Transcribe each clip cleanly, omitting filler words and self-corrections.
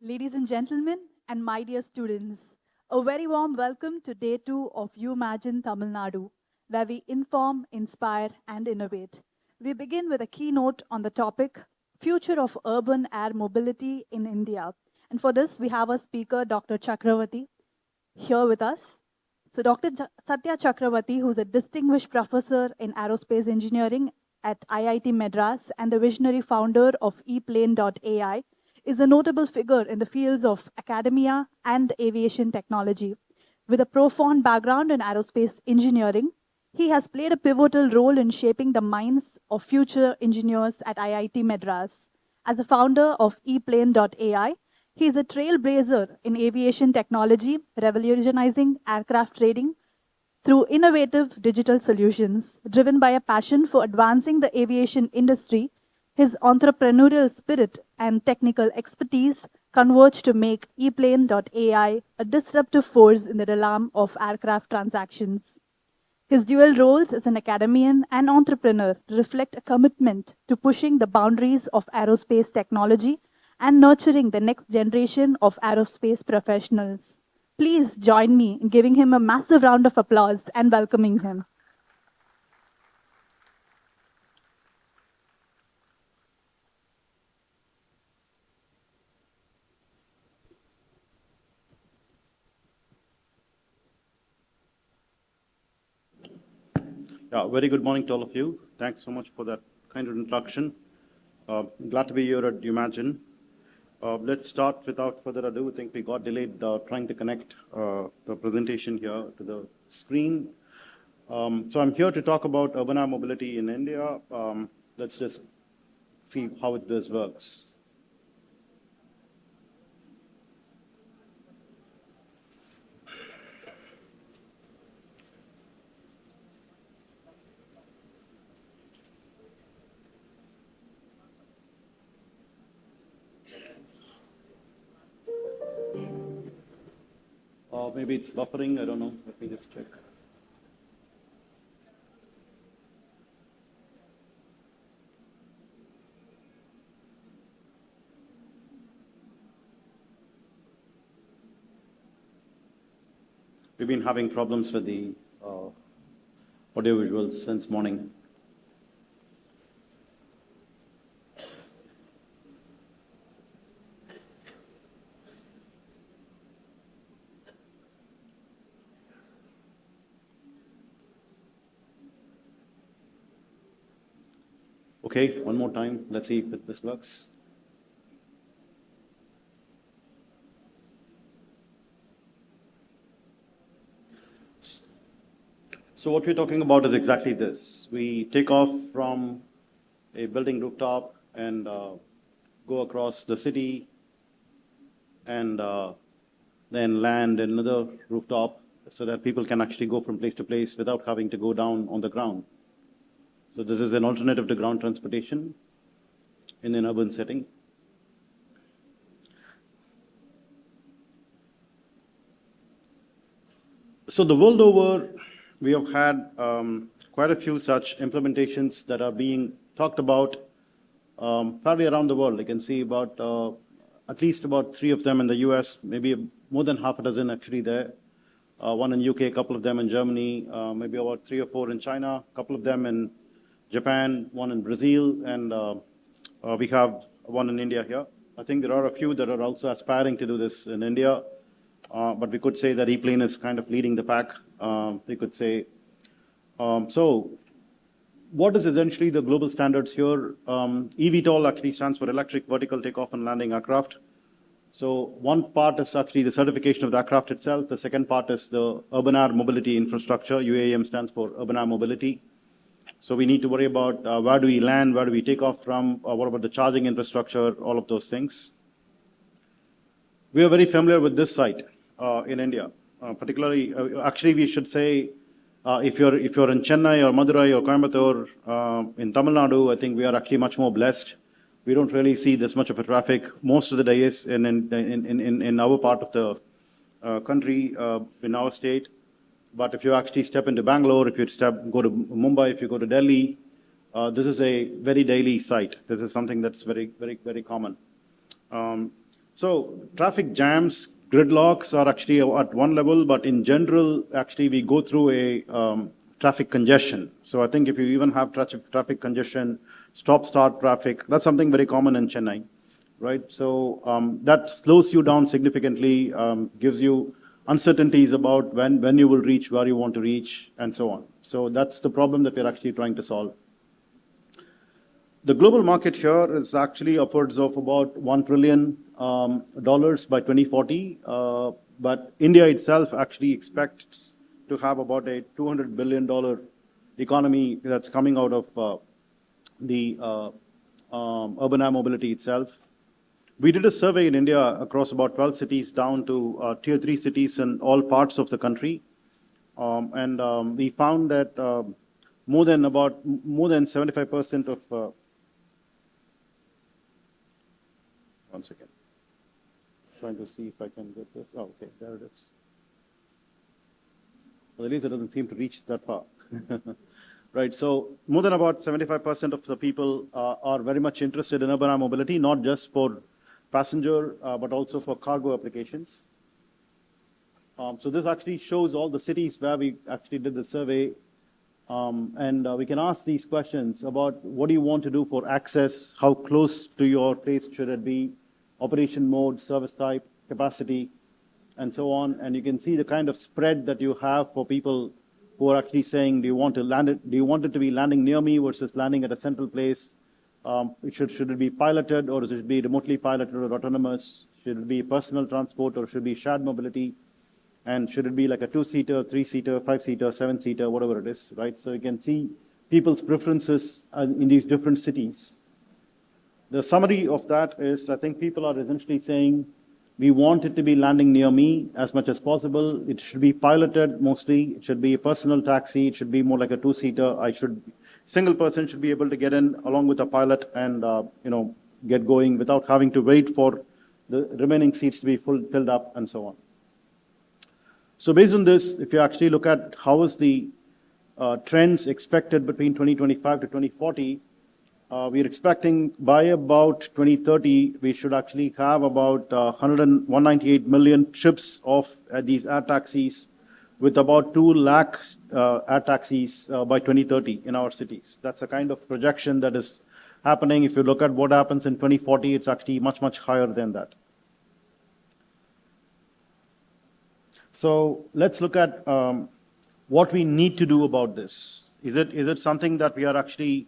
Ladies and gentlemen, and my dear students, a very warm welcome to day 2 of Umagine Tamil Nadu, where we inform, inspire, and innovate. We begin with a keynote on the topic Future of Urban Air Mobility in India. And for this, we have a speaker, Dr. Chakravarti, here with us. So, Dr. Satya Chakravarti, who's a distinguished professor in aerospace engineering at IIT Madras and the visionary founder of ePlane.ai, is a notable figure in the fields of academia and aviation technology. With a profound background in aerospace engineering, he has played a pivotal role in shaping the minds of future engineers at IIT Madras. As the founder of ePlane.ai, he is a trailblazer in aviation technology, revolutionizing aircraft trading through innovative digital solutions. Driven by a passion for advancing the aviation industry, his entrepreneurial spirit and technical expertise converge to make ePlane.ai a disruptive force in the realm of aircraft transactions. His dual roles as an academician and entrepreneur reflect a commitment to pushing the boundaries of aerospace technology and nurturing the next generation of aerospace professionals. Please join me in giving him a massive round of applause and welcoming him. Yeah, very good morning to all of you. Thanks so much for that kind of introduction. Glad to be here at Umagine. Let's start without further ado. I think we got delayed trying to connect the presentation here to the screen. So I'm here to talk about urban air mobility in India. Let's just see how this works. Maybe it's buffering, I don't know. Let me just check. We've been having problems with the audio visuals since morning. Okay, one more time. Let's see if this works. So what we're talking about is exactly this. We take off from a building rooftop and go across the city and then land in another rooftop so that people can actually go from place to place without having to go down on the ground. So this is an alternative to ground transportation in an urban setting. So the world over, we have had quite a few such implementations that are being talked about fairly around the world. You can see about at least about 3 of them in the US, maybe more than half a dozen actually there. One in UK, a couple of them in Germany, maybe about 3 or 4 in China, a couple of them in Japan, one in Brazil, and we have one in India here. I think there are a few that are also aspiring to do this in India, but we could say that ePlane is kind of leading the pack, we could say. So what is essentially the global standards here? eVTOL actually stands for Electric Vertical Takeoff and Landing Aircraft. So one part is actually the certification of the aircraft itself. The second part is the urban air mobility infrastructure. UAM stands for urban air mobility. So we need to worry about where do we land, where do we take off from, what about the charging infrastructure, all of those things. We are very familiar with this site in India, particularly, actually we should say, if you're in Chennai or Madurai or Coimbatore, in Tamil Nadu, I think we are actually much more blessed. We don't really see this much of a traffic most of the days in our part of the country, in our state. But if you actually step into Bangalore, if you go to Mumbai, if you go to Delhi, this is a very daily sight. This is something that's very, very, very common. So traffic jams, gridlocks are actually at one level, but in general, actually we go through a traffic congestion. So I think if you even have traffic congestion, stop-start traffic, that's something very common in Chennai, right? So that slows you down significantly, gives you uncertainties about when you will reach where you want to reach, and so on. So that's the problem that we're actually trying to solve. The global market here is actually upwards of about $1 trillion by 2040. But India itself actually expects to have about a $200 billion economy that's coming out of the urban air mobility itself. We did a survey in India across about 12 cities down to tier 3 cities in all parts of the country. We found that more than 75% of one second. Trying to see if I can get this. Oh, okay, there it is. Well, at least it doesn't seem to reach that far. Right, so more than about 75% of the people are very much interested in urban air mobility, not just for passenger, but also for cargo applications. So this actually shows all the cities where we actually did the survey. We can ask these questions about what do you want to do for access, how close to your place should it be, operation mode, service type, capacity, and so on. And you can see the kind of spread that you have for people who are actually saying, do you want it to be landing near me versus landing at a central place? Should it be piloted, or should it be remotely piloted or autonomous? Should it be personal transport, or should it be shared mobility? And should it be like a 2-seater, 3-seater, 5-seater, 7-seater, whatever it is, right? So you can see people's preferences in these different cities. The summary of that is, I think people are essentially saying, we want it to be landing near me as much as possible. It should be piloted mostly. It should be a personal taxi. It should be more like a 2-seater. Single person should be able to get in along with a pilot and get going without having to wait for the remaining seats to be filled up and so on. So based on this, if you actually look at how is the trends expected between 2025 to 2040, we're expecting by about 2030, we should actually have about 198 million trips of these air taxis, with about 2 lakh air taxis by 2030 in our cities. That's a kind of projection that is happening. If you look at what happens in 2040, it's actually much, much higher than that. So let's look at what we need to do about this. Is it something that we are actually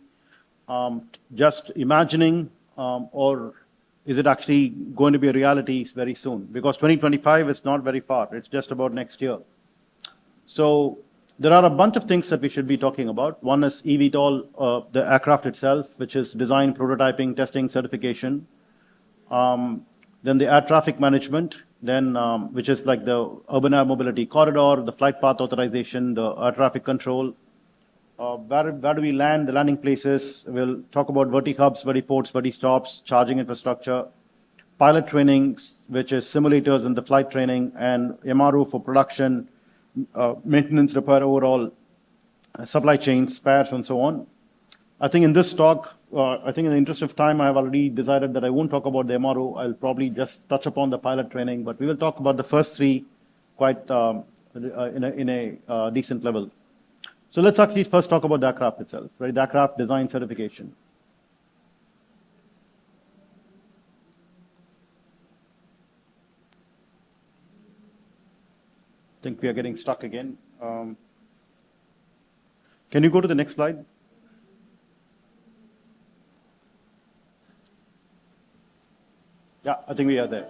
just imagining, or is it actually going to be a reality very soon? Because 2025 is not very far. It's just about next year. So there are a bunch of things that we should be talking about. One is eVTOL, the aircraft itself, which is design, prototyping, testing, certification. Then the air traffic management, then which is like the urban air mobility corridor, the flight path authorization, the air traffic control. Where do we land, the landing places? We'll talk about verti-hubs, verti-ports, verti-stops, charging infrastructure, pilot training, which is simulators and the flight training, and MRO for production, maintenance, repair, overall, supply chain, spares, and so on. I think in this talk, I think in the interest of time, I have already decided that I won't talk about the MRO. I'll probably just touch upon the pilot training, but we will talk about the first three quite in a decent level. So let's actually first talk about the aircraft itself, right? The aircraft design certification. I think we are getting stuck again. Can you go to the next slide? Yeah, I think we are there.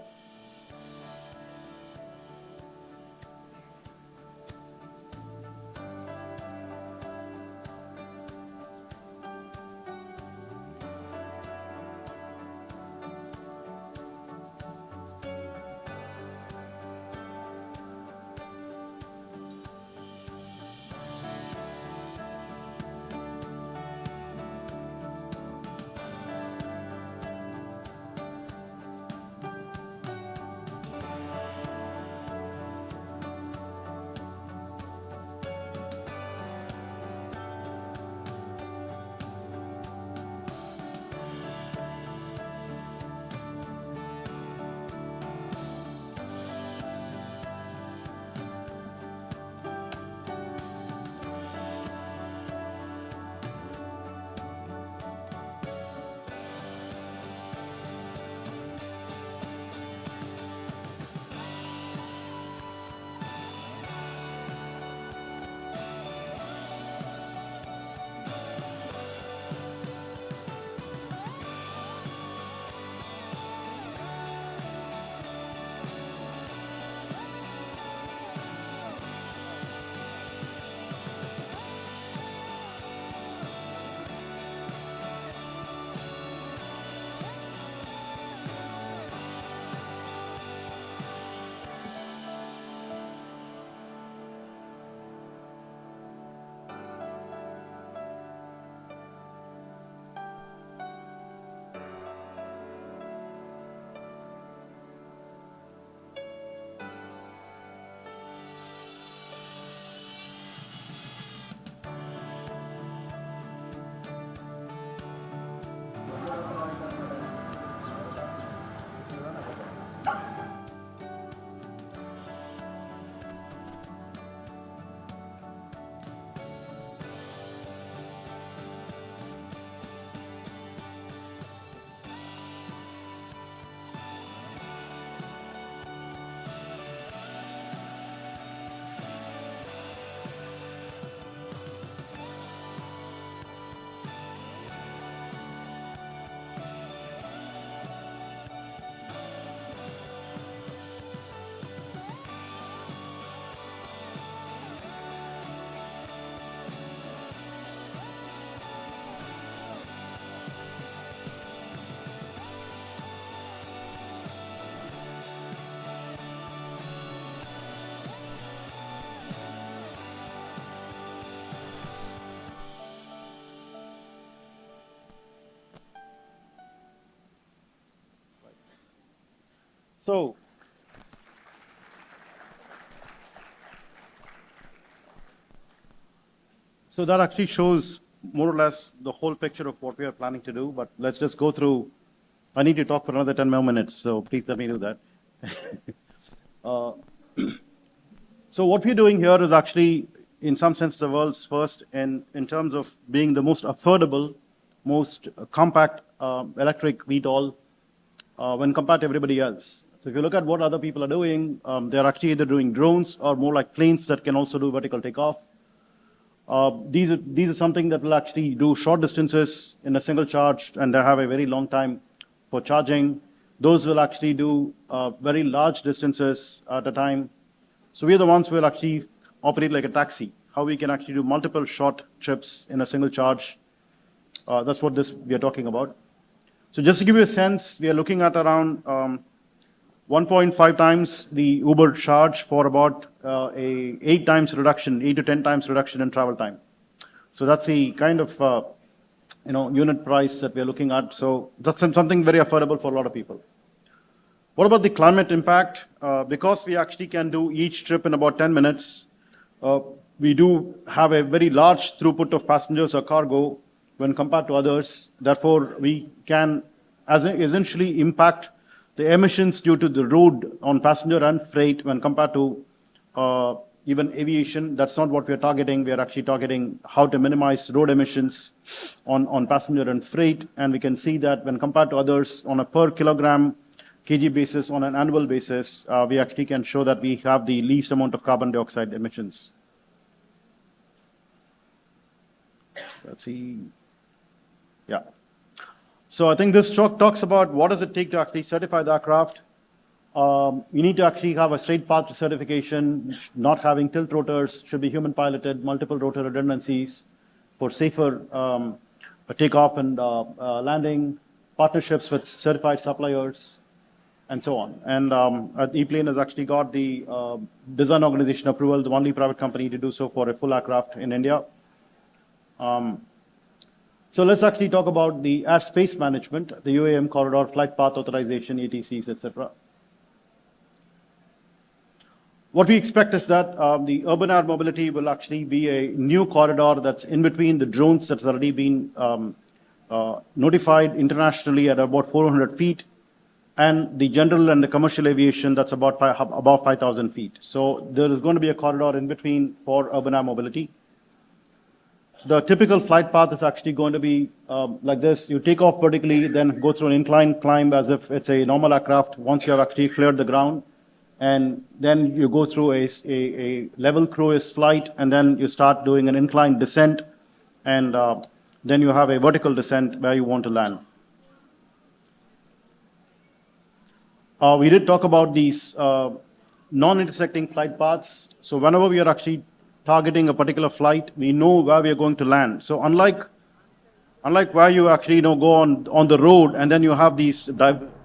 So, so that actually shows more or less the whole picture of what we are planning to do, but let's just go through. I need to talk for another 10 more minutes, so please let me do that. uh, so what we're doing here is actually, in some sense, the world's first in terms of being the most affordable, most compact electric VTOL when compared to everybody else. So if you look at what other people are doing, they're actually either doing drones or more like planes that can also do vertical takeoff. These are something that will actually do short distances in a single charge, and they have a very long time for charging. Those will actually do very large distances at a time. So we are the ones who will actually operate like a taxi, how we can actually do multiple short trips in a single charge. That's what we are talking about. So just to give you a sense, we are looking at around 1.5 times the Uber charge for about a 8 times reduction, 8 to 10 times reduction in travel time. So that's the kind of unit price that we are looking at. So that's something very affordable for a lot of people. What about the climate impact? Because we actually can do each trip in about 10 minutes, we do have a very large throughput of passengers or cargo when compared to others. Therefore, we can essentially impact the emissions due to the road on passenger and freight when compared to even aviation. That's not what we are targeting. We are actually targeting how to minimize road emissions on passenger and freight. And we can see that when compared to others on a per kilogram kg basis, on an annual basis, we actually can show that we have the least amount of carbon dioxide emissions. Let's see. Yeah. So I think this talk talks about what does it take to actually certify the aircraft. You need to actually have a straight path to certification, not having tilt rotors, should be human piloted, multiple rotor redundancies for safer takeoff and landing, partnerships with certified suppliers, and so on. And E-Plane has actually got the design organization approval, the only private company to do so for a full aircraft in India. So let's actually talk about the airspace management, the UAM corridor, flight path authorization, ATCs, etc. What we expect is that the urban air mobility will actually be a new corridor that's in between the drones that's already been notified internationally at about 400 feet, and the general and the commercial aviation that's about above 5,000 feet. So there is going to be a corridor in between for urban air mobility. The typical flight path is actually going to be like this. You take off vertically, then go through an inclined climb as if it's a normal aircraft once you have actually cleared the ground. And then you go through a level cruise flight, and then you start doing an inclined descent, and then you have a vertical descent where you want to land. We did talk about these non-intersecting flight paths. So whenever we are actually targeting a particular flight, we know where we are going to land. So unlike where you actually go on the road and then you have these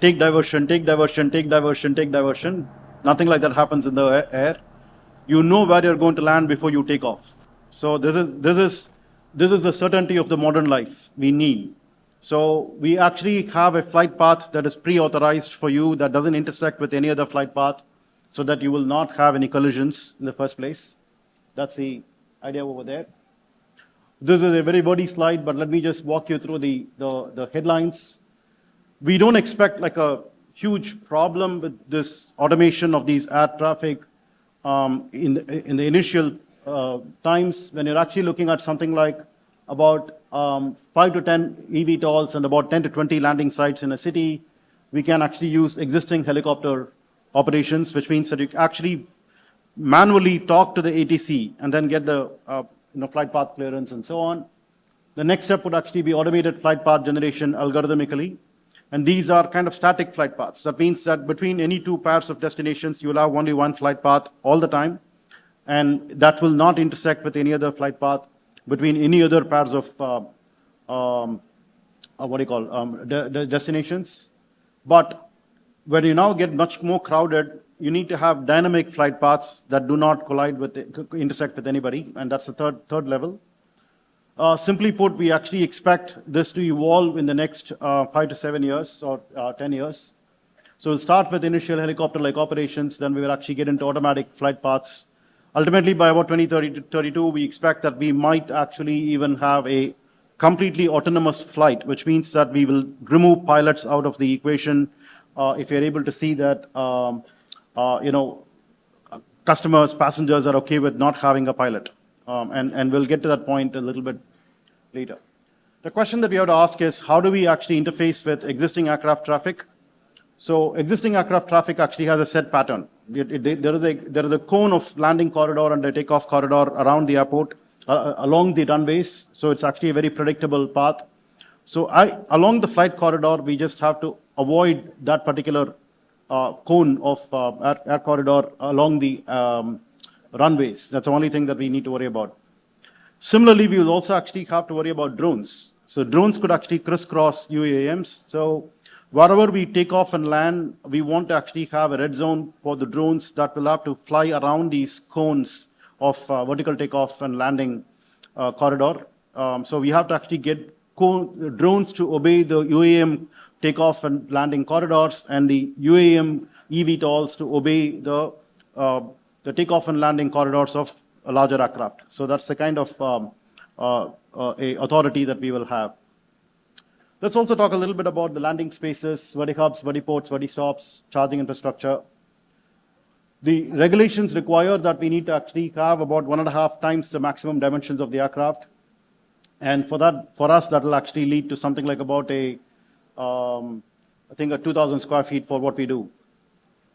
take diversion, nothing like that happens in the air. You know where you're going to land before you take off. So this is the certainty of the modern life we need. So we actually have a flight path that is pre-authorized for you that doesn't intersect with any other flight path, so that you will not have any collisions in the first place. That's the idea over there. This is a very wordy slide, but let me just walk you through the headlines. We don't expect like a huge problem with this automation of these air traffic in the initial times, when you're actually looking at something like about 5 to 10 eVTOLs and about 10 to 20 landing sites in a city. We can actually use existing helicopter operations, which means that you actually manually talk to the ATC and then get the flight path clearance and so on. The next step would actually be automated flight path generation algorithmically. And these are kind of static flight paths. That means that between any two pairs of destinations, you will have only one flight path all the time. And that will not intersect with any other flight path between any other pairs of destinations. But when you now get much more crowded, you need to have dynamic flight paths that do not intersect with anybody, and that's the third level. Simply put, we actually expect this to evolve in the next 5 to 7 years or 10 years. So we'll start with initial helicopter-like operations, then we will actually get into automatic flight paths. Ultimately, by about 2032, we expect that we might actually even have a completely autonomous flight, which means that we will remove pilots out of the equation. If you're able to see that, customers, passengers are okay with not having a pilot. And we'll get to that point a little bit later. The question that we have to ask is, how do we actually interface with existing aircraft traffic? So existing aircraft traffic actually has a set pattern. There is a cone of landing corridor and the takeoff corridor around the airport, along the runways. So it's actually a very predictable path. So along the flight corridor, we just have to avoid that particular cone of air corridor along the runways. That's the only thing that we need to worry about. Similarly, we will also actually have to worry about drones. So drones could actually crisscross UAMs. So wherever we take off and land, we want to actually have a red zone for the drones that will have to fly around these cones of vertical takeoff and landing corridor. So we have to actually get drones to obey the UAM takeoff and landing corridors and the UAM eVTOLs to obey the takeoff and landing corridors of a larger aircraft. So that's the kind of authority that we will have. Let's also talk a little bit about the landing spaces, verti hubs, verti ports, verti stops, charging infrastructure. The regulations require that we need to actually have about 1.5 times the maximum dimensions of the aircraft. And for us, that will actually lead to something like about I think a 2,000 square feet for what we do.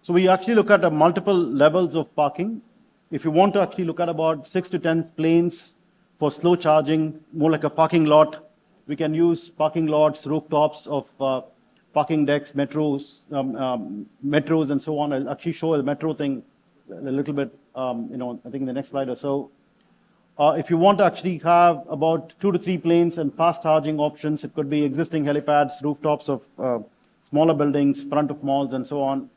So we actually look at multiple levels of parking. If you want to actually look at about 6 to 10 planes for slow charging, more like a parking lot, we can use parking lots, rooftops of parking decks, metros, and so on. I'll actually show the metro thing a little bit, I think in the next slide or so. If you want to actually have about 2 to 3 planes and fast charging options, it could be existing helipads, rooftops of smaller buildings, front of malls, and so on.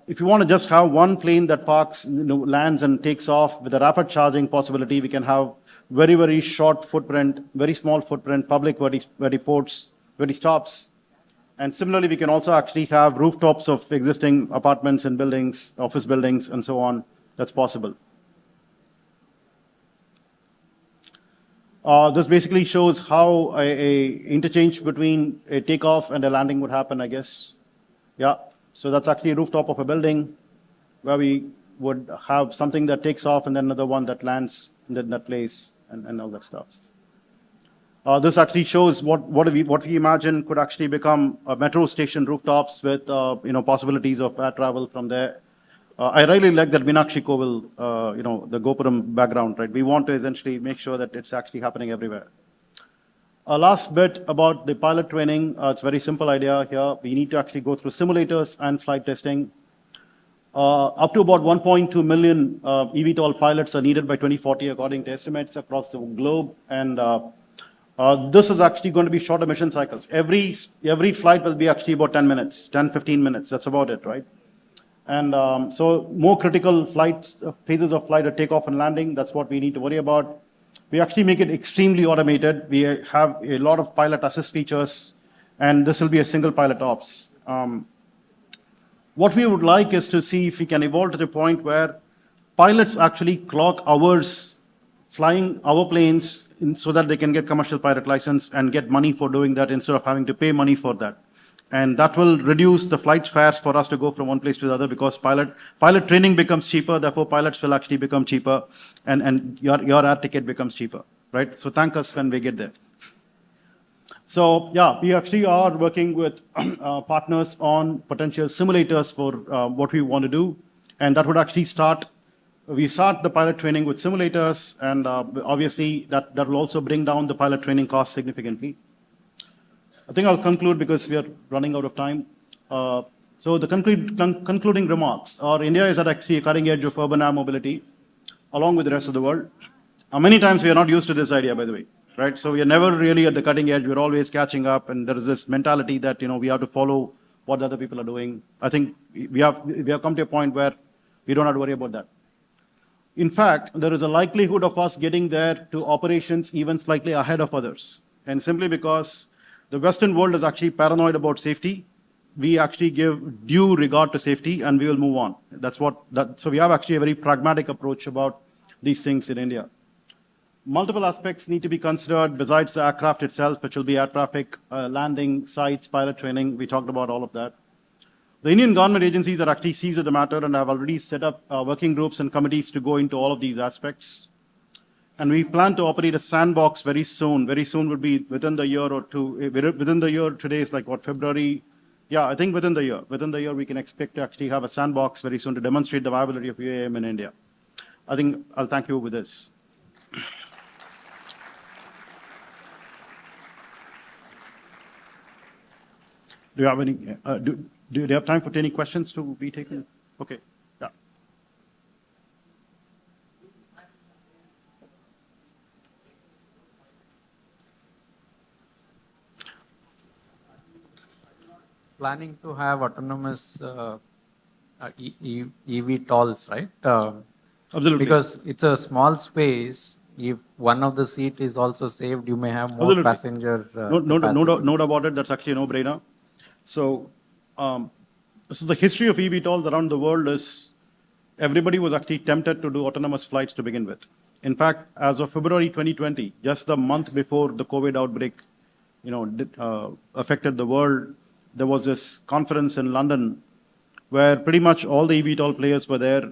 If you want to just have one plane that parks, lands and takes off with a rapid charging possibility, we can have very, very short footprint, very small footprint, public verti ports, verti stops. And similarly, we can also actually have rooftops of existing apartments and buildings, office buildings, and so on. That's possible. This basically shows how a interchange between a takeoff and a landing would happen, I guess. Yeah, so that's actually a rooftop of a building where we would have something that takes off and then another one that lands in that place and all that stuff. This actually shows what we imagine could actually become metro station rooftops with possibilities of air travel from there. I really like that Meenakshi Koval, the Gopuram background, right? We want to essentially make sure that it's actually happening everywhere. Last bit about the pilot training. It's a very simple idea here. We need to actually go through simulators and flight testing. Up to about 1.2 million eVTOL pilots are needed by 2040, according to estimates across the globe. And this is actually going to be shorter mission cycles. Every flight will be actually about 10 minutes, 10, 15 minutes. That's about it, right? And so more critical phases of flight are takeoff and landing. That's what we need to worry about. We actually make it extremely automated. We have a lot of pilot assist features, and this will be a single pilot ops. What we would like is to see if we can evolve to the point where pilots actually clock hours flying our planes so that they can get commercial pilot license and get money for doing that instead of having to pay money for that. And that will reduce the flight fares for us to go from one place to the other because pilot training becomes cheaper, therefore pilots will actually become cheaper and your air ticket becomes cheaper, right? So thank us when we get there. So yeah, we actually are working with partners on potential simulators for what we want to do. And that would actually we start the pilot training with simulators, and obviously that will also bring down the pilot training cost significantly. I think I'll conclude because we are running out of time. So the concluding remarks are India is at actually a cutting edge of urban air mobility, along with the rest of the world. Many times we are not used to this idea, by the way, right? So we are never really at the cutting edge. We're always catching up, and there is this mentality that we have to follow what other people are doing. I think we have come to a point where we don't have to worry about that. In fact, there is a likelihood of us getting there to operations even slightly ahead of others, and simply because the Western world is actually paranoid about safety. we actually give due regard to safety and we will move on. So we have actually a very pragmatic approach about these things in India. Multiple aspects need to be considered besides the aircraft itself, which will be air traffic, landing, sites, pilot training. We talked about all of that. The Indian government agencies are actually seized with the matter and have already set up working groups and committees to go into all of these aspects. And we plan to operate a sandbox very soon. Very soon would be within the year or two. Within the year, today is like what, February? Yeah, I think within the year. Within the year, we can expect to actually have a sandbox very soon to demonstrate the viability of UAM in India. I think I'll thank you with this. Do you have any, do you have time for any questions to be taken? Okay, yeah. Planning to have autonomous EV tolls, right? Absolutely. Because it's a small space. If one of the seat is also saved, you may have more Absolutely. passenger. No doubt about it. That's actually a no-brainer. So, so the history of eVTOLs around the world is everybody was actually tempted to do autonomous flights to begin with. In fact, as of February 2020, just the month before the COVID outbreak, affected the world, there was this conference in London where pretty much all the eVTOL players were there,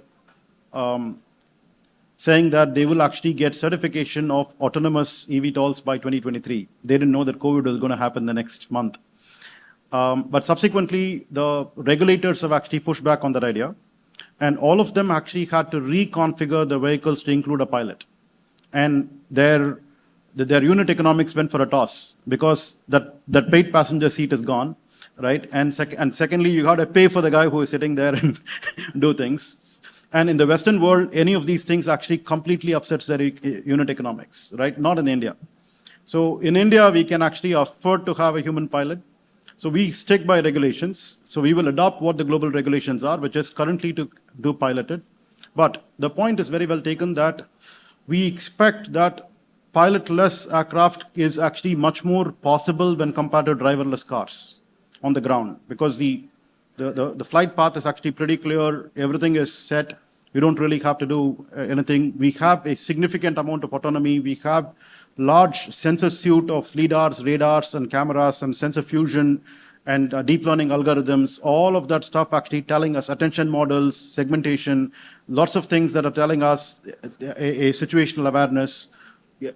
saying that they will actually get certification of autonomous eVTOLs by 2023. They didn't know that COVID was going to happen the next month. But subsequently, the regulators have actually pushed back on that idea. And all of them actually had to reconfigure the vehicles to include a pilot. And their unit economics went for a toss because that paid passenger seat is gone, right? And secondly, you got to pay for the guy who is sitting there and do things. And in the Western world, any of these things actually completely upsets their unit economics, right? Not in India. So in India, we can actually afford to have a human pilot. So we stick by regulations. So we will adopt what the global regulations are, which is currently to do piloted. But the point is very well taken that we expect that pilotless aircraft is actually much more possible when compared to driverless cars on the ground, because the flight path is actually pretty clear. Everything is set. We don't really have to do anything. We have a significant amount of autonomy. We have large sensor suite of lidars, radars, and cameras, and sensor fusion, and deep learning algorithms. All of that stuff actually telling us attention models, segmentation, lots of things that are telling us a situational awareness.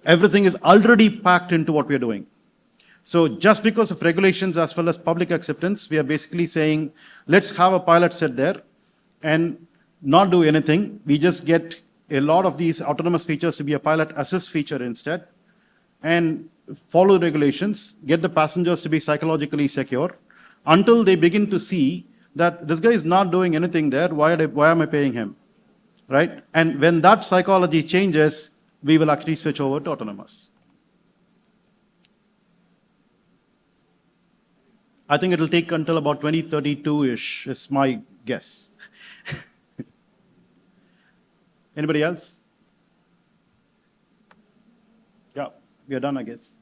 Everything is already packed into what we are doing. So just because of regulations as well as public acceptance, we are basically saying, let's have a pilot sit there and not do anything. We just get a lot of these autonomous features to be a pilot assist feature instead, and follow regulations, get the passengers to be psychologically secure until they begin to see that this guy is not doing anything there. Why am I paying him, right? And when that psychology changes, we will actually switch over to autonomous. I think it'll take until about 2032-ish is my guess. Anybody else? Yeah, we are done, I guess.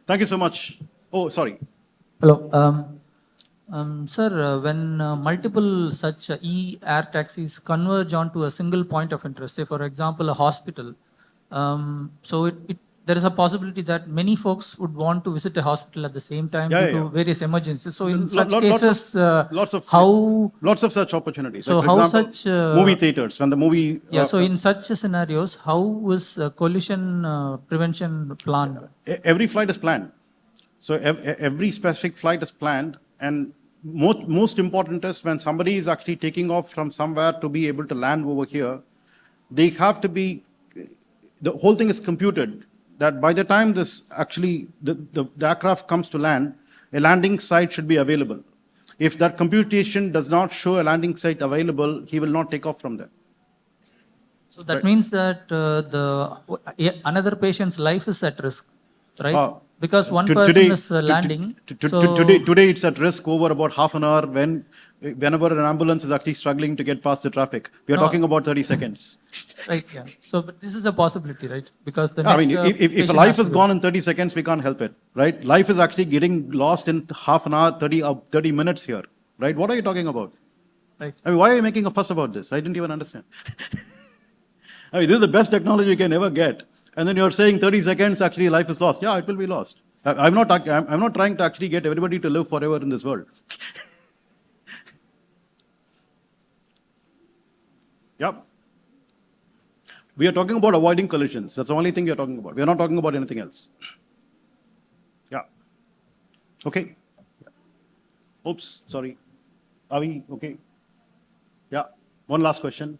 Thank you so much. Oh, sorry. Hello. Sir, when multiple such e-air taxis converge onto a single point of interest, say for example a hospital, so there is a possibility that many folks would want to visit a hospital at the same time due to various emergencies. So in such cases, lots of such opportunities. So like, how example, such movie theaters when the movie? So in such scenarios, how is collision prevention planned? Every flight is planned. So every specific flight is planned, and most important is when somebody is actually taking off from somewhere to be able to land over here, they have to be. The whole thing is computed. That by the time this actually the aircraft comes to land, a landing site should be available. If that computation does not show a landing site available, he will not take off from there. So that means that another patient's life is at risk, right? Because one person is landing. Today it's at risk over about half an hour when whenever an ambulance is actually struggling to get past the traffic. We are No. talking about 30 seconds. Right, yeah. So, but this is a possibility, right? Because the I next, mean, if a patient life has to is go. gone in 30 seconds, we can't help it, right? Life is actually getting lost in half an hour, 30 minutes here, right? What are you talking about? Right. I mean, why are you making a fuss about this? I didn't even understand. I mean, this is the best technology you can ever get. And then you're saying 30 seconds, actually life is lost. Yeah, it will be lost. I'm not trying to actually get everybody to live forever in this world. Yep. We are talking about avoiding collisions. That's the only thing we are talking about. We are not talking about anything else. Yeah. Okay. Oops, sorry. Are we okay? Yeah. One last question.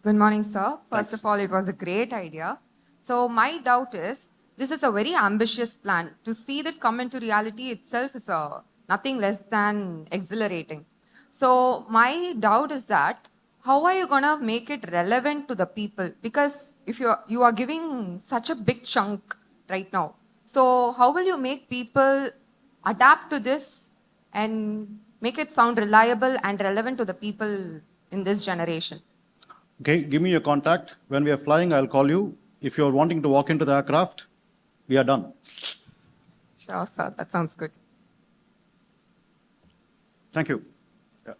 Good morning, sir. First Thanks. of all, it was a great idea. So my doubt is, this is a very ambitious plan. To see that come into reality itself is nothing less than exhilarating. So my doubt is that, how are you gonna make it relevant to the people? Because if you are giving such a big chunk right now, so how will you make people adapt to this and make it sound reliable and relevant to the people in this generation? Okay, give me your contact. When we are flying, I'll call you. If you're wanting to walk into the aircraft, we are done. Sure, sir. That sounds good. Thank you. Yeah.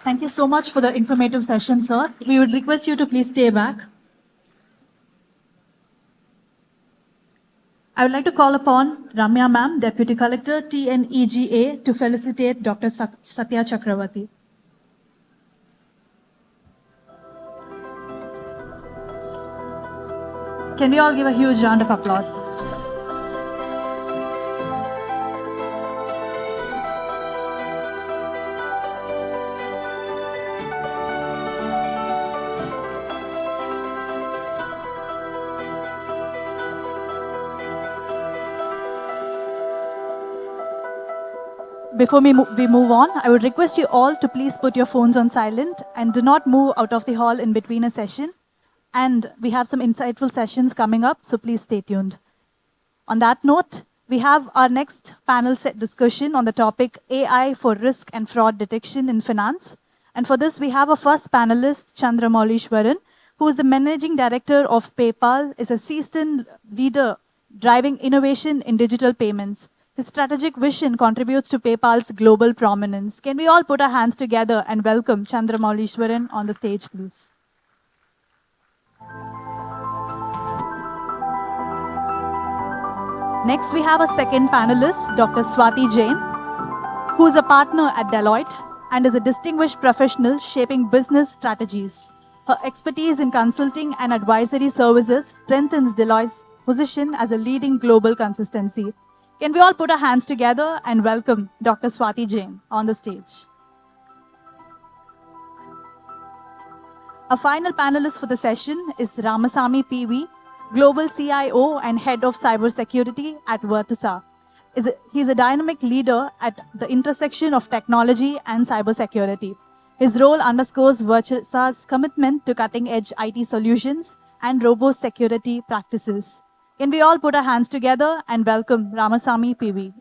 Thank you so much for the informative session, sir. We would request you to please stay back. I would like to call upon Ramya Ma'am, Deputy Collector, TNEGA, to felicitate Dr. Satya Chakravarti. Can we all give a huge round of applause, please? Before we move on, I would request you all to please put your phones on silent and do not move out of the hall in between a session. And we have some insightful sessions coming up, so please stay tuned. On that note, we have our next panel set discussion on the topic AI for risk and fraud detection in finance. And for this, we have a first panelist, Chandramoulishwaran, who is the managing director of PayPal, is a seasoned leader driving innovation in digital payments. His strategic vision contributes to PayPal's global prominence. Can we all put our hands together and welcome Chandramoulishwaran on the stage, please? Next, we have a second panelist, Dr. Swati Jain, who is a partner at Deloitte and is a distinguished professional shaping business strategies. Her expertise in consulting and advisory services strengthens Deloitte's position as a leading global consistency. Can we all put our hands together and welcome Dr. Swati Jain on the stage? A final panelist for the session is Ramasamy PV, Global CIO and Head of Cybersecurity at Virtusa. He's a dynamic leader at the intersection of technology and cybersecurity. His role underscores Virtusa's commitment to cutting-edge IT solutions and robust security practices. Can we all put our hands together and welcome Ramasamy PV?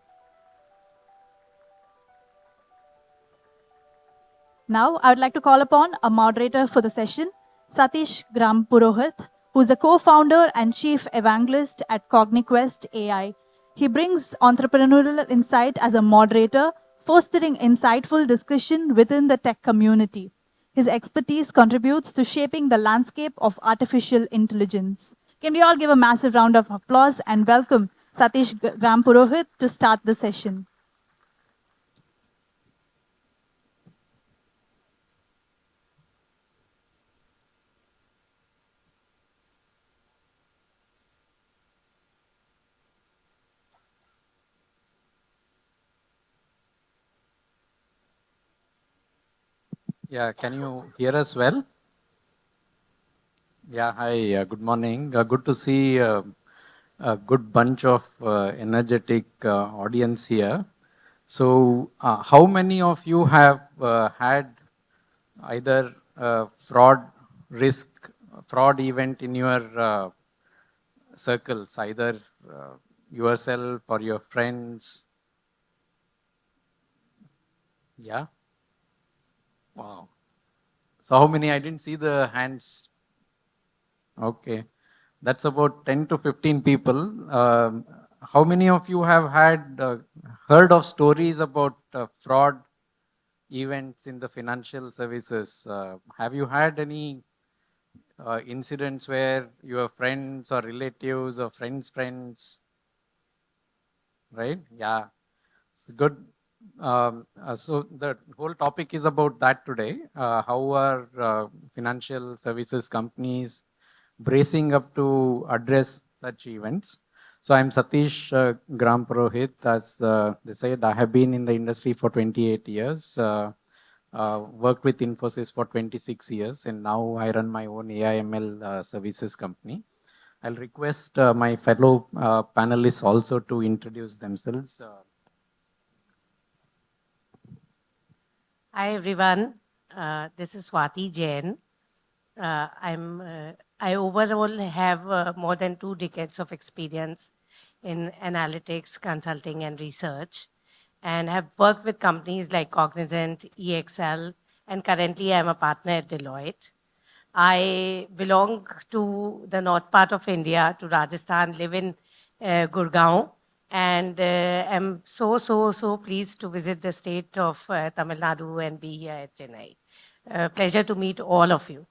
Now, I would like to call upon a moderator for the session, Satish Purohit, who is the co-founder and chief evangelist at CogniQuest AI. He brings entrepreneurial insight as a moderator, fostering insightful discussion within the tech community. His expertise contributes to shaping the landscape of artificial intelligence. Can we all give a massive round of applause and welcome Satish Purohit to start the session? Yeah, can you hear us well? Yeah, hi, good morning. Good to see a good bunch of energetic audience here. So, how many of you have had either fraud risk, fraud event in your circles, either yourself or your friends. Yeah. Wow. So how many? I didn't see the hands. Okay. That's about 10 to 15 people. How many of you have heard of stories about fraud events in the financial services? Have you had any incidents where your friends or relatives or friends, right? Yeah. So good. So the whole topic is about that today. How are financial services companies bracing up to address such events? So I'm Satish Gram Purohit. As they said, I have been in the industry for 28 years. Worked with Infosys for 26 years, and now I run my own AI/ML services company. I'll request my fellow panelists also to introduce themselves. Hi everyone, this is Swati Jain. I overall have more than 2 decades of experience in analytics, consulting, and research, and have worked with companies like Cognizant, EXL, and currently I'm a partner at Deloitte. I belong to the north part of India, to Rajasthan, live in Gurgaon, and am so pleased to visit the state of Tamil Nadu and be here at Chennai. Pleasure to meet all of you.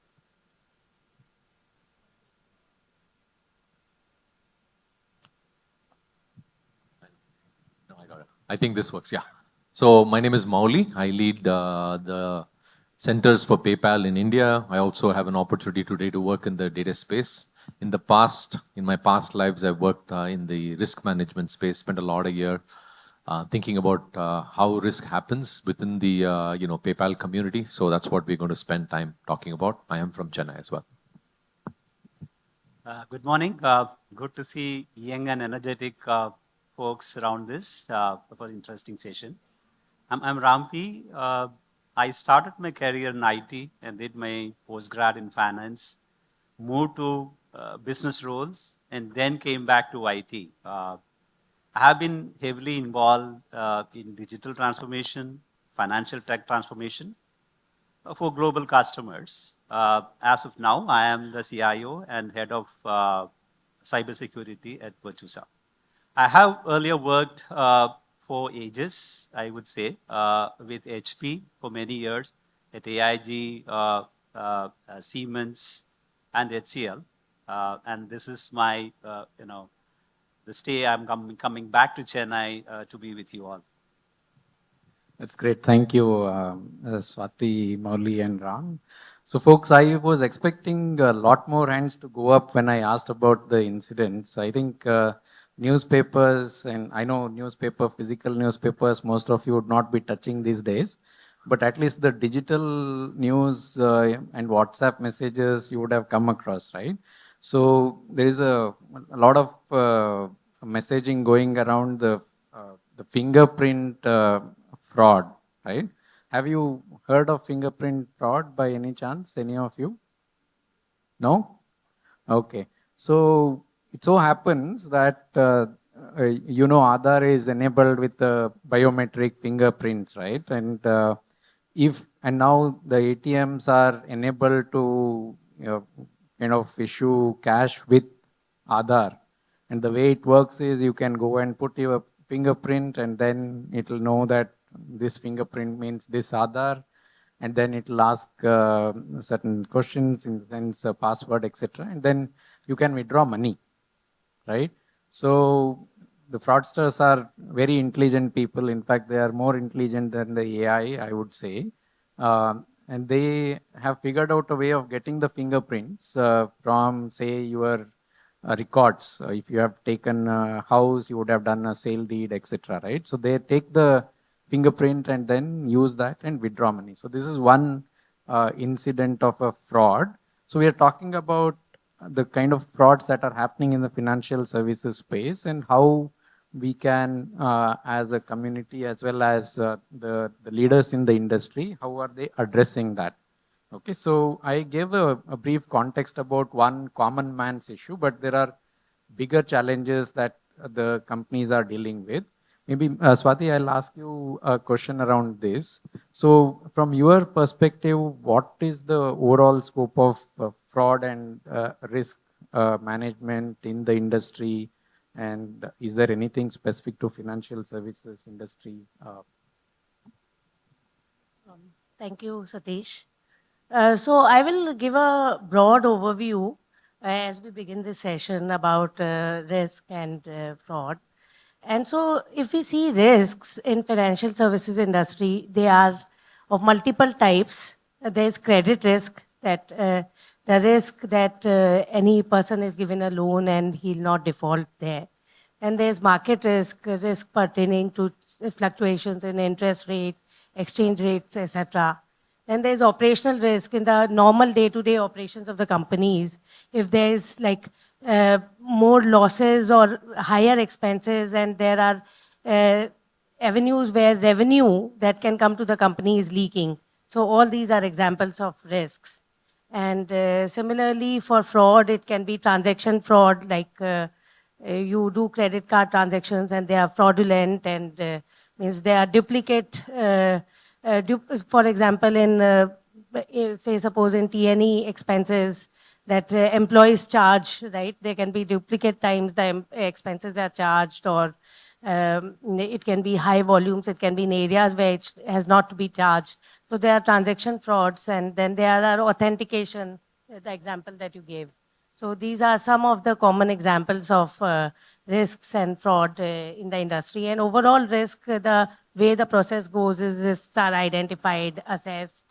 No, I got it. I think this works, yeah. So my name is Mauli. I lead the centers for PayPal in India. I also have an opportunity today to work in the data space. In my past lives, I've worked in the risk management space, spent a lot of year thinking about how risk happens within the PayPal community. So that's what we're going to spend time talking about. I am from Chennai as well. Good morning. Good to see young and energetic folks around this for an interesting session. I'm Rampi. I started my career in IT and did my postgrad in finance, moved to business roles, and then came back to IT. I have been heavily involved in digital transformation, financial tech transformation for global customers. As of now, I am the CIO and head of cybersecurity at Virtusa. I have earlier worked for ages, I would say, with HP for many years, at AIG, Siemens, and HCL. And this is my, the stay I'm coming back to Chennai to be with you all. That's great. Thank you, Swati, Mauli, and Ram. So, folks, I was expecting a lot more hands to go up when I asked about the incidents. I think newspapers, and I know physical newspapers, most of you would not be touching these days, but at least the digital news and WhatsApp messages you would have come across, right? So there is a lot of messaging going around the fingerprint fraud, right? Have you heard of fingerprint fraud by any chance? Any of you? No? Okay. So it so happens that Aadhaar is enabled with the biometric fingerprints, right? And now the ATMs are enabled to kind of issue cash with Aadhaar. And the way it works is you can go and put your fingerprint, and then it will know that this fingerprint means this Aadhaar, and then it will ask certain questions in the sense password, etc. And then you can withdraw money, right? So the fraudsters are very intelligent people. In fact, they are more intelligent than the AI, I would say. And they have figured out a way of getting the fingerprints from, say, your records. If you have taken a house, you would have done a sale deed, etc. Right? So they take the fingerprint and then use that and withdraw money. So this is one incident of a fraud. So we are talking about the kind of frauds that are happening in the financial services space and how we can, as a community, as well as the leaders in the industry, how are they addressing that? Okay, so I gave a brief context about one common man's issue, but there are bigger challenges that the companies are dealing with. Maybe Swati, I'll ask you a question around this. So from your perspective, what is the overall scope of fraud and risk management in the industry? And is there anything specific to financial services industry? Thank you, Satish. So I will give a broad overview as we begin this session about risk and fraud. And so if we see risks in financial services industry, they are of multiple types. There's credit risk, that the risk that any person is given a loan and he'll not default there. And there's market risk, risk pertaining to fluctuations in interest rate, exchange rates, etc. Then there's operational risk in the normal day-to-day operations of the companies. If there's like more losses or higher expenses, and there are avenues where revenue that can come to the company is leaking. So all these are examples of risks. And similarly for fraud, it can be transaction fraud, like you do credit card transactions and they are fraudulent, and means they are duplicate. For example, in say suppose in T&E expenses that employees charge, right? There can be duplicate times the expenses are charged, or it can be high volumes, it can be in areas where it has not to be charged. So there are transaction frauds, and then there are authentication, the example that you gave. So these are some of the common examples of risks and fraud in the industry. And overall risk, the way the process goes is risks are identified, assessed.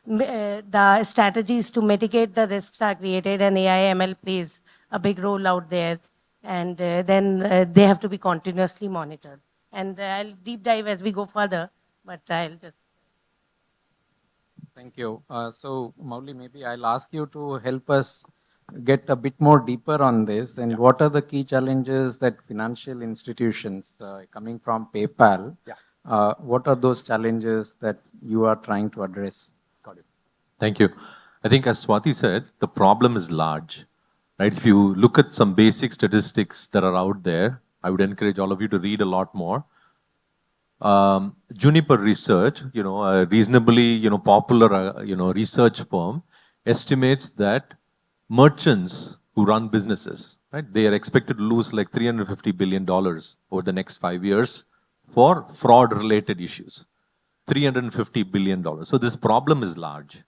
The strategies to mitigate the risks are created, and AI/ML plays a big role out there. And then they have to be continuously monitored. And I'll deep dive as we go further, but I'll just... Thank you. So Mauli, maybe I'll ask you to help us get a bit more deeper on this, and what are the key challenges that financial institutions coming from PayPal, what are those challenges that you are trying to address? Got it. Thank you. I think as Swati said, the problem is large, right? If you look at some basic statistics that are out there, I would encourage all of you to read a lot more. Juniper Research, a reasonably, popular, research firm, estimates that merchants who run businesses, right, they are expected to lose like $350 billion over the next 5 years for fraud-related issues. $350 billion. So this problem is large.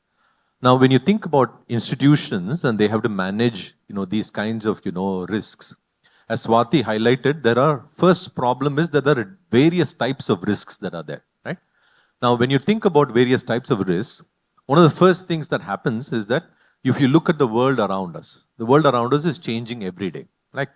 Now, when you think about institutions and they have to manage, these kinds of, risks, as Swati highlighted, first problem is that there are various types of risks that are there, right? Now, when you think about various types of risks, one of the first things that happens is that if you look at the world around us, the world around us is changing every day. Like,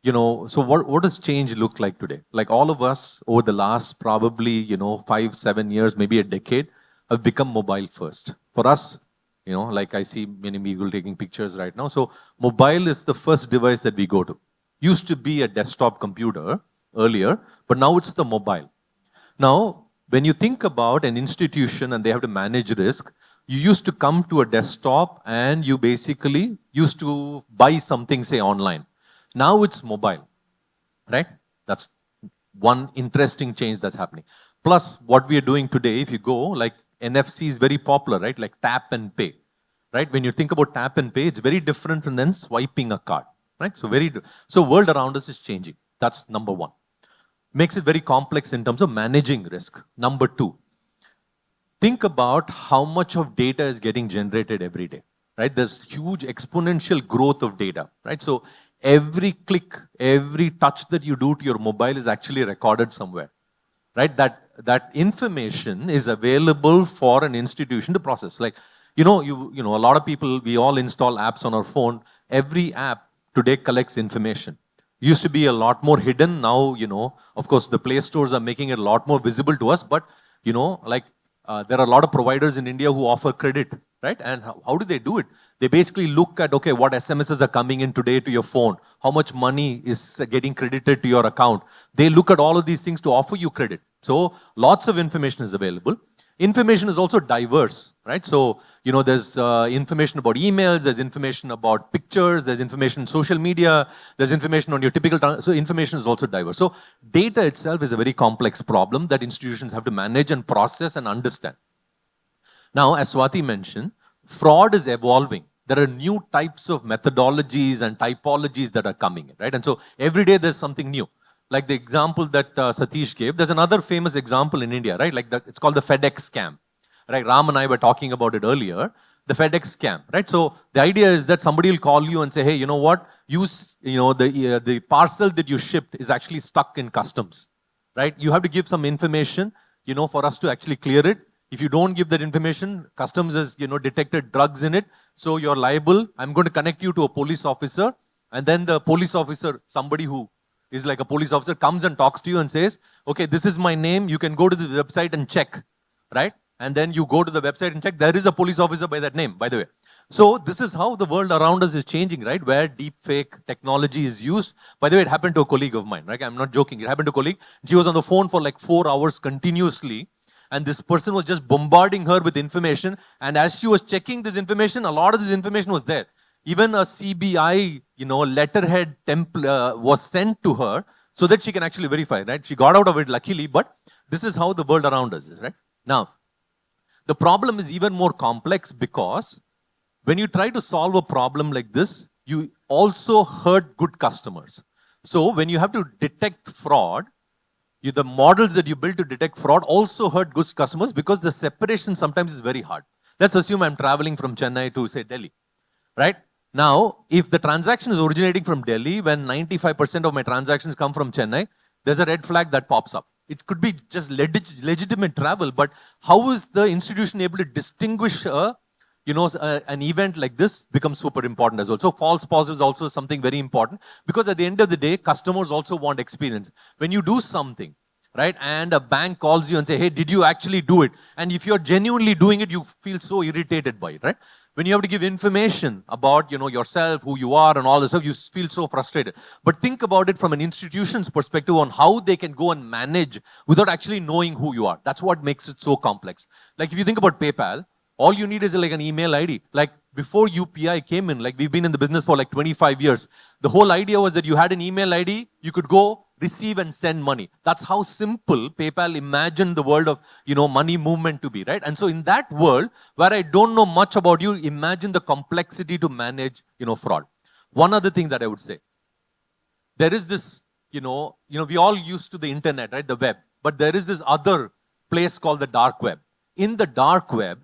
so what does change look like today? Like all of us over the last probably, 5-7 years, maybe a decade, have become mobile first. For us, like I see many people taking pictures right now. So mobile is the first device that we go to. Used to be a desktop computer earlier, but now it's the mobile. Now, when you think about an institution and they have to manage risk, you used to come to a desktop and you basically used to buy something, say, online. Now it's mobile, right? That's one interesting change that's happening. Plus, what we are doing today, if you go, like NFC is very popular, right? Like tap and pay, right? When you think about tap and pay, it's very different from then swiping a card, right? So world around us is changing. That's number one. Makes it very complex in terms of managing risk. Number two, think about how much of data is getting generated every day, right? There's huge exponential growth of data, right? So every click, every touch that you do to your mobile is actually recorded somewhere, right? That information is available for an institution to process. Like, a lot of people, we all install apps on our phone. Every app today collects information. Used to be a lot more hidden. Now, of course, the Play Stores are making it a lot more visible to us, but, there are a lot of providers in India who offer credit, right? And how do they do it? They basically look at, okay, what SMSs are coming in today to your phone? How much money is getting credited to your account? They look at all of these things to offer you credit. So lots of information is available. information is also diverse, right? So, there's information about emails, there's information about pictures, there's information in social media, there's information on your so information is also diverse. So data itself is a very complex problem that institutions have to manage and process and understand. Now, as Swati mentioned, fraud is evolving. There are new types of methodologies and typologies that are coming in, right? And so every day there's something new. Like the example that Satish gave, there's another famous example in India, right? It's called the FedEx scam, right? Ram and I were talking about it earlier, the FedEx scam, right? So the idea is that somebody will call you and say, hey, you know what? The parcel that you shipped is actually stuck in customs, right? You have to give some information, for us to actually clear it. If you don't give that information, customs has, detected drugs in it. So you're liable. I'm going to connect you to a police officer. And then the police officer, somebody who is like a police officer, comes and talks to you and says, okay, this is my name. You can go to the website and check, right? And then you go to the website and check. There is a police officer by that name, by the way. So this is how the world around us is changing, right? Where deep fake technology is used. By the way, it happened to a colleague of mine, right? I'm not joking. It happened to a colleague. She was on the phone for like 4 hours continuously. And this person was just bombarding her with information. And as she was checking this information, a lot of this information was there. Even a CBI, letterhead template was sent to her so that she can actually verify, right? She got out of it luckily, but this is how the world around us is, right? Now, the problem is even more complex because when you try to solve a problem like this, you also hurt good customers. So when you have to detect fraud, the models that you build to detect fraud also hurt good customers because the separation sometimes is very hard. Let's assume I'm traveling from Chennai to, say, Delhi, right? Now, if the transaction is originating from Delhi, when 95% of my transactions come from Chennai, there's a red flag that pops up. It could be just legitimate travel, but how is the institution able to distinguish an event like this becomes super important as well. So false positives is also something very important because at the end of the day, customers also want experience. When you do something, right, and a bank calls you and say, hey, did you actually do it? And if you're genuinely doing it, you feel so irritated by it, right? When you have to give information about, yourself, who you are and all this stuff, you feel so frustrated. But think about it from an institution's perspective on how they can go and manage without actually knowing who you are. That's what makes it so complex. Like if you think about PayPal, all you need is like an email ID. Like before UPI came in, like we've been in the business for like 25 years. The whole idea was that you had an email ID, you could go receive and send money. That's how simple PayPal imagined the world of, money movement to be, right? And so in that world, where I don't know much about you, imagine the complexity to manage, fraud. One other thing that I would say, there is this, we all used to the internet, right? The web, but there is this other place called the dark web. In the dark web,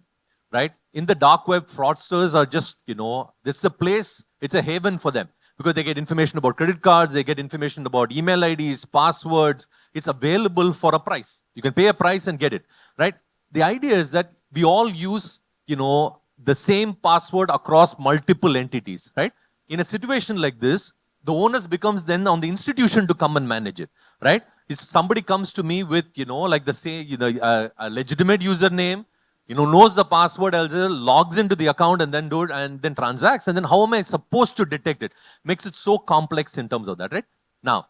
right? In the dark web, fraudsters are just, it's the place, it's a haven for them because they get information about credit cards, they get information about email IDs, passwords. It's available for a price. You can pay a price and get it, right? The idea is that we all use, the same password across multiple entities, right? In a situation like this, the onus becomes then on the institution to come and manage it, right? If somebody comes to me with, like the say, a legitimate username, knows the password, logs into the account and then do it and then transacts. And then how am I supposed to detect it? Makes it so complex in terms of that, right? Now,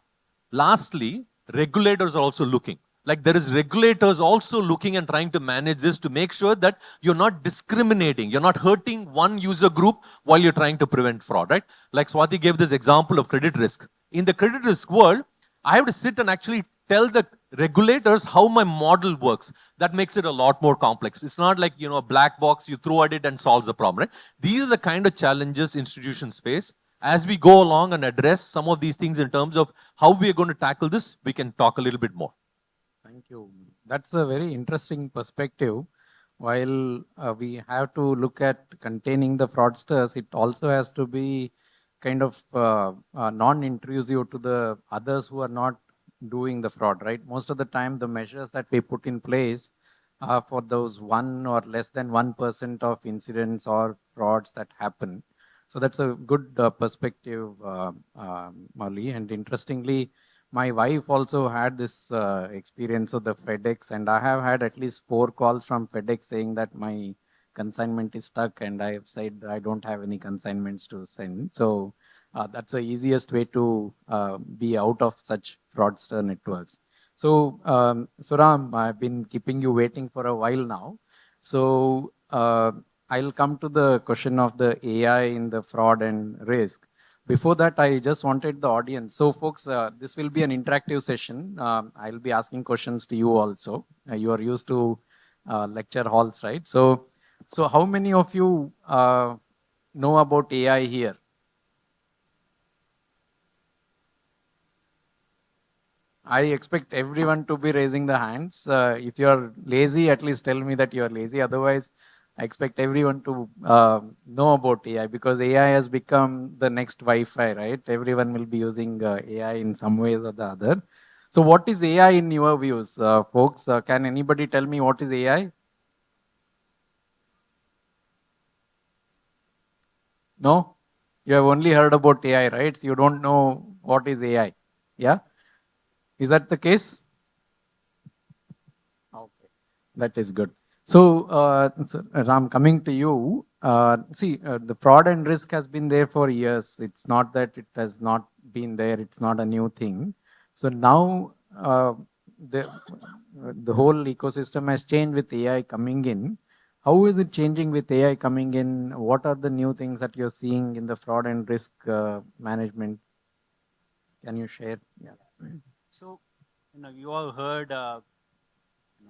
lastly, regulators are also looking. Like there is regulators also looking and trying to manage this to make sure that you're not discriminating. You're not hurting one user group while you're trying to prevent fraud, right? Like Swati gave this example of credit risk. In the credit risk world, I have to sit and actually tell the regulators how my model works. That makes it a lot more complex. It's not like, a black box, you throw at it and solves the problem, right? These are the kind of challenges institutions face. As we go along and address some of these things in terms of how we are going to tackle this, we can talk a little bit more. Thank you. That's a very interesting perspective. While we have to look at containing the fraudsters, it also has to be kind of non-intrusive to the others who are not doing the fraud, right? Most of the time, the measures that we put in place are for those 1 or less than 1% of incidents or frauds that happen. So that's a good perspective, Molly. And interestingly, my wife also had this experience of the FedEx, and I have had at least 4 calls from FedEx saying that my consignment is stuck, and I have said I don't have any consignments to send. So that's the easiest way to be out of such fraudster networks. So Ram, I've been keeping you waiting for a while now. So I'll come to the question of the AI in the fraud and risk. Before that, I just wanted the audience. So folks, this will be an interactive session. I'll be asking questions to you also. You are used to lecture halls, right? So how many of you know about AI here? I expect everyone to be raising the hands. If you are lazy, at least tell me that you are lazy. Otherwise, I expect everyone to know about AI because AI has become the next Wi-Fi, right? Everyone will be using AI in some ways or the other. So what is AI in your views, folks? Can anybody tell me what is AI? No? You have only heard about AI, right? So you don't know what is AI. Yeah? Is that the case? Okay, that is good. So Ram, coming to you, the fraud and risk has been there for years. It's not that it has not been there. It's not a new thing. So now the the whole ecosystem has changed with AI coming in. How is it changing with AI coming in? What are the new things that you're seeing in the fraud and risk management? Can you share? Yeah. So, you all heard,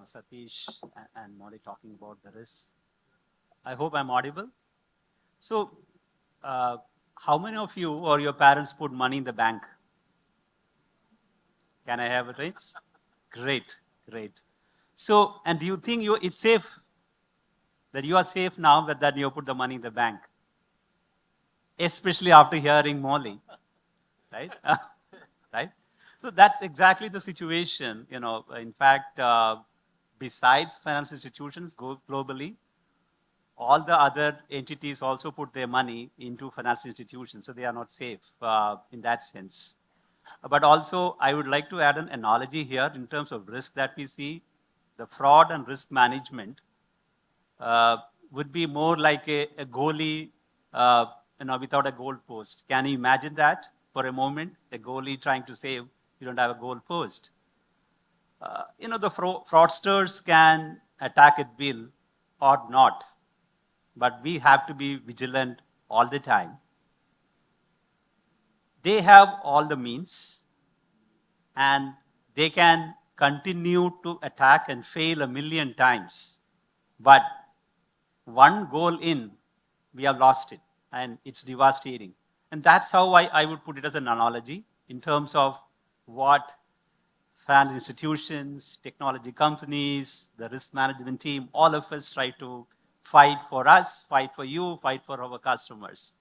Satish and Molly talking about the risks. I hope I'm audible. So, uh, how many of you or your parents put money in the bank? Can I have it, right? Great, great. So, and do you think it's safe, that you are safe now that you put the money in the bank? Especially after hearing Molly, right? Right? So that's exactly the situation. In fact, besides financial institutions globally, all the other entities also put their money into financial institutions, so they are not safe in that sense. But also, I would like to add an analogy here in terms of risk that we see. The fraud and risk management uh, would be more like a goalie, without a goal post. Can you imagine that for a moment? A goalie trying to save, you don't have a goal post. The fraudsters can attack at will or not, but we have to be vigilant all the time. They have all the means and they can continue to attack and fail a million times. But one goal in, we have lost it and it's devastating. And that's how I would put it as an analogy in terms of what financial institutions, technology companies, the risk management team, all of us try to fight for us, fight for you, fight for our customers.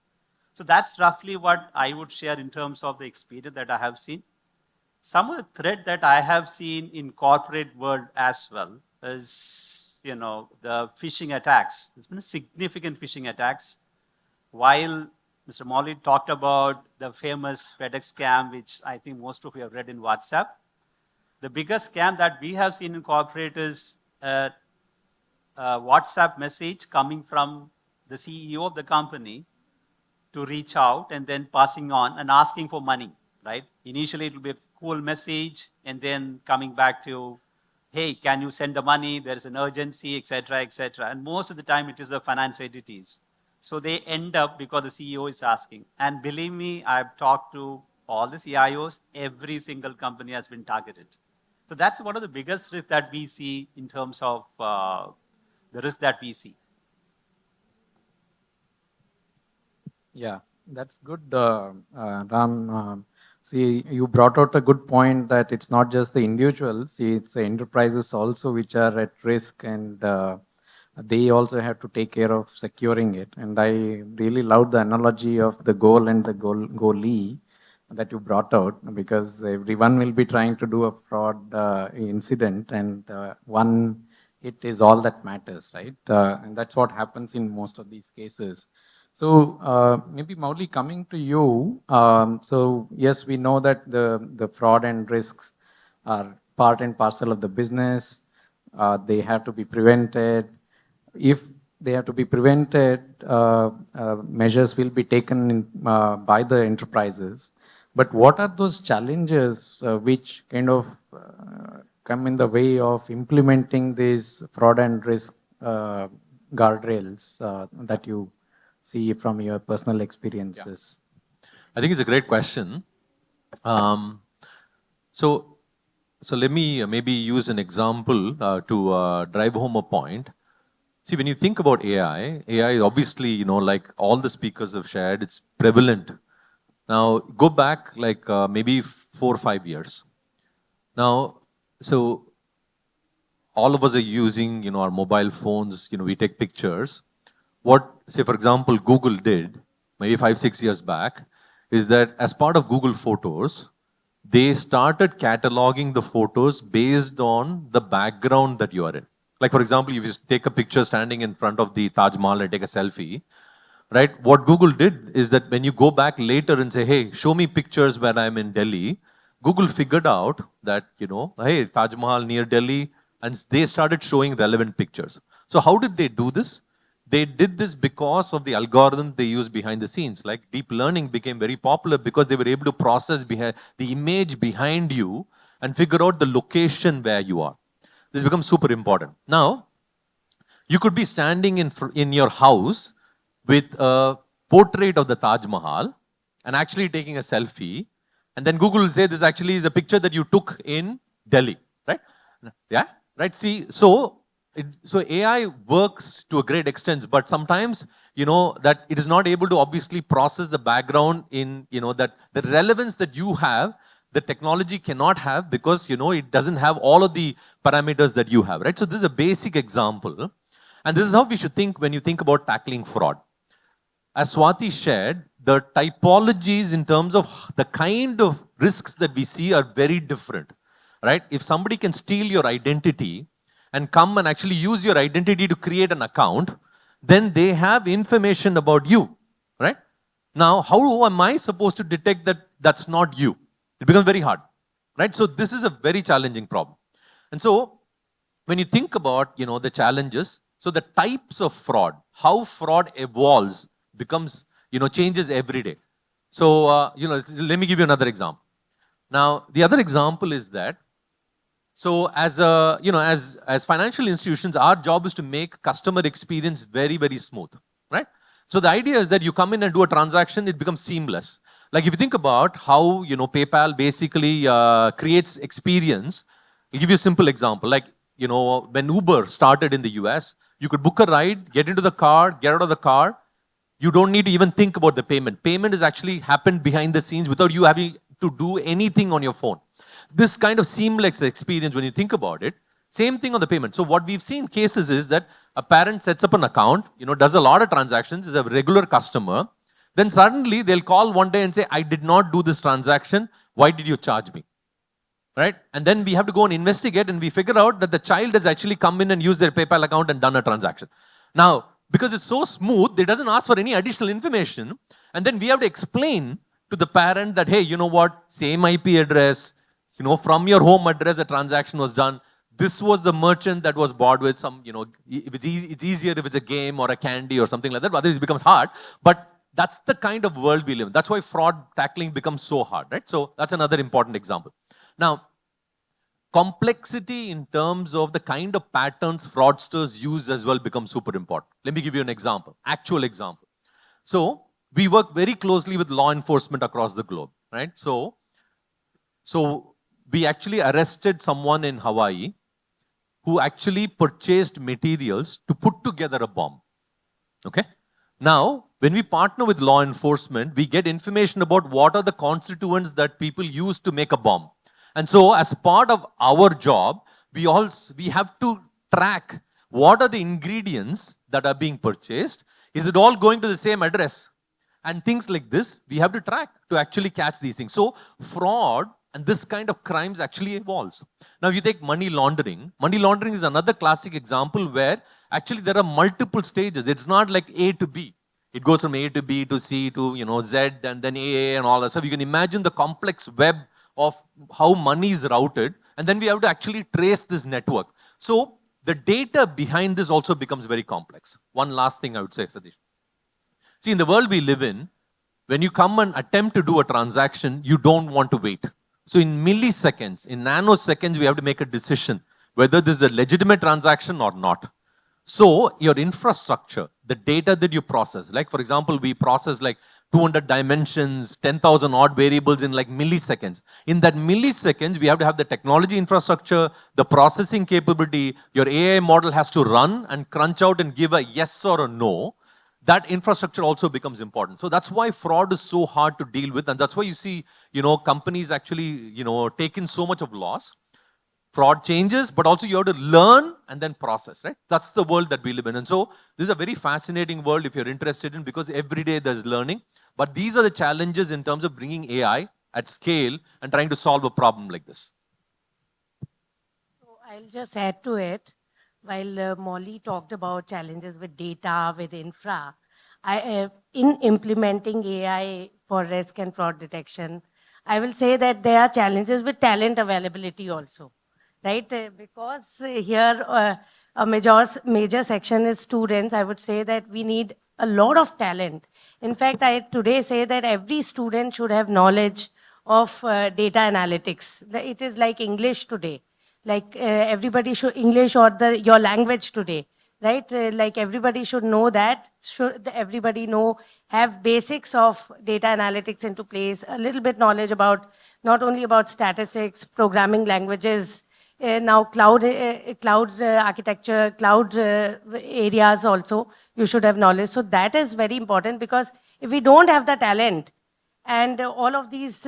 So that's roughly what I would share in terms of the experience that I have seen. Some of the threat that I have seen in corporate world as well is, the phishing attacks. There's been significant phishing attacks. While Mr. Molly talked about the famous FedEx scam, which I think most of you have read in WhatsApp, the biggest scam that we have seen in corporate is a WhatsApp message coming from the CEO of the company to reach out and then passing on and asking for money, right? Initially, it will be a cool message and then coming back to, hey, can you send the money? There is an urgency, etc., etc. And most of the time, it is the finance entities. So they end up because the CEO is asking. And believe me, I've talked to all the CIOs. Every single company has been targeted. So that's one of the biggest risks that we see in terms of the risk that we see. Yeah, that's good, Ram. See, you brought out a good point that it's not just the individuals, see, it's the enterprises also which are at risk and they also have to take care of securing it. And I really love the analogy of the goal and the goalie that you brought out because everyone will be trying to do a fraud incident and one hit is all that matters, right? And that's what happens in most of these cases. So maybe Mauli, coming to you. So yes, we know that the fraud and risks are part and parcel of the business. They have to be prevented. If they have to be prevented, measures will be taken by the enterprises. But what are those challenges which kind of come in the way of implementing these fraud and risk guardrails that you see from your personal experiences? I think it's a great question. So let me maybe use an example to drive home a point. See, when you think about AI obviously, like all the speakers have shared, it's prevalent. Now, go back like maybe 4 or 5 years. Now, so all of us are using, our mobile phones, we take pictures. What, say, for example, Google did, maybe 5, 6 years back, is that as part of Google Photos, they started cataloging the photos based on the background that you are in. Like, for example, if you take a picture standing in front of the Taj Mahal and take a selfie, right? What Google did is that when you go back later and say, hey, show me pictures when I'm in Delhi, Google figured out that, hey, Taj Mahal near Delhi, and they started showing relevant pictures. So how did they do this? They did this because of the algorithm they used behind the scenes. Like deep learning became very popular because they were able to process the image behind you and figure out the location where you are. This becomes super important. Now, you could be standing in your house with a portrait of the Taj Mahal and actually taking a selfie. And then Google will say this actually is a picture that you took in Delhi, right? Yeah, right. See, so AI works to a great extent, but sometimes, that it is not able to obviously process the background in, that the relevance that you have, the technology cannot have because, it doesn't have all of the parameters that you have, right? So this is a basic example. And this is how we should think when you think about tackling fraud. As Swati shared, the typologies in terms of the kind of risks that we see are very different, right? If somebody can steal your identity and come and actually use your identity to create an account, then they have information about you, right? Now, how am I supposed to detect that that's not you? It becomes very hard, right? So this is a very challenging problem. And so when you think about, the challenges, so the types of fraud, how fraud evolves, becomes, changes every day. So, let me give you another example. Now, the other example is that, so as financial institutions, our job is to make customer experience very, very smooth, right? So the idea is that you come in and do a transaction, it becomes seamless. Like if you think about how, PayPal basically creates experience, I'll give you a simple example. Like, when Uber started in the US, you could book a ride, get into the car, get out of the car. You don't need to even think about the payment. Payment has actually happened behind the scenes without you having to do anything on your phone. This kind of seamless experience, when you think about it, same thing on the payment. So what we've seen cases is that a parent sets up an account, does a lot of transactions, is a regular customer. Then suddenly they'll call one day and say, I did not do this transaction. Why did you charge me? Right? And then we have to go and investigate and we figure out that the child has actually come in and used their PayPal account and done a transaction. Now, because it's so smooth, it doesn't ask for any additional information. And then we have to explain to the parent that, hey, you know what, same IP address, from your home address, a transaction was done. This was the merchant that was bought with some, if it's easier if it's a game or a candy or something like that. Otherwise, it becomes hard. But that's the kind of world we live in. That's why fraud tackling becomes so hard, right? So that's another important example. Now, complexity in terms of the kind of patterns fraudsters use as well becomes super important. Let me give you an example, actual example. So we work very closely with law enforcement across the globe, right? So we actually arrested someone in Hawaii who actually purchased materials to put together a bomb, okay? Now, when we partner with law enforcement, we get information about what are the constituents that people use to make a bomb. And so as part of our job, we have to track what are the ingredients that are being purchased. Is it all going to the same address? And things like this, we have to track to actually catch these things. So fraud and this kind of crimes actually evolves. Now, if you take money laundering is another classic example where actually there are multiple stages. It's not like A to B. It goes from A to B to C to Z and then AA and all that stuff. You can imagine the complex web of how money is routed, and then we have to actually trace this network. So the data behind this also becomes very complex. One last thing I would say, Satish. See, in the world we live in, When you come and attempt to do a transaction, you don't want to wait. So in milliseconds, in nanoseconds, we have to make a decision whether this is a legitimate transaction or not. So your infrastructure, the data that you process, like for example, we process like 200 dimensions, 10,000 odd variables in like milliseconds. In that milliseconds, we have to have the technology infrastructure, the processing capability. Your AI model has to run and crunch out and give a yes or a no. That infrastructure also becomes important. So that's why fraud is so hard to deal with. And that's why you see, companies actually, take in so much of loss. Fraud changes, but also you have to learn and then process, right? That's the world that we live in. And so this is a very fascinating world if you're interested in, because every day there's learning. But these are the challenges in terms of bringing AI at scale and trying to solve a problem like this. So I'll just add to it. While Molly talked about challenges with data, with infra, in implementing AI for risk and fraud detection, I will say that there are challenges with talent availability also, right? Because here a major section is students. I would say that we need a lot of talent. In fact, I today say that every student should have knowledge of data analytics. It is like English today. Like everybody should English or your language today, right? Like everybody should know that. Should everybody have basics of data analytics into place, a little bit knowledge about not only about statistics, programming languages, now cloud architecture, cloud areas also, you should have knowledge. So that is very important, because if we don't have the talent and all of these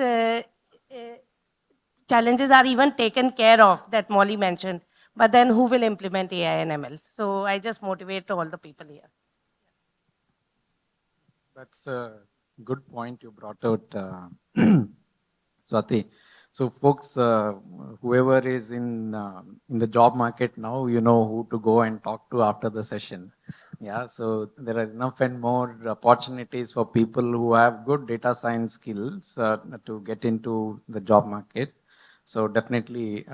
challenges are even taken care of that Molly mentioned, but then who will implement AI and ML? So I just motivate all the people here. That's a good point you brought out, Swati. So folks, whoever is in the job market now, you know who to go and talk to after the session. Yeah, so there are enough and more opportunities for people who have good data science skills to get into the job market. So definitely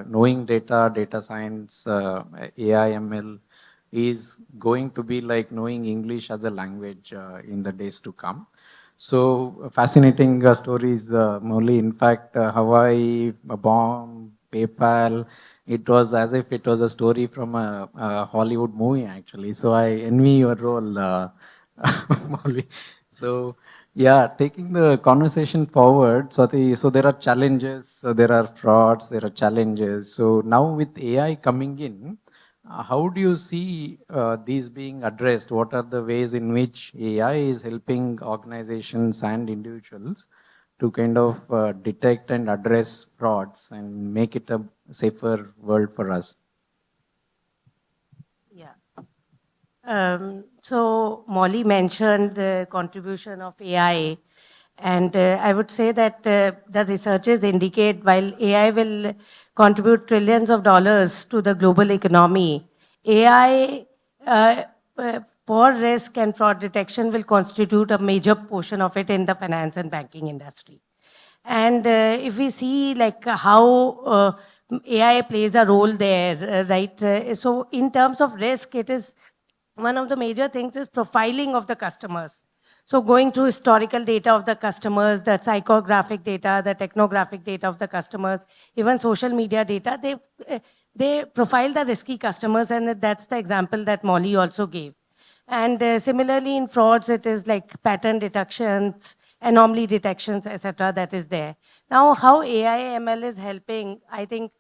knowing data science, AI, ML is going to be like knowing English as a language in the days to come. So fascinating stories, Molly. In fact, Hawaii, a bomb, PayPal, it was as if it was a story from a Hollywood movie, actually. So I envy your role, Molly. So yeah, taking the conversation forward, so there are challenges, there are frauds, there are challenges. So now with AI coming in, how do you see these being addressed? What are the ways in which AI is helping organizations and individuals to kind of detect and address frauds and make it a safer world for us? Yeah. So Molly mentioned the contribution of AI, and I would say that the researchers indicate while AI will contribute trillions of dollars to the global economy, AI for risk and fraud detection will constitute a major portion of it in the finance and banking industry. And if we see like how AI plays a role there, right? So in terms of risk, it is one of the major things is profiling of the customers. So going through historical data of the customers, the psychographic data, the technographic data of the customers, even social media data, they profile the risky customers, and that's the example that Molly also gave. And similarly in frauds, it is like pattern detections, anomaly detections, etc. that is there. Now, how AI ML is helping, I think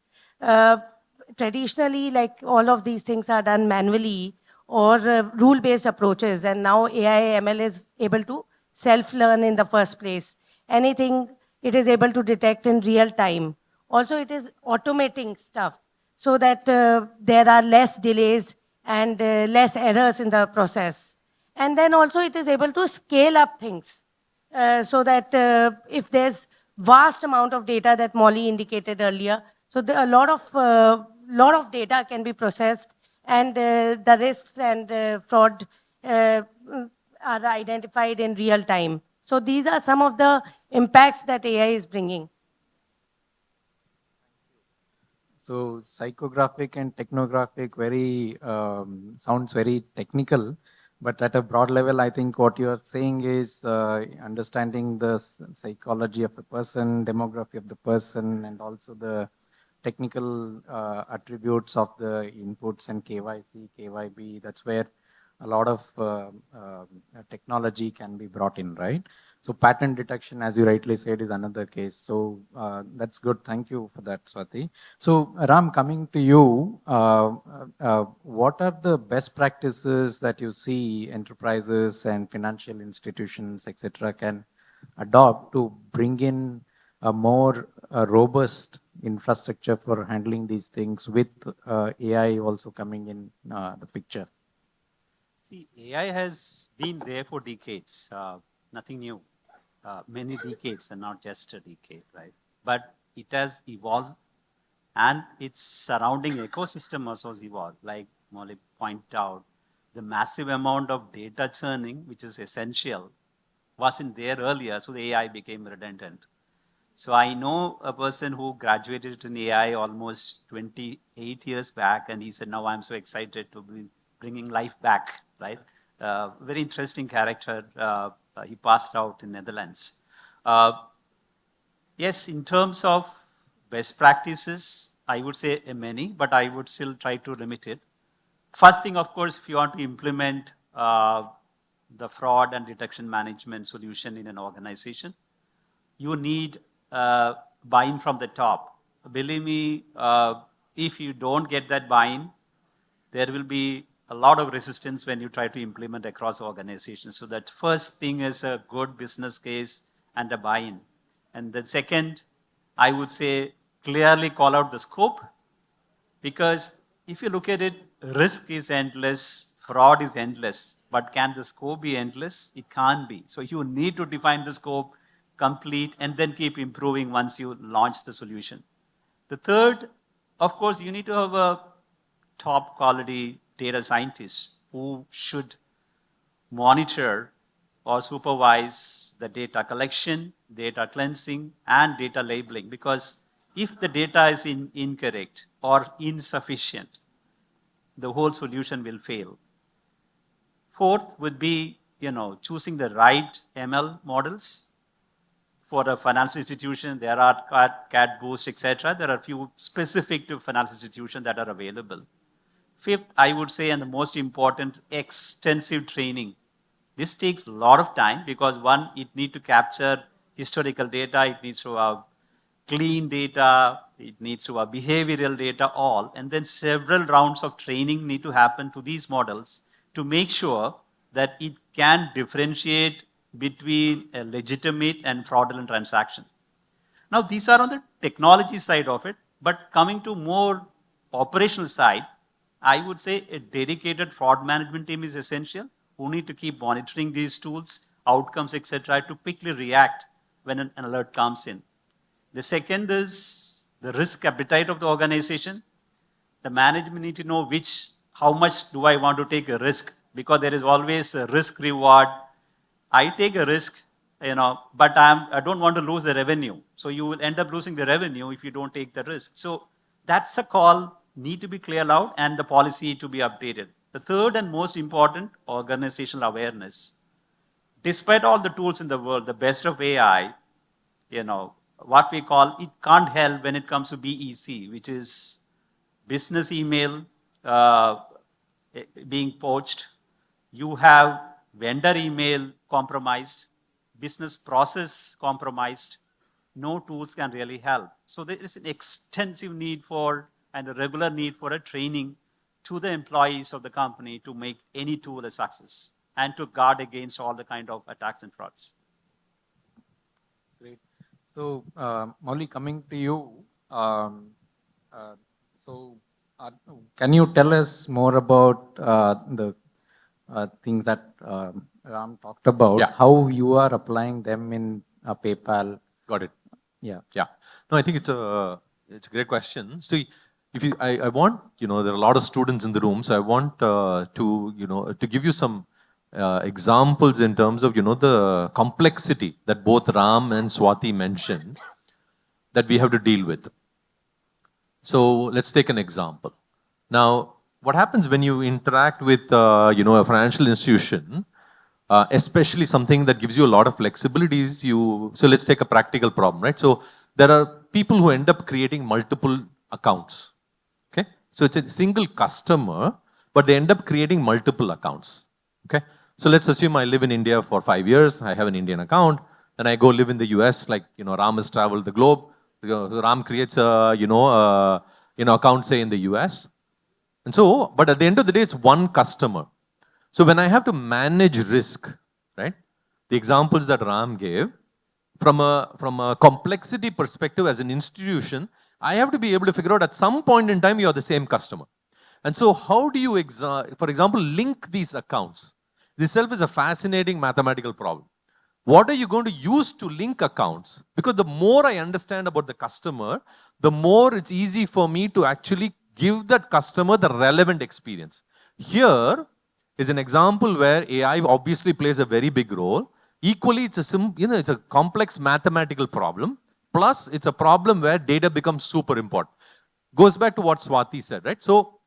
traditionally, like all of these things are done manually or rule-based approaches, and now AI ML is able to self-learn in the first place. Anything it is able to detect in real time. Also, it is automating stuff so that there are less delays and less errors in the process. And then also it is able to scale up things so that if there's vast amount of data that Molly indicated earlier, so a lot of data can be processed, and the risks and fraud are identified in real time. So these are some of the impacts that AI is bringing. So psychographic and technographic sounds very technical. But at a broad level, I think what you are saying is understanding the psychology of the person, demography of the person, and also the technical attributes of the inputs and KYC, KYB. That's where a lot of technology can be brought in, right? So pattern detection, as you rightly said, is another case. So that's good. Thank you for that, Swati. So Ram, coming to you, what are the best practices that you see enterprises and financial institutions, etc., can adopt to bring in a more robust infrastructure for handling these things with AI also coming in the picture? See, AI has been there for decades, nothing new. Many decades and not just a decade, right? But it has evolved and its surrounding ecosystem also has evolved. Like Molly pointed out, the massive amount of data churning, which is essential, wasn't there earlier, so the AI became redundant. So I know a person who graduated in AI almost 28 years back, and he said, now I'm so excited to be bringing life back, right? Very interesting character. He passed out in Netherlands. Yes, in terms of best practices, I would say many, but I would still try to limit it. First thing, of course, if you want to implement the fraud and detection management solution in an organization, you need buy-in from the top. Believe me, if you don't get that buy-in, there will be a lot of resistance when you try to implement across organizations. So that first thing is a good business case and a buy-in. And the second, I would say clearly call out the scope, because if you look at it, risk is endless, fraud is endless, but can the scope be endless? It can't be. So you need to define the scope, complete, and then keep improving once you launch the solution. The third, of course, you need to have a top quality data scientist who should monitor or supervise the data collection, data cleansing, and data labeling. Because if the data is incorrect or insufficient, the whole solution will fail. Fourth would be, choosing the right ML models. For a financial institution, there are CAT Boost, etc. There are a few specific to financial institutions that are available. Fifth, I would say, and the most important, extensive training. This takes a lot of time because one, it needs to capture historical data, it needs to have clean data, it needs to have behavioral data, all, and then several rounds of training need to happen to these models to make sure that it can differentiate between a legitimate and fraudulent transaction. Now, these are on the technology side of it, but coming to more operational side, I would say a dedicated fraud management team is essential, who need to keep monitoring these tools, outcomes, etc., to quickly react when an alert comes in. The second is the risk appetite of the organization. The management need to know how much do I want to take a risk, because there is always a risk reward. I take a risk, but I don't want to lose the revenue. So you will end up losing the revenue if you don't take the risk. So that's a call, need to be cleared out, and the policy to be updated. The third and most important, organizational awareness. Despite all the tools in the world, the best of AI, what we call, it can't help when it comes to BEC, which is business email being poached. You have vendor email compromised, business process compromised. No tools can really help. So there is an extensive need for, and a regular need for, a training to the employees of the company to make any tool a success and to guard against all the kind of attacks and frauds. Great. So, Molly, coming to you, can you tell us more about the things that Ram talked about, how you are applying them in PayPal? Got it. Yeah. Yeah. No, I think it's a great question. So I want, there are a lot of students in the room, so I want to give you some examples in terms of, the complexity that both Ram and Swati mentioned that we have to deal with. So let's take an example. Now, what happens when you interact with, a financial institution, especially something that gives you a lot of flexibilities, so let's take a practical problem, right? So there are people who end up creating multiple accounts, okay? So it's a single customer, but they end up creating multiple accounts, okay? So let's assume I live in India for 5 years, I have an Indian account, then I go live in the US, like, Ram has traveled the globe, Ram creates a, account, say, in the US. And so, but at the end of the day, it's one customer. So when I have to manage risk, right? The examples that Ram gave, from a complexity perspective as an institution, I have to be able to figure out at some point in time, you are the same customer. And so how do you, for example, link these accounts? This itself is a fascinating mathematical problem. What are you going to use to link accounts? Because the more I understand about the customer, the more it's easy for me to actually give that customer the relevant experience. Here is an example where AI obviously plays a very big role. Equally, it's a complex mathematical problem. Plus, it's a problem where data becomes super important. Goes back to what Swati said, right? So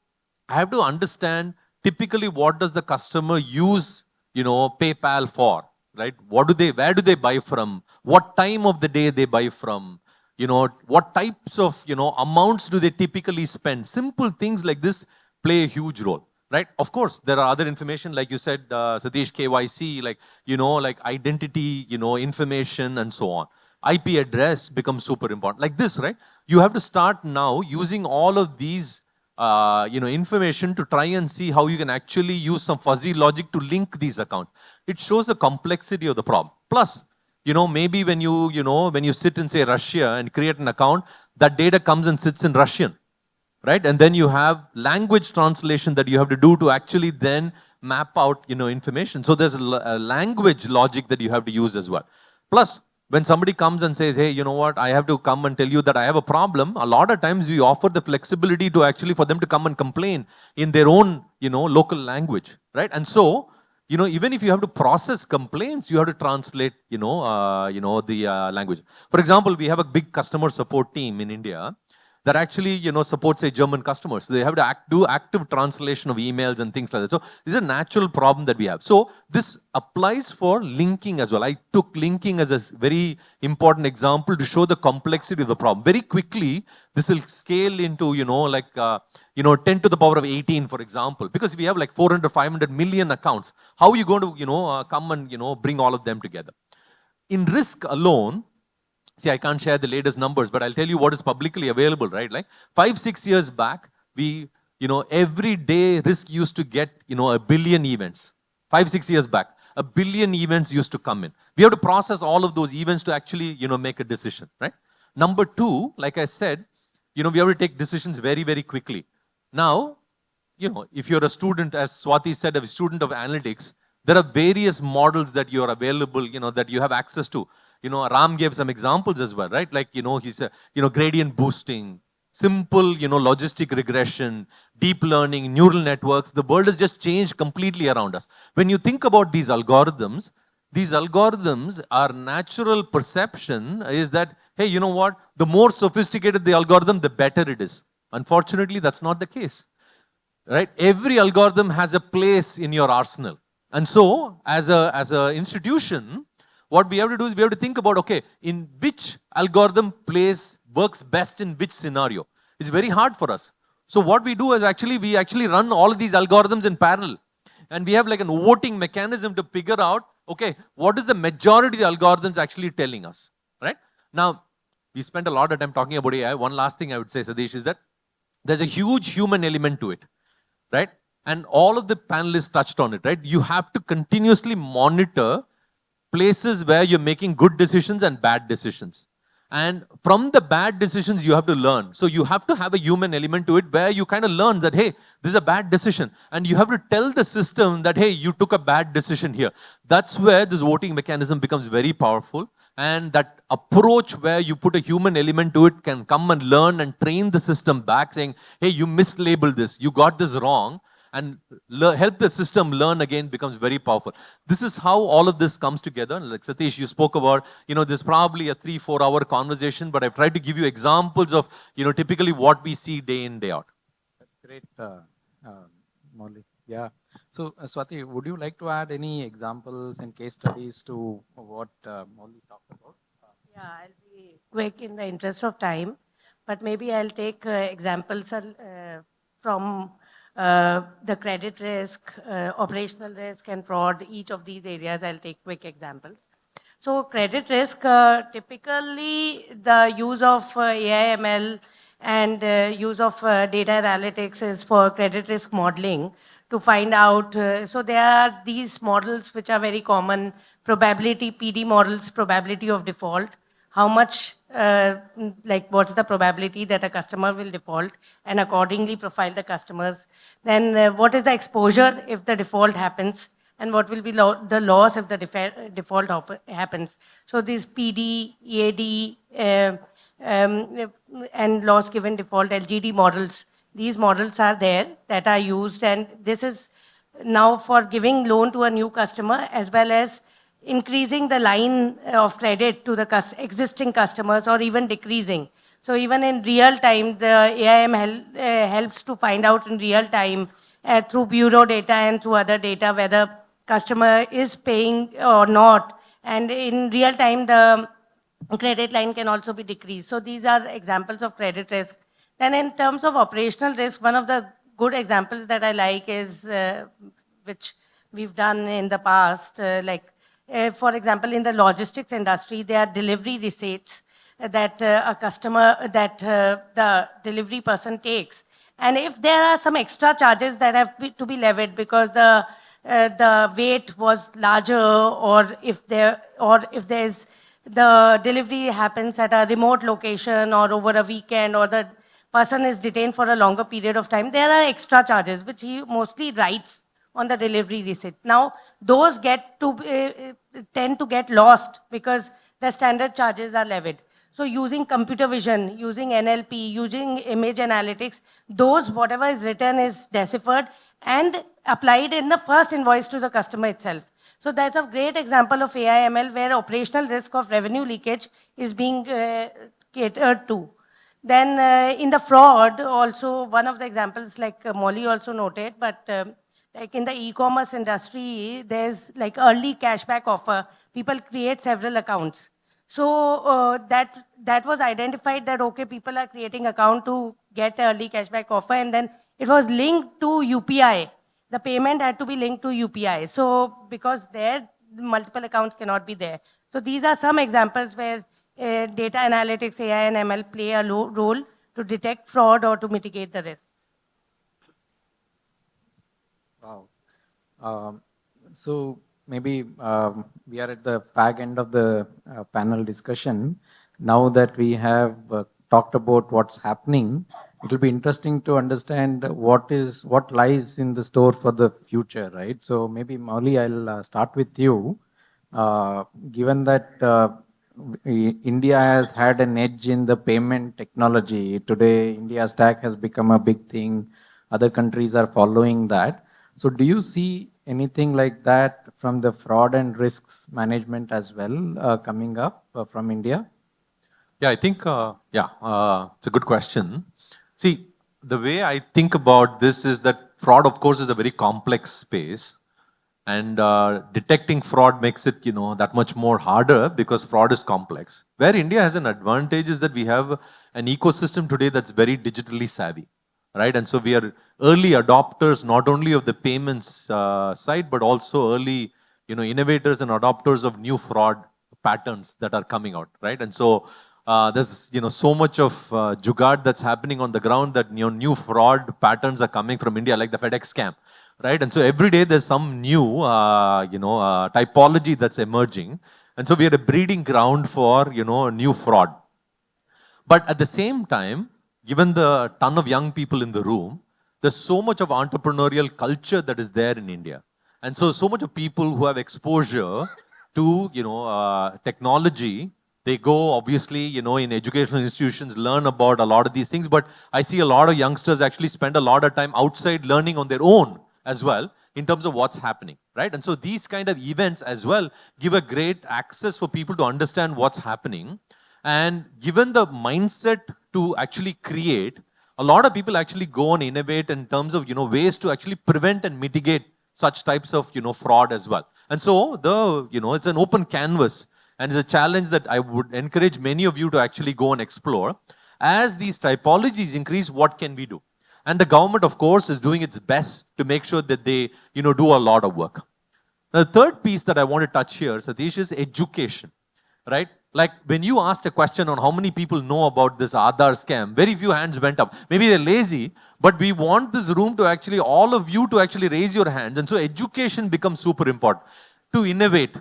I have to understand typically what does the customer use, PayPal for, right? Where do they buy from? What time of the day they buy from? What types of, amounts do they typically spend? Simple things like this play a huge role, right? Of course, there are other information, like you said, Satish, KYC, like identity, information and so on. IP address becomes super important. Like this, right? You have to start now using all of these, information to try and see how you can actually use some fuzzy logic to link these accounts. It shows the complexity of the problem. Plus, maybe when you sit in, say, Russia and create an account, that data comes and sits in Russian, right? And then you have language translation that you have to do to actually then map out, information. So there's a language logic that you have to use as well. Plus, when somebody comes and says, hey, you know what, I have to come and tell you that I have a problem, a lot of times we offer the flexibility to actually for them to come and complain in their own, local language, right? And so, even if you have to process complaints, you have to translate, the language. For example, we have a big customer support team in India that actually, supports, say, German customers. So they have to do active translation of emails and things like that. So this is a natural problem that we have. So this applies for linking as well. I took linking as a very important example to show the complexity of the problem. Very quickly, this will scale into, 10 to the power of 18, for example, because we have like 400, 500 million accounts. How are you going to, come and, bring all of them together? In risk alone, see, I can't share the latest numbers, but I'll tell you what is publicly available, right? Like 5-6 years back, we, every day risk used to get, 1 billion events. 5-6 years back, 1 billion events used to come in. We have to process all of those events to actually, make a decision, right? Number two, like I said, we have to take decisions very, very quickly. Now, if you're a student, as Swati said, a student of analytics, there are various models that you are available, that you have access to. Ram gave some examples as well, right? Like, he said, gradient boosting, simple, logistic regression, deep learning, neural networks. The world has just changed completely around us. When you think about these algorithms are natural perception is that, hey, you know what? The more sophisticated the algorithm, the better it is. Unfortunately, that's not the case, right? Every algorithm has a place in your arsenal. And so, as a institution, what we have to do is we have to think about, okay, in which algorithm works best in which scenario. It's very hard for us. So what we do is we actually run all of these algorithms in parallel. And we have like a voting mechanism to figure out, okay, what is the majority of the algorithms actually telling us, right? Now, we spent a lot of time talking about AI. One last thing I would say, Sadish, is that there's a huge human element to it, right? And all of the panelists touched on it, right? You have to continuously monitor places where you're making good decisions and bad decisions. And from the bad decisions, you have to learn. So you have to have a human element to it where you kind of learn that, hey, this is a bad decision. And you have to tell the system that, hey, you took a bad decision here. That's where this voting mechanism becomes very powerful. And that approach where you put a human element to it can come and learn and train the system back saying, hey, you mislabeled this, you got this wrong. And help the system learn again becomes very powerful. This is how all of this comes together. Like Satish, you spoke about, this is probably a 3-4 hour conversation, but I've tried to give you examples of, typically what we see day in, day out. That's great. Molly. Yeah. So, Swati, would you like to add any examples and case studies to what Molly talked about? Yeah, I'll be quick in the interest of time, but maybe I'll take examples from the credit risk, operational risk, and fraud. Each of these areas, I'll take quick examples. So, credit risk, typically the use of AI/ML and use of data analytics is for credit risk modeling to find out. So, there are these models which are very common: probability, PD models, probability of default, how much, like what's the probability that a customer will default, and accordingly profile the customers. Then what is the exposure if the default happens, and what will be the loss if the default happens. So these PD, EAD, and loss given default, LGD models, these models are there that are used, and this is now for giving loan to a new customer as well as increasing the line of credit to the existing customers or even decreasing. So even in real time, the AIM helps to find out in real time through bureau data and through other data whether customer is paying or not. And in real time, the credit line can also be decreased. So these are examples of credit risk. Then in terms of operational risk, one of the good examples that I like is which we've done in the past, for example, in the logistics industry, there are delivery receipts that a customer, that the delivery person takes. And if there are some extra charges that have to be levied because the weight was larger, or if there's the delivery happens at a remote location or over a weekend, or the person is detained for a longer period of time, there are extra charges which he mostly writes on the delivery receipt. Now, those tend to get lost because the standard charges are levied. So using computer vision, using NLP, using image analytics, those whatever is written is deciphered and applied in the first invoice to the customer itself. So that's a great example of AI/ML where operational risk of revenue leakage is being catered to. Then in the fraud, also one of the examples, like Molly also noted, but like in the e-commerce industry, there's like early cashback offer. People create several accounts. So that was identified that, okay, people are creating account to get early cashback offer, and then it was linked to UPI. The payment had to be linked to UPI. So because there, multiple accounts cannot be there. So these are some examples where data analytics, AI and ML play a role to detect fraud or to mitigate the risks. Wow. So maybe we are at the fag end of the panel discussion. Now that we have talked about what's happening, it will be interesting to understand what lies in the store for the future, right? So maybe Mauli, I'll start with you. Given that India has had an edge in the payment technology, today India stack has become a big thing. Other countries are following that. So do you see anything like that from the fraud and risks management as well coming up from India? Yeah, I think, it's a good question. See, the way I think about this is that fraud, of course, is a very complex space. And detecting fraud makes it, that much more harder because fraud is complex. Where India has an advantage is that we have an ecosystem today that's very digitally savvy, right? And so we are early adopters, not only of the payments side, but also early, innovators and adopters of new fraud patterns that are coming out, right? And so there's, so much of jugaad that's happening on the ground that, new fraud patterns are coming from India, like the FedEx scam. Right, and so every day there's some new, typology that's emerging, and so we are a breeding ground for, new fraud. But at the same time, given the ton of young people in the room, there's so much of entrepreneurial culture that is there in India, and so much of people who have exposure to, technology. They go, obviously, in educational institutions, learn about a lot of these things, but I see a lot of youngsters actually spend a lot of time outside learning on their own as well, in terms of what's happening, right? And so these kind of events as well give a great access for people to understand what's happening. And given the mindset to actually create, a lot of people actually go and innovate in terms of, ways to actually prevent and mitigate such types of, fraud as well. And so it's an open canvas, and it's a challenge that I would encourage many of you to actually go and explore. As these typologies increase, what can we do? And the government, of course, is doing its best to make sure that they, do a lot of work. Now, the third piece that I want to touch here, Satish, is education, right? Like when you asked a question on how many people know about this Aadhaar scam, very few hands went up. Maybe they're lazy, but we want this room to actually, all of you to actually raise your hands. And so education becomes super important to innovate,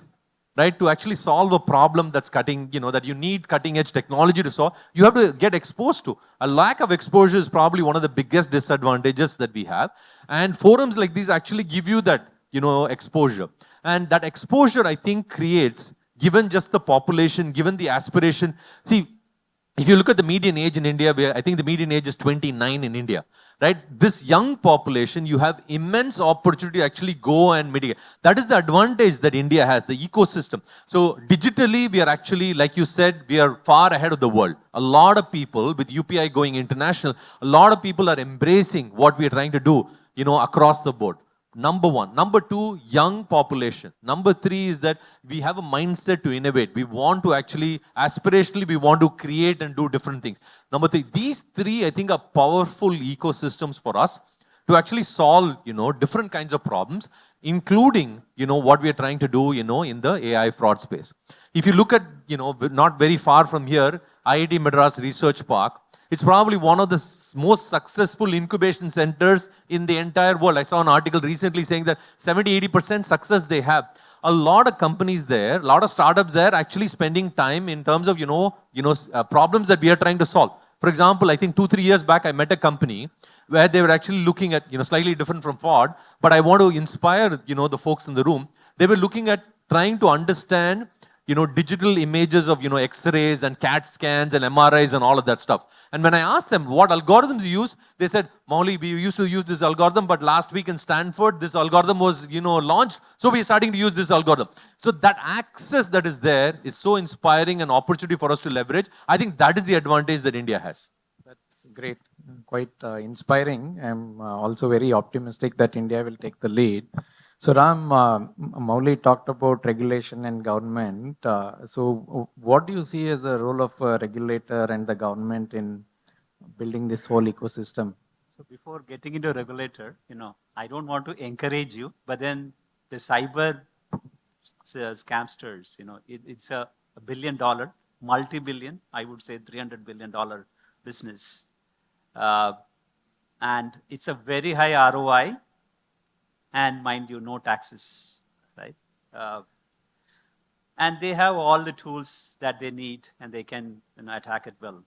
right? To actually solve a problem that's that you need cutting edge technology to solve, you have to get exposed to. A lack of exposure is probably one of the biggest disadvantages that we have. And forums like these actually give you that, exposure. And that exposure, I think, creates, given just the population, given the aspiration. See, if you look at the median age in India, I think the median age is 29 in India, right? This young population, you have immense opportunity to actually go and mitigate. That is the advantage that India has, the ecosystem. So digitally, we are actually, like you said, we are far ahead of the world. A lot of people with UPI going international, a lot of people are embracing what we are trying to do, across the board. Number one. Number two, young population. Number three is that we have a mindset to innovate. We want to actually, aspirationally, we want to create and do different things. Number three, these three, I think, are powerful ecosystems for us to actually solve, different kinds of problems, including, what we are trying to do, in the AI fraud space. If you look at, not very far from here, IIT Madras Research Park, it's probably one of the most successful incubation centers in the entire world. I saw an article recently saying that 70-80% success they have. A lot of companies there, a lot of startups there actually spending time in terms of, problems that we are trying to solve. For example, I think 2-3 years back, I met a company where they were actually looking at, slightly different from fraud, but I want to inspire, the folks in the room. They were looking at trying to understand, digital images of, X-rays and CAT scans and MRIs and all of that stuff. And when I asked them what algorithms you use, they said, Mauli, we used to use this algorithm, but last week in Stanford, this algorithm was, launched. So we're starting to use this algorithm. So that access that is there is so inspiring and opportunity for us to leverage. I think that is the advantage that India has. That's great. Quite inspiring. I'm also very optimistic that India will take the lead. So Ram, Mauli talked about regulation and government. So what do you see as the role of a regulator and the government in building this whole ecosystem? So before getting into regulator, I don't want to encourage you, but then the cyber scamsters, it's a $1 billion, multi-billion, I would say $300 billion business. And it's a very high ROI. And mind you, no taxes, right? And they have all the tools that they need, and they can attack it well.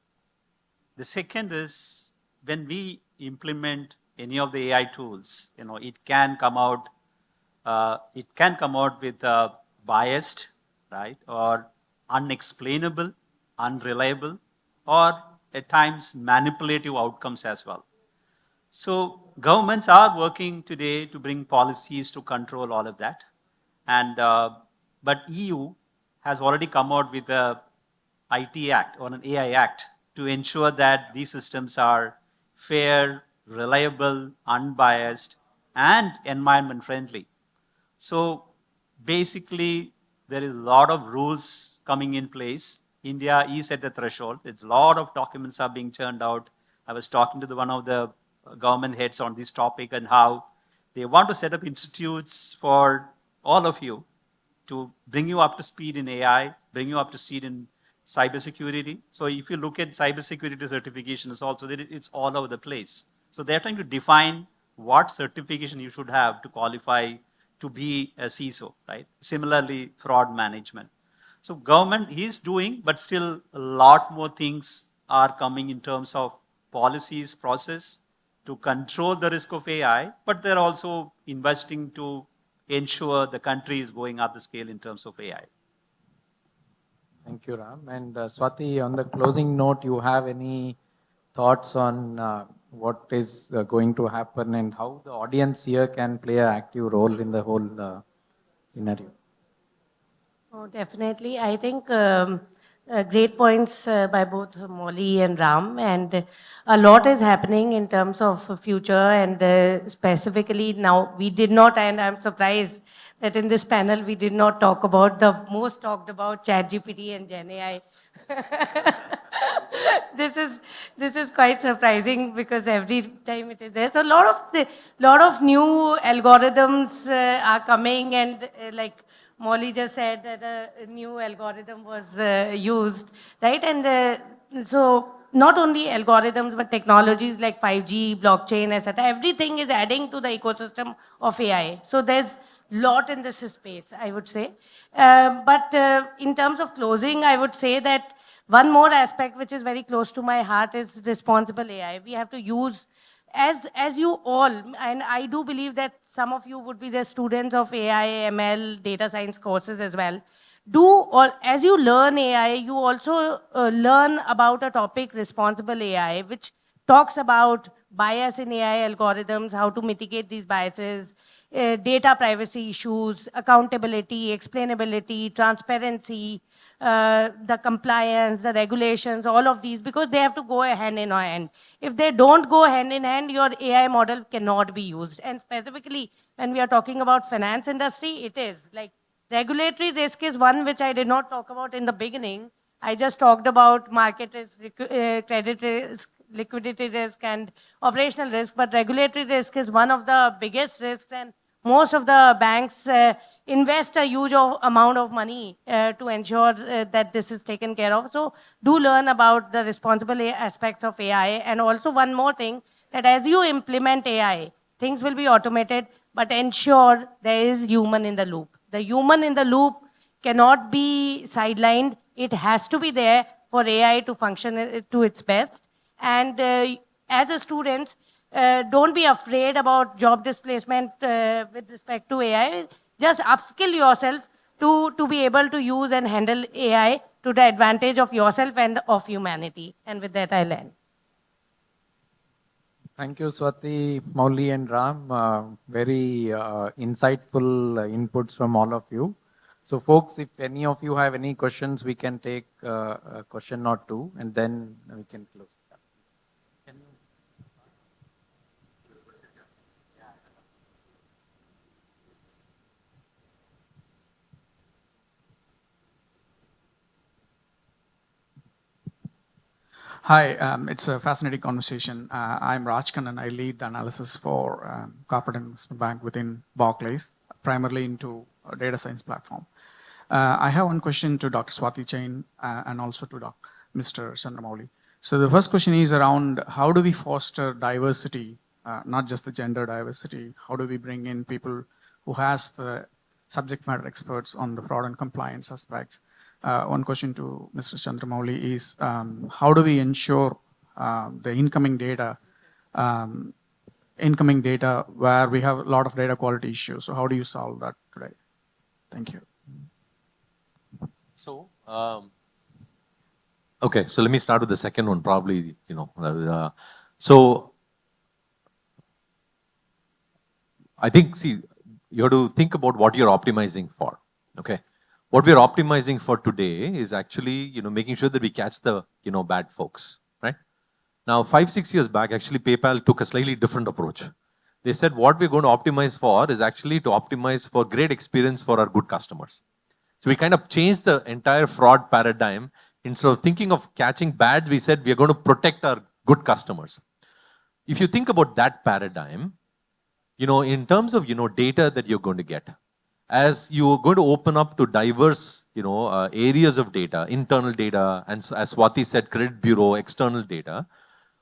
The second is when we implement any of the AI tools, it can come out. It can come out with biased, right, or unexplainable, unreliable, or at times manipulative outcomes as well. So governments are working today to bring policies to control all of that. And, but EU has already come out with a IT Act or an AI Act to ensure that these systems are fair, reliable, unbiased, and environment friendly. So basically, there is a lot of rules coming in place. India is at the threshold. There's a lot of documents are being churned out. I was talking to one of the government heads on this topic and how they want to set up institutes for all of you to bring you up to speed in AI, bring you up to speed in cybersecurity. So if you look at cybersecurity certification, it's all over the place. So they're trying to define what certification you should have to qualify to be a CISO, right? Similarly, fraud management. So government is doing, but still a lot more things are coming in terms of policies, process, to control the risk of AI, but they're also investing to ensure the country is going up the scale in terms of AI. Thank you, Ram. And Swati, on the closing note, you have any thoughts on what is going to happen and how the audience here can play an active role in the whole scenario? Oh, definitely. I think Great points by both Molly and Ram, and a lot is happening in terms of future, and specifically now we did not, and I'm surprised that in this panel we did not talk about the most talked about ChatGPT and Gen AI. this is this is quite surprising because every time it is there. So lot of new algorithms are coming, and like Molly just said that a new algorithm was used, right? And so not only algorithms, but technologies like 5G, blockchain, etc. Everything is adding to the ecosystem of AI. So there's lot in this space, I would say. But in terms of closing, I would say that one more aspect which is very close to my heart is responsible AI. We have to use as you all, and I do believe that some of you would be the students of AI, ML, data science courses as well. As you learn AI, you also learn about a topic, responsible AI, which talks about bias in AI algorithms, how to mitigate these biases, data privacy issues, accountability, explainability, transparency, the compliance, the regulations, all of these, because they have to go hand in hand. If they don't go hand in hand, your AI model cannot be used. And specifically, when we are talking about finance industry, it is like regulatory risk is one which I did not talk about in the beginning. I just talked about market risk, credit risk, liquidity risk, and operational risk. But regulatory risk is one of the biggest risks, and most of the banks invest a huge amount of money to ensure that this is taken care of. So do learn about the responsible aspects of AI. And also one more thing, that as you implement AI, things will be automated, but ensure there is human in the loop. The human in the loop cannot be sidelined. It has to be there for AI to function to its best. And as a student, don't be afraid about job displacement with respect to AI. Just upskill yourself to be able to use and handle AI to the advantage of yourself and of humanity. And with that, I'll end. Thank you, Swati, Mauli, and Ram. Very insightful inputs from all of you. So, folks, if any of you have any questions, we can take a question or two, and then we can close. Hi, it's a fascinating conversation. I'm Raj Kannan. I lead the analysis for Corporate Investment Bank within Barclays, primarily into a data science platform. I have one question to Dr. Swati Chain and also to Mr. Chandramouli. So the first question is around how do we foster diversity, not just the gender diversity? How do we bring in people who has the subject matter experts on the fraud and compliance aspects? One question to Mr. Chandramouli is, how do we ensure the incoming data where we have a lot of data quality issues? So how do you solve that today? Thank you. So, okay, so let me start with the second one, probably, so I think, see, you have to think about what you're optimizing for, okay? What we're optimizing for today is actually, making sure that we catch the, bad folks, right? Now, 5-6 years back, actually, PayPal took a slightly different approach. They said what we're going to optimize for is actually to optimize for great experience for our good customers. So we kind of changed the entire fraud paradigm. Instead of thinking of catching bad, we said we're going to protect our good customers. If you think about that paradigm, in terms of, data that you're going to get, as you're going to open up to diverse, areas of data, internal data, and as Swati said, credit bureau, external data,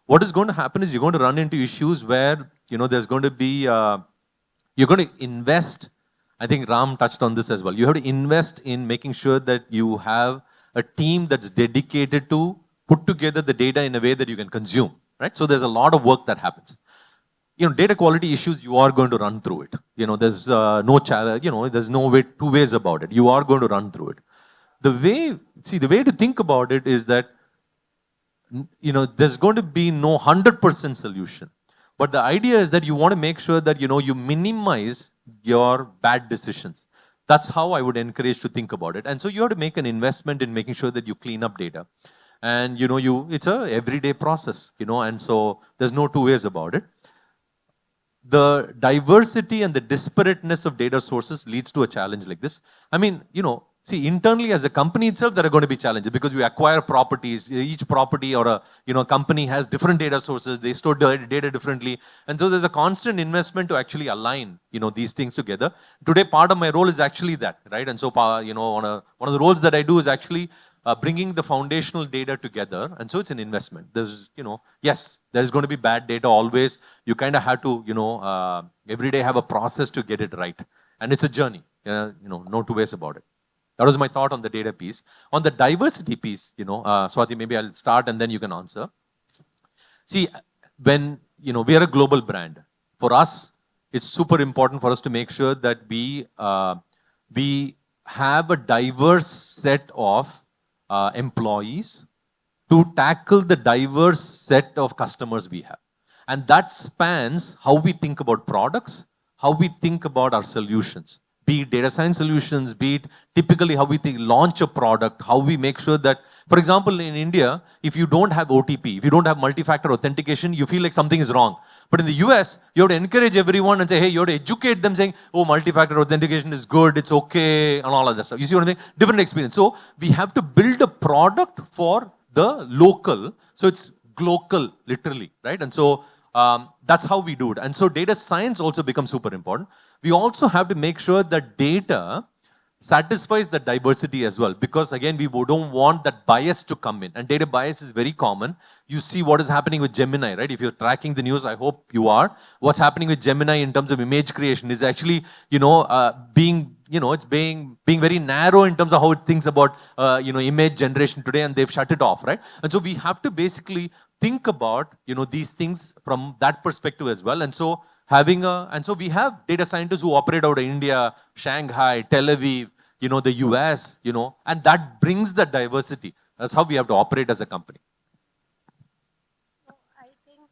what is going to happen is you're going to run into issues where, there's going to be, you're going to invest. I think Ram touched on this as well. You have to invest in making sure that you have a team that's dedicated to put together the data in a way that you can consume, right? So there's a lot of work that happens. Data quality issues, you are going to run through it. There's no challenge, there's no way, two ways about it. You are going to run through it. The way to think about it is that, there's going to be no 100% solution. But the idea is that you want to make sure that, you minimize your bad decisions. That's how I would encourage to think about it. And so you have to make an investment in making sure that you clean up data. And it's a everyday process, and so there's no two ways about it. The diversity and the disparateness of data sources leads to a challenge like this. I mean, see, internally as a company itself, there are going to be challenges because we acquire properties. Each property or a company has different data sources. They store data differently. And so there's a constant investment to actually align, these things together. Today, part of my role is actually that, right? And so, one of the roles that I do is actually bringing the foundational data together. And so it's an investment. There's, yes, there's going to be bad data always. You kind of have to, every day have a process to get it right. And it's a journey, no two ways about it. That was my thought on the data piece. On the diversity piece, Swati, maybe I'll start and then you can answer. See, when, we are a global brand. For us, it's super important for us to make sure that we have a diverse set of employees to tackle the diverse set of customers we have. And that spans how we think about products, how we think about our solutions. Be it data science solutions, be it typically how we launch a product, how we make sure that, for example, in India, if you don't have OTP, if you don't have multi-factor authentication, you feel like something is wrong. But in the US, you have to encourage everyone and say, hey, you have to educate them saying, oh, multi-factor authentication is good, it's okay, and all of that stuff. You see what I mean? Different experience. So we have to build a product for the local. So it's global, literally, right? And so that's how we do it. And so data science also becomes super important. We also have to make sure that data satisfies the diversity as well. Because again, we don't want that bias to come in. And data bias is very common. You see what is happening with Gemini, right? If you're tracking the news, I hope you are. What's happening with Gemini in terms of image creation is actually, it's being very narrow in terms of how it thinks about, image generation today, and they've shut it off, right? And so we have to basically think about, these things from that perspective as well. And so we have data scientists who operate out of India, Shanghai, Tel Aviv, the US, and that brings the diversity. That's how we have to operate as a company. I think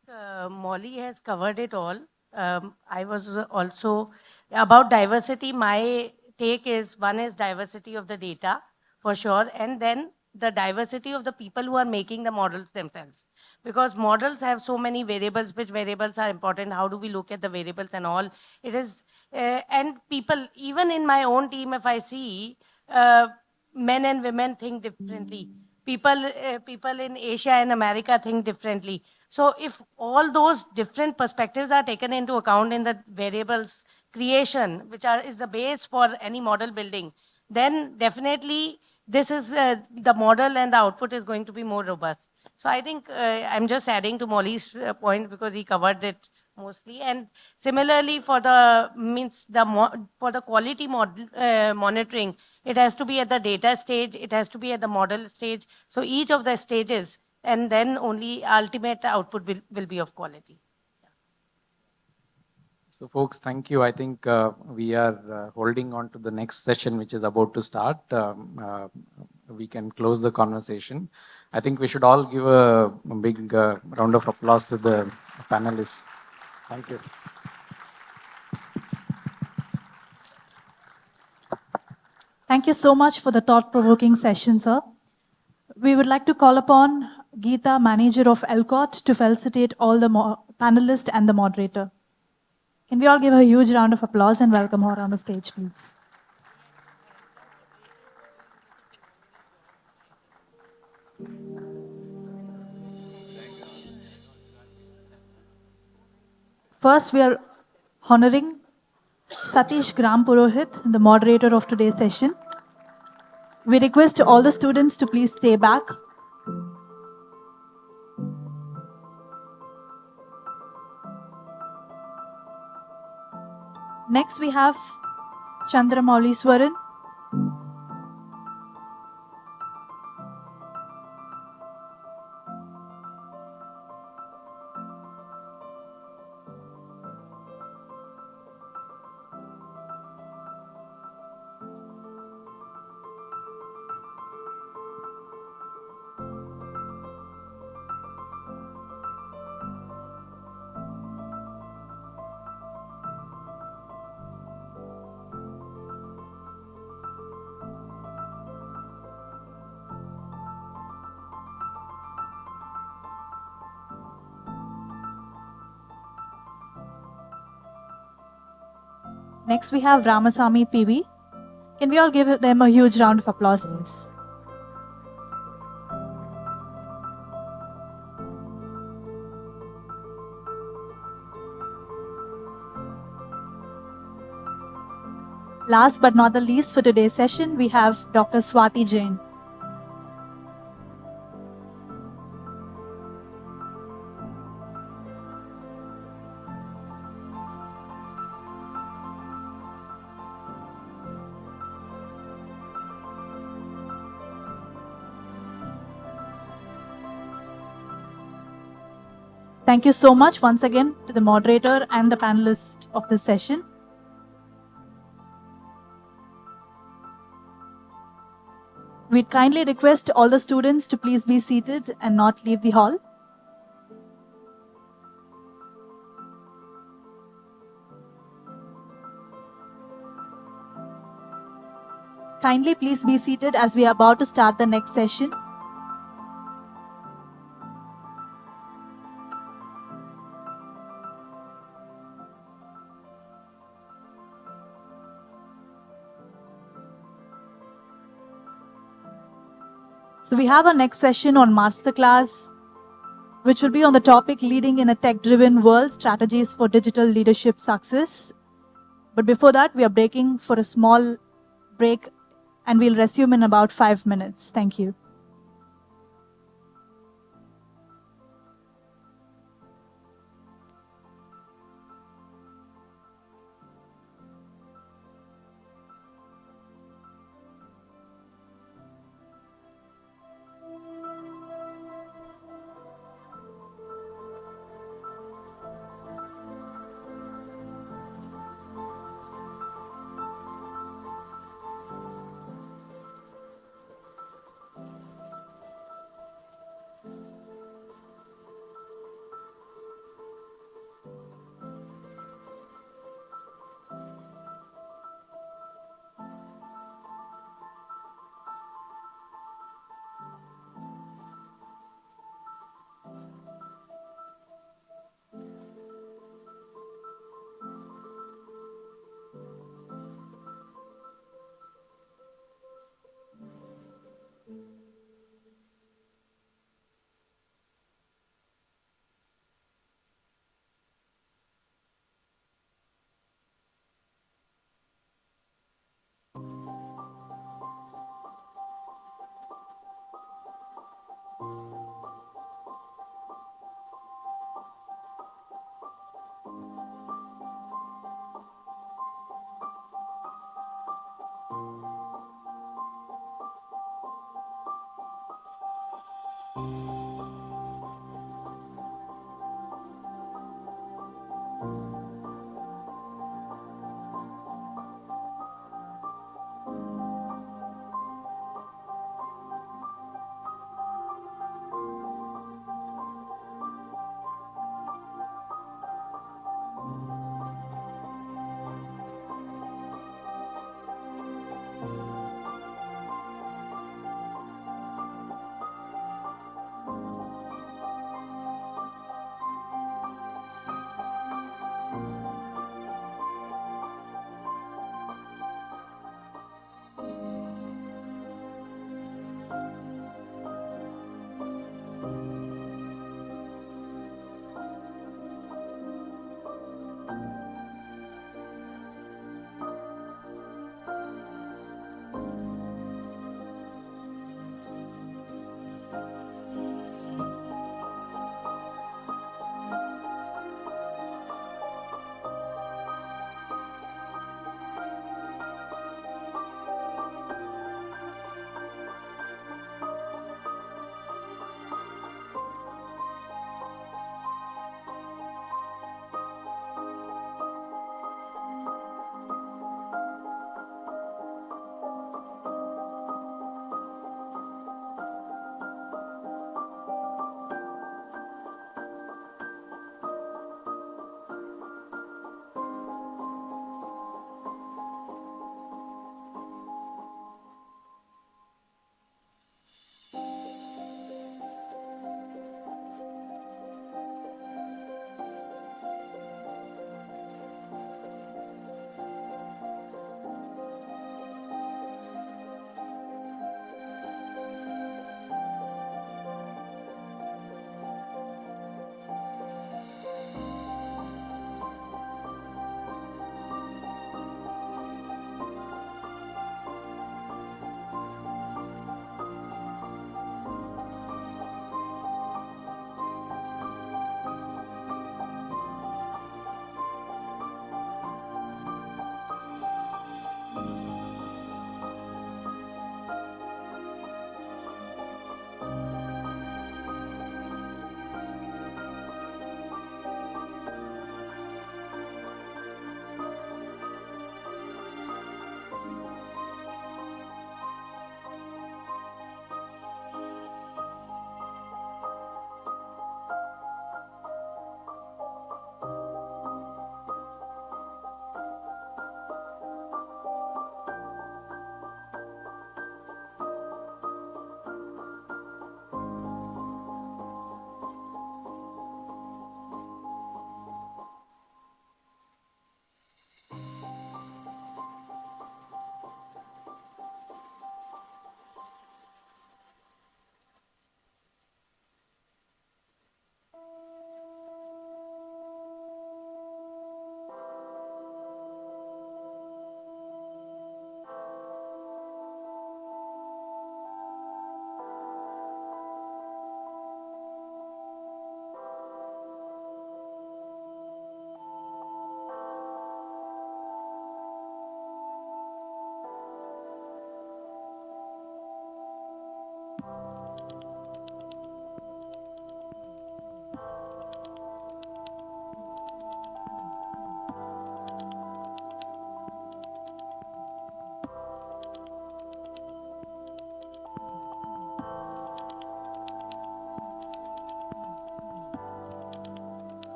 Molly has covered it all. I was also, about diversity, my take is, one is diversity of the data, for sure, and then the diversity of the people who are making the models themselves. Because models have so many variables, which variables are important, how do we look at the variables and all. It is, and people, even in my own team, if I see, men and women think differently. People in Asia and America think differently. So if all those different perspectives are taken into account in the variables creation, which is the base for any model building, then definitely this is the model and the output is going to be more robust. So I think I'm just adding to Molly's point because he covered it mostly. And similarly for the quality monitoring, it has to be at the data stage, it has to be at the model stage. So each of the stages, and then only ultimate output will be of quality. So folks, thank you. I think we are holding on to the next session, which is about to start. We can close the conversation. I think we should all give a big round of applause to the panelists. Thank you. Thank you so much for the thought-provoking session, sir. We would like to call upon Geeta, manager of ELCOT, to felicitate all the panelists and the moderator. Can we all give her a huge round of applause and welcome her on the stage, please? First, we are honoring Satish Gram Purohit, the moderator of today's session. We request all the students to please stay back. Next, we have Chandramauleswaran. Next, we have Ramasamy PV. Can we all give them a huge round of applause, please? Last but not the least for today's session, we have Dr. Swati Jain. Thank you so much once again to the moderator and the panelists of this session. We'd kindly request all the students to please be seated and not leave the hall. Kindly please be seated as we are about to start the next session. So we have our next session on masterclass, which will be on the topic leading in a tech-driven world, strategies for digital leadership success. But before that, we are breaking for a small break and we'll resume in about 5 minutes. Thank you.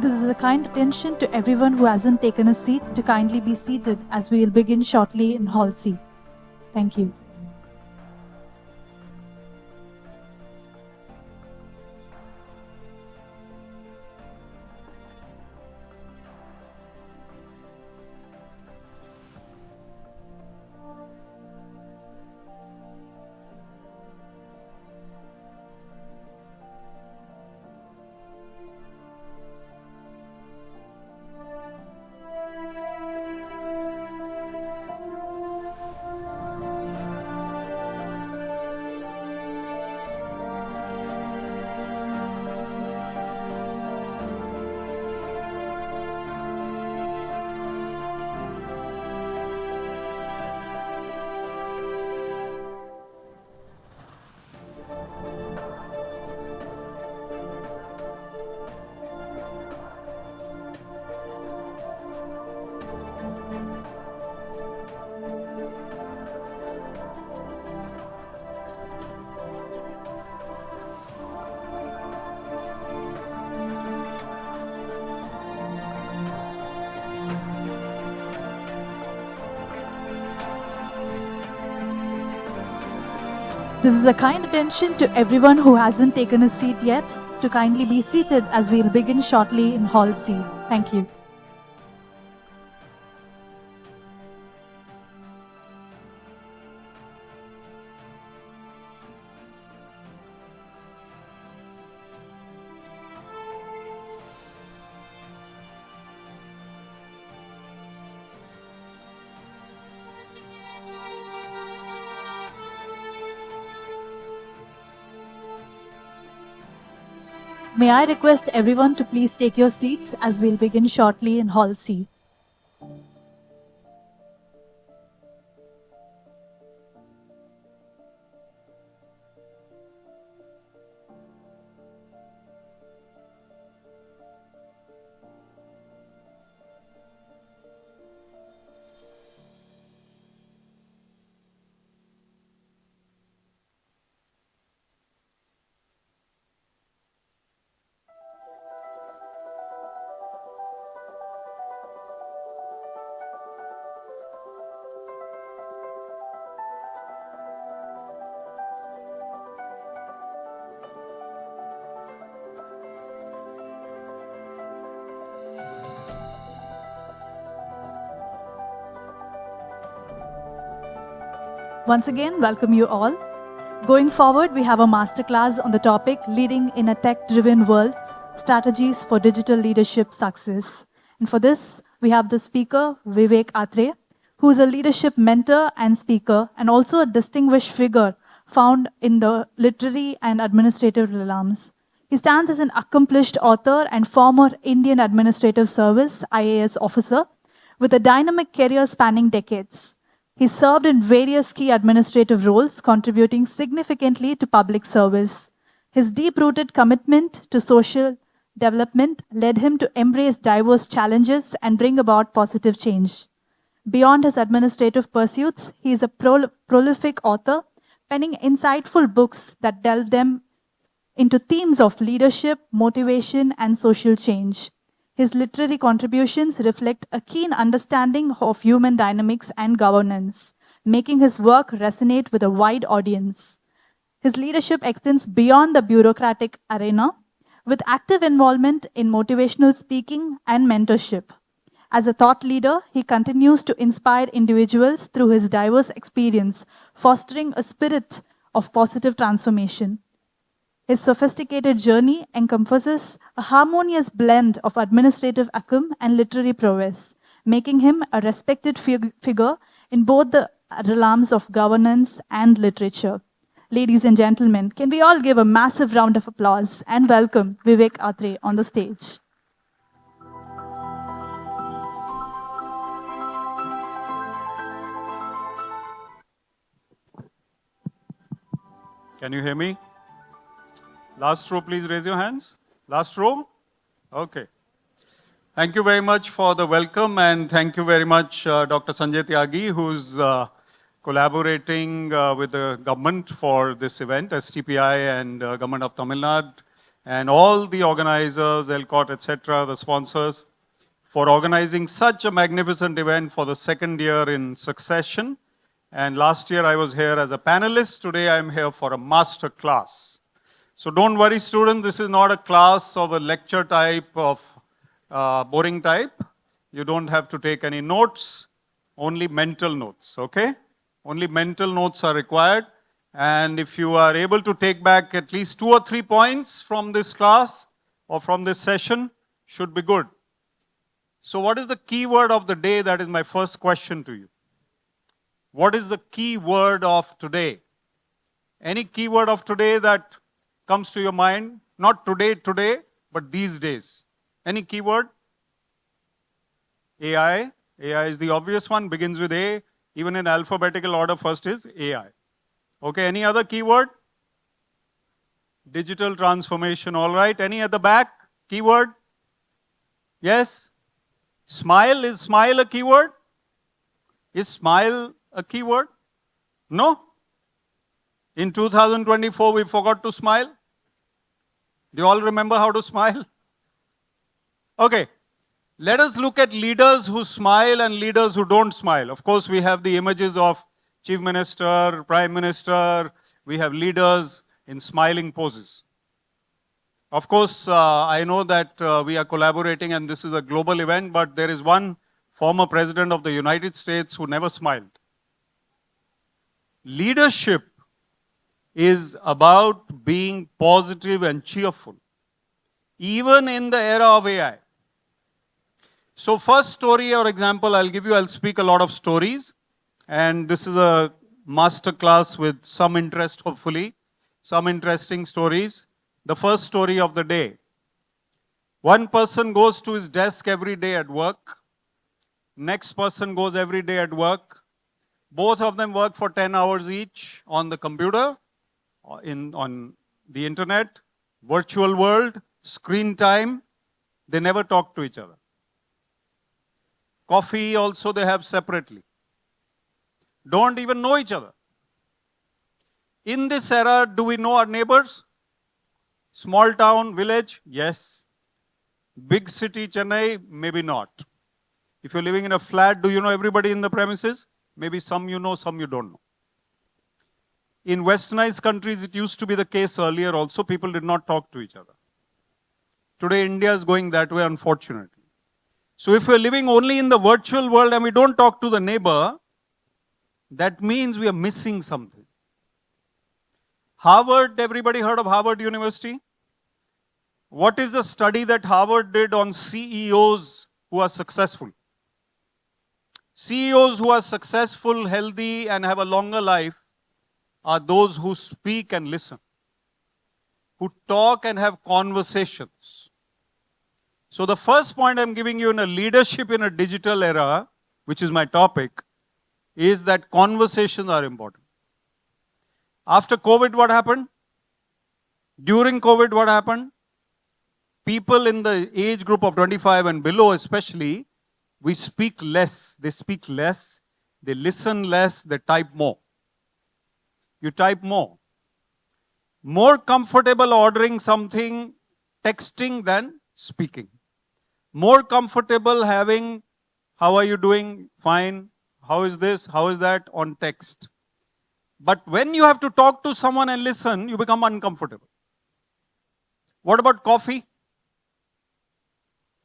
This is a kind attention to everyone who hasn't taken a seat to kindly be seated as we will begin shortly in Hall C. Thank you. This is a kind attention to everyone who hasn't taken a seat yet to kindly be seated as we'll begin shortly in Hall C. Thank you. May I request everyone to please take your seats as we'll begin shortly in Hall C. Once again, welcome you all. Going forward, we have a masterclass on the topic Leading in a Tech-Driven World, Strategies for Digital Leadership Success. And for this, we have the speaker, Vivek Atre, who is a leadership mentor and speaker, and also a distinguished figure found in the literary and administrative realms. He stands as an accomplished author and former Indian Administrative Service IAS officer with a dynamic career spanning decades. He served in various key administrative roles, contributing significantly to public service. His deep-rooted commitment to social development led him to embrace diverse challenges and bring about positive change. Beyond his administrative pursuits, he is a prolific author, penning insightful books that delve them into themes of leadership, motivation, and social change. His literary contributions reflect a keen understanding of human dynamics and governance, making his work resonate with a wide audience. His leadership extends beyond the bureaucratic arena, with active involvement in motivational speaking and mentorship. As a thought leader, he continues to inspire individuals through his diverse experience, fostering a spirit of positive transformation. His sophisticated journey encompasses a harmonious blend of administrative acumen and literary prowess, making him a respected figure in both the realms of governance and literature. Ladies and gentlemen, can we all give a massive round of applause and welcome Vivek Atre on the stage. Can you hear me? Last row, please raise your hands. Last row? Okay. Thank you very much for the welcome, and thank you very much, Dr. Sanjay Tyagi, who's collaborating with the government for this event, STPI and Government of Tamil Nadu, and all the organizers, ELCOT, etc., the sponsors, for organizing such a magnificent event for the second year in succession. And last year I was here as a panelist. Today I'm here for a master class. So don't worry, students, this is not a class of a lecture type of boring type. You don't have to take any notes, only mental notes, okay? Only mental notes are required. And if you are able to take back at least 2 or 3 points from this class or from this session, should be good. So what is the key word of the day? That is my first question to you. What is the key word of today? Any key word of today that comes to your mind? Not today, but these days. Any keyword? AI. AI is the obvious one, begins with A. Even in alphabetical order, first is AI. Okay, any other keyword? Digital transformation, all right. Any at the back? Keyword? Yes? Smile, is smile a keyword? Is smile a keyword? No? In 2024, we forgot to smile. Do you all remember how to smile? Okay. Let us look at leaders who smile and leaders who don't smile. Of course, we have the images of Chief Minister, Prime Minister, we have leaders in smiling poses. Of course, I know that we are collaborating and this is a global event, but there is one former president of the United States who never smiled. Leadership is about being positive and cheerful, even in the era of AI. So first story or example I'll speak a lot of stories. And this is a master class with some interest, hopefully, some interesting stories. The first story of the day. One person goes to his desk every day at work. Next person goes every day at work. Both of them work for 10 hours each on the computer, on the internet, virtual world, screen time. They never talk to each other. Coffee also they have separately. Don't even know each other. In this era, do we know our neighbors? Small town, village? Yes. Big city, Chennai? Maybe not. If you're living in a flat, do you know everybody in the premises? Maybe some you know, some you don't know. In westernized countries, it used to be the case earlier also. People did not talk to each other. Today, India is going that way, unfortunately. So if we're living only in the virtual world and we don't talk to the neighbor, that means we are missing something. Harvard, everybody heard of Harvard University? What is the study that Harvard did on CEOs who are successful? CEOs who are successful, healthy, and have a longer life are those who speak and listen, who talk and have conversations. So the first point I'm giving you in a leadership in a digital era, which is my topic, is that conversations are important. After COVID, what happened? During COVID, what happened? People in the age group of 25 and below especially, we speak less. They speak less. They listen less. They type more. You type more. More comfortable ordering something, texting than speaking. More comfortable having, how are you doing? Fine. How is this? How is that? On text. But when you have to talk to someone and listen, you become uncomfortable. What about coffee?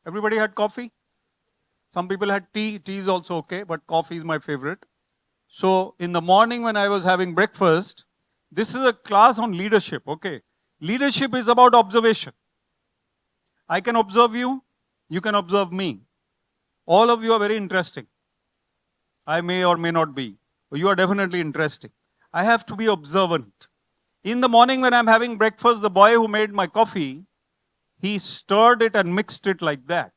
Everybody had coffee? Some people had tea. Tea is also okay, but coffee is my favorite. So in the morning when I was having breakfast, this is a class on leadership, okay? Leadership is about observation. I can observe you, you can observe me. All of you are very interesting. I may or may not be, but you are definitely interesting. I have to be observant. In the morning when I'm having breakfast, the boy who made my coffee, he stirred it and mixed it like that.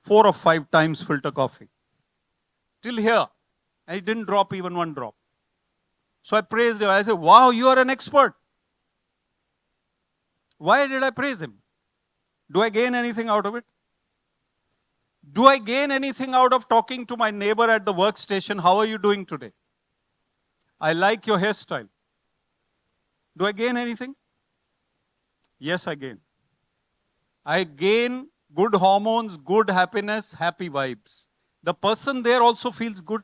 4 or 5 times filter coffee. Till here. I didn't drop even one drop. So I praised him. I said, wow, you are an expert. Why did I praise him? Do I gain anything out of it? Do I gain anything out of talking to my neighbor at the workstation? How are you doing today? I like your hairstyle. Do I gain anything? Yes, I gain. I gain good hormones, good happiness, happy vibes. The person there also feels good.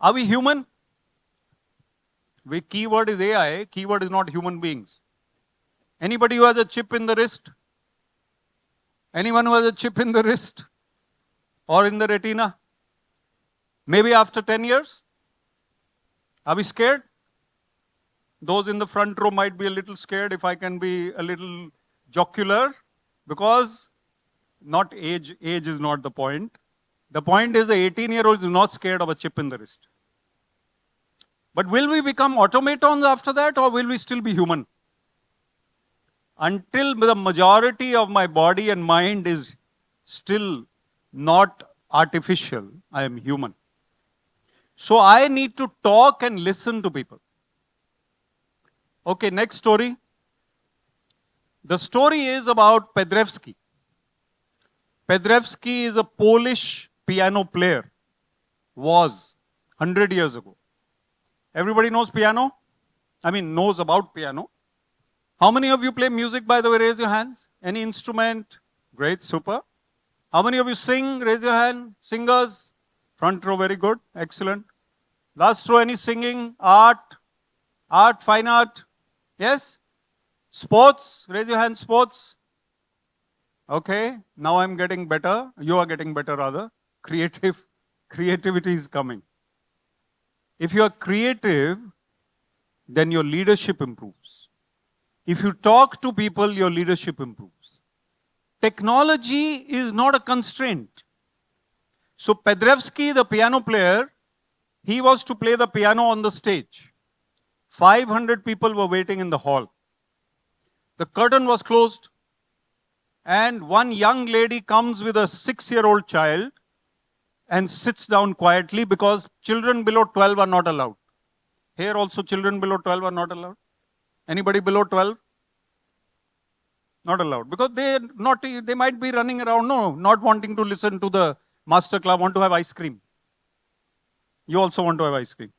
Are we human? The keyword is AI, keyword is not human beings. Anybody who has a chip in the wrist? Anyone who has a chip in the wrist? Or in the retina? Maybe after 10 years? Are we scared? Those in the front row might be a little scared if I can be a little jocular, because not age is not the point. The point is the 18-year-old is not scared of a chip in the wrist. But will we become automatons after that, or will we still be human? Until the majority of my body and mind is still not artificial, I am human. So I need to talk and listen to people. Okay, next story. The story is about Pedrewski. Pedrewski is a Polish piano player. Was 100 years ago. Everybody knows piano? I mean, knows about piano. How many of you play music, by the way? Raise your hands. Any instrument? Great, super. How many of you sing? Raise your hand. Singers? Front row, very good. Excellent. Last row, any singing? Art? Art, fine art? Yes? Sports, raise your hand, sports. Okay, now I'm getting better. You are getting better rather. Creativity is coming. If you are creative, then your leadership improves. If you talk to people, your leadership improves. Technology is not a constraint. So Pedrevsky, the piano player, he was to play the piano on the stage. 500 people were waiting in the hall. The curtain was closed, and one young lady comes with a 6-year-old child and sits down quietly because children below 12 are not allowed. Here also children below 12 are not allowed. Anybody below 12? Not allowed, because they might be running around, not wanting to listen to the master class, want to have ice cream. You also want to have ice cream.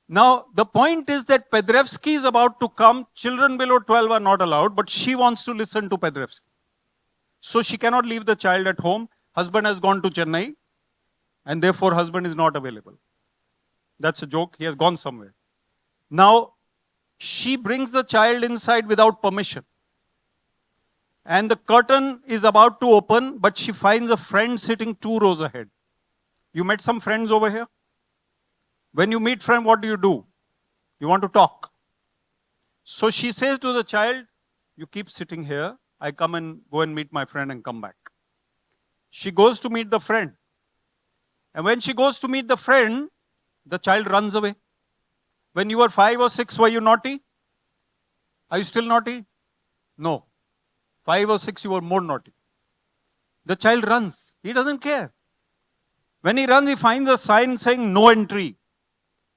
Now, the point is that Pedrevsky is about to come. Children below 12 are not allowed, but she wants to listen to Pedrevsky. So she cannot leave the child at home. Husband has gone to Chennai, and therefore husband is not available. That's a joke. He has gone somewhere. Now, she brings the child inside without permission. And the curtain is about to open, but she finds a friend sitting 2 rows ahead. You met some friends over here? When you meet friend, what do? You want to talk. So she says to the child, you keep sitting here. I come and go and meet my friend and come back. She goes to meet the friend. And when she goes to meet the friend, the child runs away. When you were 5 or 6, were you naughty? Are you still naughty? No. 5 or 6, you were more naughty. The child runs. He doesn't care. When he runs, he finds a sign saying no entry.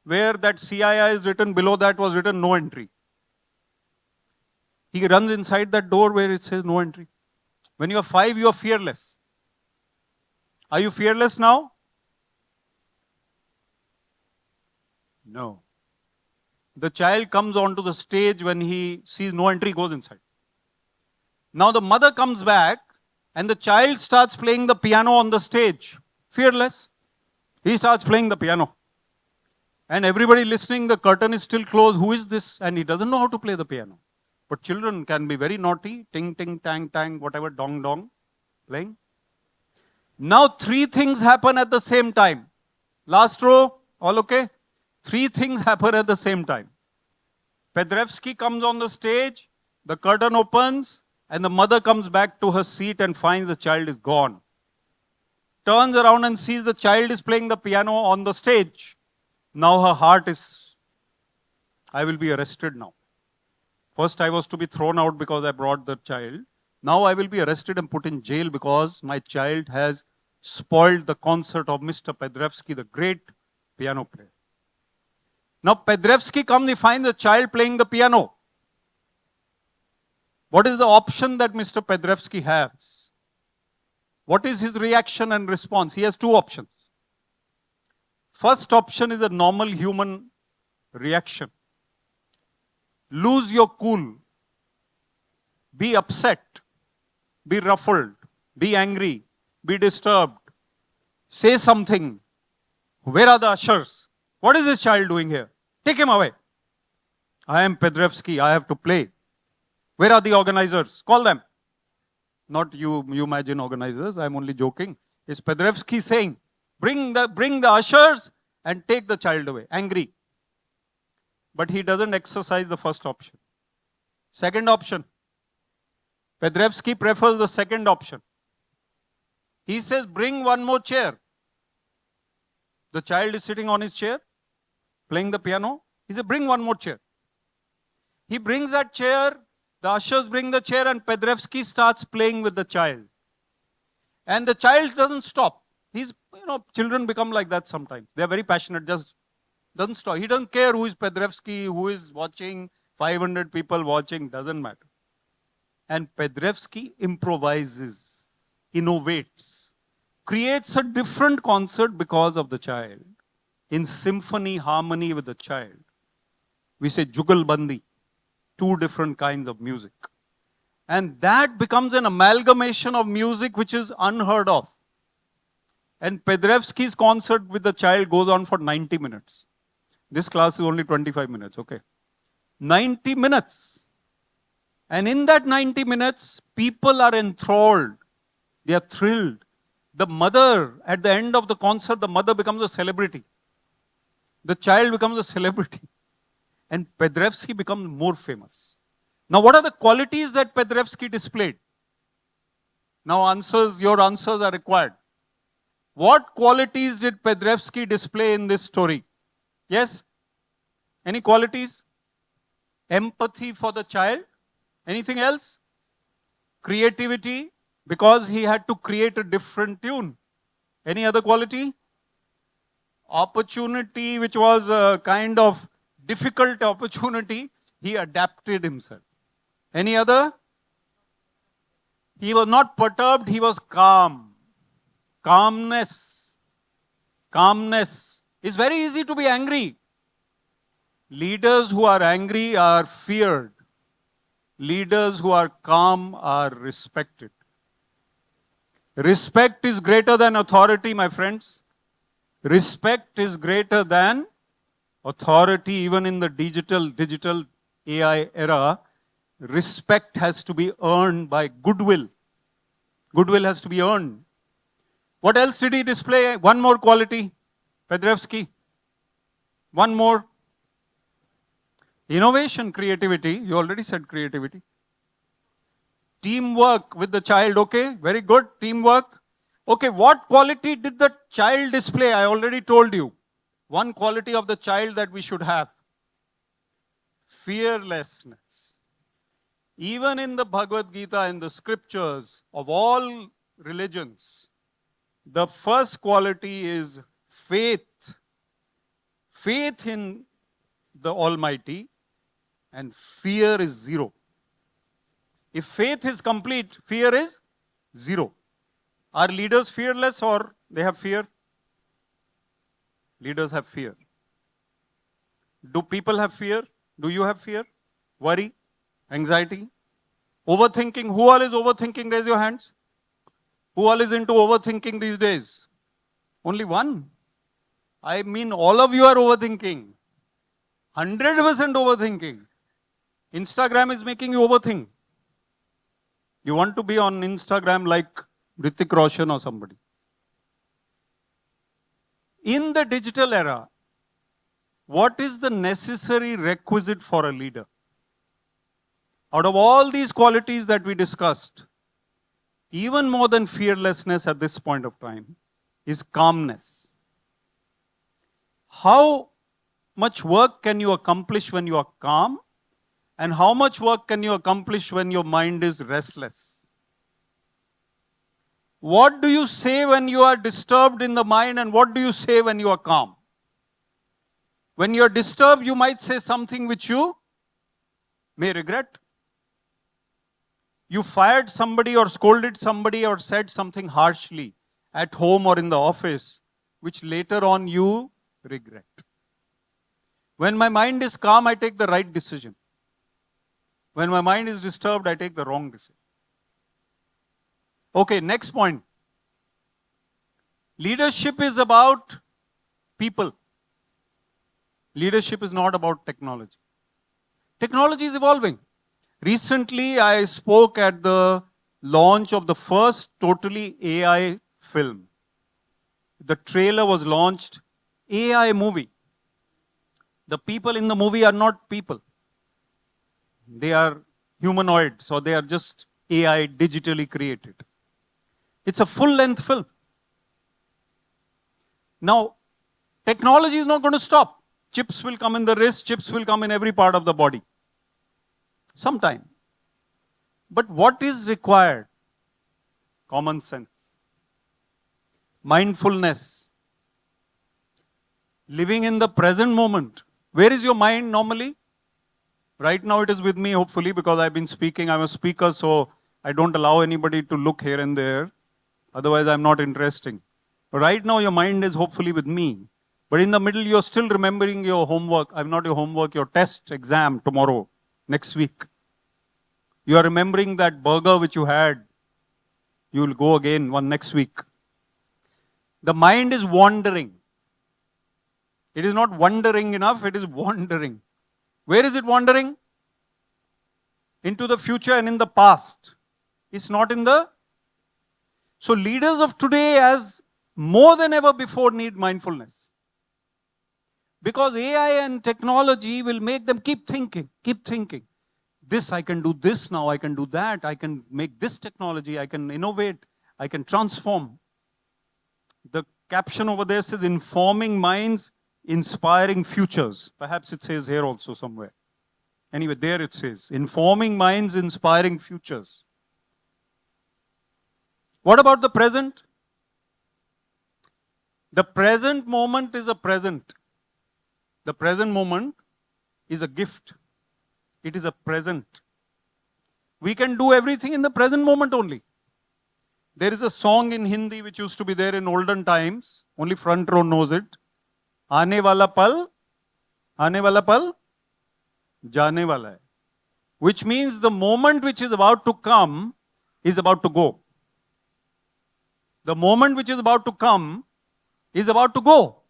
Where that CII is written, below that was written no entry. He runs inside that door where it says no entry. When you are 5, you are fearless. Are you fearless now? No. The child comes onto the stage when he sees no entry, goes inside. Now the mother comes back and the child starts playing the piano on the stage. Fearless. He starts playing the piano. And everybody listening, the curtain is still closed. Who is this? And he doesn't know how to play the piano. But children can be very naughty. Ting, ting, tang, tang, whatever, dong, dong, playing. Now 3 things happen at the same time. Last row, all okay? 3 things happen at the same time. Pedrevsky comes on the stage, the curtain opens, and the mother comes back to her seat and finds the child is gone. Turns around and sees the child is playing the piano on the stage. Now her heart is, I will be arrested now. First I was to be thrown out because I brought the child. Now I will be arrested and put in jail because my child has spoiled the concert of Mr. Pedrevsky, the great piano player. Now Pedrevsky comes, he finds the child playing the piano. What is the option that Mr. Pedrevsky has? What is his reaction and response? He has 2 options. First option is a normal human reaction. Lose your cool. Be upset. Be ruffled. Be angry. Be disturbed. Say something. Where are the ushers? What is this child doing here? Take him away. I am Pedrevsky. I have to play. Where are the organizers? Call them. Not you Umagine organizers. I am only joking. Is Pedrevsky saying, bring the ushers and take the child away. Angry. But he doesn't exercise the first option. Second option. Pedrevsky prefers the second option. He says, bring one more chair. The child is sitting on his chair, playing the piano. He says, bring one more chair. He brings that chair, the ushers bring the chair, and Pedrevsky starts playing with the child. And the child doesn't stop. Children become like that sometimes. They are very passionate, just doesn't stop. He doesn't care who is Pedrevsky, who is watching, 500 people watching, doesn't matter. And Pedrevsky improvises, innovates, creates a different concert because of the child. In symphony, harmony with the child. We say Jugalbandi, 2 different kinds of music. And that becomes an amalgamation of music which is unheard of. And Pedrevsky's concert with the child goes on for 90 minutes. This class is only 25 minutes, okay. 90 minutes. And in that 90 minutes, people are enthralled. They are thrilled. The mother, at the end of the concert, the mother becomes a celebrity. The child becomes a celebrity. And Pedrevsky becomes more famous. Now, what are the qualities that Pedrevsky displayed? Now, your answers are required. What qualities did Pedrevsky display in this story? Yes? Any qualities? Empathy for the child. Anything else? Creativity, because he had to create a different tune. Any other quality? Opportunity, which was a kind of difficult opportunity, he adapted himself. Any other? He was not perturbed, he was calm. Calmness. Calmness. It's very easy to be angry. Leaders who are angry are feared. Leaders who are calm are respected. Respect is greater than authority, my friends. Respect is greater than authority, even in the digital AI era. Respect has to be earned by goodwill. Goodwill has to be earned. What else did he display? One more quality, Pedrevsky. One more. Innovation, creativity. You already said creativity. Teamwork with the child. Okay, very good. Teamwork. Okay, what quality did the child display? I already told you. One quality of the child that we should have. Fearlessness. Even in the Bhagavad Gita and the scriptures of all religions, the first quality is faith. Faith in the Almighty, and fear is zero. If faith is complete, fear is zero. Are leaders fearless or they have fear? Leaders have fear. Do people have fear? Do you have fear? Worry? Anxiety? Overthinking? Who all is overthinking? Raise your hands. Who all is into overthinking these days? Only one. I mean, all of you are overthinking. 100% overthinking. Instagram is making you overthink. You want to be on Instagram like Hrithik Roshan or somebody. In the digital era, what is the necessary requisite for a leader? Out of all these qualities that we discussed, even more than fearlessness at this point of time, is calmness. How much work can you accomplish when you are calm? And how much work can you accomplish when your mind is restless? What do you say when you are disturbed in the mind, and what do you say when you are calm? When you are disturbed, you might say something which you may regret. You fired somebody or scolded somebody or said something harshly at home or in the office, which later on you regret. When my mind is calm, I take the right decision. When my mind is disturbed, I take the wrong decision. Okay, next point. Leadership is about people. Leadership is not about technology. Technology is evolving. Recently, I spoke at the launch of the first totally AI film. The trailer was launched, AI movie. The people in the movie are not people. They are humanoids, or they are just AI digitally created. It's a full-length film. Now, technology is not going to stop. Chips will come in the wrist, chips will come in every part of the body. Sometime. But what is required? Common sense. Mindfulness. Living in the present moment. Where is your mind normally? Right now it is with me, hopefully, because I've been speaking. I'm a speaker, so I don't allow anybody to look here and there. Otherwise, I'm not interesting. But right now, your mind is hopefully with me. But in the middle, you're still remembering your homework. I'm not your homework, your test exam tomorrow, next week. You are remembering that burger which you had. You will go again one next week. The mind is wandering. It is not wondering enough, it is wandering. Where is it wandering? Into the future and in the past. It's not in the... So leaders of today, as more than ever before, need mindfulness. Because AI and technology will make them keep thinking, keep thinking. This, I can do this now, I can do that, I can make this technology, I can innovate, I can transform. The caption over there says, informing minds, inspiring futures. Perhaps it says here also somewhere. Anyway, there it says, informing minds, inspiring futures. What about the present? The present moment is a present. The present moment is a gift. It is a present. We can do everything in the present moment only. There is a song in Hindi which used to be there in olden times. Only front row knows it. Aane wala pal, jaane wala hai. Which means the moment which is about to come is about to go. The moment which is about to come is about to go.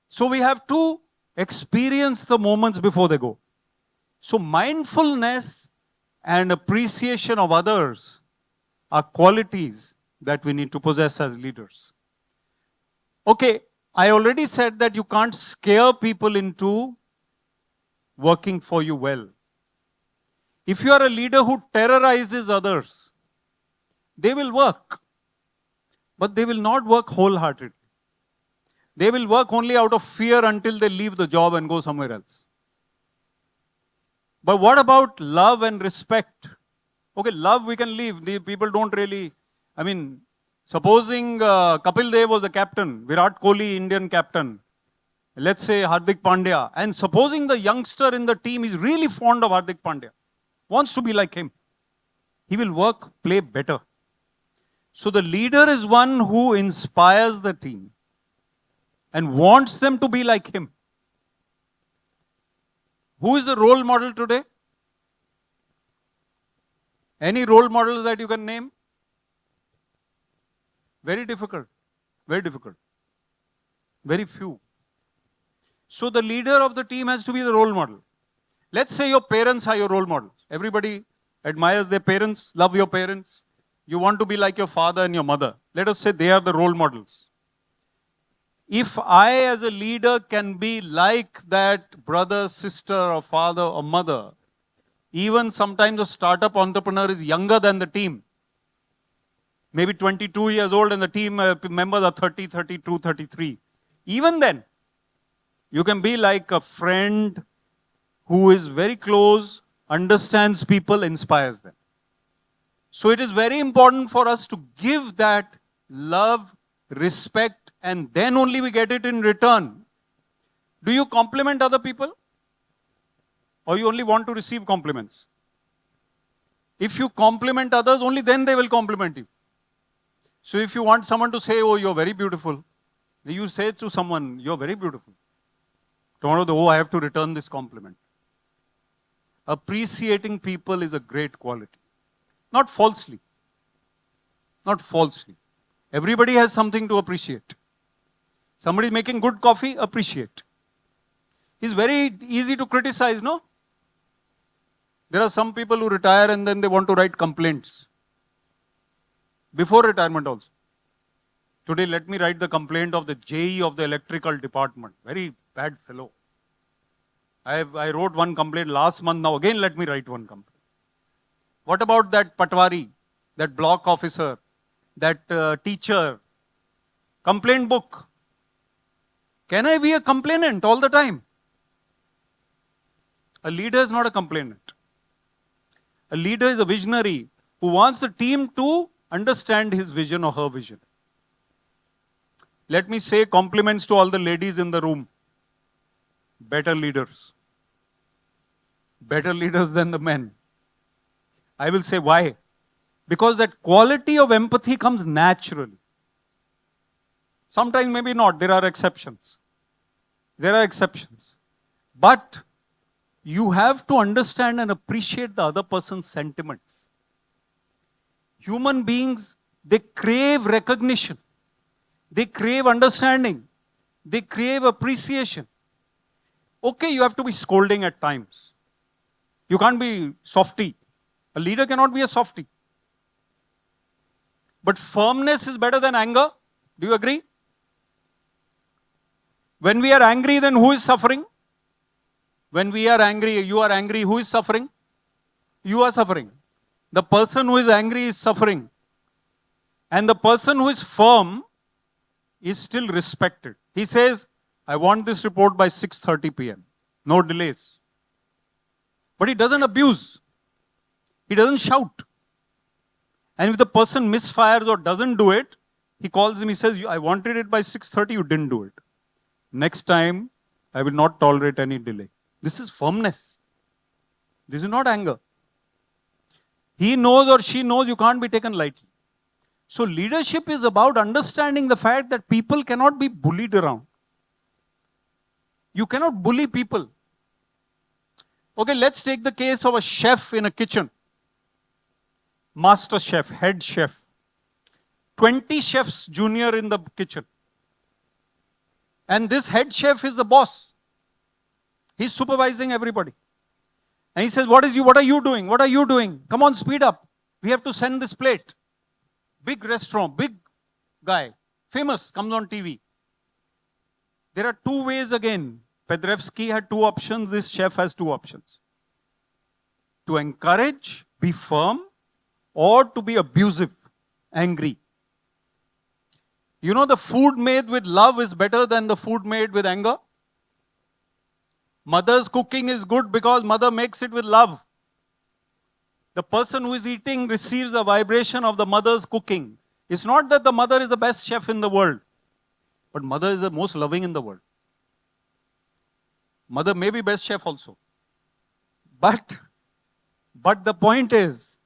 So we have to experience the moments before they go. So mindfulness and appreciation of others are qualities that we need to possess as leaders. Okay, I already said that you can't scare people into working for you well. If you are a leader who terrorizes others, they will work, but they will not work wholeheartedly. They will work only out of fear until they leave the job and go somewhere else. But what about love and respect? Okay, love we can leave. The people don't really, I mean, supposing Kapil Dev was the captain, Virat Kohli, Indian captain, let's say Hardik Pandya, and supposing the youngster in the team is really fond of Hardik Pandya, wants to be like him, he will work, play better. So the leader is one who inspires the team and wants them to be like him. Who is the role model today? Any role models that you can name? Very difficult. Very difficult. Very few. So the leader of the team has to be the role model. Let's say your parents are your role models. Everybody admires their parents, love your parents. You want to be like your father and your mother. Let us say they are the role models. If I as a leader can be like that brother, sister, or father, or mother, even sometimes a startup entrepreneur is younger than the team. Maybe 22 years old and the team members are 30, 32, 33. Even then, you can be like a friend who is very close, understands people, inspires them. So it is very important for us to give that love, respect, and then only we get it in return. Do you compliment other people? Or you only want to receive compliments? If you compliment others, only then they will compliment you. So if you want someone to say, oh, you're very beautiful, you say to someone, you're very beautiful. Tomorrow, oh, I have to return this compliment. Appreciating people is a great quality. Not falsely. Not falsely. Everybody has something to appreciate. Somebody making good coffee, appreciate. It's very easy to criticize, no? There are some people who retire and then they want to write complaints. Before retirement also. Today, let me write the complaint of the JE of the electrical department. Very bad fellow. I wrote one complaint last month. Now again, let me write one complaint. What about that Patwari, that block officer, that teacher? Complaint book. Can I be a complainant all the time? A leader is not a complainant. A leader is a visionary who wants the team to understand his vision or her vision. Let me say compliments to all the ladies in the room. Better leaders. Better leaders than the men. I will say why. Because that quality of empathy comes naturally. Sometimes maybe not, there are exceptions. There are exceptions. But you have to understand and appreciate the other person's sentiments. Human beings, they crave recognition. They crave understanding. They crave appreciation. Okay, you have to be scolding at times. You can't be softy. A leader cannot be a softy. But firmness is better than anger. Do you agree? When we are angry, then who is suffering? When we are angry, you are angry, who is suffering? You are suffering. The person who is angry is suffering. And the person who is firm is still respected. He says, I want this report by 6:30 p.m. No delays. But he doesn't abuse. He doesn't shout. And if the person misfires or doesn't do it, he calls him, he says, I wanted it by 6:30, you didn't do it. Next time, I will not tolerate any delay. This is firmness. This is not anger. He knows or she knows you can't be taken lightly. So leadership is about understanding the fact that people cannot be bullied around. You cannot bully people. Okay, let's take the case of a chef in a kitchen. Master chef, head chef. 20 chefs junior in the kitchen. And this head chef is the boss. He's supervising everybody. And he says, what are you doing? What are you doing? Come on, speed up. We have to send this plate. Big restaurant, big guy, famous, comes on TV. There are two ways again. Pedrevsky had two options, this chef has two options. To encourage, be firm, or to be abusive, angry. You know, the food made with love is better than the food made with anger. Mother's cooking is good because mother makes it with love. The person who is eating receives a vibration of the mother's cooking. It's not that the mother is the best chef in the world, but mother is the most loving in the world. Mother may be best chef also. But the point is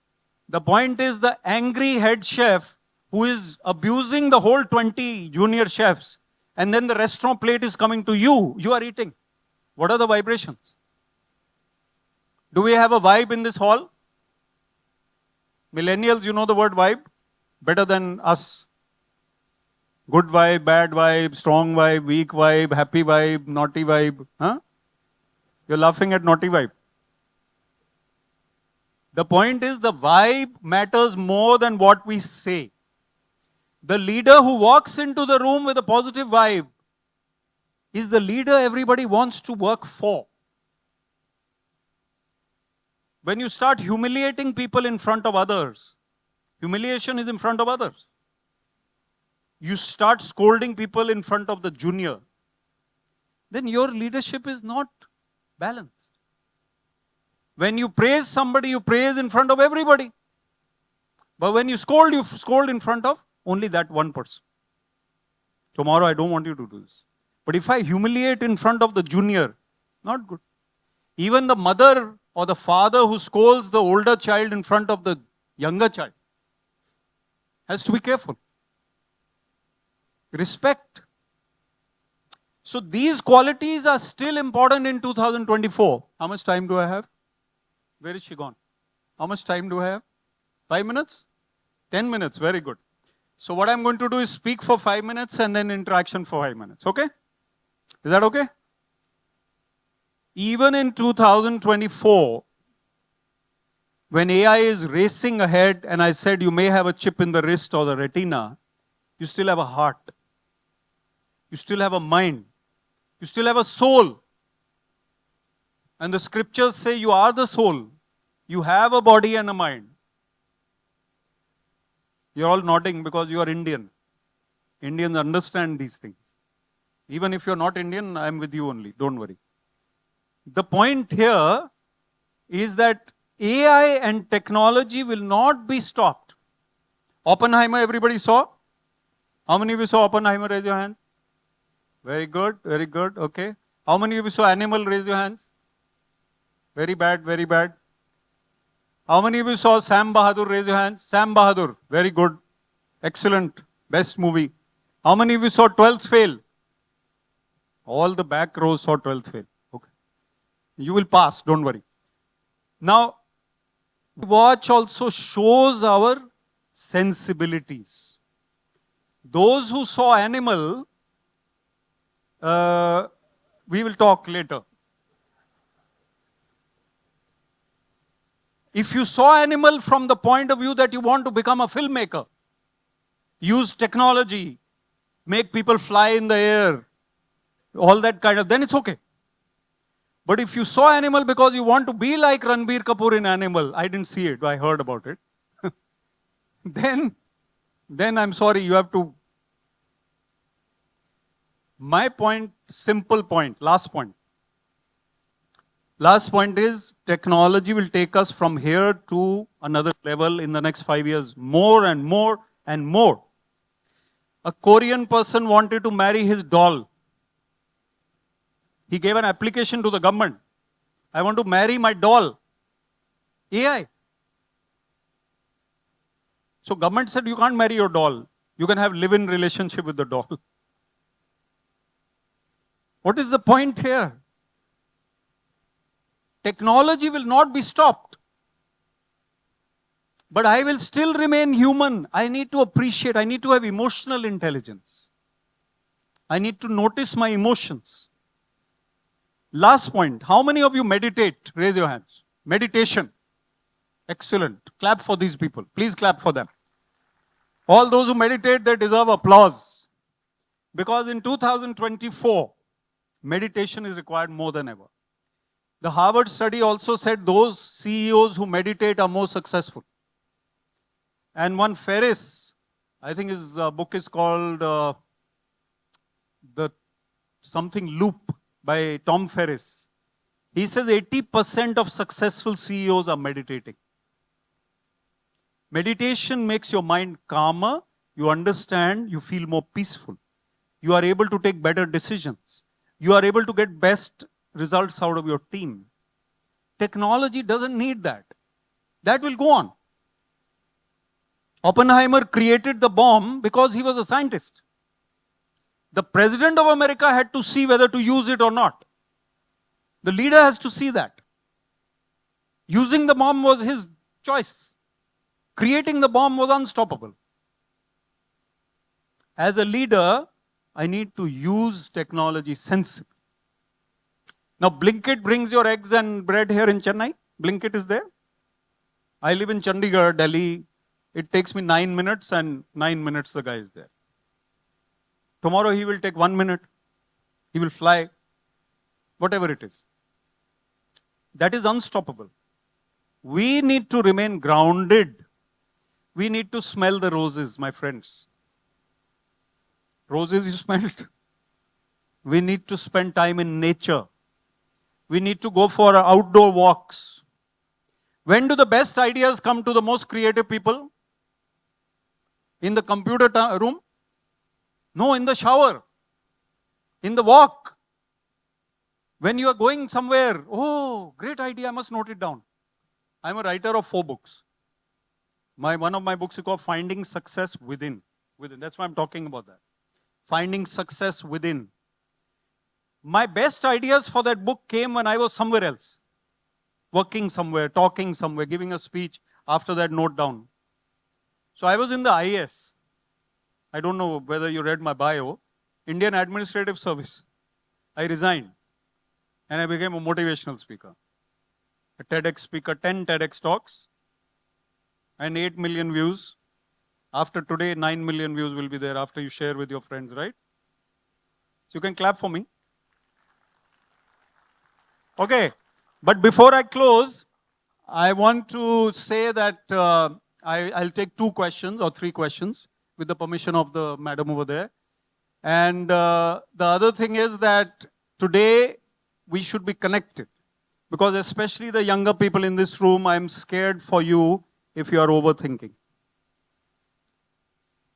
the angry head chef who is abusing the whole 20 junior chefs, and then the restaurant plate is coming to you, you are eating. What are the vibrations? Do we have a vibe in this hall? Millennials, you know the word vibe better than us. Good vibe, bad vibe, strong vibe, weak vibe, happy vibe, naughty vibe. Huh? You're laughing at naughty vibe. The point is the vibe matters more than what we say. The leader who walks into the room with a positive vibe is the leader everybody wants to work for. When you start humiliating people in front of others, humiliation is in front of others. You start scolding people in front of the junior, then your leadership is not balanced. When you praise somebody, you praise in front of everybody. But when you scold in front of only that one person. Tomorrow I don't want you to do this. But if I humiliate in front of the junior, not good. Even the mother or the father who scolds the older child in front of the younger child has to be careful. Respect. So these qualities are still important in 2024. How much time do I have? Where is she gone? How much time do I have? 5 minutes? 10 minutes, very good. So what I'm going to do is speak for 5 minutes and then interaction for 5 minutes, okay? Is that okay? Even in 2024, when AI is racing ahead and I said you may have a chip in the wrist or the retina, you still have a heart. You still have a mind. You still have a soul. And the scriptures say you are the soul. You have a body and a mind. You're all nodding because you are Indian. Indians understand these things. Even if you're not Indian, I'm with you only. Don't worry. The point here is that AI and technology will not be stopped. Oppenheimer, everybody saw? How many of you saw Oppenheimer? Raise your hands. Very good, very good. Okay. How many of you saw Animal? Raise your hands. Very bad, very bad. How many of you saw Sam Bahadur? Raise your hands. Sam Bahadur. Very good. Excellent. Best movie. How many of you saw 12th Fail? All the back rows saw 12th Fail. Okay. You will pass, don't worry. Now, watch also shows our sensibilities. Those who saw Animal, we will talk later. If you saw animal from the point of view that you want to become a filmmaker, use technology, make people fly in the air, all that kind of, then it's okay. But if you saw animal because you want to be like Ranbir Kapoor in Animal, I didn't see it, I heard about it, then I'm sorry, you have to. My point, simple point, last point. Last point is technology will take us from here to another level in the next 5 years, more and more and more. A Korean person wanted to marry his doll. He gave an application to the government. I want to marry my doll. AI. So government said you can't marry your doll. You can have live-in relationship with the doll. What is the point here? Technology will not be stopped. But I will still remain human. I need to appreciate, I need to have emotional intelligence. I need to notice my emotions. Last point, how many of you meditate? Raise your hands. Meditation. Excellent. Clap for these people. Please clap for them. All those who meditate, they deserve applause. Because in 2024, meditation is required more than ever. The Harvard study also said those CEOs who meditate are more successful. And one Ferris, I think his book is called The Something Loop by Tom Ferris. He says 80% of successful CEOs are meditating. Meditation makes your mind calmer, you understand, you feel more peaceful. You are able to take better decisions. You are able to get best results out of your team. Technology doesn't need that. That will go on. Oppenheimer created the bomb because he was a scientist. The president of America had to see whether to use it or not. The leader has to see that. Using the bomb was his choice. Creating the bomb was unstoppable. As a leader, I need to use technology sensibly. Now, Blinkit brings your eggs and bread here in Chennai. Blinkit is there. I live in Chandigarh, Delhi. It takes me 9 minutes, and 9 minutes the guy is there. Tomorrow he will take 1 minute. He will fly. Whatever it is. That is unstoppable. We need to remain grounded. We need to smell the roses, my friends. Roses you smelled. We need to spend time in nature. We need to go for outdoor walks. When do the best ideas come to the most creative people? In the computer room? No, in the shower. In the walk. When you are going somewhere, oh, great idea, I must note it down. I'm a writer of 4 books. One of my books is called Finding Success Within. That's why I'm talking about that. Finding Success Within. My best ideas for that book came when I was somewhere else. Working somewhere, talking somewhere, giving a speech. After that, note down. So I was in the IAS. I don't know whether you read my bio. Indian Administrative Service. I resigned. And I became a motivational speaker. A TEDx speaker, 10 TEDx talks. And 8 million views. After today, 9 million views will be there after you share with your friends, right? So you can clap for me. Okay, but before I close, I want to say that I'll take 2 questions or 3 questions with the permission of the madam over there. And the other thing is that today we should be connected. Because especially the younger people in this room, I'm scared for you if you are overthinking.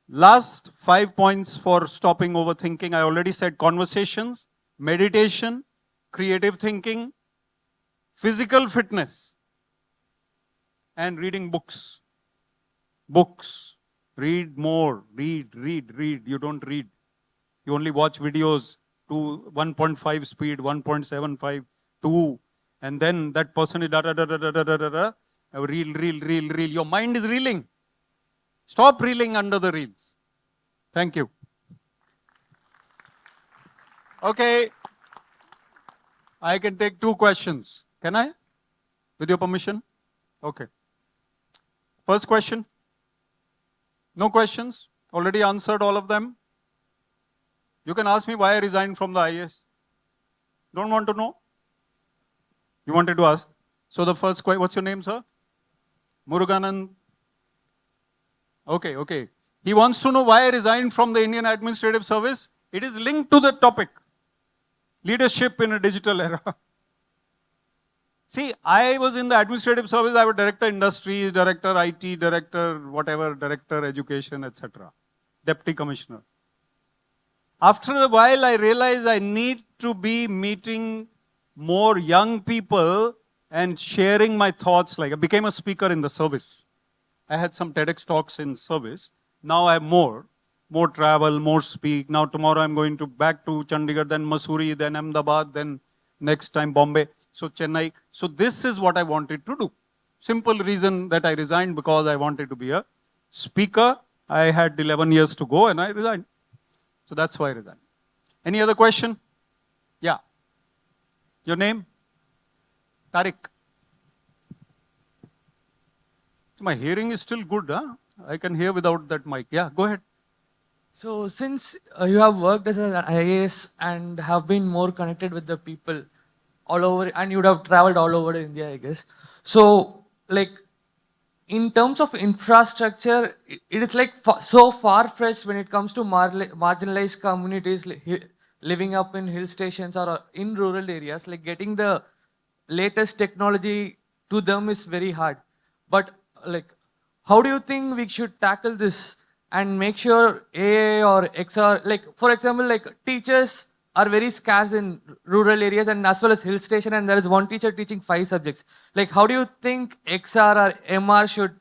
Last 5 points for stopping overthinking. I already said conversations, meditation, creative thinking, physical fitness, and reading books. Books. Read more. Read. You don't read. You only watch videos to 1.5 speed, 1.75, 2, and then that person is reel. Your mind is reeling. Stop reeling under the reels. Thank you. Okay. I can take 2 questions. Can I? With your permission? Okay. First question? No questions? Already answered all of them? You can ask me why I resigned from the IAS. Don't want to know? You wanted to ask? So the first question, what's your name, sir? Muruganan. Okay, okay. He wants to know why I resigned from the Indian Administrative Service. It is linked to the topic. Leadership in a digital era. See, I was in the administrative service. I was director industries, director IT, director whatever, director education, etc. Deputy commissioner. After a while, I realized I need to be meeting more young people and sharing my thoughts. Like I became a speaker in the service. I had some TEDx talks in service. Now I have more travel, more speak. Now tomorrow I'm going to back to Chandigarh, then Mussoorie, then Ahmedabad, then next time Bombay. So Chennai. So this is what I wanted to do. Simple reason that I resigned because I wanted to be a speaker. I had 11 years to go and I resigned. So that's why I resigned. Any other question? Yeah. Your name? Tariq. My hearing is still good, huh? I can hear without that mic. Yeah, go ahead. So since you have worked as an IAS and have been more connected with the people all over, and you would have traveled all over India, I guess. So like in terms of infrastructure, it is like so far-fetched when it comes to marginalized communities living up in hill stations or in rural areas. Like getting the latest technology to them is very hard. But like, how do you think we should tackle this and make sure AI or XR, like for example, like teachers are very scarce in rural areas and as well as hill station, and there is one teacher teaching 5 subjects. Like, how do you think XR or MR should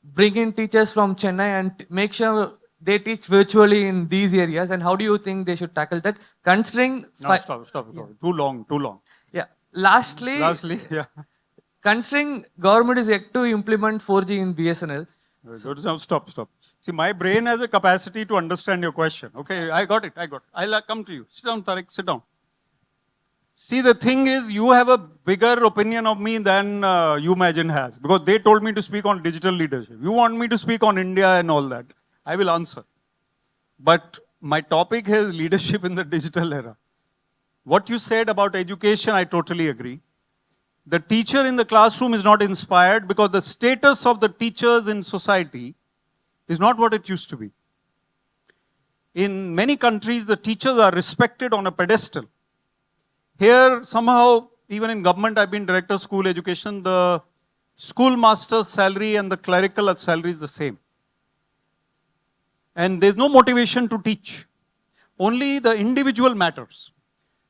bring in teachers from Chennai and make sure they teach virtually in these areas? And how do you think they should tackle that? Considering... No, stop. Yeah. Too long. Yeah. Lastly, yeah. Considering government is yet to implement 4G in BSNL. Stop. See, my brain has a capacity to understand your question. Okay, I got it. I'll come to you. Sit down, Tariq, sit down. See, the thing is, you have a bigger opinion of me than Umagine has. Because they told me to speak on digital leadership. You want me to speak on India and all that. I will answer. But my topic is leadership in the digital era. What you said about education, I totally agree. The teacher in the classroom is not inspired because the status of the teachers in society is not what it used to be. In many countries, the teachers are respected on a pedestal. Here, somehow, even in government, I've been director of school education, the schoolmaster's salary and the clerical salary is the same. And there's no motivation to teach. Only the individual matters.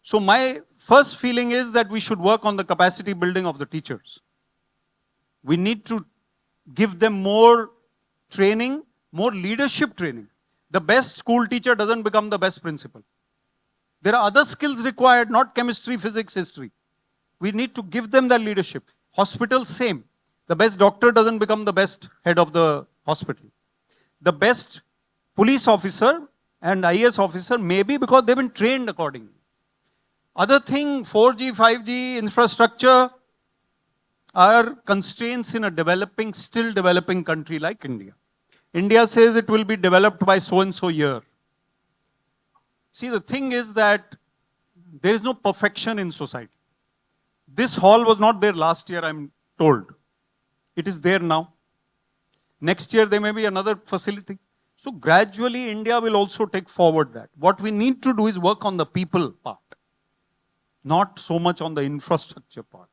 So my first feeling is that we should work on the capacity building of the teachers. We need to give them more training, more leadership training. The best school teacher doesn't become the best principal. There are other skills required, not chemistry, physics, history. We need to give them that leadership. Hospital, same. The best doctor doesn't become the best head of the hospital. The best police officer and IAS officer may be because they've been trained accordingly. Other thing, 4G, 5G, infrastructure are constraints in a still developing country like India. India says it will be developed by so-and-so year. See, the thing is that there is no perfection in society. This hall was not there last year, I'm told. It is there now. Next year, there may be another facility. So gradually, India will also take forward that. What we need to do is work on the people part, not so much on the infrastructure part.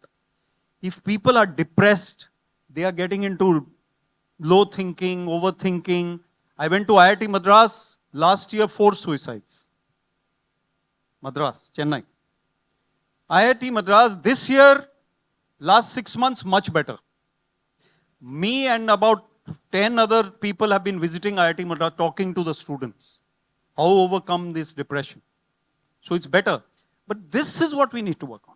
If people are depressed, they are getting into low thinking, overthinking. I went to IIT Madras last year, 4 suicides. Madras, Chennai. IIT Madras this year, last 6 months, much better. Me and about 10 other people have been visiting IIT Madras, talking to the students. How overcome this depression. So it's better. But this is what we need to work on.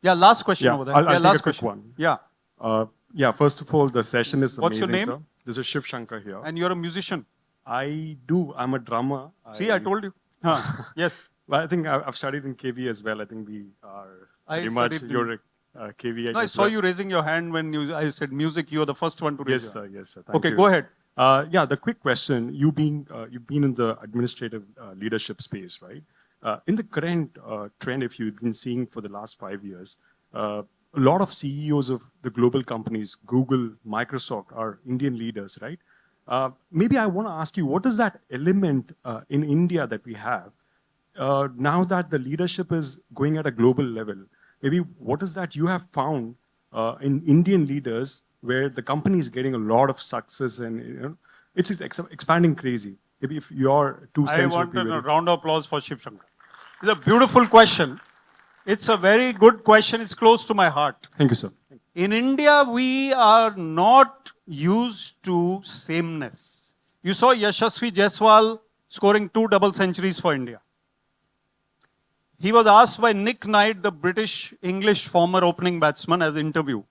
Yeah, last question over there. I'll last take a quick one. Yeah. First of all, the session is amazing. What's your name? Sir. This is Shiv Shankar here. And you're a musician? I do. I'm a drummer. See, I told you. Yes. Well, I think I've studied in KV as well. I think we are pretty much, you're KVI. No, I saw you raising your hand when I said music. You are the first one to raise Yes, your sir. hand. Yes, sir. Thank Okay, you. go ahead. Yeah, the quick question. You've been in the administrative leadership space, right? In the current trend, if you've been seeing for the last 5 years, a lot of CEOs of the global companies, Google, Microsoft, are Indian leaders, right? Maybe I want to ask you, what is that element in India that we have now that the leadership is going at a global level? Maybe what is that you have found in Indian leaders where the company is getting a lot of success and it's expanding crazy? Maybe if your two I cents want would be a very... round of applause for Shiv Shankar. It's a beautiful question. It's a very good question. It's close to my heart. Thank you, sir. In India, we are not used to sameness. You saw Yashasvi Jaiswal scoring 2 double centuries for India. He was asked by Nick Knight, the British English former opening batsman, as interview.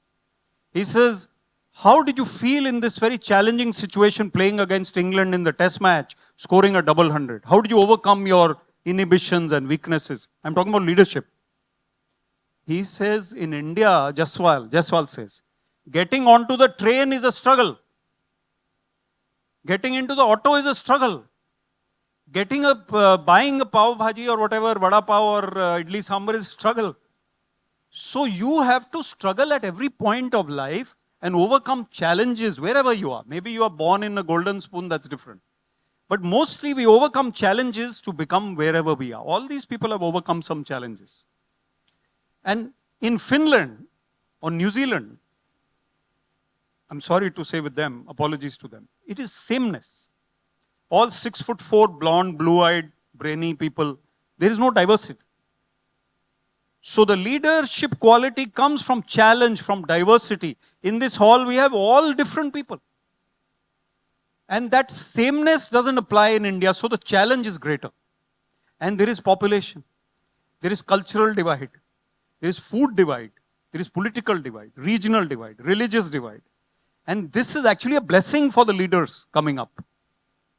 He says, how did you feel in this very challenging situation playing against England in the test match, scoring a double hundred? How did you overcome your inhibitions and weaknesses? I'm talking about leadership. He says in India, Jaiswal says, getting onto the train is a struggle. Getting into the auto is a struggle. Getting buying a pav bhaji or whatever, vada pav or idli sambar is a struggle. So you have to struggle at every point of life and overcome challenges wherever you are. Maybe you are born in a golden spoon, that's different. But mostly we overcome challenges to become wherever we are. All these people have overcome some challenges. And in Finland or New Zealand, I'm sorry to say with them, apologies to them, it is sameness. All 6'4", blonde, blue-eyed, brainy people. There is no diversity. So the leadership quality comes from challenge, from diversity. In this hall, we have all different people. And that sameness doesn't apply in India, so the challenge is greater. And there is population. There is cultural divide. There is food divide. There is political divide, regional divide, religious divide. And this is actually a blessing for the leaders coming up.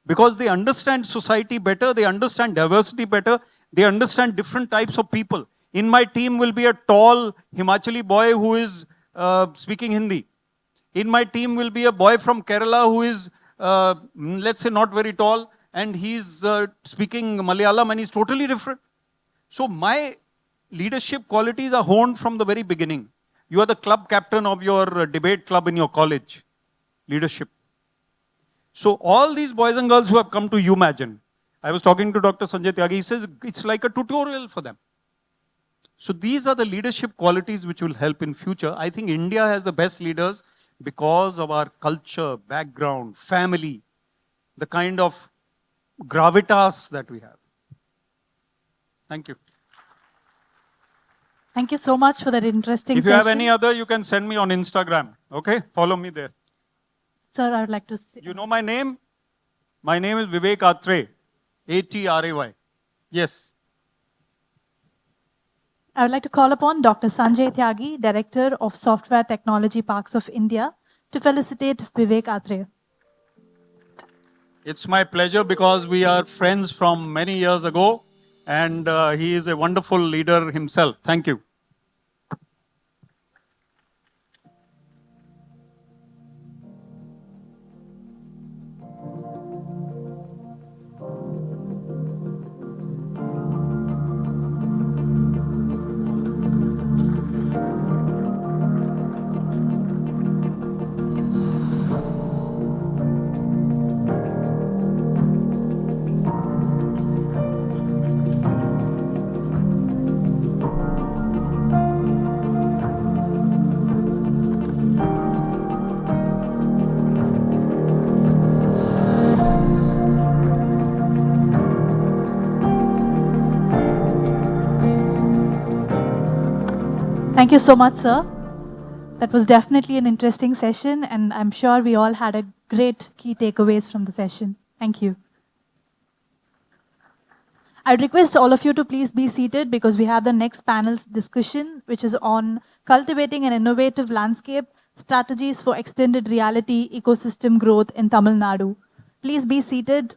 Because they understand society better, they understand diversity better, they understand different types of people. In my team will be a tall Himachali boy who is speaking Hindi. In my team will be a boy from Kerala who is, let's say, not very tall, and he's speaking Malayalam and he's totally different. So my leadership qualities are honed from the very beginning. You are the club captain of your debate club in your college. Leadership. So all these boys and girls who have come to Umagine, I was talking to Dr. Sanjay Tyagi, he says it's like a tutorial for them. So these are the leadership qualities which will help in future. I think India has the best leaders because of our culture, background, family, the kind of gravitas that we have. Thank you. Thank you so much for that interesting If you session. have any other, you can send me on Instagram. Okay? Follow me there. Sir, I would like to say... You know my name? My name is Vivek Atre. A-T-R-A-Y. Yes. I would like to call upon Dr. Sanjay Tyagi, Director of Software Technology Parks of India, to felicitate Vivek Atre. It's my pleasure because we are friends from many years ago and he is a wonderful leader himself. Thank you. Thank you so much, sir. That was definitely an interesting session, and I'm sure we all had a great key takeaways from the session. Thank you. I'd request all of you to please be seated because we have the next panel's discussion, which is on cultivating an innovative landscape, strategies for extended reality ecosystem growth in Tamil Nadu. Please be seated.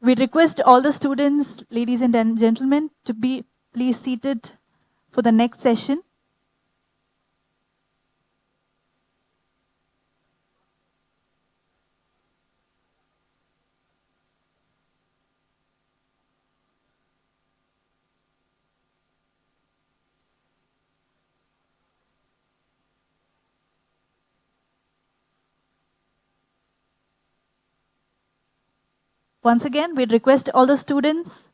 We request all the students, ladies and gentlemen, to be please seated for the next session. Once again, we request all the students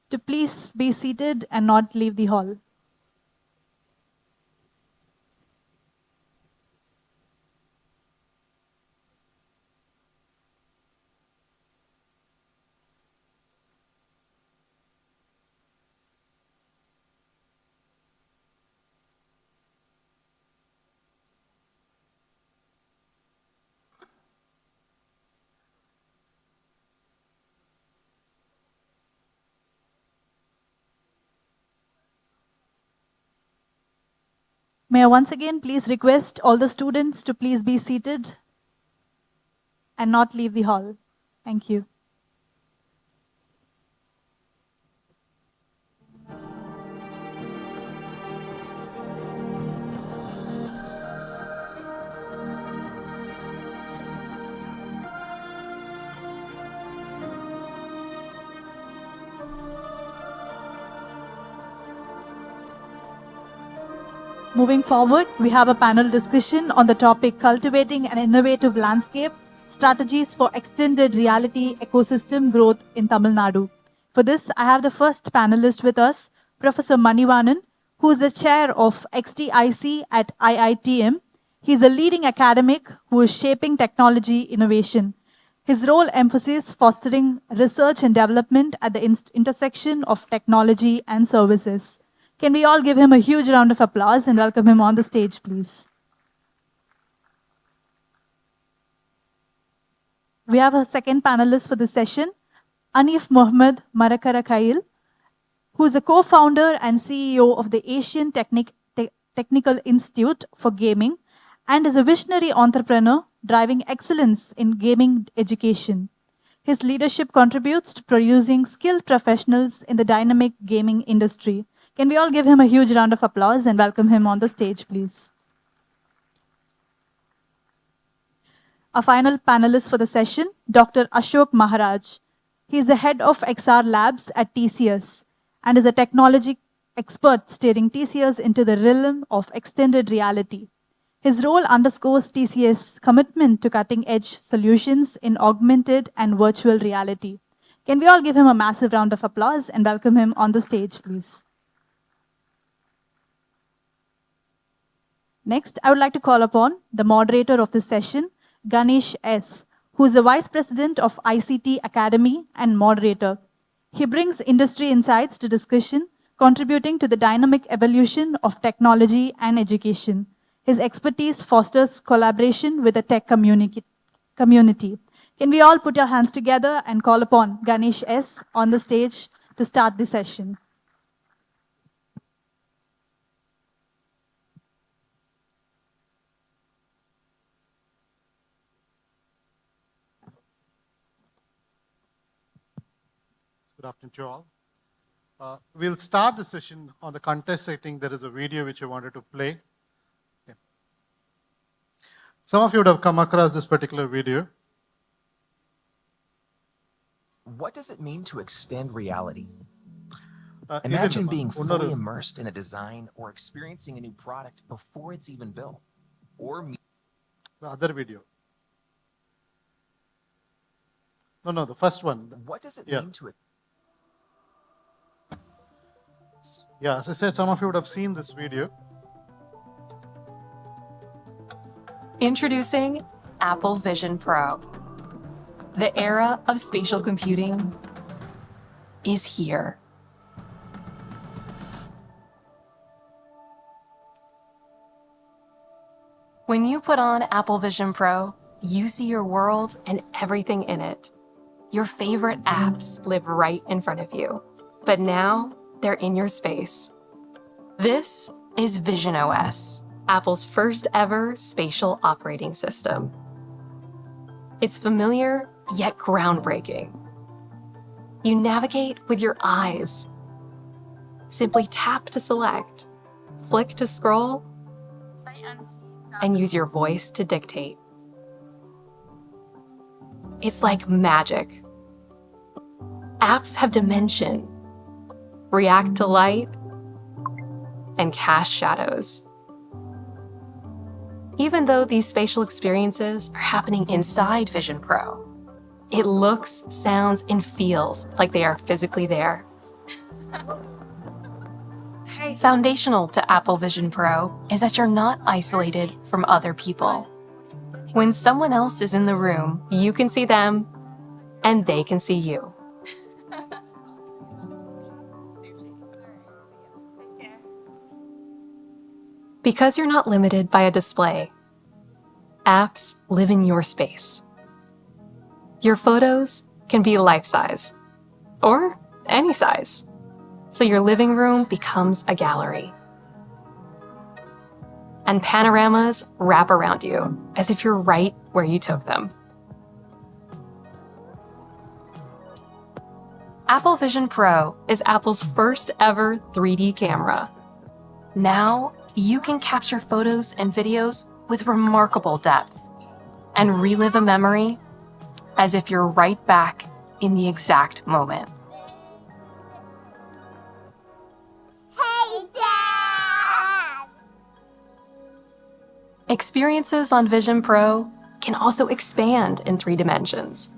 to please be seated and not leave the hall. May I once again please request all the students to please be seated and not leave the hall. Thank you. Moving forward, we have a panel discussion on the topic Cultivating an Innovative Landscape, Strategies for Extended Reality Ecosystem Growth in Tamil Nadu. For this, I have the first panelist with us, Professor Manivanan, who is the chair of XTIC at IITM. He is a leading academic who is shaping technology innovation. His role emphasizes fostering research and development at the intersection of technology and services. Can we all give him a huge round of applause and welcome him on the stage, please? We have a second panelist for this session, Anif Mohammed Marakara Khail, who is a co-founder and CEO of the Asian Technical Institute for Gaming and is a visionary entrepreneur driving excellence in gaming education. His leadership contributes to producing skilled professionals in the dynamic gaming industry. Can we all give him a huge round of applause and welcome him on the stage, please? Our final panelist for the session, Dr. Ashok Maharaj. He is the head of XR Labs at TCS and is a technology expert steering TCS into the realm of extended reality. His role underscores TCS' commitment to cutting-edge solutions in augmented and virtual reality. Can we all give him a massive round of applause and welcome him on the stage, please? Next, I would like to call upon the moderator of this session, Ganesh S., who is the Vice President of ICT Academy and moderator. He brings industry insights to discussion, contributing to the dynamic evolution of technology and education. His expertise fosters collaboration with the tech community. Can we all put our hands together and call upon Ganesh S. on the stage to start the session? Good afternoon to you all. We'll start the session on the contest. I think there is a video which I wanted to play. Yeah. Some of you would have come across this particular video. What does it mean to extend reality? Imagine being fully immersed in a design or experiencing a new product before it's even built. Or the other video. No, the first one. What does it mean to Yeah, as I said, some of you would have seen this video. Introducing Apple Vision Pro. The era of spatial computing is here. When you put on Apple Vision Pro, you see your world and everything in it. Your favorite apps live right in front of you, but now they're in your space. This is Vision OS, Apple's first ever spatial operating system. It's familiar, yet groundbreaking. You navigate with your eyes. Simply tap to select, flick to scroll, and use your voice to dictate. It's like magic. Apps have dimension, react to light, and cast shadows. Even though these spatial experiences are happening inside Vision Pro, it looks, sounds, and feels like they are physically there. Foundational to Apple Vision Pro is that you're not isolated from other people. When someone else is in the room, you can see them, and they can see you. Because you're not limited by a display, apps live in your space. Your photos can be life-size, or any size, so your living room becomes a gallery. And panoramas wrap around you as if you're right where you took them. Apple Vision Pro is Apple's first ever 3D camera. Now, you can capture photos and videos with remarkable depth and relive a memory as if you're right back in the exact moment. Hey, Dad! Experiences on Vision Pro can also expand in 3 dimensions,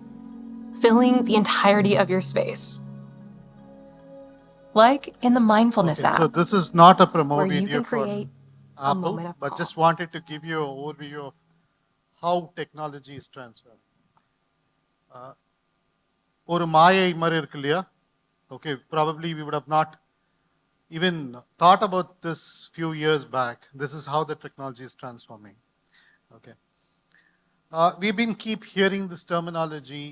filling the entirety of your space. Like in the Mindfulness app. So this is not a promo where you video can create for a moment Apple, of but calm. just wanted to give you an overview of how technology is transferred. ஒரு மாயை மாதிரி இருக்கு இல்லையா? Okay, probably we would have not even thought about this few years back. This is how the technology is transforming. Okay, we've been keep hearing this terminology,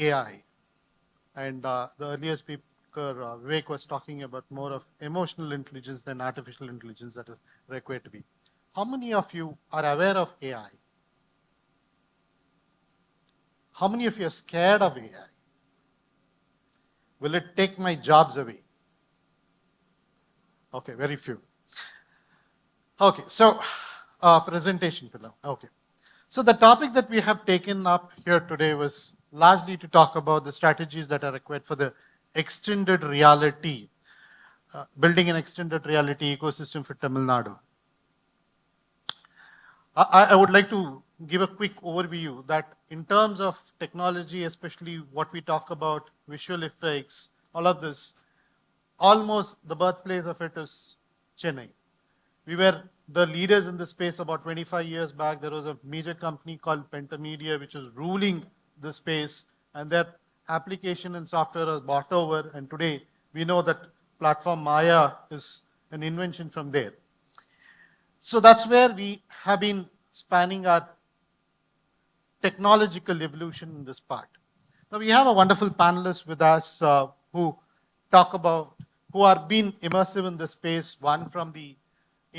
AI, and the earlier speaker Vivek was talking about more of emotional intelligence than artificial intelligence that is required to be. How many of you are aware of AI? How many of you are scared of AI? Will it take my jobs away? Okay, very few. Okay, so presentation pillar. Okay, so the topic that we have taken up here today was largely to talk about the strategies that are required for the extended reality, building an extended reality ecosystem for Tamil Nadu. I would like to give a quick overview that in terms of technology, especially what we talk about, visual effects, all of this, almost the birthplace of it is Chennai. We were the leaders in the space about 25 years back. There was a major company called Pentamedia, which is ruling the space, and their application and software was bought over, and today we know that platform Maya is an invention from there. So that's where we have been spanning our technological evolution in this part. Now we have a wonderful panelist with us who talk about, who are being immersive in the space, one from the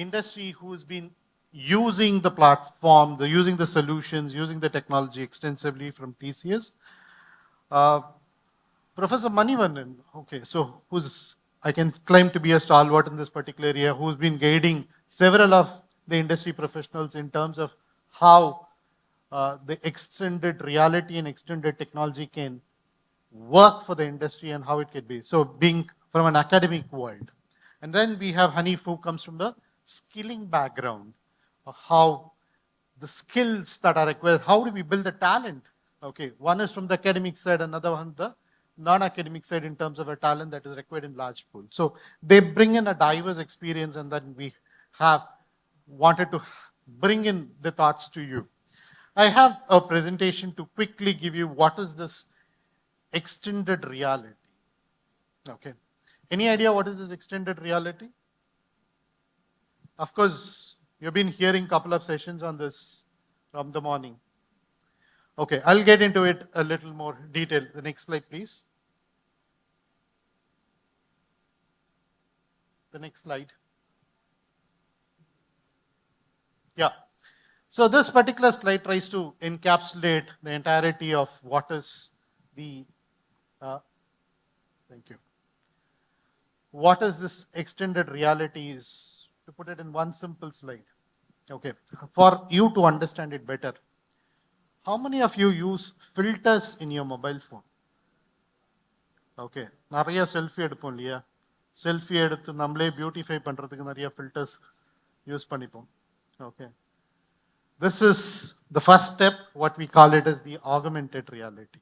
industry who's been using the platform, using the solutions, using the technology extensively from TCS. Professor Manivannan, okay, so who's, I can claim to be a stalwart in this particular area, who's been guiding several of the industry professionals in terms of how the extended reality and extended technology can work for the industry and how it can be. So being from an academic world. And then we have Hanif, who comes from the skilling background, of how the skills that are required, how do we build the talent? Okay, one is from the academic side, another one the non-academic side in terms of a talent that is required in large pool. So they bring in a diverse experience, and then we have wanted to bring in the thoughts to you. I have a presentation to quickly give you what is this extended reality. Okay, any idea what is this extended reality? Of course, you've been hearing a couple of sessions on this from the morning. Okay, I'll get into it a little more detail. The next slide, please. The next slide. Yeah. So this particular slide tries to encapsulate the entirety of what is the Thank you. What is this extended reality is, to put it in one simple slide. Okay, for you to understand it better, how many of you use filters in your mobile phone? Okay, நிறைய selfie எடுப்போம் இல்லையா? Selfie எடுத்து நம்மளே beautify பண்றதுக்கு நிறைய filters use பண்ணிப்போம். Okay, this is the first step, what we call it as the augmented reality.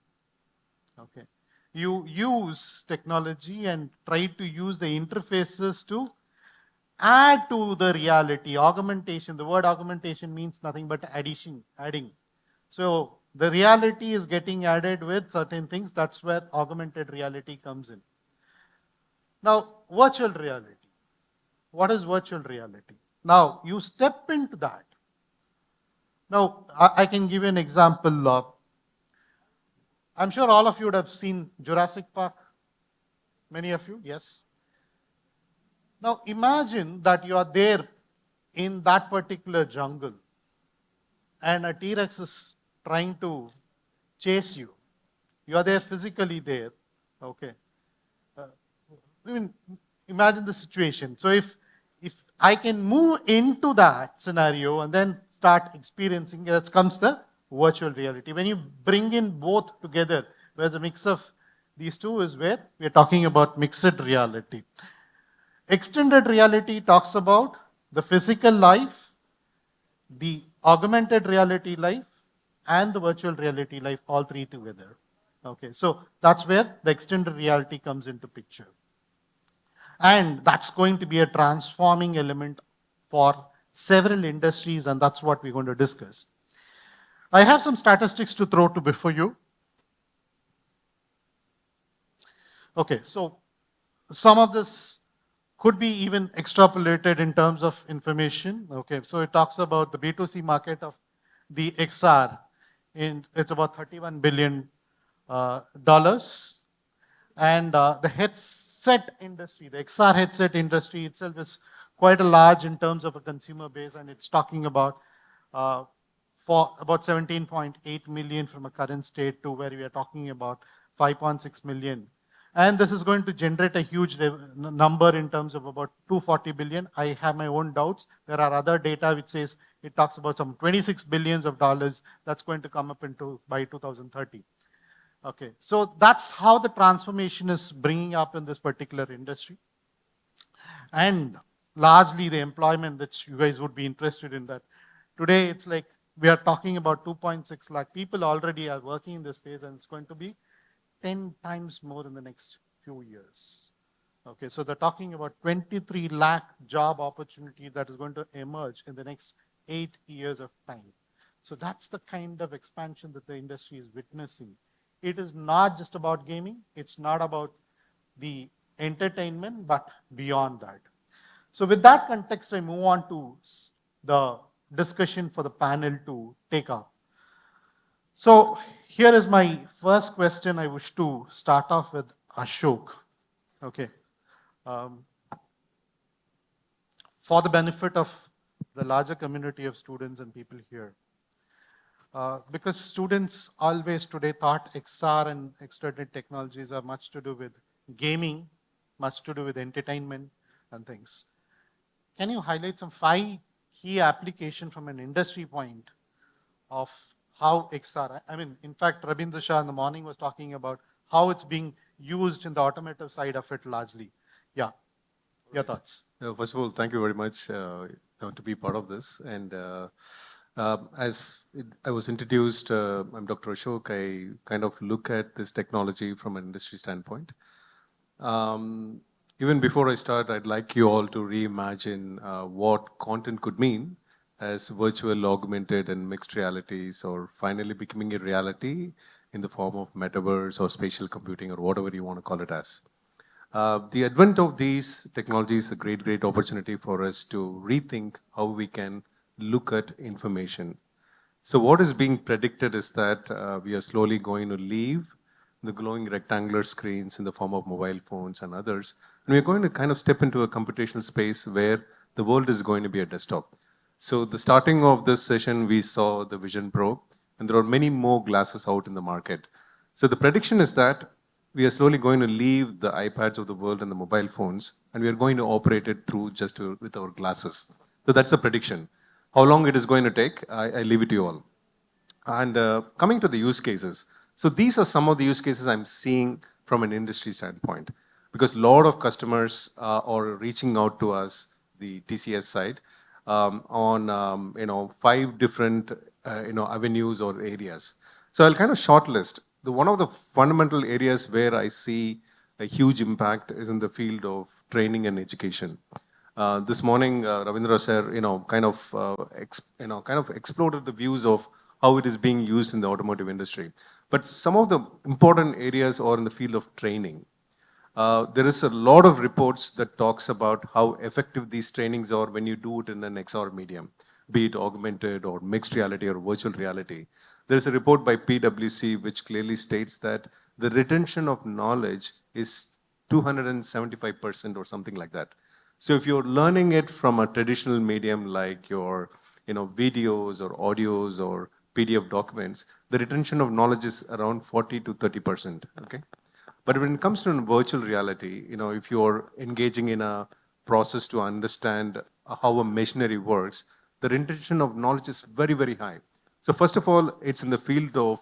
Okay, you use technology and try to use the interfaces to add to the reality. Augmentation, the word augmentation means nothing but adding. So the reality is getting added with certain things. That's where augmented reality comes in. Now, virtual reality. What is virtual reality? Now, you step into that. Now, I can give you an example of, I'm sure all of you would have seen Jurassic Park. Many of you, yes. Now, imagine that you are there in that particular jungle and a T-Rex is trying to chase you. You are there physically there. Okay. Imagine the situation. So if I can move into that scenario and then start experiencing, that comes the virtual reality. When you bring in both together, where the mix of these two is where we are talking about mixed reality. Extended reality talks about the physical life, the augmented reality life, and the virtual reality life, all three together. Okay, so that's where the extended reality comes into picture. And that's going to be a transforming element for several industries, and that's what we're going to discuss. I have some statistics to throw to before you. Okay, so some of this could be even extrapolated in terms of information. Okay, so it talks about the B2C market of the XR, and it's about $31 billion. And the headset industry, the XR headset industry itself is quite a large in terms of a consumer base, and it's talking about for about 17.8 million from a current state to where we are talking about 5.6 million. And this is going to generate a huge number in terms of about 240 billion. I have my own doubts. There are other data which says it talks about some 26 billions of dollars that's going to come up into by 2030. Okay, so that's how the transformation is bringing up in this particular industry. And largely the employment that you guys would be interested in that. Today it's like we are talking about 2.6 lakh people already are working in this space, and it's going to be 10 times more in the next few years. Okay, so they're talking about 23 lakh job opportunity that is going to emerge in the next 8 years of time. So that's the kind of expansion that the industry is witnessing. It is not just about gaming, it's not about the entertainment, but beyond that. So with that context, I move on to the discussion for the panel to take up. So here is my first question. I wish to start off with Ashok. Okay. For the benefit of the larger community of students and people here. Because students always today thought XR and extended technologies are much to do with gaming, much to do with entertainment and things. Can you highlight some 5 key applications from an industry point of how XR, I mean, in fact, Rabindra Shah in the morning was talking about how it's being used in the automotive side of it largely. Yeah, your thoughts. First of all, thank you very much to be part of this. And as I was introduced, I'm Dr. Ashok. I kind of look at this technology from an industry standpoint. Even before I start, I'd like you all to reimagine what content could mean as virtual, augmented, and mixed realities, or finally becoming a reality in the form of metaverse or spatial computing or whatever you want to call it as. The advent of these technologies is a great opportunity for us to rethink how we can look at information. So what is being predicted is that we are slowly going to leave the glowing rectangular screens in the form of mobile phones and others, and we're going to kind of step into a computational space where the world is going to be a desktop. So the starting of this session, we saw the Vision Pro, and there are many more glasses out in the market. So the prediction is that we are slowly going to leave the iPads of the world and the mobile phones, and we are going to operate it through just with our glasses. So that's the prediction. How long it is going to take, I leave it to you all. And coming to the use cases, so these are some of the use cases I'm seeing from an industry standpoint, because a lot of customers are reaching out to us, the TCS side, on 5 different avenues or areas. So I'll kind of shortlist. One of the fundamental areas where I see a huge impact is in the field of training and education. This morning, Ravindra sir, kind of exploded the views of how it is being used in the automotive industry. But some of the important areas are in the field of training. There is a lot of reports that talks about how effective these trainings are when you do it in an XR medium, be it augmented or mixed reality or virtual reality. There is a report by PwC which clearly states that the retention of knowledge is 275% or something like that. So if you're learning it from a traditional medium like your videos or audios or PDF documents, the retention of knowledge is around 40 to 30%. Okay? But when it comes to virtual reality, if you're engaging in a process to understand how a machinery works, the retention of knowledge is very, very high. So first of all, it's in the field of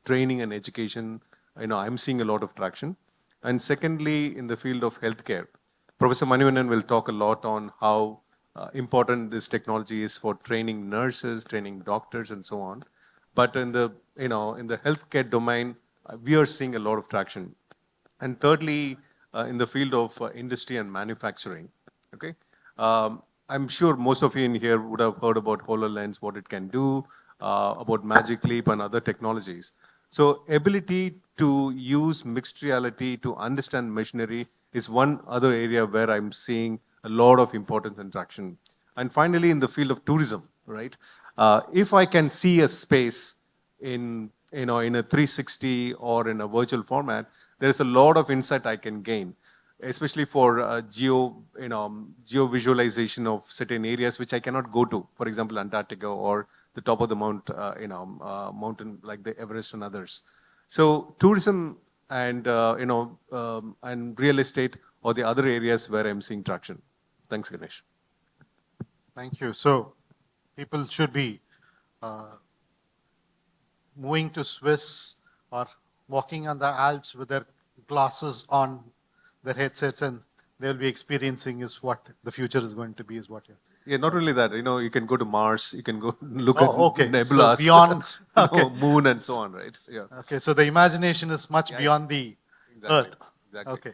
training and education. I'm seeing a lot of traction. And secondly, in the field of healthcare, Professor Manivannan will talk a lot on how important this technology is for training nurses, training doctors, and so on. But in the healthcare domain, we are seeing a lot of traction. And thirdly, in the field of industry and manufacturing, okay? I'm sure most of you in here would have heard about HoloLens, what it can do, about Magic Leap and other technologies. So ability to use mixed reality to understand machinery is one other area where I'm seeing a lot of importance and traction. And finally, in the field of tourism, right? If I can see a space in a 360 or in a virtual format, there is a lot of insight I can gain, especially for geo visualization of certain areas which I cannot go to, for example, Antarctica or the top of the mountain like the Everest and others. So tourism and and real estate are the other areas where I'm seeing traction. Thanks, Ganesh. Thank you. So people should be moving to Swiss or walking on the Alps with their glasses on, their headsets, and they'll be experiencing is what the future is going to be, is what you're... Yeah, not only that, you can go to Mars, you can go look at nebulas, so beyond moon and so on, right? Yeah. Okay, so the imagination is much beyond the Earth. Exactly. Okay,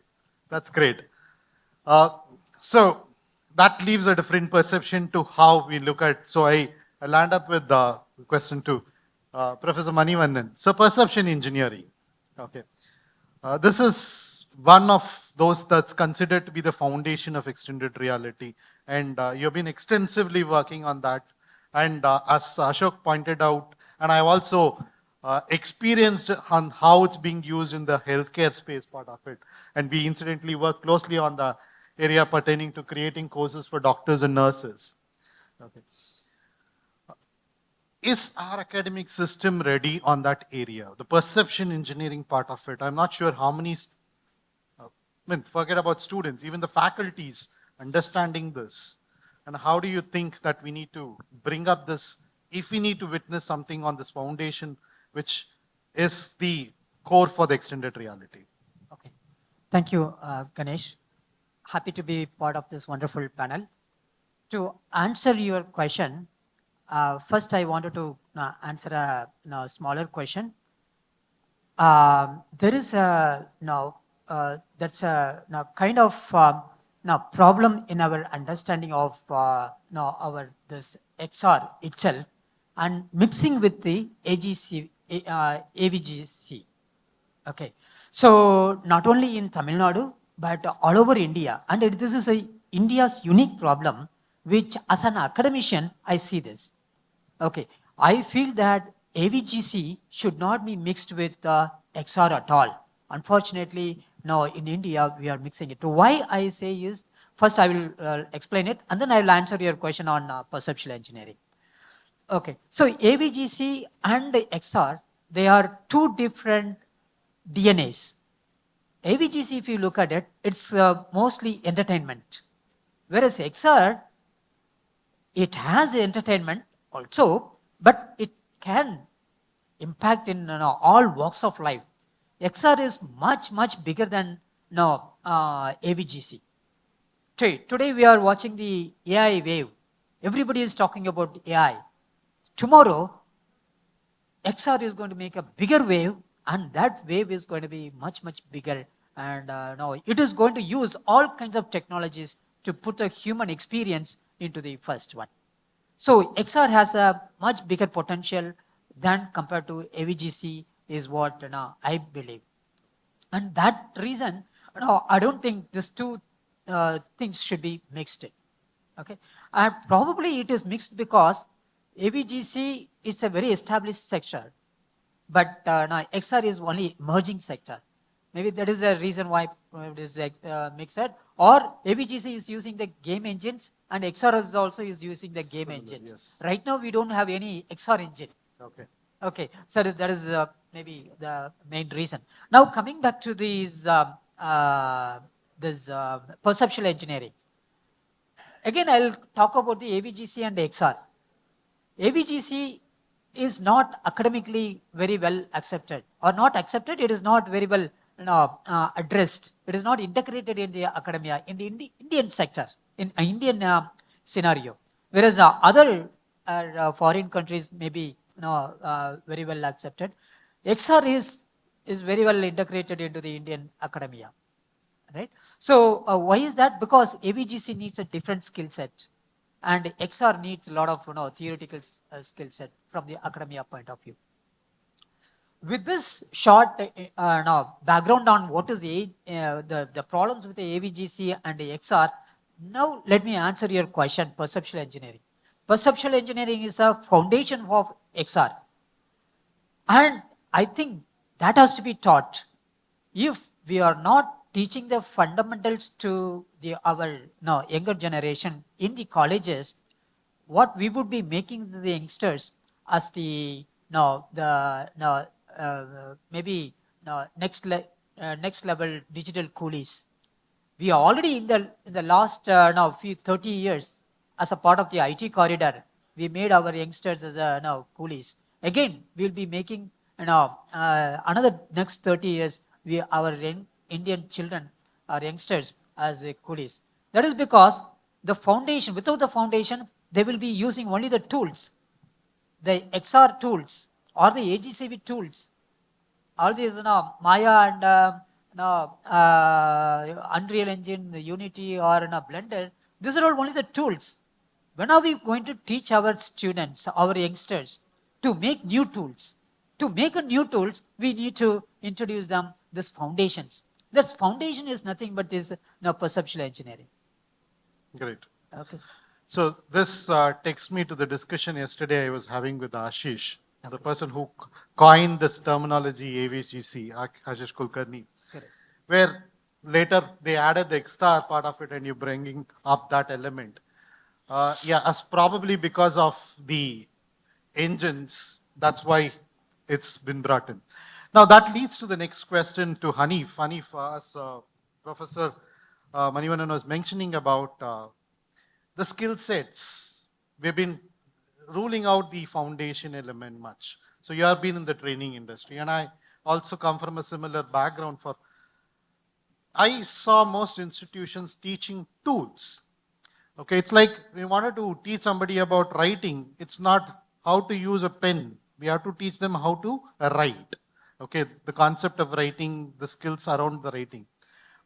that's great. So that leaves a different perception to how we look at, so I land up with the question to Professor Manivannan. So perception engineering, okay. This is one of those that's considered to be the foundation of extended reality. And you've been extensively working on that. And as Ashok pointed out, and I've also experienced on how it's being used in the healthcare space part of it. And we incidentally work closely on the area pertaining to creating courses for doctors and nurses. Okay. Is our academic system ready on that area? The perception engineering part of it. I'm not sure how many, forget about students, even the faculties understanding this. And how do you think that we need to bring up this, if we need to witness something on this foundation, which is the core for the extended reality? Okay. Thank you, Ganesh. Happy to be part of this wonderful panel. To answer your question, first I wanted to answer a smaller question. There is that's a kind of problem in our understanding of this XR itself and mixing with the AVGC. Okay, so not only in Tamil Nadu but all over India, and this is India's unique problem, which as an academician I see this. Okay, I feel that AVGC should not be mixed with XR at all. Unfortunately, no, in India we are mixing it. So why I say is, first I will explain it, and then I will answer your question on perceptual engineering. Okay, so AVGC and XR, they are two different DNAs. AVGC, if you look at it, it's mostly entertainment. Whereas XR, it has entertainment also, but it can impact in all walks of life. XR is much, much bigger than AVGC. Today we are watching the AI wave. Everybody is talking about AI. Tomorrow, XR is going to make a bigger wave, and that wave is going to be much, much bigger. And now it is going to use all kinds of technologies to put a human experience into the first one. So XR has a much bigger potential than compared to AVGC is what I believe. And that reason, I don't think these two things should be mixed. Okay, and probably it is mixed because AVGC is a very established sector, but now XR is only emerging sector. Maybe that is the reason why it is mixed. Or AVGC is using the game engines, and XR is also using the game engines. Yes. Right now, we don't have any XR engine. Okay. Okay, so that is maybe the main reason. Now coming back to these perceptual engineering. Again, I'll talk about the AVGC and XR. AVGC is not academically very well accepted, or not accepted. It is not very well addressed. It is not integrated in the academia, in the Indian sector, in Indian scenario. Whereas other foreign countries may be very well accepted. XR is very well integrated into the Indian academia. Right? So why is that? Because AVGC needs a different skill set, and XR needs a lot of theoretical skill set from the academia point of view. With this short background on what is the problems with the AVGC and the XR, now let me answer your question, perceptual engineering. Perceptual engineering is a foundation of XR, and I think that has to be taught. If we are not teaching the fundamentals to our younger generation in the colleges, what we would be making the youngsters as the maybe next level digital coolies. We are already in the last 30 years as a part of the IT corridor. We made our youngsters as coolies. Again, we will be making another next 30 years. Our Indian children, our youngsters, as coolies. That is because the foundation, without the foundation, they will be using only the tools, the XR tools or the AGCV tools. All these Maya and Unreal Engine, Unity or Blender, these are all only the tools. When are we going to teach our students, our youngsters, to make new tools? To make a new tools, we need to introduce them these foundations. This foundation is nothing but this perceptual engineering. Great. Okay. So this takes me to the discussion yesterday I was having with Ashish, the person who coined this terminology AVGC, Ashish Kulkarni, where later they added the XR part of it and you're bringing up that element. Yeah, as probably because of the engines, that's why it's been brought in. Now that leads to the next question to Hanif. Hanif, as Professor Manivannan was mentioning about the skill sets, we've been ruling out the foundation element much. So you have been in the training industry, and I also come from a similar background. I saw most institutions teaching tools. Okay, it's like we wanted to teach somebody about writing. It's not how to use a pen. We have to teach them how to write. Okay, the concept of writing, the skills around the writing.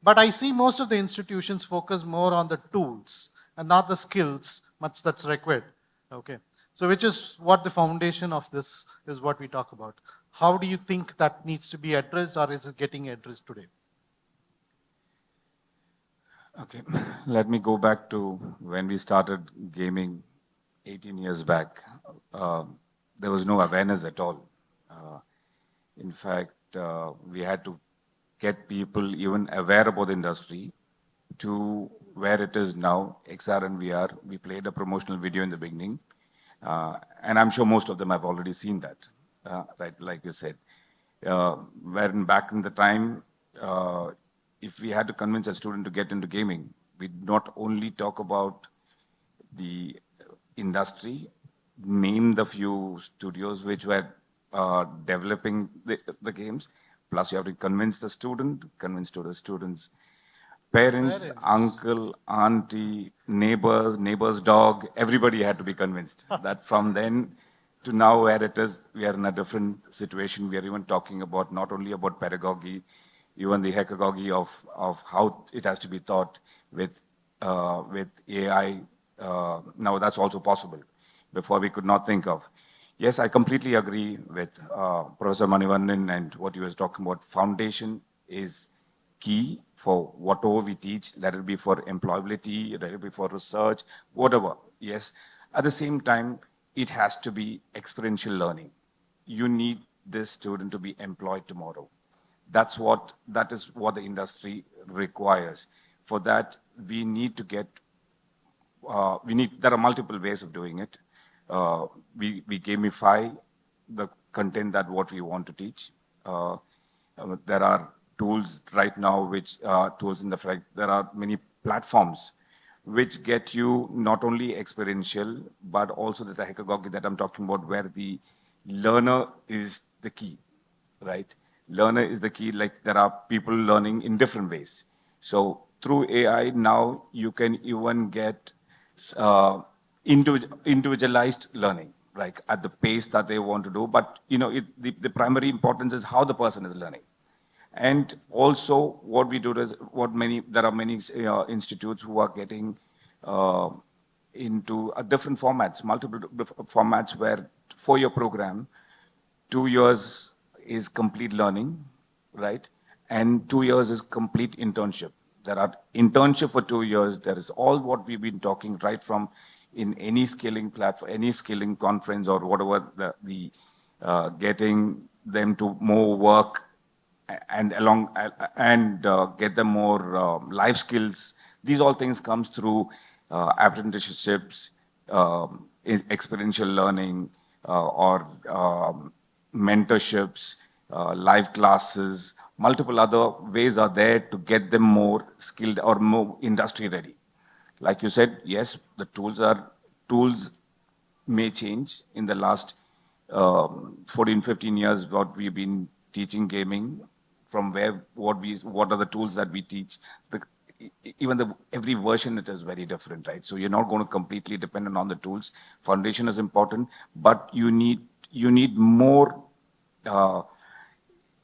But I see most of the institutions focus more on the tools and not the skills much that's required. Okay, so which is what the foundation of this is what we talk about. How do you think that needs to be addressed, or is it getting addressed today? Okay, let me go back to when we started gaming 18 years back. There was no awareness at all. In fact, we had to get people even aware about the industry to where it is now, XR and VR. We played a promotional video in the beginning, and I'm sure most of them have already seen that, right, like you said. Wherein back in the time, if we had to convince a student to get into gaming, we'd not only talk about the industry, name the few studios which were developing the games, plus you have to convince the student, convince to the students' parents, uncle, auntie, neighbor's dog, everybody had to be convinced. That from then to now where it is, we are in a different situation. We are even talking about not only about pedagogy, even the hecagogy of how it has to be taught with AI. Now that's also possible. Before we could not think of. Yes, I completely agree with Professor Manivannan and what he was talking about. Foundation is key for whatever we teach, let it be for employability, let it be for research, whatever. Yes, at the same time, it has to be experiential learning. You need this student to be employed tomorrow. That is what the industry requires. For that, we need to get, there are multiple ways of doing it. We gamify the content that what we want to teach. There are tools right now, which tools in the fact, there are many platforms which get you not only experiential, but also the hecagogy that I'm talking about, where the learner is the key, right? Learner is the key, like there are people learning in different ways. So through AI now, you can even get individualized learning, like at the pace that they want to do. But the primary importance is how the person is learning. And also what we do is there are many institutes who are getting into different formats, multiple formats where 4-year program, 2 years is complete learning, right? And 2 years is complete internship. There are internship for 2 years. There is all what we've been talking right from in any skilling platform, any skilling conference or whatever, getting them to more work and get them more life skills. These all things comes through apprenticeships, experiential learning, or mentorships, live classes. Multiple other ways are there to get them more skilled or more industry ready. Like you said, yes, the tools may change. In the last 14, 15 years, what we've been teaching gaming, from what are the tools that we teach. Every version, it is very different, right? So you're not going to completely dependent on the tools. Foundation is important, but you need more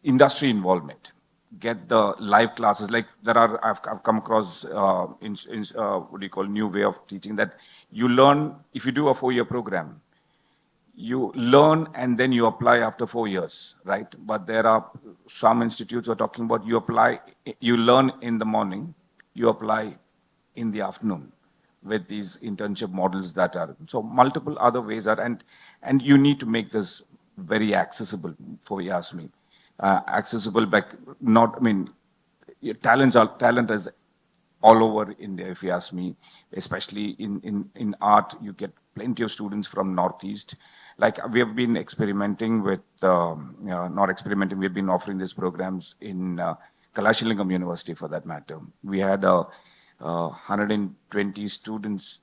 industry involvement. Get the live classes. Like I've come across what do you call, new way of teaching, that you learn, if you do a 4-year program, you learn and then you apply after 4 years, right? But there are some institutes who are talking about you learn in the morning, you apply in the afternoon with these internship models that are. So multiple other ways are, and you need to make this very accessible, for you ask me. Accessible, but talent is all over India, if you ask me. Especially in art, you get plenty of students from Northeast. Like we have been experimenting with, not experimenting, we've been offering these programs in Kalashilingam University, for that matter. We had 120 students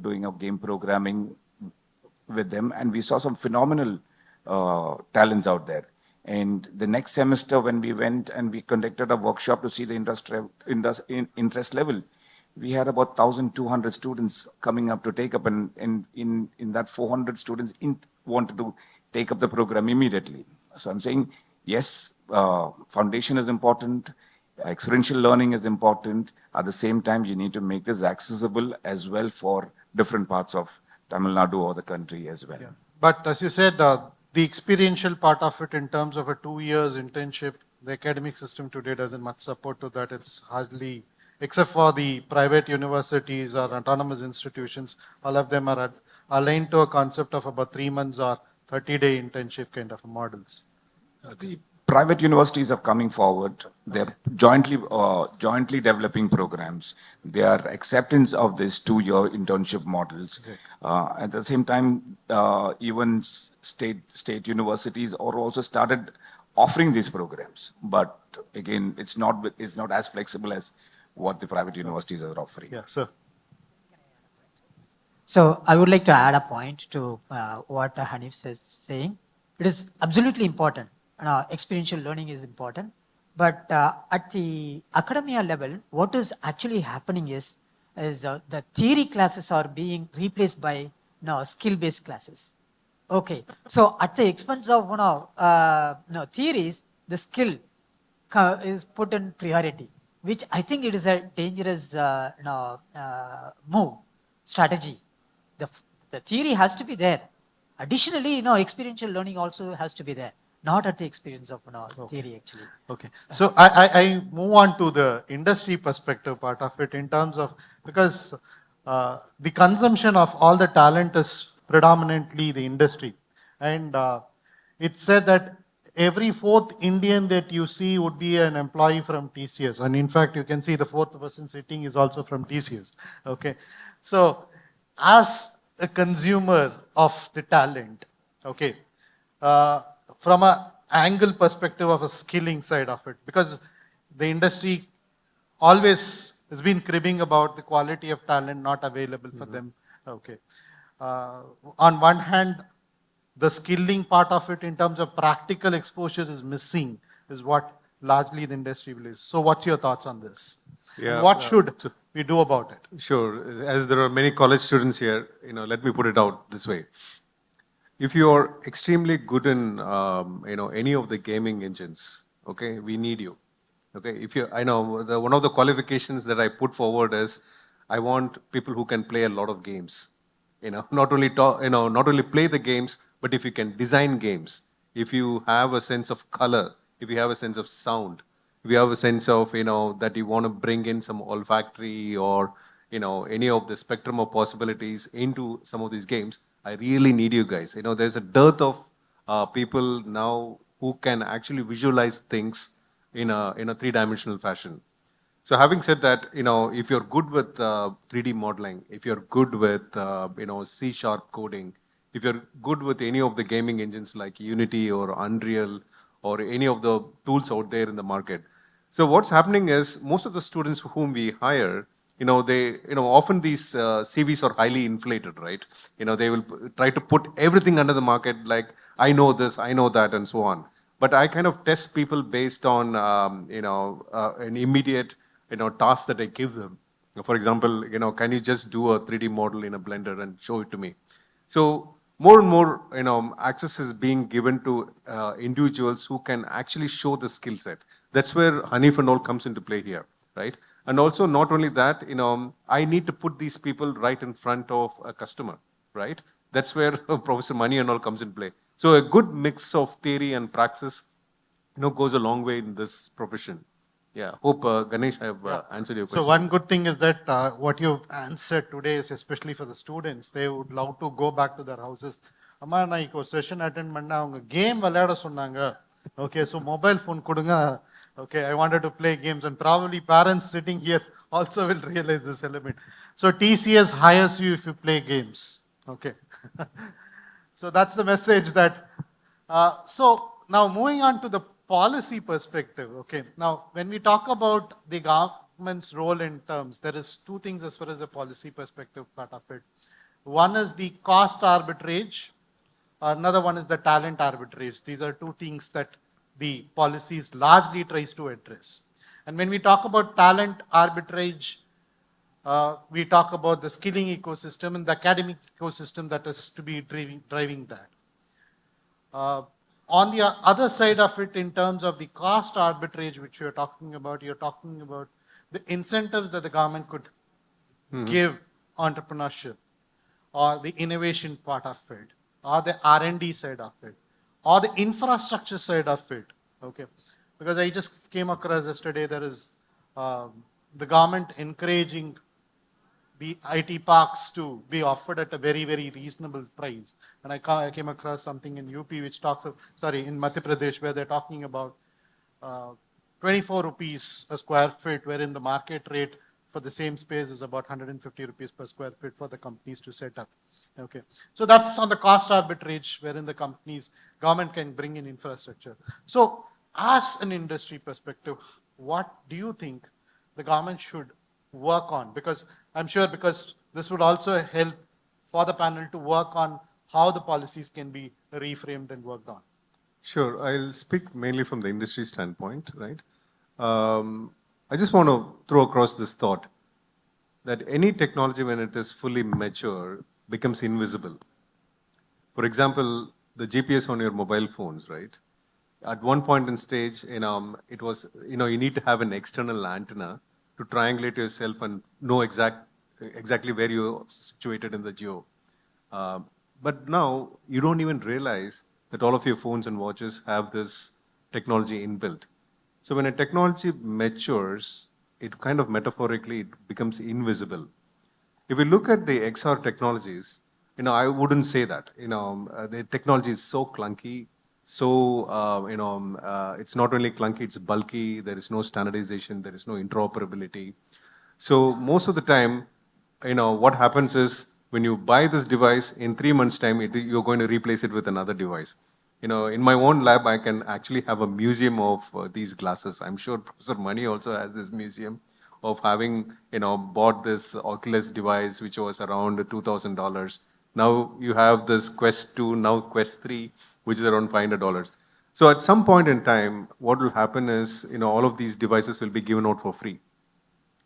doing a game programming with them, and we saw some phenomenal talents out there. And the next semester, when we went and we conducted a workshop to see the interest level, we had about 1,200 students coming up to take up, and in that 400 students wanted to take up the program immediately. So I'm saying, yes, foundation is important, experiential learning is important. At the same time, you need to make this accessible as well for different parts of Tamil Nadu or the country as well. Yeah. But as you said, the experiential part of it in terms of a 2 years internship, the academic system today doesn't much support to that. It's hardly, except for the private universities or autonomous institutions, all of them are aligned to a concept of about 3 months or 30-day internship kind of models. The private universities are coming forward. They're jointly developing programs. They are acceptance of these 2-year internship models. At the same time, even state universities are also started offering these programs. But again, it's not as flexible as what the private universities are offering. Yeah, sir. So I would like to add a point to what Hanif is saying. It is absolutely important. Experiential learning is important. But at the academia level, what is actually happening is the theory classes are being replaced by skill-based classes. Okay, so at the expense of theories, the skill is put in priority, which I think it is a dangerous move, strategy. The theory has to be there. Additionally, experiential learning also has to be there, not at the experience of theory actually. Okay, so I move on to the industry perspective part of it in terms of, because the consumption of all the talent is predominantly the industry. And it said that every fourth Indian that you see would be an employee from TCS. And in fact, you can see the fourth person sitting is also from TCS. Okay, so as a consumer of the talent, okay, from an angle perspective of a skilling side of it, because the industry always has been cribbing about the quality of talent not available for them. Okay. On one hand, the skilling part of it in terms of practical exposure is missing, is what largely the industry believes. So what's your thoughts on this? Yeah, and what should we do about it? Sure. As there are many college students here, let me put it out this way. If you are extremely good in, any of the gaming engines, okay, we need you. Okay, one of the qualifications that I put forward is, I want people who can play a lot of games. Not only play the games, but if you can design games, if you have a sense of color, if you have a sense of sound, if you have a sense of, that you want to bring in some olfactory or, any of the spectrum of possibilities into some of these games, I really need you guys. There's a dearth of people now who can actually visualize things in a three-dimensional fashion. So having said that, if you're good with 3D modeling, if you're good with C# coding, if you're good with any of the gaming engines like Unity or Unreal or any of the tools out there in the market. So what's happening is most of the students whom we hire, often these CVs are highly inflated, right? They will try to put everything under the market, like, I know this, I know that, and so on. But I kind of test people based on, an immediate, task that I give them. For example, can you just do a 3D model in a Blender and show it to me? So more and more, access is being given to individuals who can actually show the skill set. That's where Hanif and all comes into play here, right? And also, not only that, I need to put these people right in front of a customer, right? That's where Professor Mani and all comes in play. So a good mix of theory and praxis, goes a long way in this profession. Yeah, hope Ganesh have answered your question. So one good thing is that what you've answered today is especially for the students, they would love to go back to their houses. Amma na iko session attend panna avanga game விளையாட சொன்னாங்க. Okay, so mobile phone கொடுங்க. Okay, I wanted to play games, and probably parents sitting here also will realize this element. So TCS hires you if you play games. Okay. So that's the message that, so now moving on to the policy perspective. Okay, now when we talk about the government's role in terms, there is two things as far as the policy perspective part of it. One is the cost arbitrage, another one is the talent arbitrage. These are two things that the policies largely tries to address. And when we talk about talent arbitrage, we talk about the skilling ecosystem and the academic ecosystem that is to be driving that. On the other side of it, in terms of the cost arbitrage, which you're talking about the incentives that the government could give entrepreneurship, or the innovation part of it, or the R&D side of it, or the infrastructure side of it. Okay, because I just came across yesterday, there is the government encouraging the IT parks to be offered at a very, very reasonable price. And I came across something in UP which talks of, in Madhya Pradesh, where they're talking about 24 rupees a square feet, wherein the market rate for the same space is about 150 rupees per square feet for the companies to set up. Okay, so that's on the cost arbitrage wherein the government can bring in infrastructure. So as an industry perspective, what do you think the government should work on? Because I'm sure because this would also help for the panel to work on how the policies can be reframed and worked on. Sure, I'll speak mainly from the industry standpoint, right? I just want to throw across this thought that any technology, when it is fully mature, becomes invisible. For example, the GPS on your mobile phones, right? At one point in stage, it was, you need to have an external antenna to triangulate yourself and know exactly where you're situated in the geo. But now you don't even realize that all of your phones and watches have this technology inbuilt. So when a technology matures, it kind of metaphorically it becomes invisible. If we look at the XR technologies, I wouldn't say that. The technology is so clunky, so it's not only clunky, it's bulky. There is no standardization, there is no interoperability. So most of the time, what happens is when you buy this device, in 3 months' time, you're going to replace it with another device. In my own lab, I can actually have a museum of these glasses. I'm sure Professor Mani also has this museum of having, bought this Oculus device, which was around $2,000. Now you have this Quest 2, now Quest 3, which is around $500. So at some point in time, what will happen is, all of these devices will be given out for free,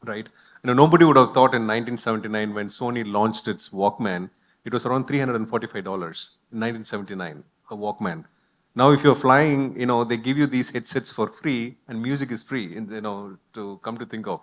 right? Nobody would have thought in 1979 when Sony launched its Walkman, it was around $345 in 1979, a Walkman. Now, if you're flying, they give you these headsets for free and music is free, to come to think of.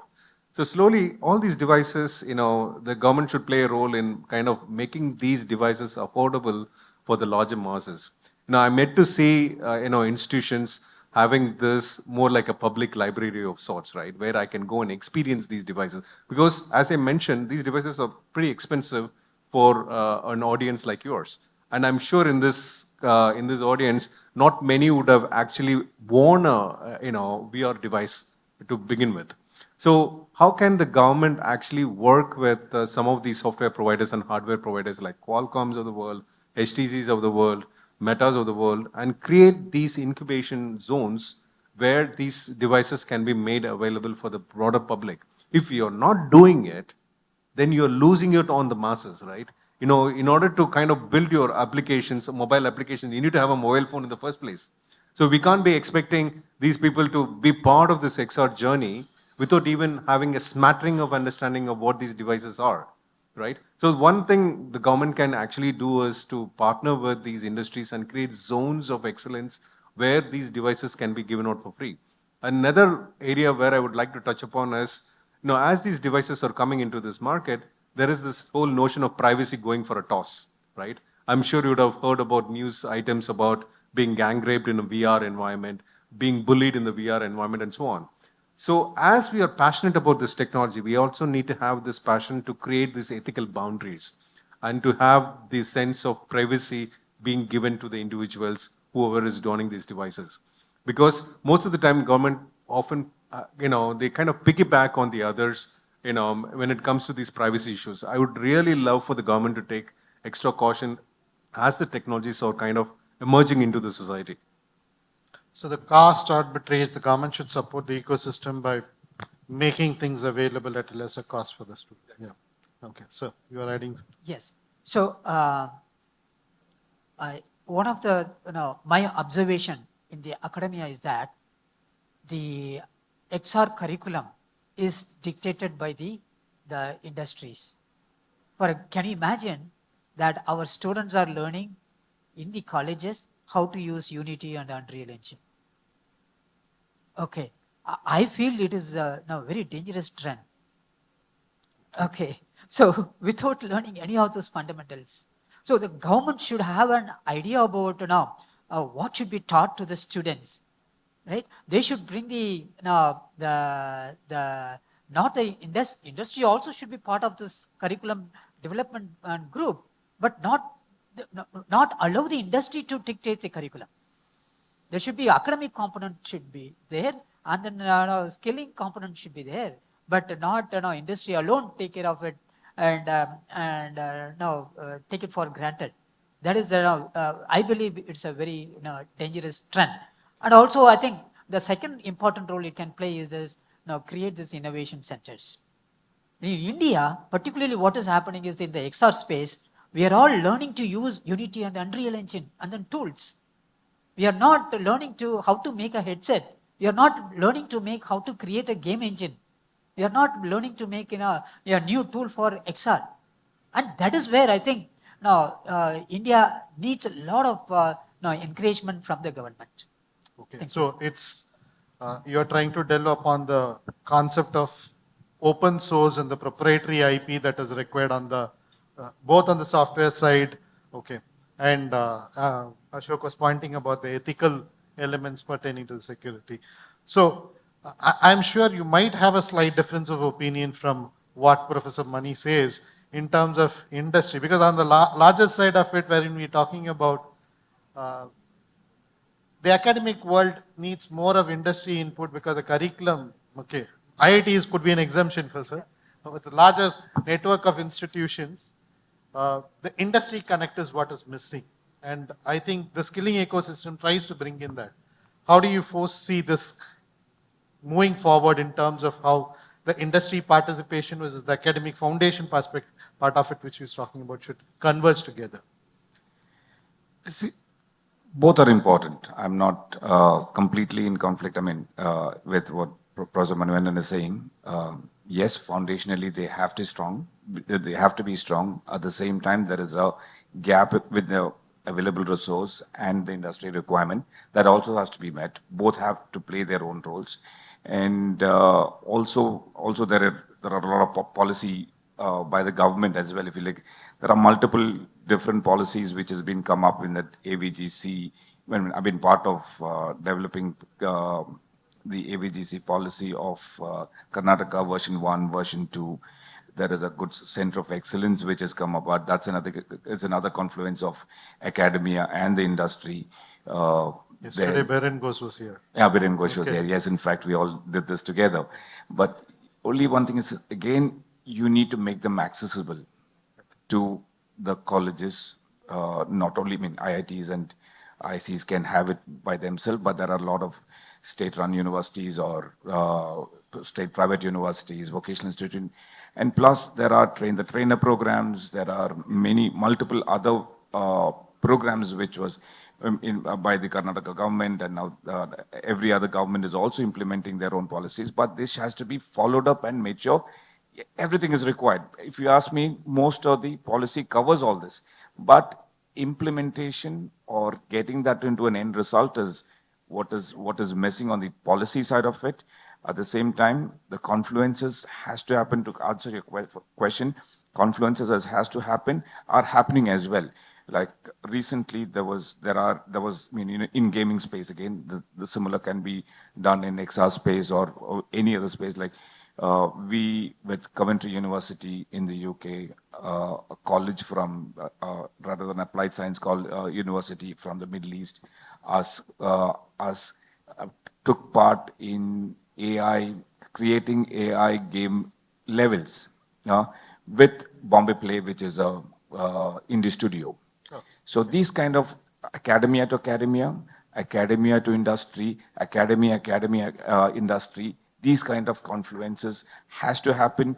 So slowly, all these devices, the government should play a role in kind of making these devices affordable for the larger masses. I'm yet to see, institutions having this more like a public library of sorts, right? Where I can go and experience these devices. Because as I mentioned, these devices are pretty expensive for an audience like yours. And I'm sure in this audience, not many would have actually worn a VR device to begin with. So how can the government actually work with some of these software providers and hardware providers like Qualcomm's of the world, HTC's of the world, Metas of the world, and create these incubation zones where these devices can be made available for the broader public? If you're not doing it, then you're losing it on the masses, right? In order to kind of build your applications, mobile applications, you need to have a mobile phone in the first place. So we can't be expecting these people to be part of this XR journey without even having a smattering of understanding of what these devices are, right? So one thing the government can actually do is to partner with these industries and create zones of excellence where these devices can be given out for free. Another area where I would like to touch upon is, as these devices are coming into this market, there is this whole notion of privacy going for a toss, right? I'm sure you would have heard about news items about being gang raped in a VR environment, being bullied in the VR environment, and so on. So as we are passionate about this technology, we also need to have this passion to create these ethical boundaries and to have this sense of privacy being given to the individuals, whoever is donning these devices. Because most of the time, government often, they kind of piggyback on the others, when it comes to these privacy issues. I would really love for the government to take extra caution as the technologies are kind of emerging into the society. So the cost arbitrage, the government should support the ecosystem by making things available at a lesser cost for the student. Yeah. Okay. So you are adding. Yes. So one of the, my observation in the academia is that the XR curriculum is dictated by the industries. Can you imagine that our students are learning in the colleges how to use Unity and Unreal Engine? Okay, I feel it is a very dangerous trend. Okay, so without learning any of those fundamentals, so the government should have an idea about what should be taught to the students, right? They should bring industry also should be part of this curriculum development group, but not allow the industry to dictate the curriculum. There should be academic component should be there, and then skilling component should be there. but not industry alone take care of it and take it for granted. That is, I believe it's a very dangerous trend. And also, I think the second important role it can play is this, create these innovation centers. In India, particularly what is happening is in the XR space, we are all learning to use Unity and Unreal Engine and then tools. We are not learning to how to make a headset. We are not learning to make how to create a game engine. We are not learning to make a new tool for XR. And that is where I think India needs a lot of encouragement from the government. Okay, so it's you're trying to delve upon the concept of open source and the proprietary IP that is required on the both on the software side. Okay, and Ashok was pointing about the ethical elements pertaining to the security. So I'm sure you might have a slight difference of opinion from what Professor Mani says in terms of industry, because on the larger side of it, wherein we're talking about the academic world needs more of industry input because the curriculum, okay, IITs could be an exemption for sir. With a larger network of institutions, the industry connect is what is missing. And I think the skilling ecosystem tries to bring in that. How do you foresee this moving forward in terms of how the industry participation versus the academic foundation part of it, which he was talking about, should converge together? See, both are important. I'm not completely in conflict, with what Professor Manivandan is saying. Yes, foundationally they have to be strong. At the same time, there is a gap with the available resource and the industry requirement that also has to be met. Both have to play their own roles. And also there are a lot of policy by the government as well. If you look, there are multiple different policies which has been come up in that AVGC. When I've been part of developing the AVGC policy of Karnataka version 1, version 2. There is a good center of excellence which has come about. That's another confluence of academia and the industry. Yesterday, Beren Ghosh was here. Yeah, Beren Ghosh was here. Yes, in fact, we all did this together. But only one thing is, again, you need to make them accessible to the colleges. Not only, IITs and ICs can have it by themselves, but there are a lot of state-run universities or state private universities, vocational institutions. And plus, there are the trainer programs. There are multiple other programs which was by the Karnataka government, and now every other government is also implementing their own policies. But this has to be followed up and made sure everything is required. If you ask me, most of the policy covers all this, but implementation or getting that into an end result is what is missing on the policy side of it. At the same time, the confluences has to happen. To answer your question, confluences has to happen, are happening as well. Like recently, there was in gaming space again, the similar can be done in XR space or any other space. Like we with Coventry University in the UK, a college from rather than applied science university from the Middle East, took part in AI, creating AI game levels with Bombay Play, which is a indie studio. So these kind of academia to academia, academia to industry, academia, industry, these kind of confluences has to happen,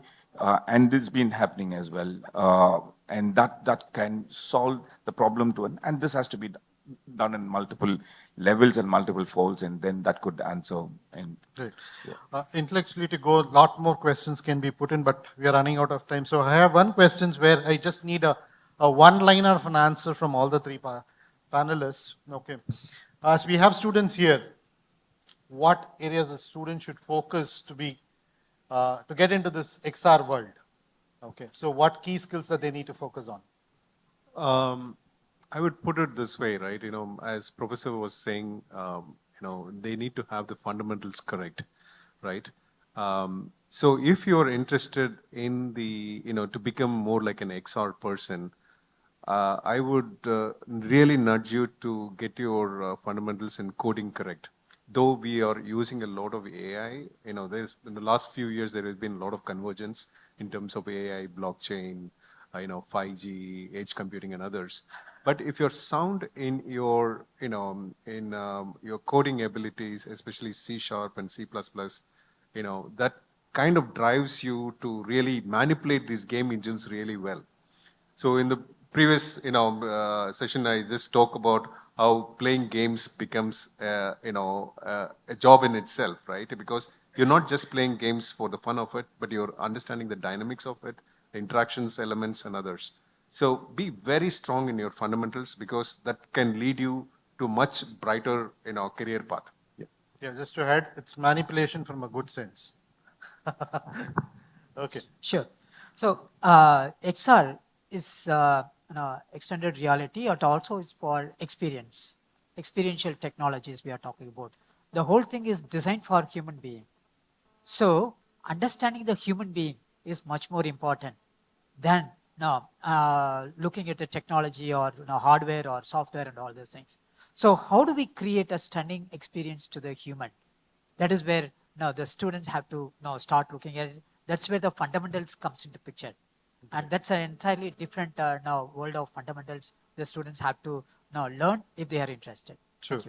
and this has been happening as well. And that can solve the problem and this has to be done in multiple levels and multiple folds, and then that could answer. And great. Yeah. Intellectually to go, a lot more questions can be put in, but we are running out of time. So I have one question where I just need a one-liner of an answer from all the three panelists. Okay. As we have students here, what areas the students should focus to get into this XR world? Okay. So what key skills that they need to focus on? I would put it this way, right? As Professor was saying, they need to have the fundamentals correct, right? So if you're interested in to become more like an XR person, I would really nudge you to get your fundamentals in coding correct. though we are using a lot of AI, there's in the last few years there has been a lot of convergence in terms of AI, blockchain, 5G, edge computing, and others. But if you're sound in your, your coding abilities, especially C# and C++, that kind of drives you to really manipulate these game engines really well. So in the previous, session, I just talked about how playing games becomes, a job in itself, right? Because you're not just playing games for the fun of it, but you're understanding the dynamics of it, the interactions, elements, and others. So be very strong in your fundamentals because that can lead you to much brighter, career path. Yeah. Yeah, just to add, it's manipulation from a good sense. Okay. Sure. So XR is extended reality, but also is for experiential technologies we are talking about. The whole thing is designed for human being. So understanding the human being is much more important than looking at the technology or hardware or software and all these things. So how do we create a stunning experience to the human? That is where the students have to start looking at it. That's where the fundamentals comes into picture. And that's an entirely different world of fundamentals the students have to learn if they are interested. True.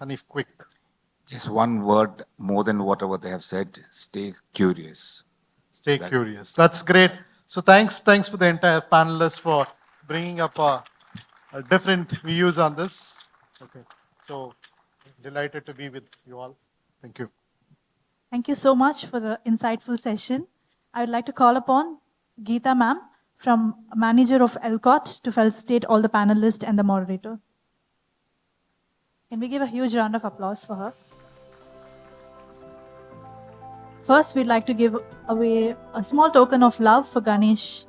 Hanif, quick. Just one word more than whatever they have said, stay curious. Stay curious. That's great. So thanks for the entire panelists for bringing up different views on this. Okay. So delighted to be with you all. Thank you. Thank you so much for the insightful session. I would like to call upon Geeta ma'am, from manager of ELCOT, to felicitate all the panelists and the moderator. Can we give a huge round of applause for her? First, we'd like to give away a small token of love for Ganesh,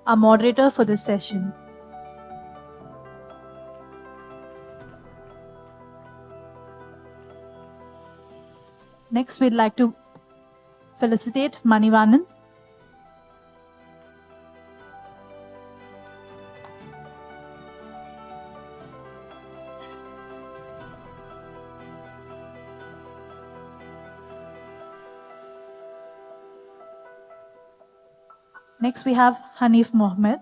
our moderator for this session. Next, we'd like to felicitate Manivanan. Next, we have Hanif Mohammed.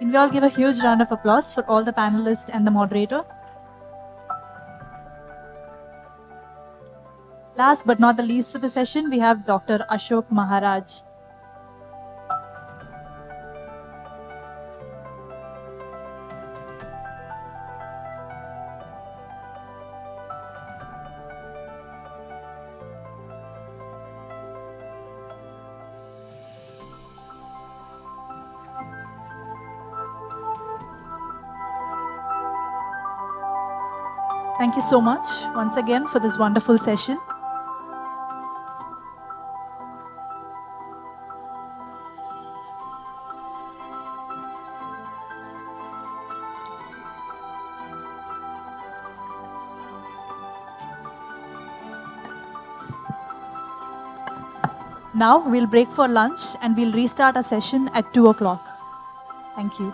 Can we all give a huge round of applause for all the panelists and the moderator? Last but not the least for the session, we have Dr. Ashok Maharaj. Thank you so much once again for this wonderful session. Now we'll break for lunch and we'll restart our session at 2 o'clock. Thank you.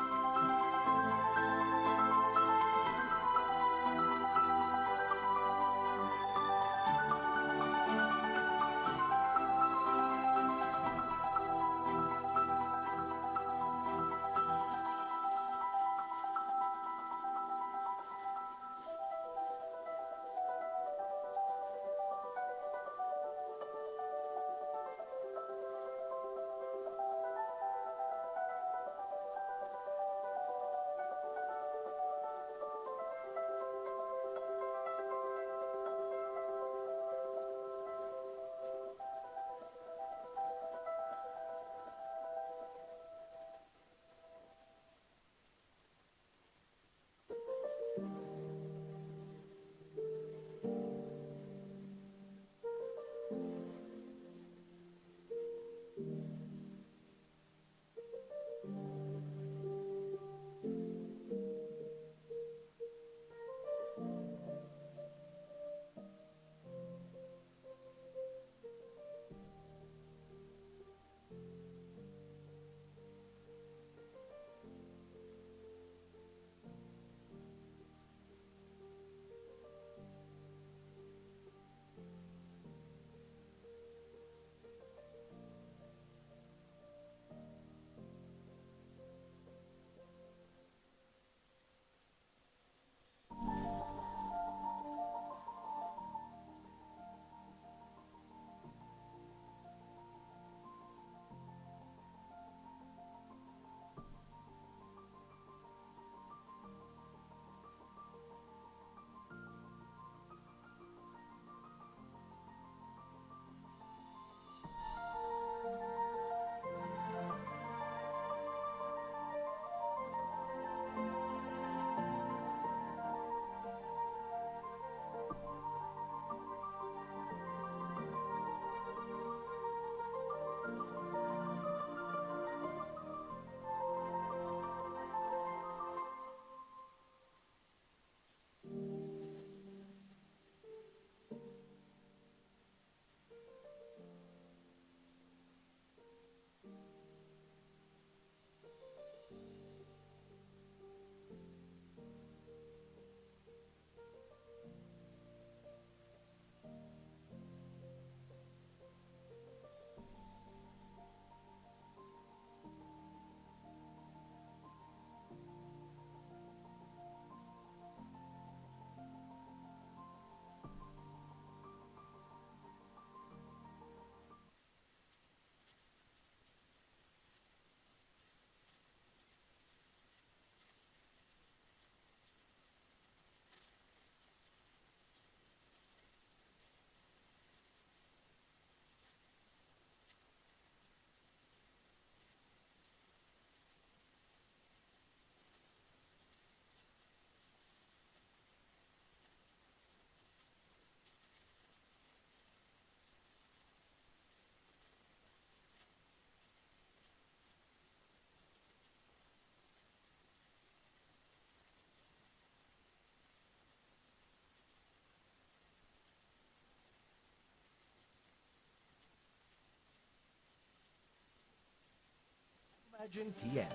Umagine TN.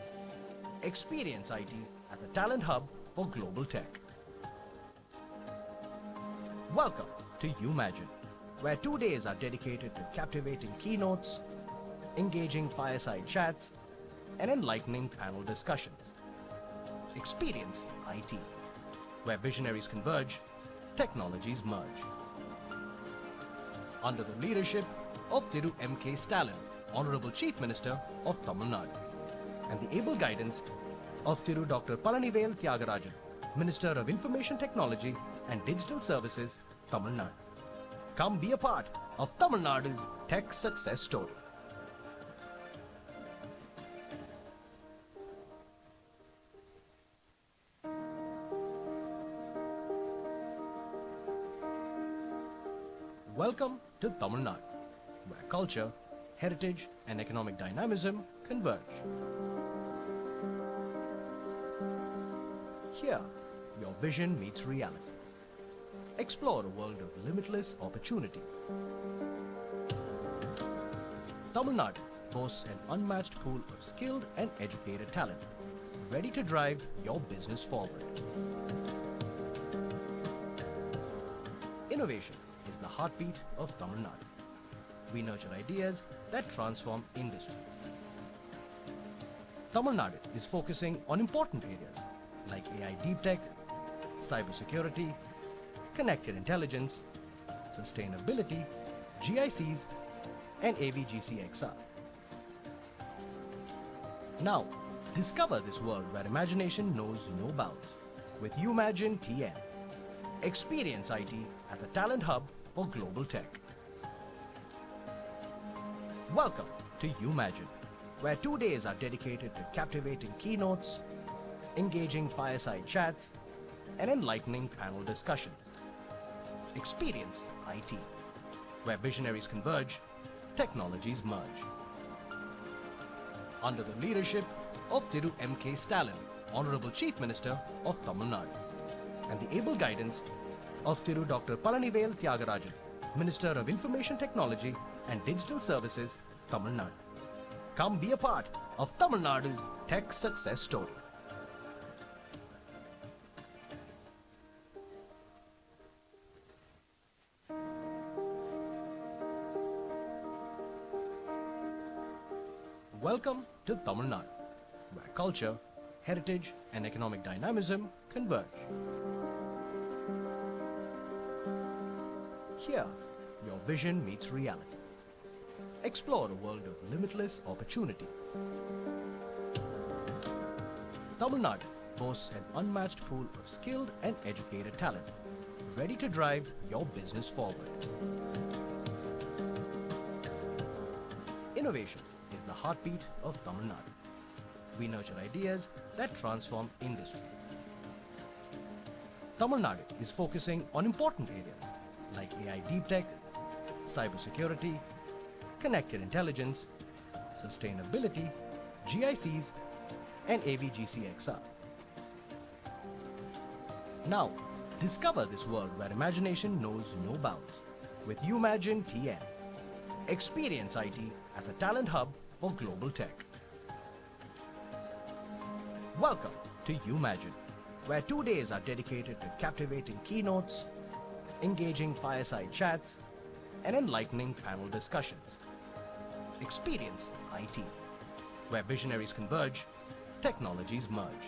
Experience IT at the talent hub for global tech. Welcome to Umagine, where 2 days are dedicated to captivating keynotes, engaging fireside chats, and enlightening panel discussions. Experience IT, where visionaries converge, technologies merge. Under the leadership of Thiru M.K. Stalin, Honorable Chief Minister of Tamil Nadu, and the able guidance of Thiru Dr. Palanivel Thiagarajan, Minister of Information Technology and Digital Services, Tamil Nadu. Come be a part of Tamil Nadu's tech success story. Welcome to Tamil Nadu, where culture, heritage, and economic dynamism converge. Here, your vision meets reality. Explore a world of limitless opportunities. Tamil Nadu boasts an unmatched pool of skilled and educated talent, ready to drive your business forward. Innovation is the heartbeat of Tamil Nadu. We nurture ideas that transform industries. Tamil Nadu is focusing on important areas like AI deep tech, cybersecurity, connected intelligence, sustainability, GICs, and AVGCXR. Now, discover this world where imagination knows no bounds with Umagine TN. Experience IT at the talent hub for global tech. Welcome to Umagine, where 2 days are dedicated to captivating keynotes, engaging fireside chats, and enlightening panel discussions. Experience IT, where visionaries converge, technologies merge. Under the leadership of Thiru M.K. Stalin, Honorable Chief Minister of Tamil Nadu, and the able guidance of Thiru Dr. Palanivel Thiagarajan, Minister of Information Technology and Digital Services, Tamil Nadu. Come be a part of Tamil Nadu's tech success story. Welcome to Tamil Nadu, where culture, heritage, and economic dynamism converge. Here, your vision meets reality. Explore a world of limitless opportunities. Tamil Nadu boasts an unmatched pool of skilled and educated talent, ready to drive your business forward. Innovation is the heartbeat of Tamil Nadu. We nurture ideas that transform industries. Tamil Nadu is focusing on important areas like AI deep tech, cybersecurity, connected intelligence, sustainability, GICs, and AVGCXR. Now, discover this world where imagination knows no bounds with Umagine TN. Experience IT at the talent hub for global tech. Welcome to Umagine, where 2 days are dedicated to captivating keynotes, engaging fireside chats, and enlightening panel discussions. Experience IT, where visionaries converge, technologies merge.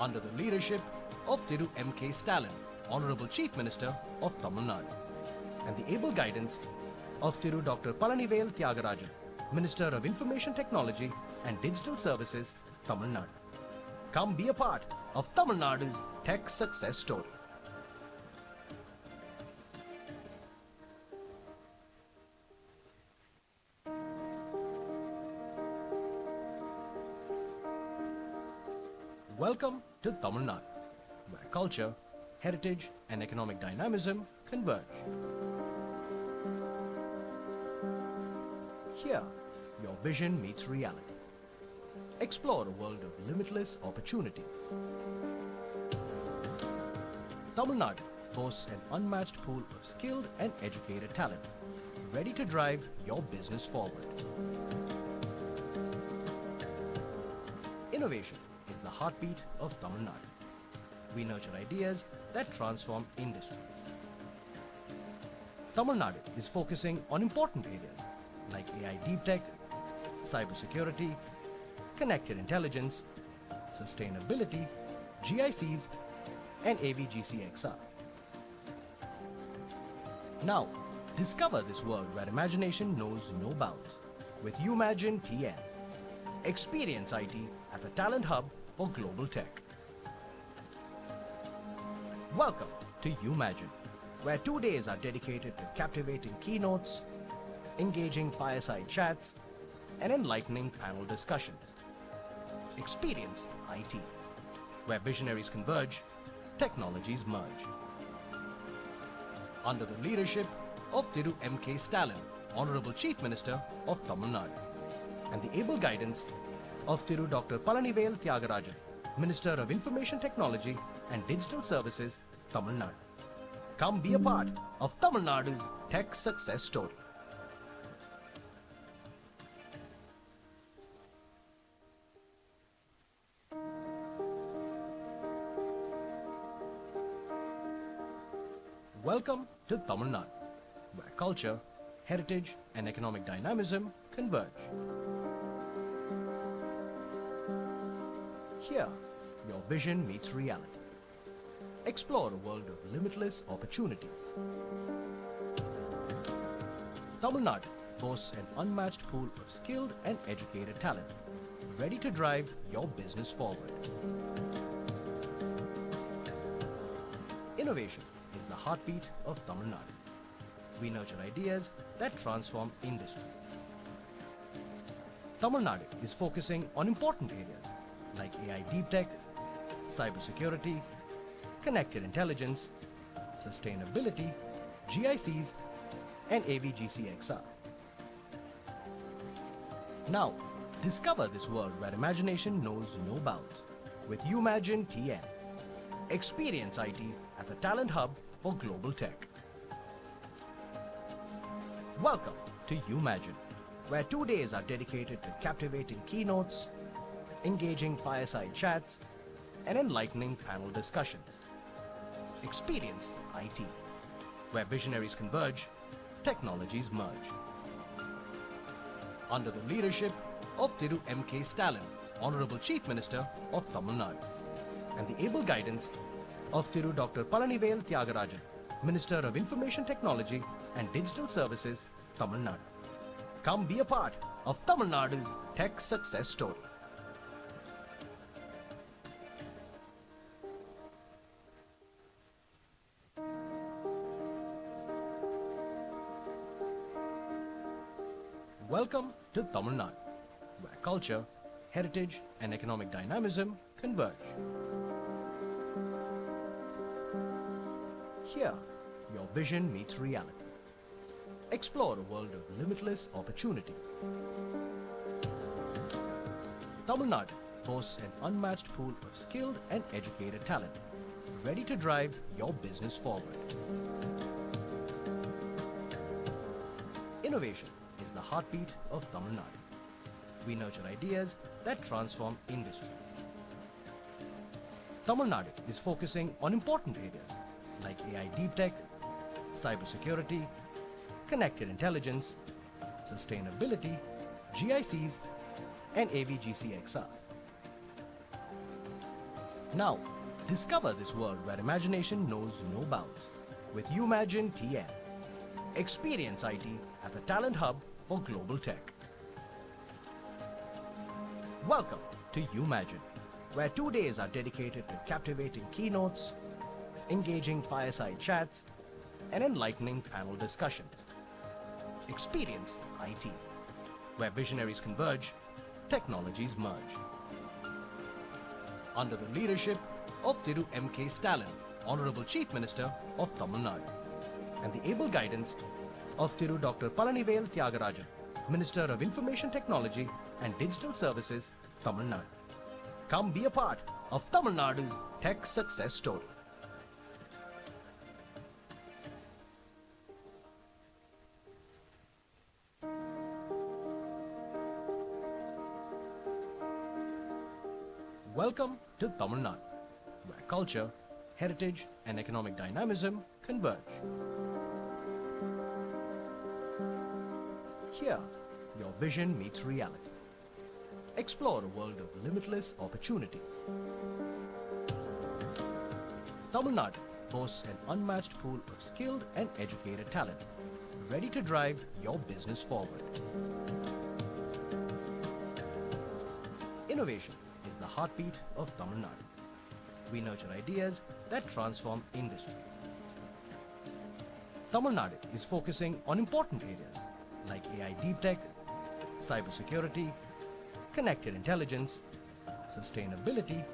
Under the leadership of Thiru M.K. Stalin, Honorable Chief Minister of Tamil Nadu, and the able guidance of Thiru Dr. Palanivel Thiagarajan, Minister of Information Technology and Digital Services, Tamil Nadu. Come be a part of Tamil Nadu's tech success story. Welcome to Tamil Nadu, where culture, heritage, and economic dynamism converge. Here, your vision meets reality. Explore a world of limitless opportunities. Tamil Nadu boasts an unmatched pool of skilled and educated talent, ready to drive your business forward. Innovation is the heartbeat of Tamil Nadu. We nurture ideas that transform industries. Tamil Nadu is focusing on important areas like AI deep tech, cybersecurity, connected intelligence, sustainability, GICs, and AVGCXR. Now, discover this world where imagination knows no bounds with Umagine TN. Experience IT at the talent hub for global tech. Welcome to Umagine, where 2 days are dedicated to captivating keynotes, engaging fireside chats, and enlightening panel discussions. Experience IT, where visionaries converge, technologies merge. Under the leadership of Thiru M.K. Stalin, Honorable Chief Minister of Tamil Nadu, and the able guidance of Thiru Dr. Palanivel Thiagarajan, Minister of Information Technology and Digital Services, Tamil Nadu. Come be a part of Tamil Nadu's tech success story. Welcome to Tamil Nadu, where culture, heritage, and economic dynamism converge. Here, your vision meets reality. Explore a world of limitless opportunities. Tamil Nadu boasts an unmatched pool of skilled and educated talent, ready to drive your business forward. Innovation is the heartbeat of Tamil Nadu. We nurture ideas that transform industries. Tamil Nadu is focusing on important areas like AI deep tech, cybersecurity, connected intelligence, sustainability, GICs, and AVGCXR. Now, discover this world where imagination knows no bounds with Umagine TN. Experience IT at the talent hub for global tech. Welcome to Umagine, where 2 days are dedicated to captivating keynotes, engaging fireside chats, and enlightening panel discussions. Experience IT, where visionaries converge, technologies merge. Under the leadership of Thiru M.K. Stalin, Honorable Chief Minister of Tamil Nadu, and the able guidance of Thiru Dr. Palanivel Thiagarajan, Minister of Information Technology and Digital Services, Tamil Nadu. Come be a part of Tamil Nadu's tech success story. Welcome to Tamil Nadu, where culture, heritage, and economic dynamism converge. Here, your vision meets reality. Explore a world of limitless opportunities. Tamil Nadu boasts an unmatched pool of skilled and educated talent, ready to drive your business forward. Innovation is the heartbeat of Tamil Nadu. We nurture ideas that transform industries. Tamil Nadu is focusing on important areas like AI deep tech, cybersecurity, connected intelligence, sustainability, GICs, and AVGCXR. Now, discover this world where imagination knows no bounds with Umagine TN. Experience IT at the talent hub for global tech. Welcome to Umagine, where 2 days are dedicated to captivating keynotes, engaging fireside chats, and enlightening panel discussions. Experience IT, where visionaries converge, technologies merge. Under the leadership of Thiru M.K. Stalin, Honorable Chief Minister of Tamil Nadu, and the able guidance of Thiru Dr. Palanivel Thiagarajan, Minister of Information Technology and Digital Services, Tamil Nadu. Come be a part of Tamil Nadu's tech success story. Welcome to Tamil Nadu, where culture, heritage, and economic dynamism converge. Here, your vision meets reality. Explore a world of limitless opportunities. Tamil Nadu boasts an unmatched pool of skilled and educated talent, ready to drive your business forward. Innovation is the heartbeat of Tamil Nadu. We nurture ideas that transform industries. Tamil Nadu is focusing on important areas like AI deep tech, cybersecurity, connected intelligence, sustainability,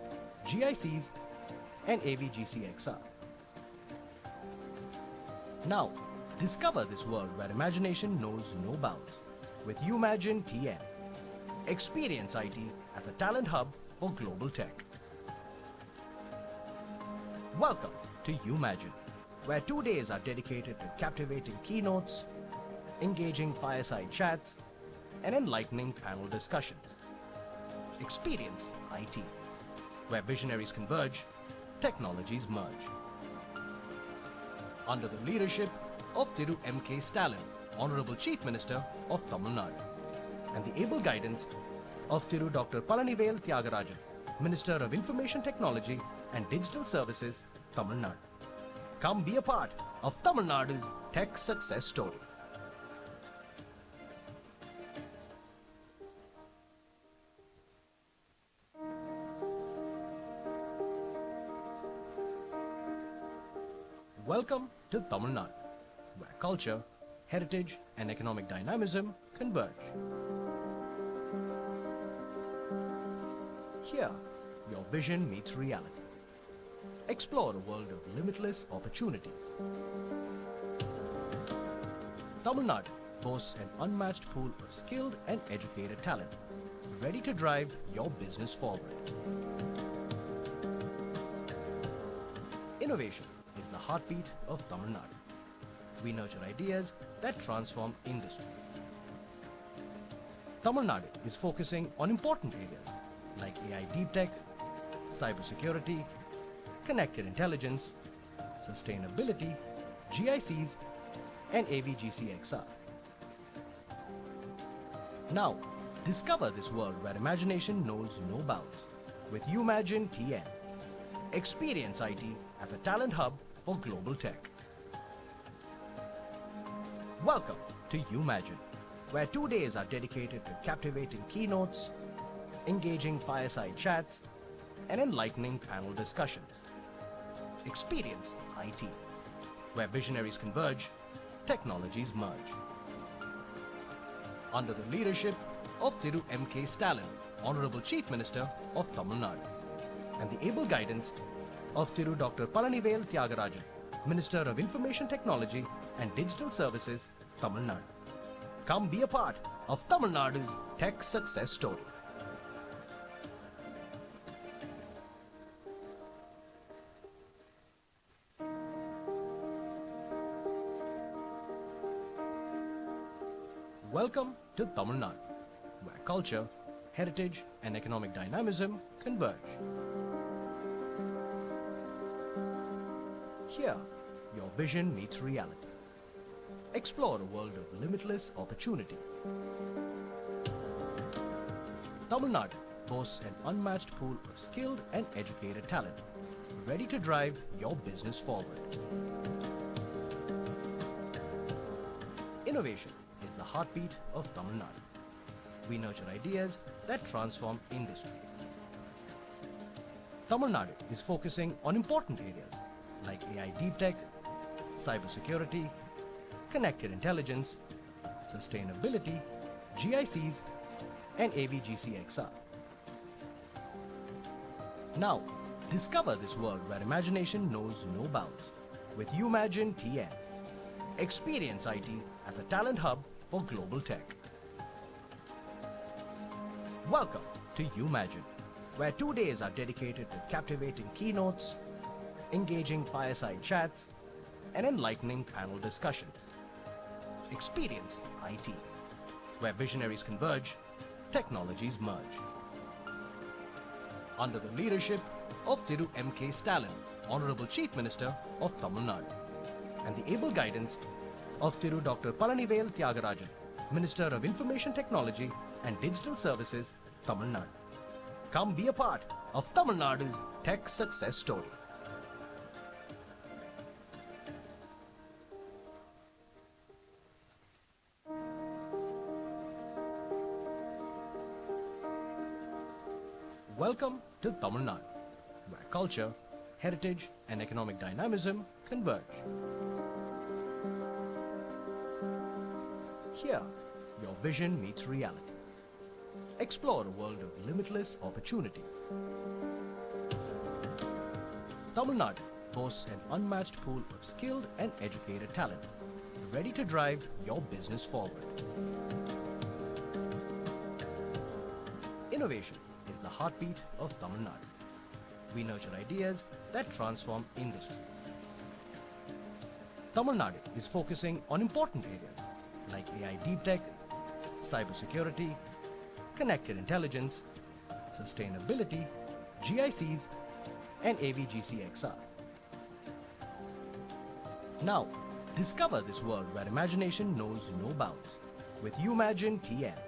GICs, and AVGCXR. Now, discover this world where imagination knows no bounds with Umagine TN. Experience IT at the talent hub for global tech. Welcome to Umagine, where 2 days are dedicated to captivating keynotes, engaging fireside chats, and enlightening panel discussions. Experience IT, where visionaries converge, technologies merge. Under the leadership of Thiru M.K. Stalin, Honorable Chief Minister of Tamil Nadu, and the able guidance of Thiru Dr. Palanivel Thiagarajan, Minister of Information Technology and Digital Services, Tamil Nadu. Come be a part of Tamil Nadu's tech success story. Welcome to Tamil Nadu, where culture, heritage, and economic dynamism converge. Here, your vision meets reality. Explore a world of limitless opportunities. Tamil Nadu boasts an unmatched pool of skilled and educated talent, ready to drive your business forward. Innovation is the heartbeat of Tamil Nadu. We nurture ideas that transform industries. Tamil Nadu is focusing on important areas like AI deep tech, cybersecurity, connected intelligence, sustainability, GICs, and AVGCXR. Now, discover this world where imagination knows no bounds with Umagine TN. Experience IT at the talent hub for global tech. Welcome to Umagine, where 2 days are dedicated to captivating keynotes, engaging fireside chats, and enlightening panel discussions. Experience IT, where visionaries converge, technologies merge. Under the leadership of Thiru M.K. Stalin, Honorable Chief Minister of Tamil Nadu, and the able guidance of Thiru Dr. Palanivel Thiagarajan, Minister of Information Technology and Digital Services, Tamil Nadu. Come be a part of Tamil Nadu's tech success story. Welcome to Tamil Nadu, where culture, heritage, and economic dynamism converge. Here, your vision meets reality. Explore a world of limitless opportunities. Tamil Nadu boasts an unmatched pool of skilled and educated talent, ready to drive your business forward. Innovation is the heartbeat of Tamil Nadu. We nurture ideas that transform industries. Tamil Nadu is focusing on important areas like AI deep tech, cybersecurity, connected intelligence, sustainability, GICs, and AVGCXR. Now, discover this world where imagination knows no bounds with Umagine TN. Experience IT at the talent hub for global tech. Welcome to Umagine, where 2 days are dedicated to captivating keynotes, engaging fireside chats, and enlightening panel discussions. Experience IT, where visionaries converge, technologies merge. under the leadership of Thiru M.K. Stalin, Honorable Chief Minister of Tamil Nadu, and the able guidance of Thiru Dr. Palanivel Thiagarajan, Minister of Information Technology and Digital Services, Tamil Nadu. Come be a part of Tamil Nadu's tech success story. Welcome to Tamil Nadu, where culture, heritage and economic dynamism converge. Here, your vision meets reality. Explore a world of limitless opportunities. Tamil Nadu boasts an unmatched pool of skilled and educated talent, ready to drive your business forward. Innovation is the heartbeat of Tamil Nadu. We nurture ideas that transform industries. Tamil Nadu is focusing on important areas like AI deep tech, cybersecurity, connected intelligence, sustainability, GICs, and AVGCXR. Now, discover this world where imagination knows no bounds with Umagine TN.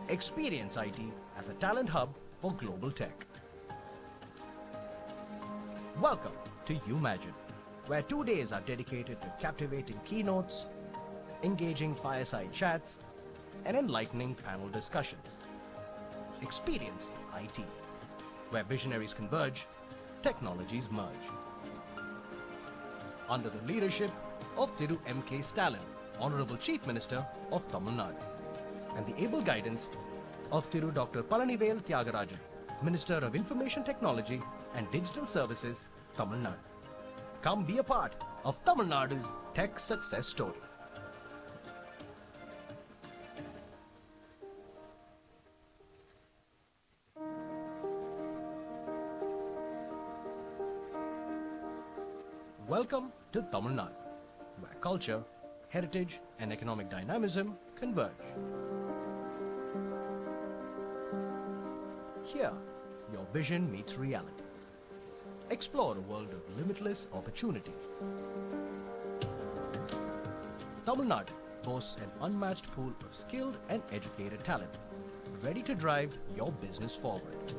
Experience IT as a talent hub for global tech. Welcome to Umagine, where 2 days are dedicated to captivating keynotes, engaging fireside chats, and enlightening panel discussions. Experience IT, where visionaries converge, technologies merge. Under the leadership of Thiru M.K. Stalin, Honorable Chief Minister of Tamil Nadu, and the able guidance of Thiru Dr. Palanivel Thiagarajan, Minister of Information Technology and Digital Services, Tamil Nadu. Come be a part of Tamil Nadu's tech success story. Welcome to Tamil Nadu, where culture, heritage and economic dynamism converge. Here, your vision meets reality. Explore a world of limitless opportunities. Tamil Nadu boasts an unmatched pool of skilled and educated talent, ready to drive your business forward.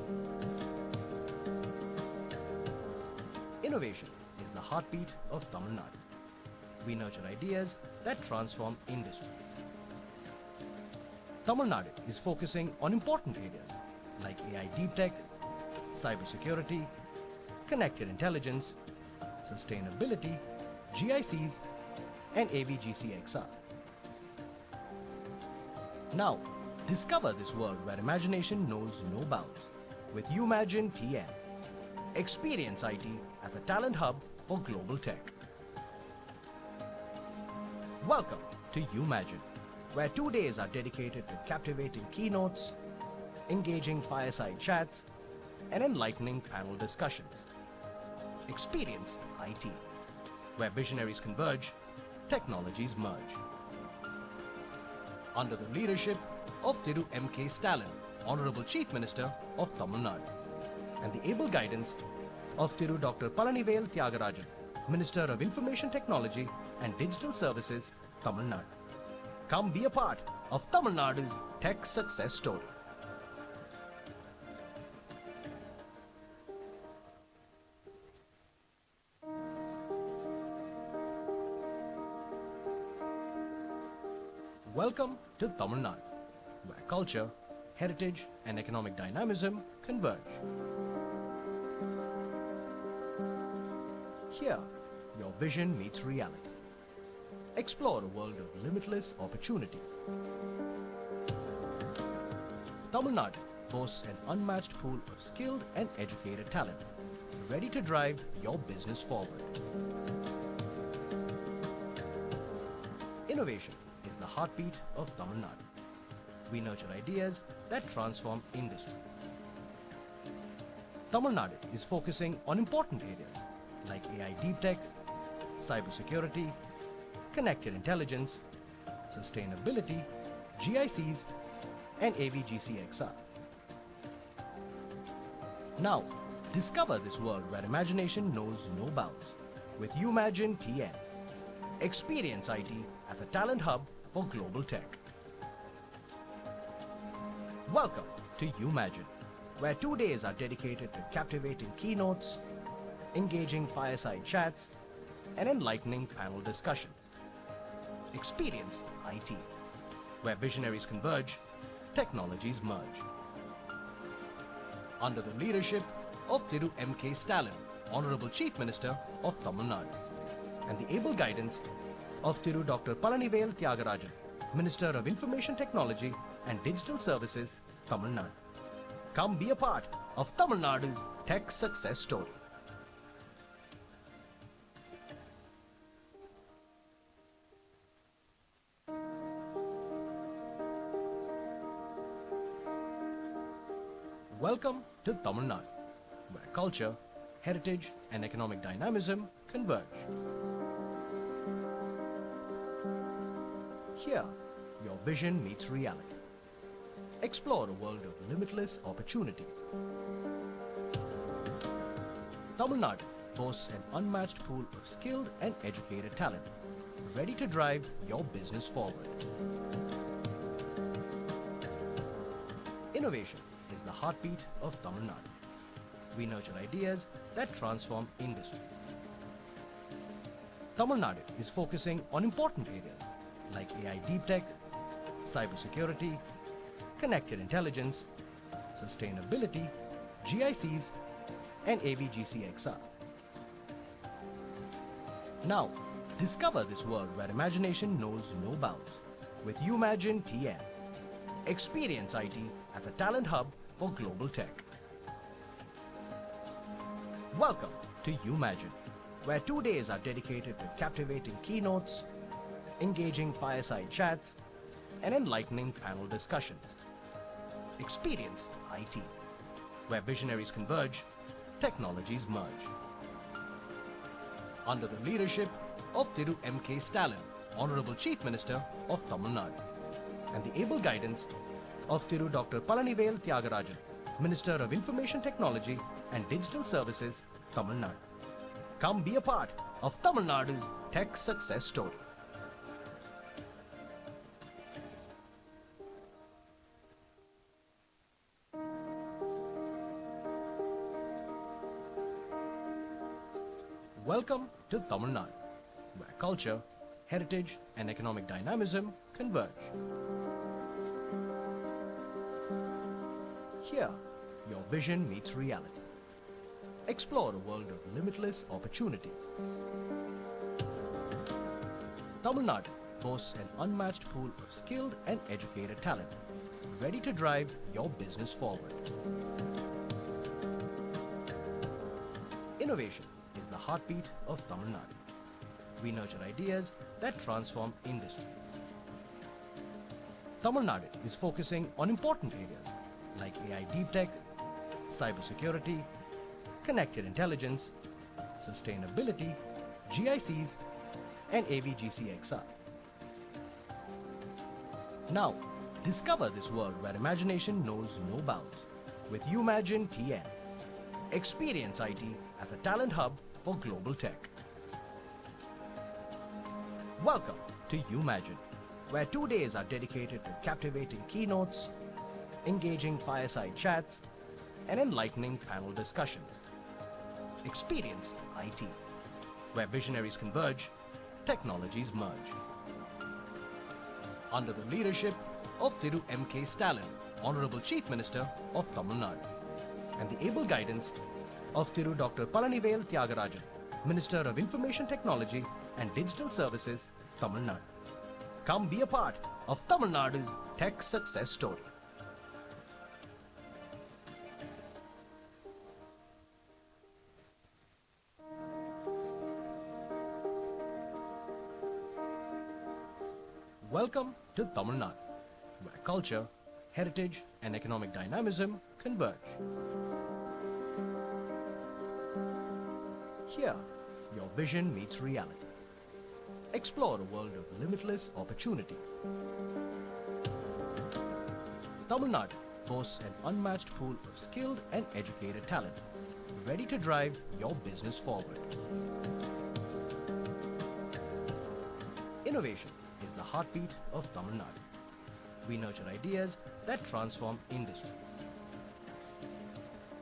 Innovation is the heartbeat of Tamil Nadu. We nurture ideas that transform industries. Tamil Nadu is focusing on important areas like AI deep tech, cybersecurity, connected intelligence, sustainability, GICs, and AVGCXR. Now, discover this world where imagination knows no bounds with Umagine TN. Experience IT as a talent hub for global tech. Welcome to Umagine, where 2 days are dedicated to captivating keynotes, engaging fireside chats, and enlightening panel discussions. Experience IT, where visionaries converge, technologies merge. Under the leadership of Thiru M.K. Stalin, Honorable Chief Minister of Tamil Nadu, and the able guidance of Thiru Dr. Palanivel Thiagarajan, Minister of Information Technology and Digital Services, Tamil Nadu. Come be a part of Tamil Nadu's tech success story. Welcome to Tamil Nadu, where culture, heritage and economic dynamism converge. Here, your vision meets reality. Explore a world of limitless opportunities. Tamil Nadu boasts an unmatched pool of skilled and educated talent, ready to drive your business forward. Innovation is the heartbeat of Tamil Nadu. We nurture ideas that transform industries. Tamil Nadu is focusing on important areas like AI deep tech, cybersecurity, connected intelligence, sustainability, GICs, and AVGCXR. Now, discover this world where imagination knows no bounds with Umagine TN. Experience IT at the talent hub for global tech. Welcome to Umagine, where 2 days are dedicated to captivating keynotes, engaging fireside chats, and enlightening panel discussions. Experience IT, where visionaries converge, technologies merge. Under the leadership of Thiru M.K. Stalin, Honorable Chief Minister of Tamil Nadu, and the able guidance of Thiru Dr. Palanivel Thiagarajan, Minister of Information Technology and Digital Services, Tamil Nadu. Come be a part of Tamil Nadu's tech success story. Welcome to Tamil Nadu, where culture, heritage, and economic dynamism converge. Here, your vision meets reality. Explore a world of limitless opportunities. Tamil Nadu boasts an unmatched pool of skilled and educated talent, ready to drive your business forward. Innovation is the heartbeat of Tamil Nadu. We nurture ideas that transform industries. Tamil Nadu is focusing on important areas like AI deep tech, cybersecurity, connected intelligence, sustainability, GICs, and AVGCXR. Now, discover this world where imagination knows no bounds with Umagine TN. Experience IT at the talent hub for global tech. Welcome to Umagine, where 2 days are dedicated to captivating keynotes, engaging fireside chats, and enlightening panel discussions. Experience IT, where visionaries converge, technologies merge. Under the leadership of Thiru M.K. Stalin, Honorable Chief Minister of Tamil Nadu, and the able guidance of Thiru Dr. Palanivel Thiagarajan, Minister of Information Technology and Digital Services, Tamil Nadu. Come be a part of Tamil Nadu's tech success story. Welcome to Tamil Nadu, where culture, heritage, and economic dynamism converge. Here, your vision meets reality. Explore a world of limitless opportunities. Tamil Nadu boasts an unmatched pool of skilled and educated talent, ready to drive your business forward. Innovation is the heartbeat of Tamil Nadu. We nurture ideas that transform industries. Tamil Nadu is focusing on important areas like AI deep tech, cybersecurity, connected intelligence, sustainability, GICs, and AVGCXR. Now, discover this world where imagination knows no bounds with Umagine TN. Experience IT at the talent hub for global tech. Welcome to Umagine, where 2 days are dedicated to captivating keynotes, engaging fireside chats, and enlightening panel discussions. Experience IT, where visionaries converge, technologies merge. Under the leadership of Thiru M.K. Stalin, Honorable Chief Minister of Tamil Nadu, and the able guidance of Thiru Dr. Palanivel Thiagarajan, Minister of Information Technology and Digital Services, Tamil Nadu. Come be a part of Tamil Nadu's tech success story. Welcome to Tamil Nadu, where culture, heritage, and economic dynamism converge. Here, your vision meets reality. Explore a world of limitless opportunities. Tamil Nadu boasts an unmatched pool of skilled and educated talent, ready to drive your business forward. Innovation is the heartbeat of Tamil Nadu. We nurture ideas that transform industries.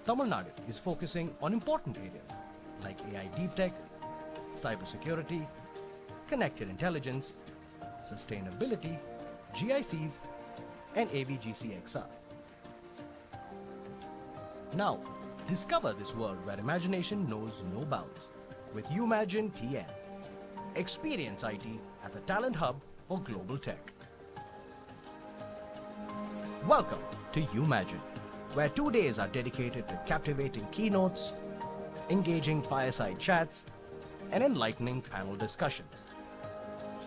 Tamil Nadu is focusing on important areas like AI deep tech, cybersecurity, connected intelligence, sustainability, GICs, and AVGCXR. Now, discover this world where imagination knows no bounds with Umagine TN. Experience IT at the Talent Hub for Global Tech. Welcome to Umagine, where 2 days are dedicated to captivating keynotes, engaging fireside chats, and enlightening panel discussions.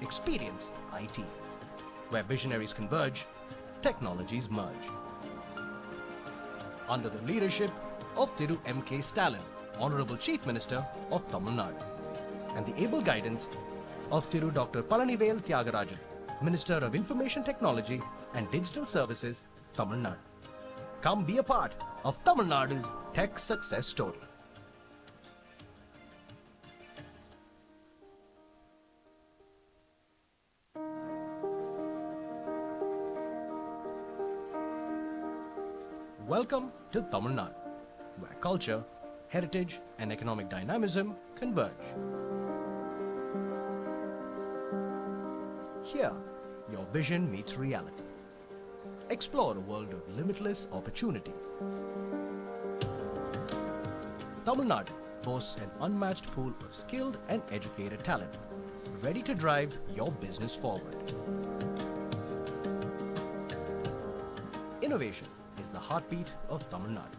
Experience IT, where visionaries converge, technologies merge. Under the leadership of Thiru M.K. Stalin, Honorable Chief Minister of Tamil Nadu, and the able guidance of Thiru Dr. Palanivel Thiagarajan, Minister of Information Technology and Digital Services, Tamil Nadu. Come be a part of Tamil Nadu's tech success story. Welcome to Tamil Nadu, where culture, heritage, and economic dynamism converge. Here, your vision meets reality. Explore a world of limitless opportunities. Tamil Nadu boasts an unmatched pool of skilled and educated talent, ready to drive your business forward. Innovation is the heartbeat of Tamil Nadu.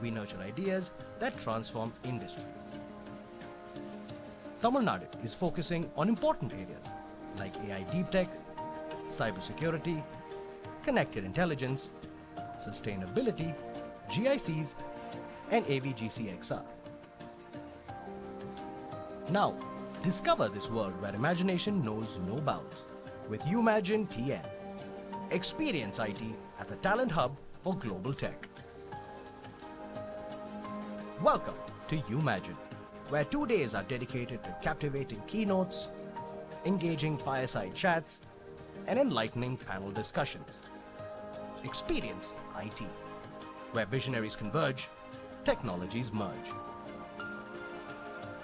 We nurture ideas that transform industries. Tamil Nadu is focusing on important areas like AI deep tech, cybersecurity, connected intelligence, sustainability, GICs, and AVGCXR. Now, discover this world where imagination knows no bounds with Umagine TN. Experience IT at the Talent Hub for Global Tech. Welcome to Umagine, where 2 days are dedicated to captivating keynotes, engaging fireside chats, and enlightening panel discussions. Experience IT, where visionaries converge, technologies merge.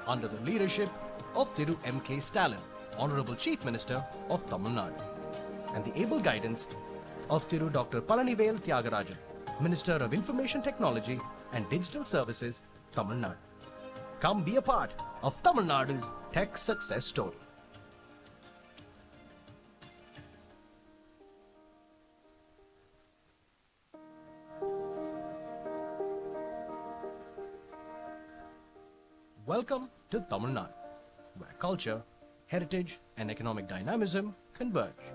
Under the leadership of Thiru M.K. Stalin, Honorable Chief Minister of Tamil Nadu, and the able guidance of Thiru Dr. Palanivel Thiagarajan, Minister of Information Technology and Digital Services, Tamil Nadu. Come be a part of Tamil Nadu's tech success story. Welcome to Tamil Nadu, where culture, heritage, and economic dynamism converge.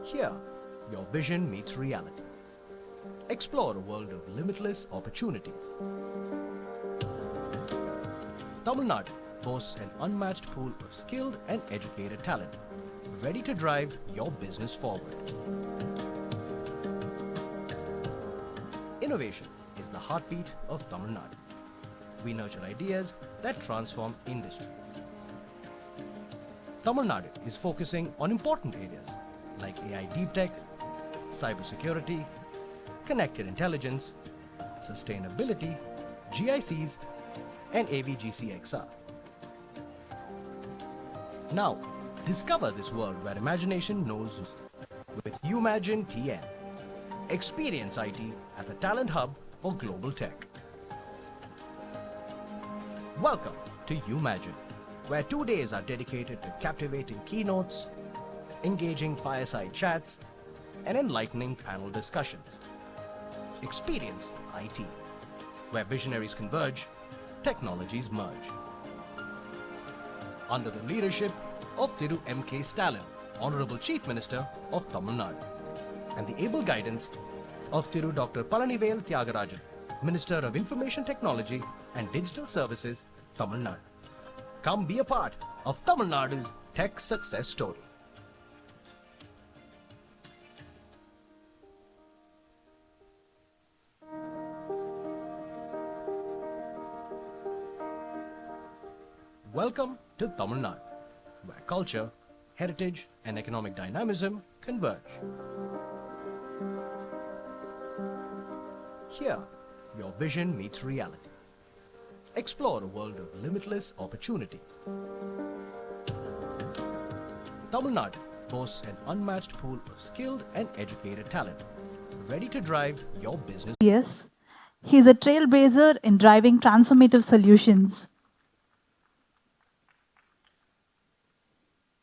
Here, your vision meets reality. Explore a world of limitless opportunities. Tamil Nadu boasts an unmatched pool of skilled and educated talent, ready to drive your business forward. Innovation is the heartbeat of Tamil Nadu. We nurture ideas that transform industries. Tamil Nadu is focusing on important areas like AI deep tech, cybersecurity, connected intelligence, sustainability, GICs, and AVGCXR. Now, discover this world where imagination knows with Umagine TN. Experience IT at the Talent Hub for Global Tech. Welcome to Umagine, where 2 days are dedicated to captivating keynotes, engaging fireside chats, and enlightening panel discussions. Experience IT, where visionaries converge, technologies merge. Under the leadership of Thiru M.K. Stalin, Honorable Chief Minister of Tamil Nadu, and the able guidance of Thiru Dr. Palanivel Thiagarajan, Minister of Information Technology and Digital Services, Tamil Nadu. Come be a part of Tamil Nadu's tech success story. Welcome to Tamil Nadu, where culture, heritage, and economic dynamism converge. Here, your vision meets reality. Explore a world of limitless opportunities. Tamil Nadu boasts an unmatched pool of skilled and educated talent, ready to drive your business. Yes, he's a trailblazer in driving transformative solutions.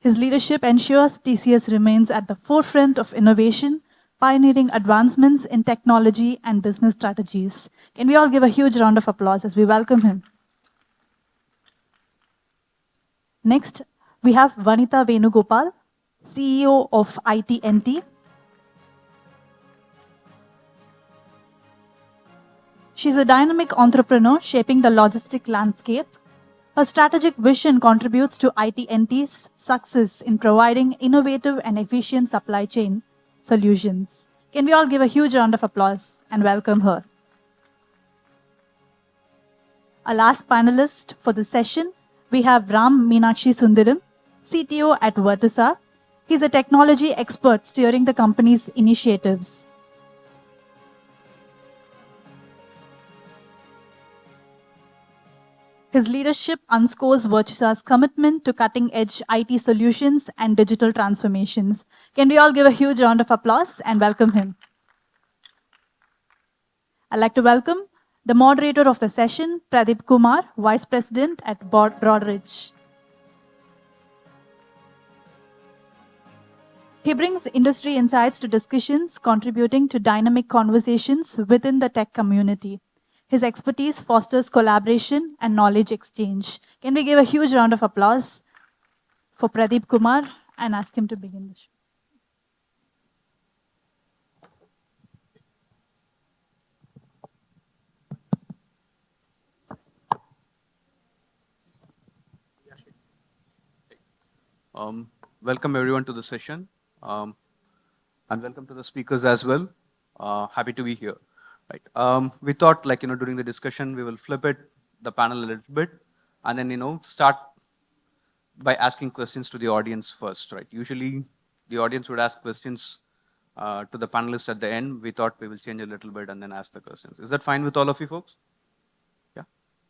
His leadership ensures TCS remains at the forefront of innovation, pioneering advancements in technology and business strategies. Can we all give a huge round of applause as we welcome him? Next, we have Vanitha Venugopal, CEO of IT&T. She's a dynamic entrepreneur shaping the logistic landscape. Her strategic vision contributes to IT&T's success in providing innovative and efficient supply chain solutions. Can we all give a huge round of applause and welcome her? Our last panelist for the session, we have Ram Meenakshi Sundaram, CTO at Vertisa. He's a technology expert steering the company's initiatives. His leadership underscores Vertusa's commitment to cutting-edge IT solutions and digital transformations. Can we all give a huge round of applause and welcome him? I'd like to welcome the moderator of the session, Pradeep Kumar, Vice President at Broadridge. He brings industry insights to discussions, contributing to dynamic conversations within the tech community. His expertise fosters collaboration and knowledge exchange. Can we give a huge round of applause for Pradeep Kumar and ask him to begin the show? Welcome everyone to the session, and welcome to the speakers as well. Happy to be here. Right. We thought, during the discussion, we will flip the panel a little bit, and then, start by asking questions to the audience first, right? Usually, the audience would ask questions to the panelists at the end. We thought we will change a little bit and then ask the questions. Is that fine with all of you folks? Yeah.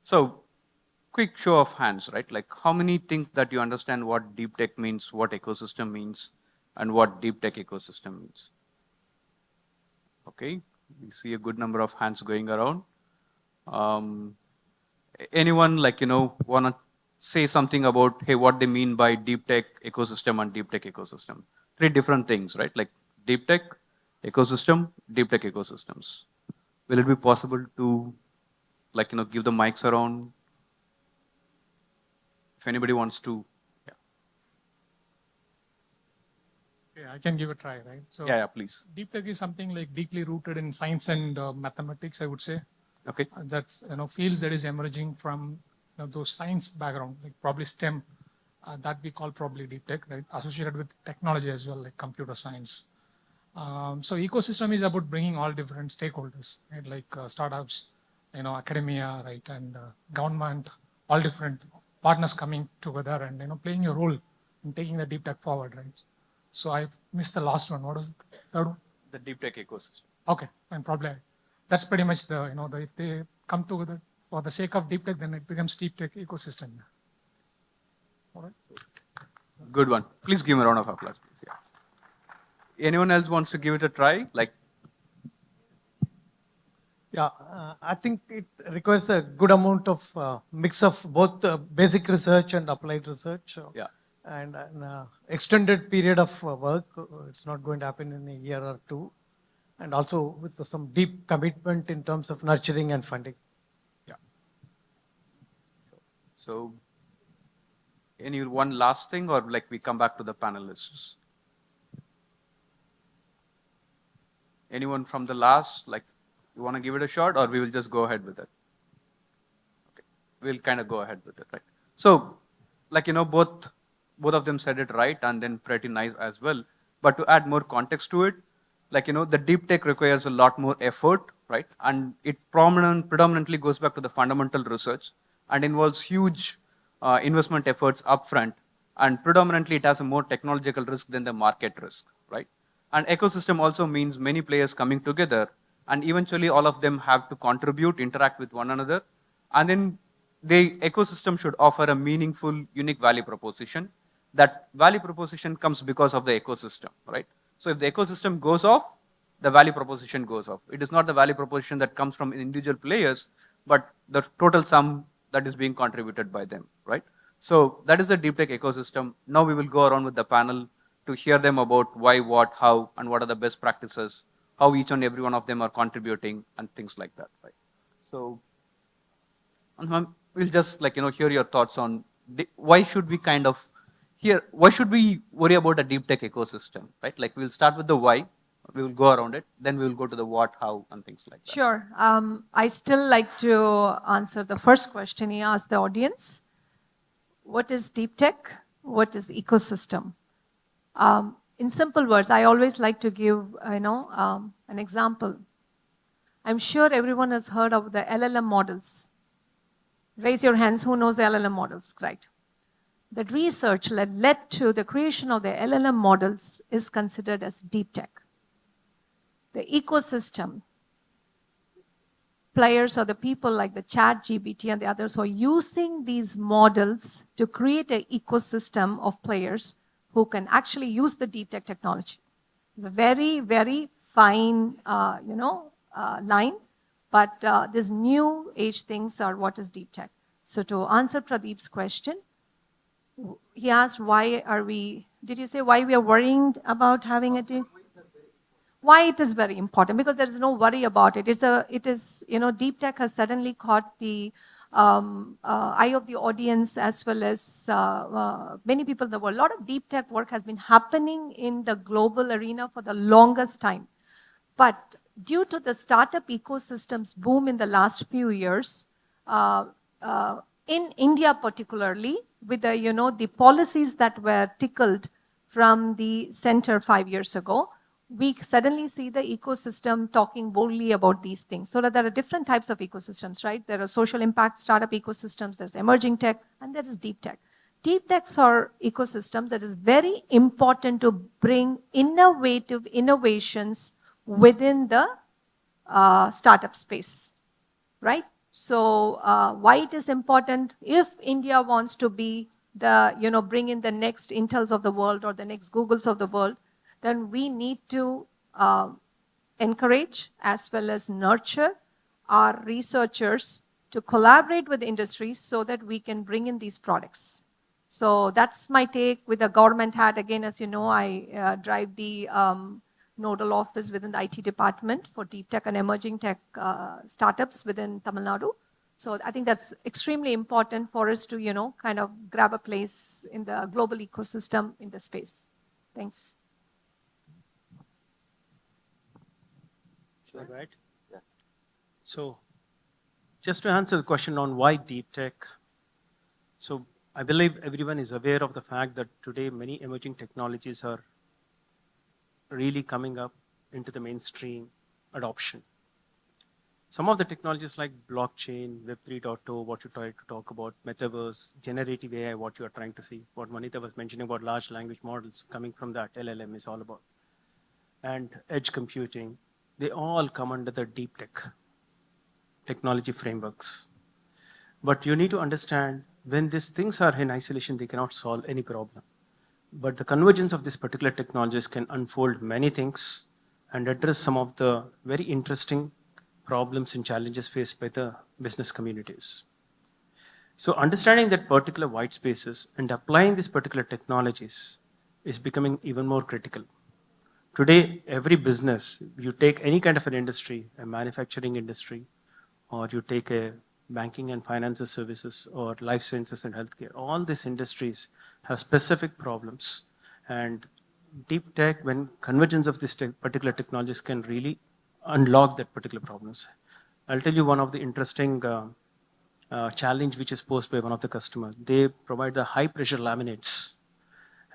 So, quick show of hands, right? Like, how many think that you understand what deep tech means, what ecosystem means, and what deep tech ecosystem means? Okay. We see a good number of hands going around. Anyone want to say something about, hey, what they mean by deep tech ecosystem and deep tech ecosystem? Three different things, right? Like deep tech ecosystem, deep tech ecosystems. Will it be possible to give the mics around? If anybody wants to. Yeah, I can give a try, right? So yeah, please. Deep tech is something like deeply rooted in science and mathematics, I would say. Okay. That's fields that is emerging from those science background, like probably STEM, that we call probably deep tech, right? Associated with technology as well, like computer science. So ecosystem is about bringing all different stakeholders, right? Like startups, academia, right, and government, all different partners coming together and playing a role in taking the deep tech forward, right? So I missed the last one. What was the third one? The deep tech ecosystem. Okay, and probably that's pretty much the if they come together for the sake of deep tech, then it becomes deep tech ecosystem. All right. Good one. Please give me a round of applause, please. Yeah. Anyone else wants to give it a try? Yeah, I think it requires a good amount of mix of both basic research and applied research. Yeah. And an extended period of work. It's not going to happen in a year or two. And also with some deep commitment in terms of nurturing and funding. Yeah. So, any one last thing, or we come back to the panelists? Anyone from the last, you want to give it a shot, or we will just go ahead with it? Okay. We'll kind of go ahead with it, right? So, both of them said it right, and then pretty nice as well. But to add more context to it, the deep tech requires a lot more effort, right? And it predominantly goes back to the fundamental research and involves huge investment efforts upfront, and predominantly it has a more technological risk than the market risk, right? And ecosystem also means many players coming together, and eventually all of them have to contribute, interact with one another, and then the ecosystem should offer a meaningful, unique value proposition. That value proposition comes because of the ecosystem, right? So if the ecosystem goes off, the value proposition goes off. It is not the value proposition that comes from individual players, but the total sum that is being contributed by them, right? So that is the deep tech ecosystem. Now we will go around with the panel to hear them about why, what, how, and what are the best practices, how each and every one of them are contributing, and things like that, right? So we'll just hear your thoughts on why should we why should we worry about a deep tech ecosystem, right? Like we'll start with the why, we will go around it, then we will go to the what, how, and things like that. Sure. I still like to answer the first question he asked the audience. What is deep tech? What is ecosystem? In simple words, I always like to give an example. I'm sure everyone has heard of the LLM models. Raise your hands who knows the LLM models, right? The research that led to the creation of the LLM models is considered as deep tech. The ecosystem, players or the people like the ChatGPT and the others who are using these models to create an ecosystem of players who can actually use the deep tech technology. It's a very, very fine, line, but these new age things are what is deep tech. So to answer Pradeep's question, he asked why are we, did you say why we are worrying about having a deep? Why it is very important? Because there is no worry about it. Deep tech has suddenly caught the eye of the audience as well as many people in the world. A lot of deep tech work has been happening in the global arena for the longest time. But due to the startup ecosystem's boom in the last few years, in India particularly, with the policies that were tickled from the center 5 years ago, we suddenly see the ecosystem talking boldly about these things. So that there are different types of ecosystems, right? There are social impact startup ecosystems, there's emerging tech, and there is deep tech. Deep techs are ecosystems that is very important to bring innovative innovations within the startup space, right? So why it is important? If India wants to be the, bring in the next Intels of the world or the next Googles of the world, then we need to encourage as well as nurture our researchers to collaborate with industries so that we can bring in these products. So that's my take with the government hat. Again, as you know, I drive the nodal office within the IT department for deep tech and emerging tech startups within Tamil Nadu. So I think that's extremely important for us to, kind of grab a place in the global ecosystem in the space. Thanks. Right? Yeah. So just to answer the question on why deep tech. So I believe everyone is aware of the fact that today many emerging technologies are really coming up into the mainstream adoption. Some of the technologies like blockchain, Web 3.0, what you tried to talk about, metaverse, generative AI, what you are trying to see, what Manita was mentioning about large language models coming from that, LLM is all about, and edge computing, they all come under the deep tech technology frameworks. But you need to understand when these things are in isolation, they cannot solve any problem. But the convergence of these particular technologies can unfold many things and address some of the very interesting problems and challenges faced by the business communities. So understanding that particular white spaces and applying these particular technologies is becoming even more critical. Today, every business, you take any kind of an industry, a manufacturing industry, or you take a banking and finances services, or life sciences and healthcare, all these industries have specific problems. And deep tech, when convergence of these particular technologies can really unlock that particular problems. I'll tell you one of the interesting challenge which is posed by one of the customers. They provide the high pressure laminates.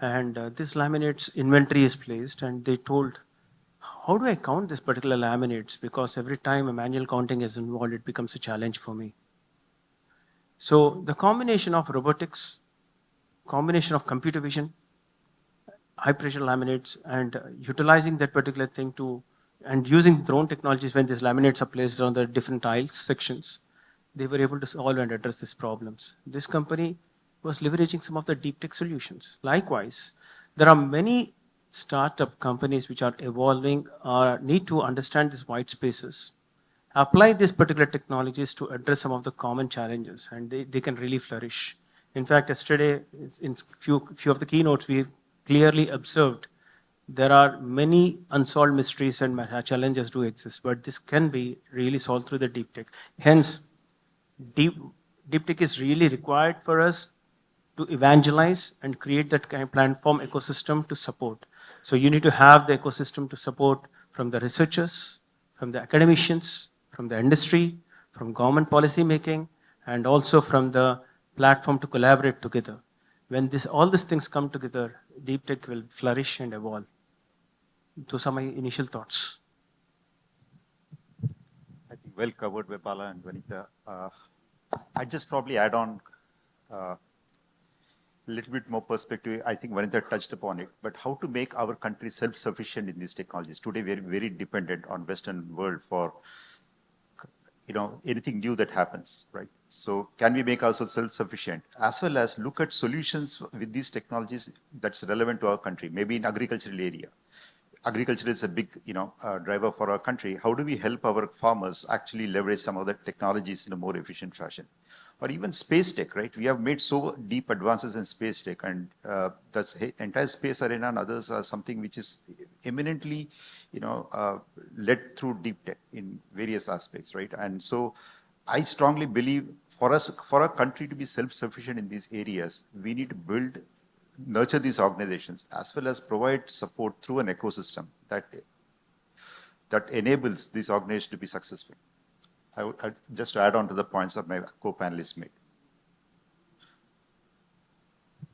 And this laminates inventory is placed, and they told, how do I count this particular laminates? Because every time a manual counting is involved, it becomes a challenge for me. So the combination of robotics, combination of computer vision, high pressure laminates, and utilizing that particular thing and using drone technologies when these laminates are placed on the different tiles sections, they were able to solve and address these problems. This company was leveraging some of the deep tech solutions. Likewise, there are many startup companies which are evolving or need to understand these white spaces, apply these particular technologies to address some of the common challenges, and they can really flourish. In fact, yesterday, in few of the keynotes, we clearly observed there are many unsolved mysteries and challenges do exist, but this can be really solved through the deep tech. Hence, deep tech is really required for us to evangelize and create that kind of platform ecosystem to support. So you need to have the ecosystem to support from the researchers, from the academicians, from the industry, from government policy making, and also from the platform to collaborate together. When all these things come together, deep tech will flourish and evolve. Those are my initial thoughts. I think well covered by Bala and Vanita. I'd just probably add on a little bit more perspective. I think Vanita touched upon it, but how to make our country self-sufficient in these technologies. Today, we're very dependent on Western world for anything new that happens, right? So can we make ourselves self-sufficient, as well as look at solutions with these technologies that's relevant to our country, maybe in agricultural area. Agriculture is a big, driver for our country. How do we help our farmers actually leverage some of the technologies in a more efficient fashion? Or even space tech, right? We have made so deep advances in space tech, and the entire space arena and others are something which is eminently, led through deep tech in various aspects, right? And so I strongly believe for our country to be self-sufficient in these areas, we need to nurture these organizations as well as provide support through an ecosystem that enables these organizations to be successful. Just to add on to the points that my co-panelists made.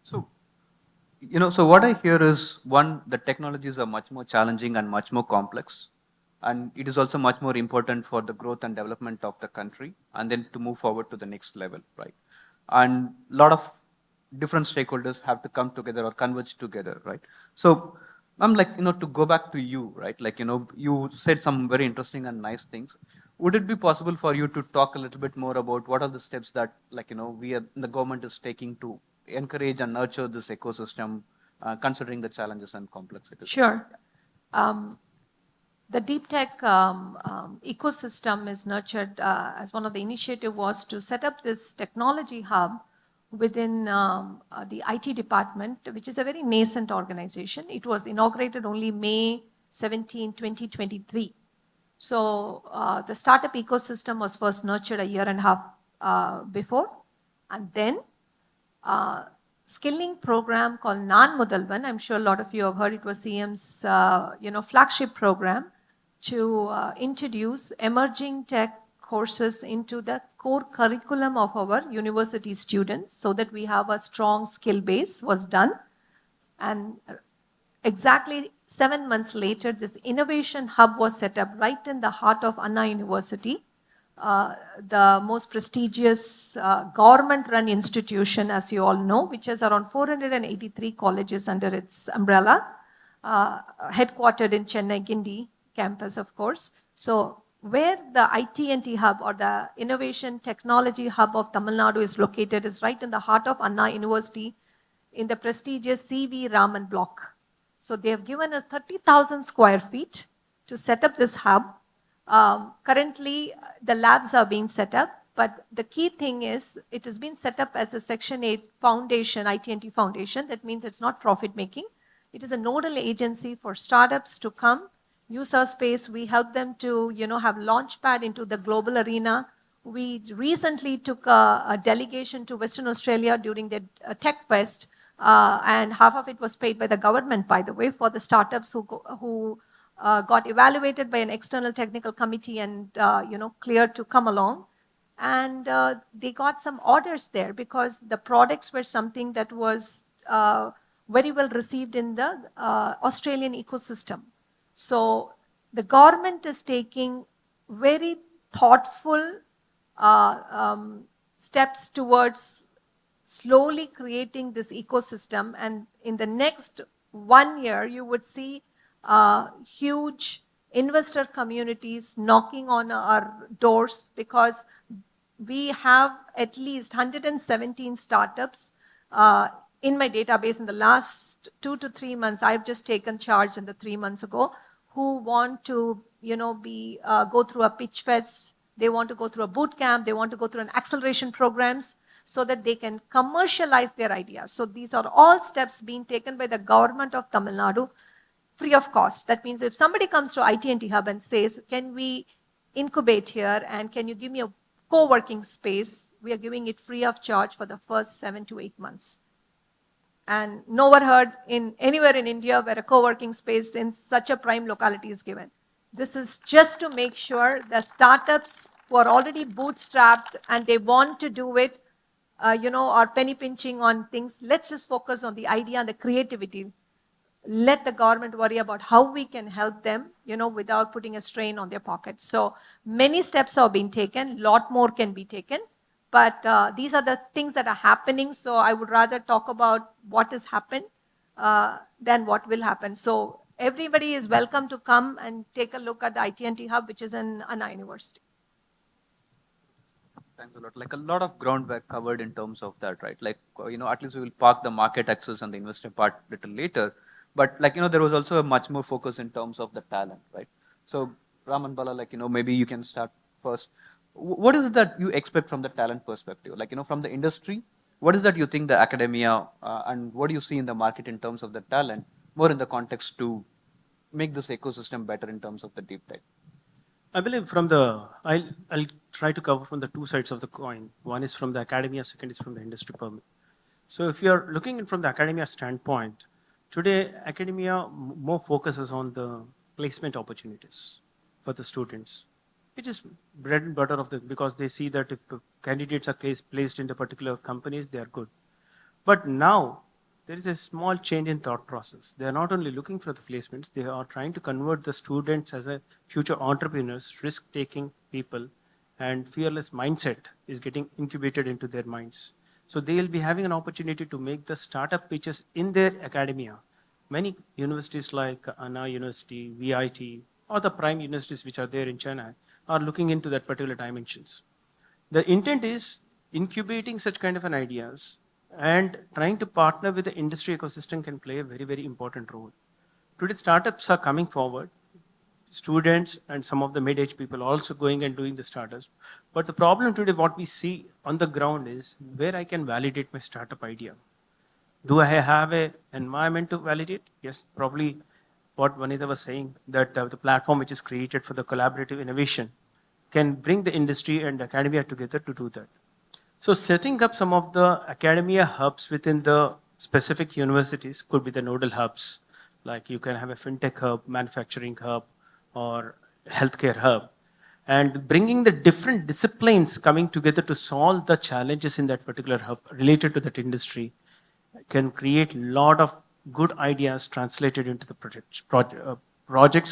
So, so what I hear is, one, the technologies are much more challenging and much more complex. And it is also much more important for the growth and development of the country, and then to move forward to the next level, right? And a lot of different stakeholders have to come together or converge together, right? So I'm like, to go back to you, right? Like, you said some very interesting and nice things. Would it be possible for you to talk a little bit more about what are the steps that, the government is taking to encourage and nurture this ecosystem, considering the challenges and complexities? Sure. The deep tech ecosystem is nurtured as one of the initiative was to set up this technology hub within the IT department, which is a very nascent organization. It was inaugurated only May 17, 2023. So the startup ecosystem was first nurtured a year and a half before, and then skilling program called Nan Mudalvan. I'm sure a lot of you have heard it was CM's flagship program to introduce emerging tech courses into the core curriculum of our university students so that we have a strong skill base was done. And exactly 7 months later, this innovation hub was set up right in the heart of Anna University, the most prestigious government-run institution, as you all know, which has around 483 colleges under its umbrella, headquartered in Chennai, Guindy campus, of course. So where the IT&T hub or the Innovation Technology Hub of Tamil Nadu is located is right in the heart of Anna University in the prestigious C.V. Raman block. So they have given us 30,000 square feet to set up this hub. Currently, the labs are being set up, but the key thing is it has been set up as a Section 8 foundation, IT&T foundation. That means it's not profit making. It is a nodal agency for startups to come, use our space. We help them to, have launchpad into the global arena. We recently took a delegation to Western Australia during the Tech Fest, and half of it was paid by the government, by the way, for the startups who got evaluated by an external technical committee and, cleared to come along. And they got some orders there because the products were something that was very well received in the Australian ecosystem. So the government is taking very thoughtful steps towards slowly creating this ecosystem. And in the next 1 year, you would see huge investor communities knocking on our doors, because we have at least 117 startups in my database in the last 2 to 3 months. I've just taken charge in the 3 months ago, who want to, go through a pitch fest. They want to go through a boot camp. They want to go through an acceleration programs so that they can commercialize their ideas. So these are all steps being taken by the government of Tamil Nadu, free of cost. That means if somebody comes to IT&T Hub and says, can we incubate here and can you give me a co-working space, we are giving it free of charge for the first 7 to 8 months. And nowhere heard in anywhere in India where a co-working space in such a prime locality is given. This is just to make sure the startups who are already bootstrapped and they want to do it, are penny pinching on things. Let's just focus on the idea and the creativity. Let the government worry about how we can help them, without putting a strain on their pockets. So many steps are being taken, lot more can be taken, but these are the things that are happening. So I would rather talk about what has happened than what will happen. So everybody is welcome to come and take a look at the IT&T Hub, which is in Anna University. Thanks a lot. Like a lot of ground were covered in terms of that, right? Like, at least we will park the market access and the investor part a little later. But there was also a much more focus in terms of the talent, right? So Ram and Bala, maybe you can start first. What is it that you expect from the talent perspective? From the industry, what is that you think the academia and what do you see in the market in terms of the talent, more in the context to make this ecosystem better in terms of the deep tech? I believe I'll try to cover from the two sides of the coin. One is from the academia, second is from the industry permit. So if you're looking from the academia standpoint, today academia more focuses on the placement opportunities for the students, which is bread and butter of because they see that if candidates are placed in the particular companies, they are good. But now there is a small change in thought process. They are not only looking for the placements, they are trying to convert the students as a future entrepreneurs, risk-taking people, and fearless mindset is getting incubated into their minds. So they'll be having an opportunity to make the startup pitches in their academia. Many universities like Anna University, VIT, or the prime universities which are there in Chennai are looking into that particular dimensions. The intent is incubating such kind of an ideas and trying to partner with the industry ecosystem can play a very, very important role. Today, startups are coming forward. Students and some of the mid-age people are also going and doing the startups. But the problem today, what we see on the ground is where I can validate my startup idea. Do I have an environment to validate? Yes, probably what Vanita was saying, that the platform which is created for the collaborative innovation can bring the industry and academia together to do that. So setting up some of the academia hubs within the specific universities could be the nodal hubs. Like you can have a fintech hub, manufacturing hub, or healthcare hub. And bringing the different disciplines coming together to solve the challenges in that particular hub related to that industry can create a lot of good ideas translated into the projects or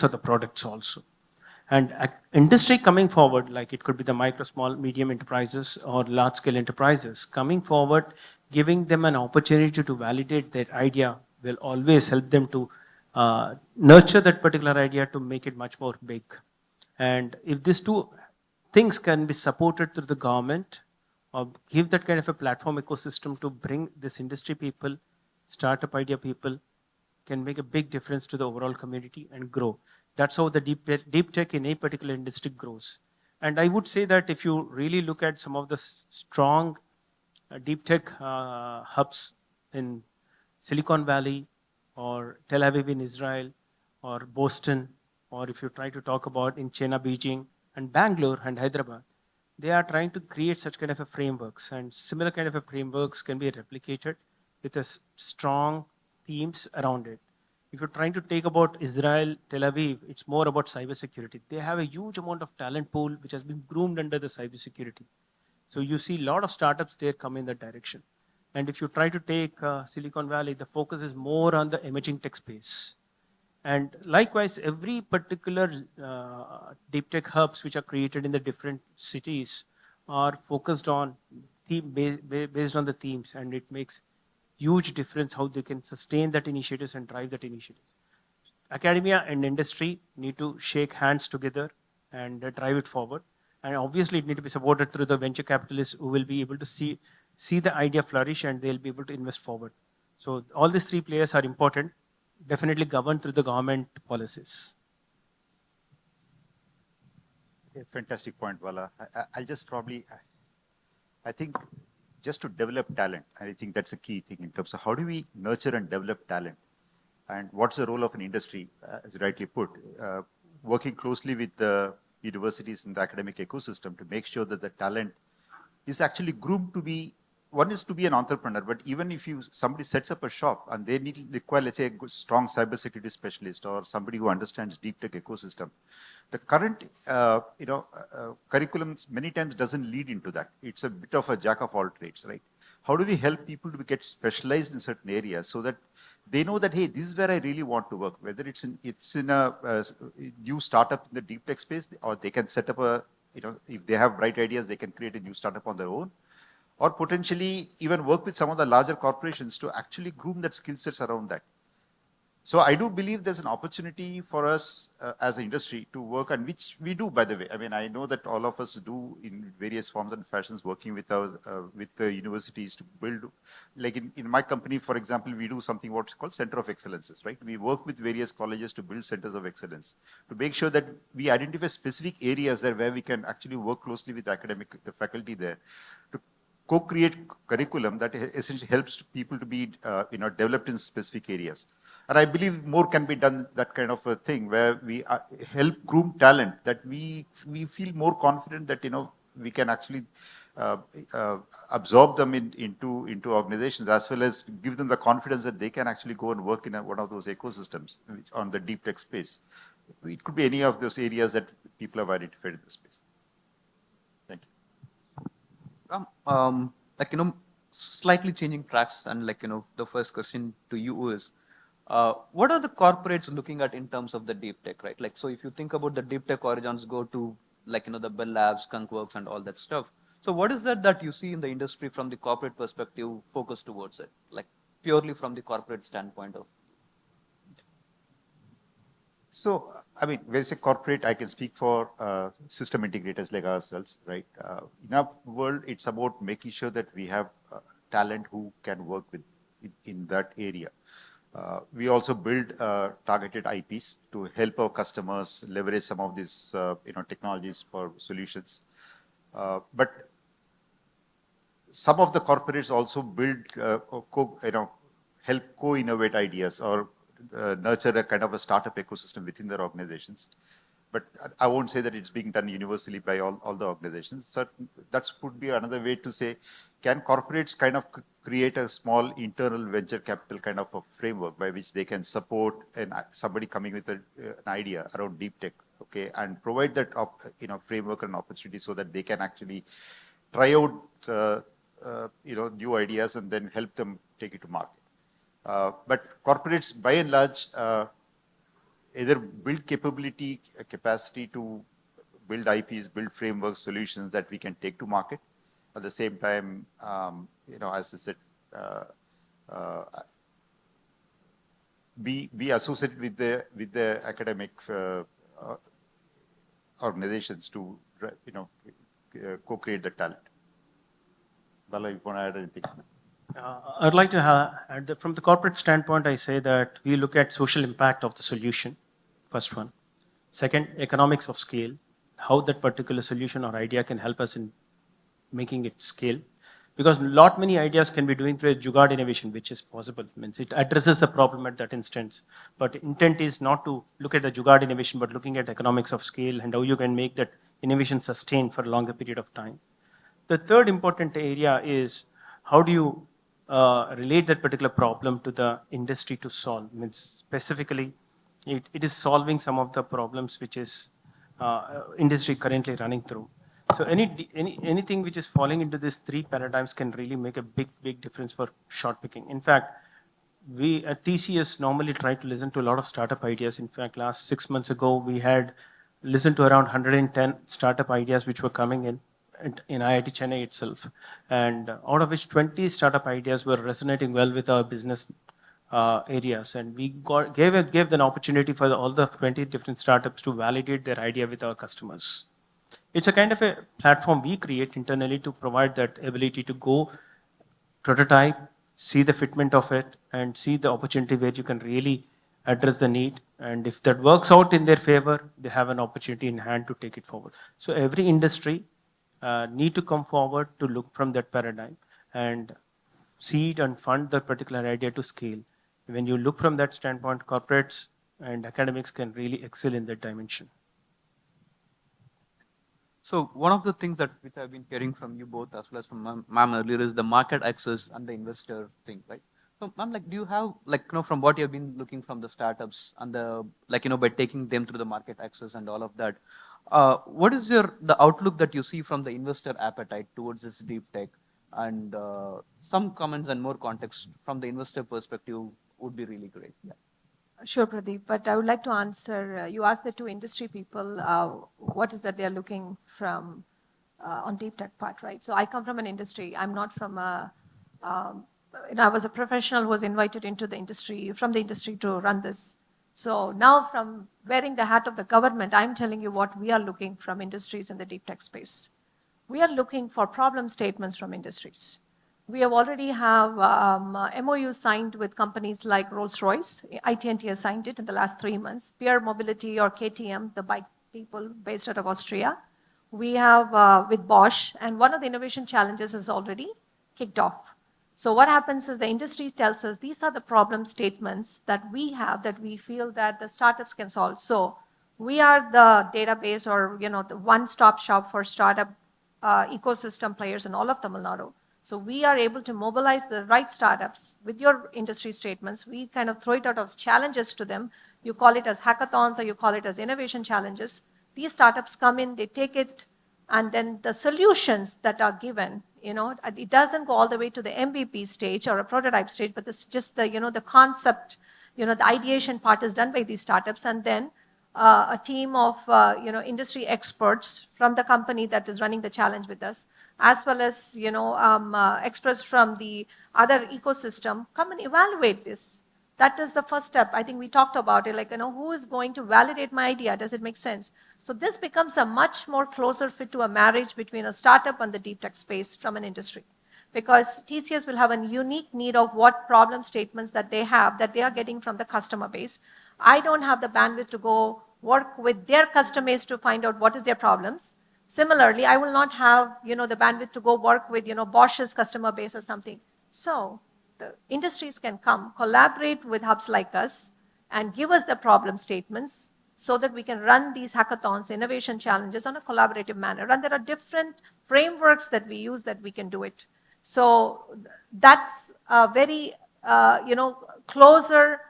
the products also. And industry coming forward, like it could be the micro, small, medium enterprises or large scale enterprises, coming forward, giving them an opportunity to validate their idea will always help them to nurture that particular idea to make it much more big. And if these two things can be supported through the government or give that kind of a platform ecosystem to bring this industry people, startup idea people, can make a big difference to the overall community and grow. That's how the deep tech in a particular industry grows. And I would say that if you really look at some of the strong deep tech hubs in Silicon Valley or Tel Aviv in Israel or Boston, or if you try to talk about in Chennai, Beijing, and Bangalore and Hyderabad, they are trying to create such kind of a frameworks, and similar kind of a frameworks can be replicated with a strong themes around it. If you're trying to take about Israel, Tel Aviv, it's more about cybersecurity. They have a huge amount of talent pool which has been groomed under the cybersecurity. So you see a lot of startups there come in that direction. And if you try to take Silicon Valley, the focus is more on the emerging tech space. And likewise, every particular deep tech hubs which are created in the different cities are focused on based on the themes, and it makes huge difference how they can sustain that initiatives and drive that initiatives. Academia and industry need to shake hands together and drive it forward. And obviously, it need to be supported through the venture capitalists who will be able to see the idea flourish, and they'll be able to invest forward. So all these three players are important, definitely governed through the government policies. Okay, fantastic point, Bala. I'll just probably, I think just to develop talent, I think that's a key thing in terms of how do we nurture and develop talent, and what's the role of an industry, as you rightly put, working closely with the universities in the academic ecosystem to make sure that the talent is actually groomed to be, one is to be an entrepreneur, but even if somebody sets up a shop and they require, let's say, a good, strong cybersecurity specialist or somebody who understands deep tech ecosystem, the current curriculum many times doesn't lead into that. It's a bit of a jack of all trades, right? How do we help people to get specialized in certain areas so that they know that, hey, this is where I really want to work, whether it's in a new startup in the deep tech space, or they can set up a, if they have bright ideas, they can create a new startup on their own, or potentially even work with some of the larger corporations to actually groom that skill sets around that. So I do believe there's an opportunity for us as an industry to work, and which we do, by the way. I mean, I know that all of us do in various forms and fashions, working with with the universities to build, like in my company, for example, we do something what's called Center of Excellences, right? We work with various colleges to build centers of excellence, to make sure that we identify specific areas there where we can actually work closely with the faculty there, to co-create curriculum that essentially helps people to be developed in specific areas. And I believe more can be done, that kind of a thing, where we help groom talent, that we feel more confident that we can actually absorb them into organizations, as well as give them the confidence that they can actually go and work in one of those ecosystems on the deep tech space. It could be any of those areas that people have identified in the space. Thank you. Slightly changing tracks, and the first question to you is, what are the corporates looking at in terms of the deep tech, right? So if you think about the deep tech origins, go to the Bell Labs, Skunkworks, and all that stuff. So what is that you see in the industry from the corporate perspective, focus towards it, purely from the corporate standpoint of? So, I mean, when I say corporate, I can speak for system integrators like ourselves, right? In our world, it's about making sure that we have talent who can work in that area. We also build targeted IPs to help our customers leverage some of these technologies for solutions. But some of the corporates also build, help co-innovate ideas, or nurture a kind of a startup ecosystem within their organizations. But I won't say that it's being done universally by all the organizations. So that would be another way to say, can corporates kind of create a small internal venture capital kind of a framework by which they can support somebody coming with an idea around deep tech, okay, and provide that framework and opportunity so that they can actually try out new ideas and then help them take it to market. But corporates, by and large, either build capacity to build IPs, build frameworks, solutions that we can take to market. At the same time, as I said, be associated with the academic organizations to co-create the talent. Bala, you want to add anything? I'd like to add that from the corporate standpoint, I say that we look at social impact of the solution, first one. Second, economics of scale, how that particular solution or idea can help us in making it scale. Because many ideas can be doing through a jugaad innovation, which is possible. Means it addresses the problem at that instance. But intent is not to look at the jugaad innovation, but looking at economics of scale and how you can make that innovation sustain for a longer period of time. The third important area is how do you relate that particular problem to the industry to solve. Means specifically, it is solving some of the problems which is industry currently running through. So anything which is falling into these three paradigms can really make a big difference for short picking. In fact, we at TCS normally try to listen to a lot of startup ideas. In fact, last 6 months ago, we had listened to around 110 startup ideas which were coming in. in IIT Chennai itself, and out of which 20 startup ideas were resonating well with our business areas, and we gave an opportunity for all the 20 different startups to validate their idea with our customers. It's a kind of a platform we create internally to provide that ability to go prototype, see the fitment of it, and see the opportunity where you can really address the need. And if that works out in their favor, they have an opportunity in hand to take it forward. So every industry need to come forward to look from that paradigm and seed and fund that particular idea to scale. When you look from that standpoint, corporates and academics can really excel in that dimension. So one of the things that which I've been hearing from you both as well as from ma'am earlier is the market access and the investor thing, right? So ma'am, like, do you have, like, from what you've been looking from the startups and the, like, by taking them through the market access and all of that, what is the outlook that you see from the investor appetite towards this deep tech? And some comments and more context from the investor perspective would be really great. Yeah. Sure, Pradeep, but I would like to answer, you asked the two industry people, what is that they're looking from on deep tech part, right? So I come from an industry, I'm not from a, I was a professional who was invited into the industry, from the industry to run this. So now from wearing the hat of the government, I'm telling you what we are looking from industries in the deep tech space. We are looking for problem statements from industries. We have already have MOU signed with companies like Rolls-Royce. IT&T has signed it in the last 3 months. Peer Mobility or KTM, the bike people based out of Austria. We have with Bosch, and one of the innovation challenges is already kicked off. So what happens is the industry tells us these are the problem statements that we have that we feel that the startups can solve. So we are the database or the one-stop shop for startup ecosystem players in all of Tamil Nadu. So we are able to mobilize the right startups with your industry statements. We kind of throw it out as challenges to them. You call it as hackathons or you call it as innovation challenges. These startups come in, they take it, and then the solutions that are given, it doesn't go all the way to the MVP stage or a prototype stage, but it's just the concept, the ideation part is done by these startups, and then a team of industry experts from the company that is running the challenge with us, as well as experts from the other ecosystem come and evaluate this. That is the first step. I think we talked about it, like, who is going to validate my idea? Does it make sense? So this becomes a much more closer fit to a marriage between a startup and the deep tech space from an industry. Because TCS will have a unique need of what problem statements that they have, that they are getting from the customer base. I don't have the bandwidth to go work with their customers to find out what is their problems. Similarly, I will not have, the bandwidth to go work with, Bosch's customer base or something. So the industries can come, collaborate with hubs like us, and give us the problem statements so that we can run these hackathons, innovation challenges on a collaborative manner. And there are different frameworks that we use that we can do it. So that's a very, closer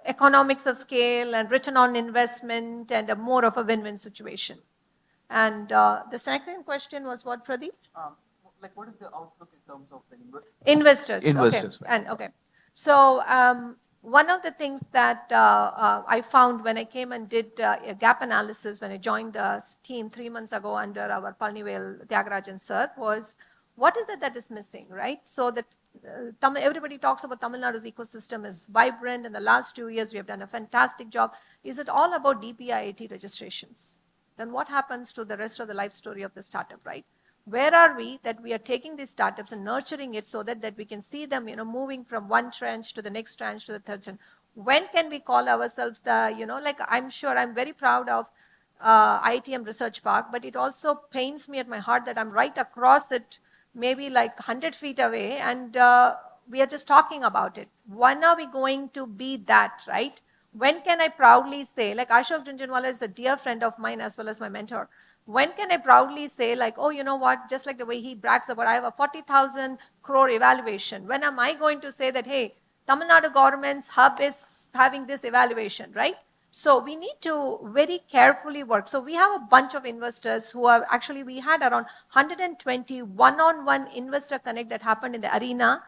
economics of scale and return on investment and a more of a win-win situation. And the second question was what, Pradeep? Like, what is the outlook in terms of the investors? Investors. Okay. And, okay. So one of the things that I found when I came and did a gap analysis when I joined the team 3 months ago under our Palanivel Tyagarajan sir was, what is it that is missing, right? So that everybody talks about Tamil Nadu's ecosystem is vibrant. In the last 2 years, we have done a fantastic job. Is it all about DPIIT registrations? Then what happens to the rest of the life story of the startup, right? Where are we that we are taking these startups and nurturing it so that we can see them, moving from one trench to the next trench to the third trench? When can we call ourselves the, like I'm sure I'm very proud of IITM Research Park, but it also pains me at my heart that I'm right across it, maybe like 100 feet away, and we are just talking about it. When are we going to be that, right? When can I proudly say, like Ashok Jhunjhunwala is a dear friend of mine as well as my mentor. When can I proudly say, like, oh, you know what, just like the way he brags about, I have a 40,000 crore evaluation. When am I going to say that, hey, Tamil Nadu government's hub is having this evaluation, right? So we need to very carefully work. So we have a bunch of investors who are, actually we had around 120 one-on-one investor connect that happened in the arena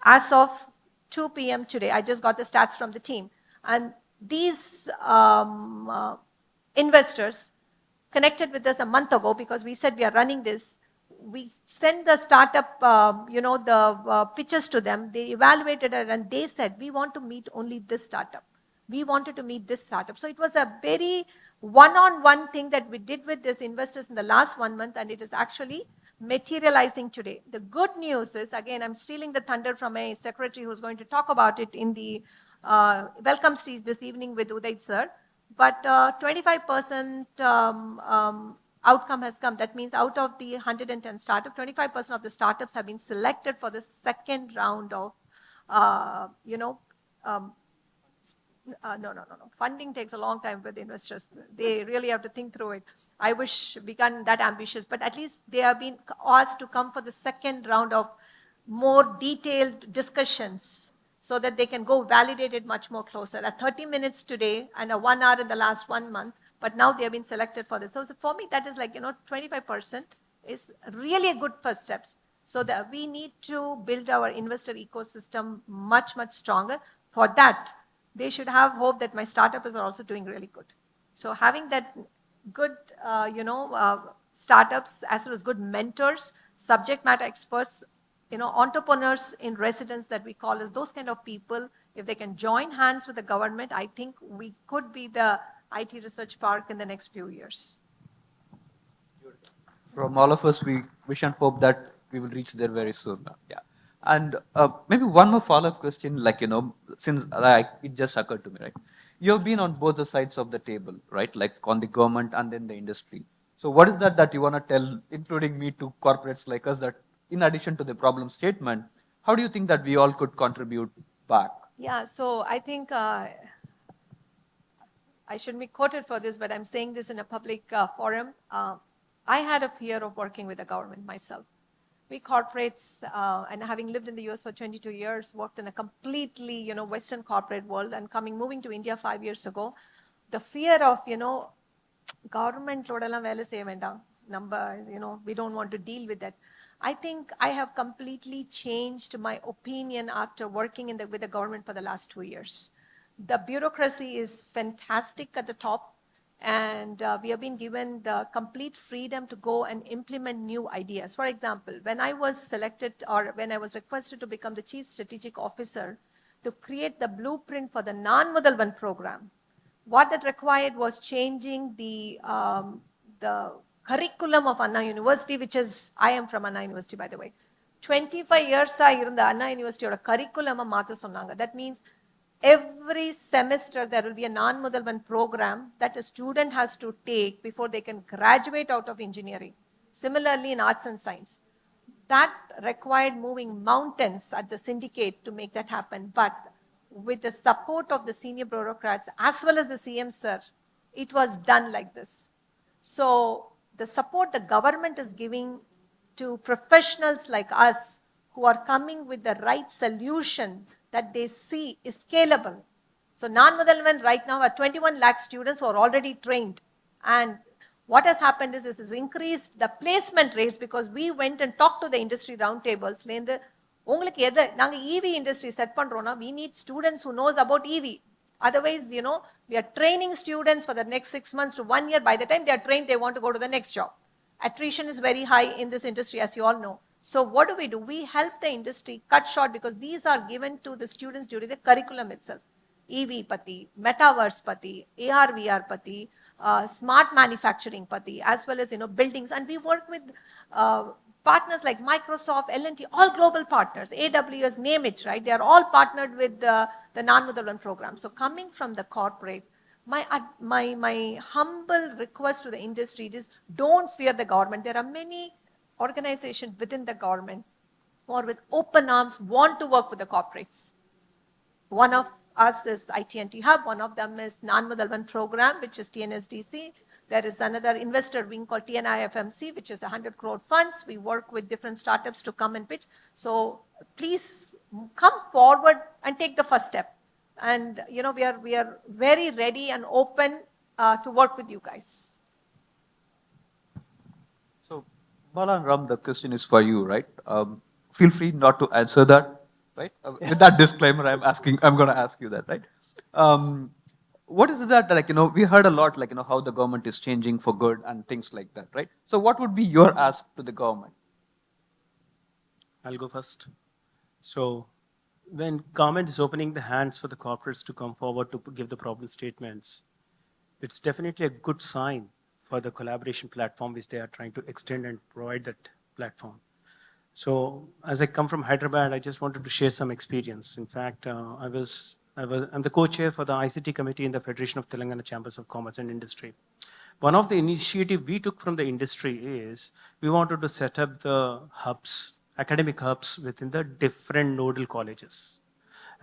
as of 2 p.m. today. I just got the stats from the team. And these investors connected with us a month ago because we said we are running this. we sent the startup, the pitches to them. They evaluated it and they said, we want to meet only this startup. We wanted to meet this startup. So it was a very one-on-one thing that we did with these investors in the last 1 month, and it is actually materializing today. The good news is, again, I'm stealing the thunder from my secretary who's going to talk about it in the welcome speech this evening with Uday sir. But 25% outcome has come. That means out of the 110 startups, 25% of the startups have been selected for the second round of, no. Funding takes a long time with investors. They really have to think through it. I wish we can that ambitious, but at least they have been asked to come for the second round of more detailed discussions so that they can go validate it much more closer. At 30 minutes today and a 1 hour in the last 1 month, but now they have been selected for this. So for me, that is like, 25% is really a good first steps. So that we need to build our investor ecosystem much, much stronger. For that, they should have hope that my startup is also doing really good. So having that good, startups as well as good mentors, subject matter experts, entrepreneurs in residence that we call as those kind of people, if they can join hands with the government, I think we could be the IT research park in the next few years. From all of us, we wish and hope that we will reach there very soon. Yeah. And maybe one more follow-up question, since it just occurred to me, right? You've been on both the sides of the table, right? Like on the government and then the industry. So what is that you want to tell, including me, to corporates like us, that in addition to the problem statement, how do you think that we all could contribute back? Yeah, so I think I shouldn't be quoted for this, but I'm saying this in a public forum. I had a fear of working with the government myself. We corporates, and having lived in the US for 22 years, worked in a completely, Western corporate world, and moving to India 5 years ago, the fear of, government, we don't want to deal with that. I think I have completely changed my opinion after working with the government for the last 2 years. The bureaucracy is fantastic at the top, and we have been given the complete freedom to go and implement new ideas. For example, when I was selected or when I was requested to become the Chief Strategic Officer to create the blueprint for the non-Mudalvan program, what that required was changing the curriculum of Anna University, which is, I am from Anna University, by the way. 25 years in the Anna University curriculum maatha sonnanga. That means every semester there will be a non-Mudalvan program that a student has to take before they can graduate out of engineering. Similarly in arts and science. That required moving mountains at the syndicate to make that happen. But with the support of the senior bureaucrats as well as the CM sir, it was done like this. So the support the government is giving to professionals like us who are coming with the right solution that they see is scalable. So non-Mudalvan right now are 21 lakh students who are already trained. And what has happened is this has increased the placement rates because we went and talked to the industry roundtables. EV industry set pandrona, we need students who knows about EV. Otherwise, we are training students for the next 6 months to 1 year. By the time they are trained, they want to go to the next job. Attrition is very high in this industry, as you all know. So what do? We help the industry cut short because these are given to the students during the curriculum itself. EV pati, metaverse pati, AR VR pati, smart manufacturing pati, as well as buildings. And we work with partners like Microsoft, L&T, all global partners, AWS, name it, right? They are all partnered with the non-Mudalvan program. So coming from the corporate, my humble request to the industry is don't fear the government. There are many organizations within the government or with open arms want to work with the corporates. One of us is IT&T Hub, one of them is non-Mudalvan program, which is TNSDC. There is another investor wing called TNIFMC, which is 100 crore funds. We work with different startups to come and pitch. So please come forward and take the first step. And we are very ready and open to work with you guys. So Bala and Ram, the question is for you, right? Feel free not to answer that, right? With that disclaimer, I'm going to ask you that, right? What is it that, we heard a lot, how the government is changing for good and things like that, right? So what would be your ask to the government? I'll go first. So when government is opening the hands for the corporates to come forward to give the problem statements, it's definitely a good sign for the collaboration platform which they are trying to extend and provide that platform. So as I come from Hyderabad, I just wanted to share some experience. In fact, I'm the co-chair for the ICT committee in the Federation of Telangana Chambers of Commerce and Industry. One of the initiative we took from the industry is we wanted to set up the hubs, academic hubs within the different nodal colleges.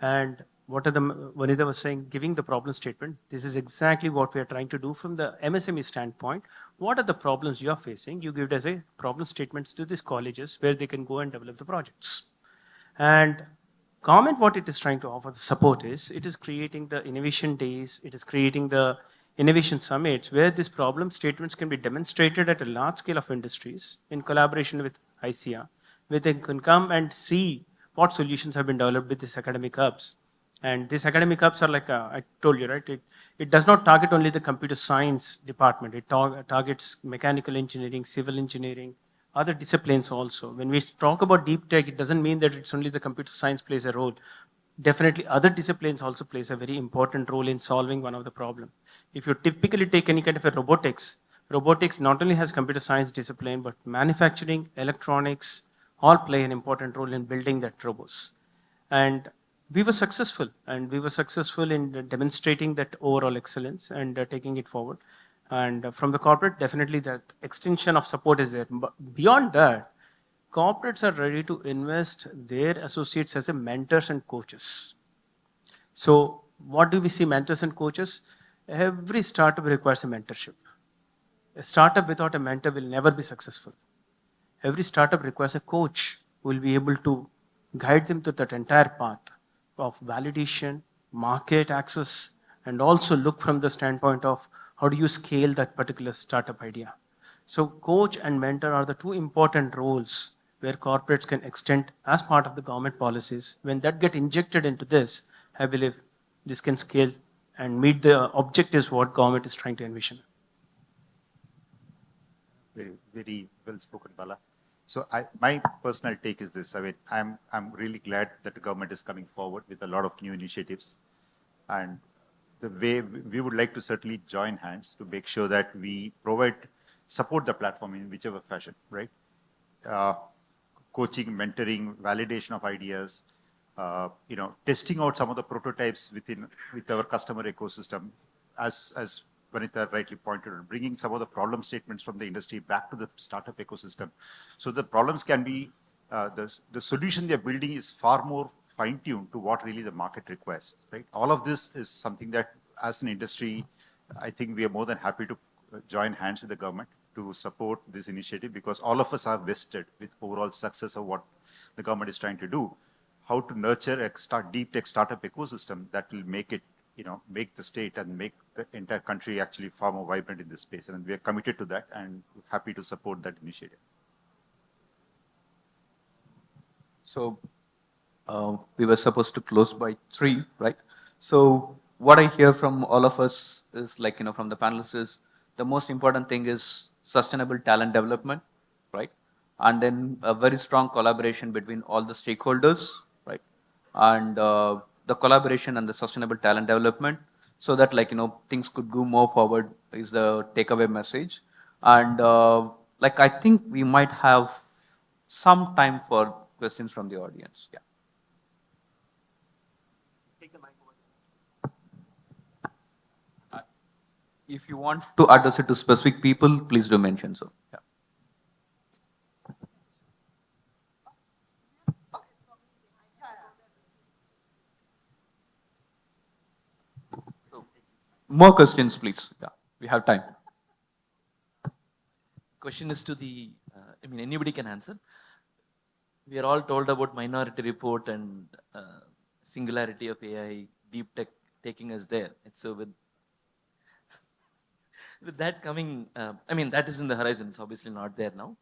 And what are the, Vanida was saying, giving the problem statement, this is exactly what we are trying to do from the MSME standpoint. What are the problems you are facing? You give it as a problem statements to these colleges where they can go and develop the projects. And government, what it is trying to offer the support is, it is creating the innovation days, it is creating the innovation summits where these problem statements can be demonstrated at a large scale of industries in collaboration with ICA, where they can come and see what solutions have been developed with these academic hubs. And these academic hubs are like, I told you, right? It does not target only the computer science department. It targets mechanical engineering, civil engineering, other disciplines also. When we talk about deep tech, it doesn't mean that it's only the computer science plays a role. Definitely other disciplines also plays a very important role in solving one of the problem. If you typically take any kind of a robotics not only has computer science discipline, but manufacturing, electronics, all play an important role in building that robots. And we were successful in demonstrating that overall excellence and taking it forward. And from the corporate, definitely that extension of support is there. But beyond that, corporates are ready to invest their associates as a mentors and coaches. So what do we see mentors and coaches? Every startup requires a mentorship. A startup without a mentor will never be successful. Every startup requires a coach who will be able to guide them to that entire path of validation, market access, and also look from the standpoint of how do you scale that particular startup idea. So coach and mentor are the two important roles where corporates can extend as part of the government policies. When that get injected into this, I believe this can scale and meet the objectives what government is trying to envision. Very, very well spoken, Bala. So my personal take is this. I mean, I'm really glad that the government is coming forward with a lot of new initiatives. And the way we would like to certainly join hands to make sure that we support the platform in whichever fashion, right? Coaching, mentoring, validation of ideas, testing out some of the prototypes with our customer ecosystem, as Vanita rightly pointed out, bringing some of the problem statements from the industry back to the startup ecosystem. So the problems can be, the solution they're building is far more fine-tuned to what really the market requires, right? All of this is something that as an industry, I think we are more than happy to join hands with the government to support this initiative, because all of us are vested with overall success of what the government is trying to do. How to nurture a deep tech startup ecosystem that will make it, make the state and make the entire country actually far more vibrant in this space. And we are committed to that and happy to support that initiative. So we were supposed to close by 3, right? So what I hear from all of us is from the panelists is the most important thing is sustainable talent development, right? And then a very strong collaboration between all the stakeholders, right? And the collaboration and the sustainable talent development, so that things could go more forward is the takeaway message. And I think we might have some time for questions from the audience. Yeah. Take the mic over. If you want to address it to specific people, please do mention so. Yeah. More questions, please. Yeah, we have time. Question is to the, anybody can answer. We are all told about Minority Report and singularity of AI, deep tech taking us there. And so with that coming, that is in the horizon. It's obviously not there now.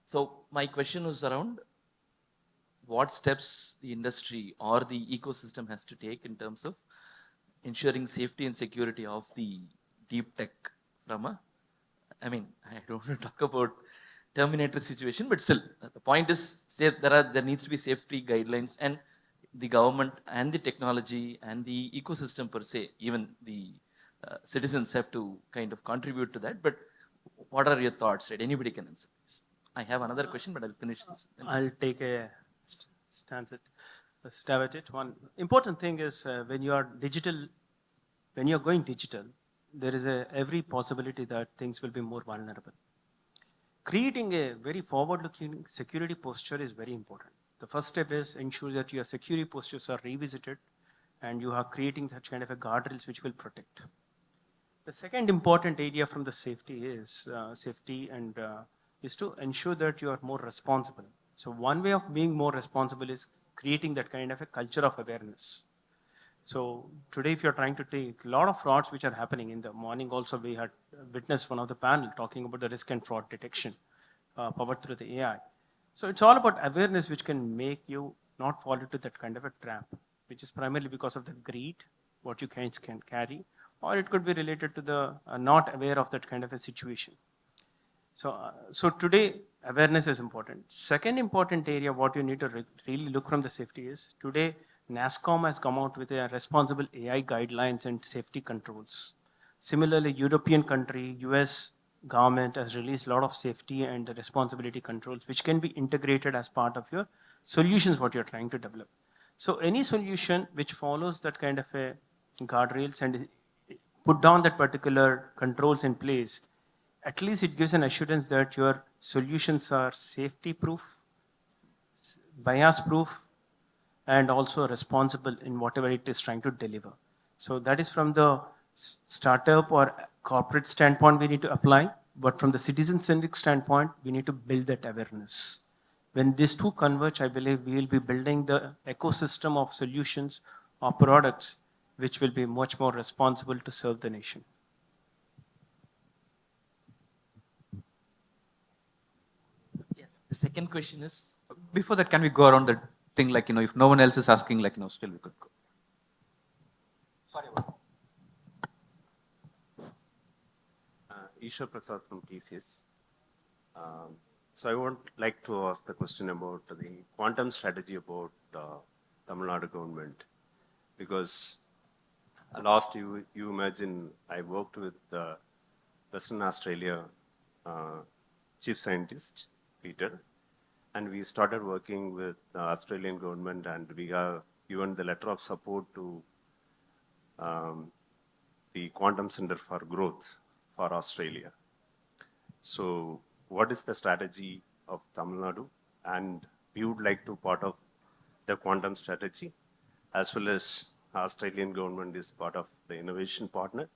So my question was around what steps the industry or the ecosystem has to take in terms of ensuring safety and security of the deep tech from I don't want to talk about Terminator situation, but still, the point is there needs to be safety guidelines, and the government and the technology and the ecosystem per se, even the citizens have to kind of contribute to that. But what are your thoughts, right? Anybody can answer this. I have another question, but I'll finish this. I'll take a stab at it. One important thing is when you are going digital, there is every possibility that things will be more vulnerable. Creating a very forward-looking security posture is very important. The first step is ensure that your security postures are revisited and you are creating such kind of a guardrails which will protect. The second important area from the safety is to ensure that you are more responsible. So one way of being more responsible is creating that kind of a culture of awareness. So today, if you're trying to take a lot of frauds which are happening in the morning, also we had witnessed one of the panel talking about the risk and fraud detection powered through the AI. So it's all about awareness which can make you not fall into that kind of a trap, which is primarily because of the greed, what you can carry, or it could be related to the not aware of that kind of a situation. So today, awareness is important. Second important area, what you need to really look from the safety is, today, NASSCOM has come out with a responsible AI guidelines and safety controls. Similarly, European country, US government has released a lot of safety and responsibility controls, which can be integrated as part of your solutions, what you're trying to develop. So any solution which follows that kind of a guardrails and put down that particular controls in place, at least it gives an assurance that your solutions are safety proof, bias proof, and also responsible in whatever it is trying to deliver. So that is from the startup or corporate standpoint we need to apply, but from the citizen-centric standpoint, we need to build that awareness. When these two converge, I believe we will be building the ecosystem of solutions or products which will be much more responsible to serve the nation. Yeah. The second question is? Before that, can we go around the thing, like, if no one else is asking, like, still we could go. Sorry about that. Ishwar Prasad from TCS. So I would like to ask the question about the quantum strategy about Tamil Nadu government, because last you imagine I worked with Western Australia chief scientist Peter, and we started working with the Australian government, and we have given the letter of support to the Quantum Center for Growth for Australia. So what is the strategy of Tamil Nadu? And we would like to part of the quantum strategy, as well as Australian government is part of the innovation partner.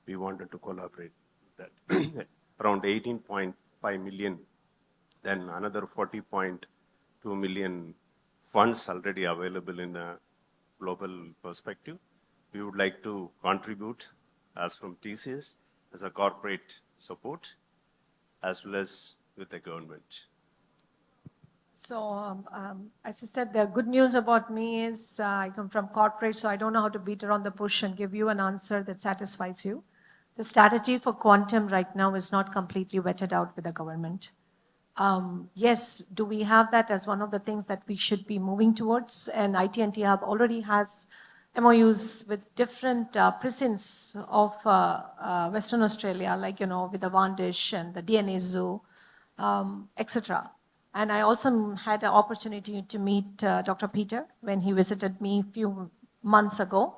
We wanted to collaborate with that. Around 18.5 million, then another 40.2 million funds already available in a global perspective. We would like to contribute as from TCS as a corporate support, as well as with the government. So, as I said, the good news about me is I come from corporate, so I don't know how to beat around the bush and give you an answer that satisfies you. The strategy for quantum right now is not completely vetted out with the government. Yes, do we have that as one of the things that we should be moving towards? And IT&T Hub already has MOUs with different precincts of Western Australia, like, with the Wandish and the DNA Zoo, etc. And I also had an opportunity to meet Dr. Peter when he visited me a few months ago.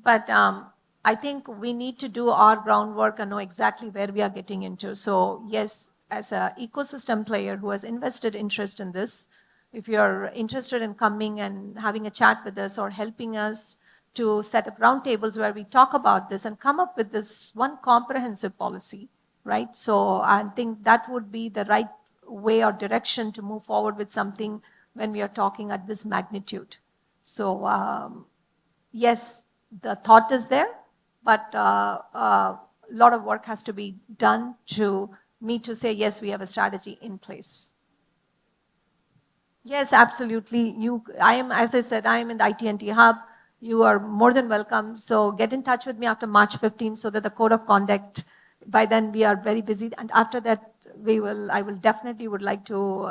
But I think we need to do our groundwork and know exactly where we are getting into. So yes, as an ecosystem player who has invested interest in this, if you're interested in coming and having a chat with us or helping us to set up roundtables where we talk about this and come up with this one comprehensive policy, right? So I think that would be the right way or direction to move forward with something when we are talking at this magnitude. So yes, the thought is there, but a lot of work has to be done to me to say, yes, we have a strategy in place. Yes, absolutely. As I said, I am in the IT&T Hub. You are more than welcome. So get in touch with me after March 15th so that the code of conduct by then we are very busy. And after that, I will definitely would like to,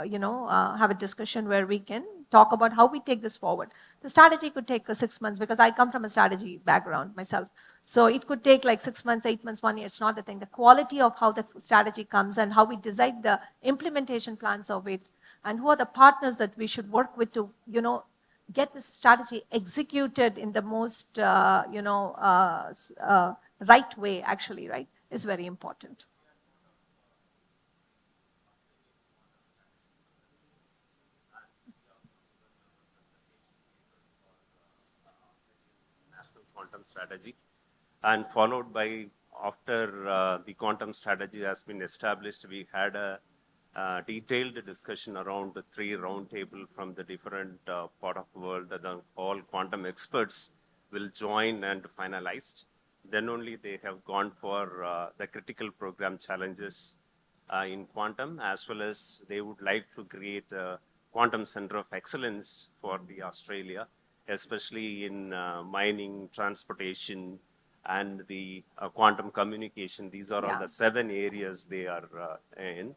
have a discussion where we can talk about how we take this forward. The strategy could take 6 months because I come from a strategy background myself. So it could take like 6 months, 8 months, 1 year. It's not the thing. The quality of how the strategy comes and how we decide the implementation plans of it and who are the partners that we should work with to, get this strategy executed in the most, right way, actually, right, is very important. Quantum strategy, and followed by, after the quantum strategy has been established, we had a detailed discussion around the 3 roundtable from the different part of the world that all quantum experts will join and finalized. Then only they have gone for the critical program challenges in quantum, as well as they would like to create a quantum center of excellence for the Australia, especially in mining, transportation, and the quantum communication. These are all the 7 areas they are in.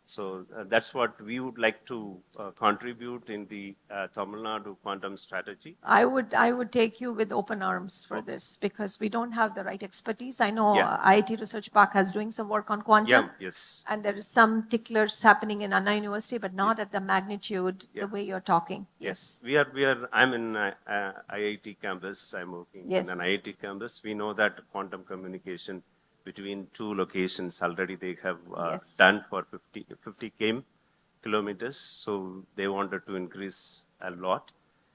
So that's what we would like to contribute in the Tamil Nadu quantum strategy. I would take you with open arms for this because we don't have the right expertise. I know IIT Research Park has doing some work on quantum. Yes. And there is some ticklers happening in Anna University, but not at the magnitude the way you're talking. Yes. I'm in IIT campus. I'm working in an IIT campus. We know that quantum communication between 2 locations already they have done for 50 kilometers. So they wanted to increase a lot.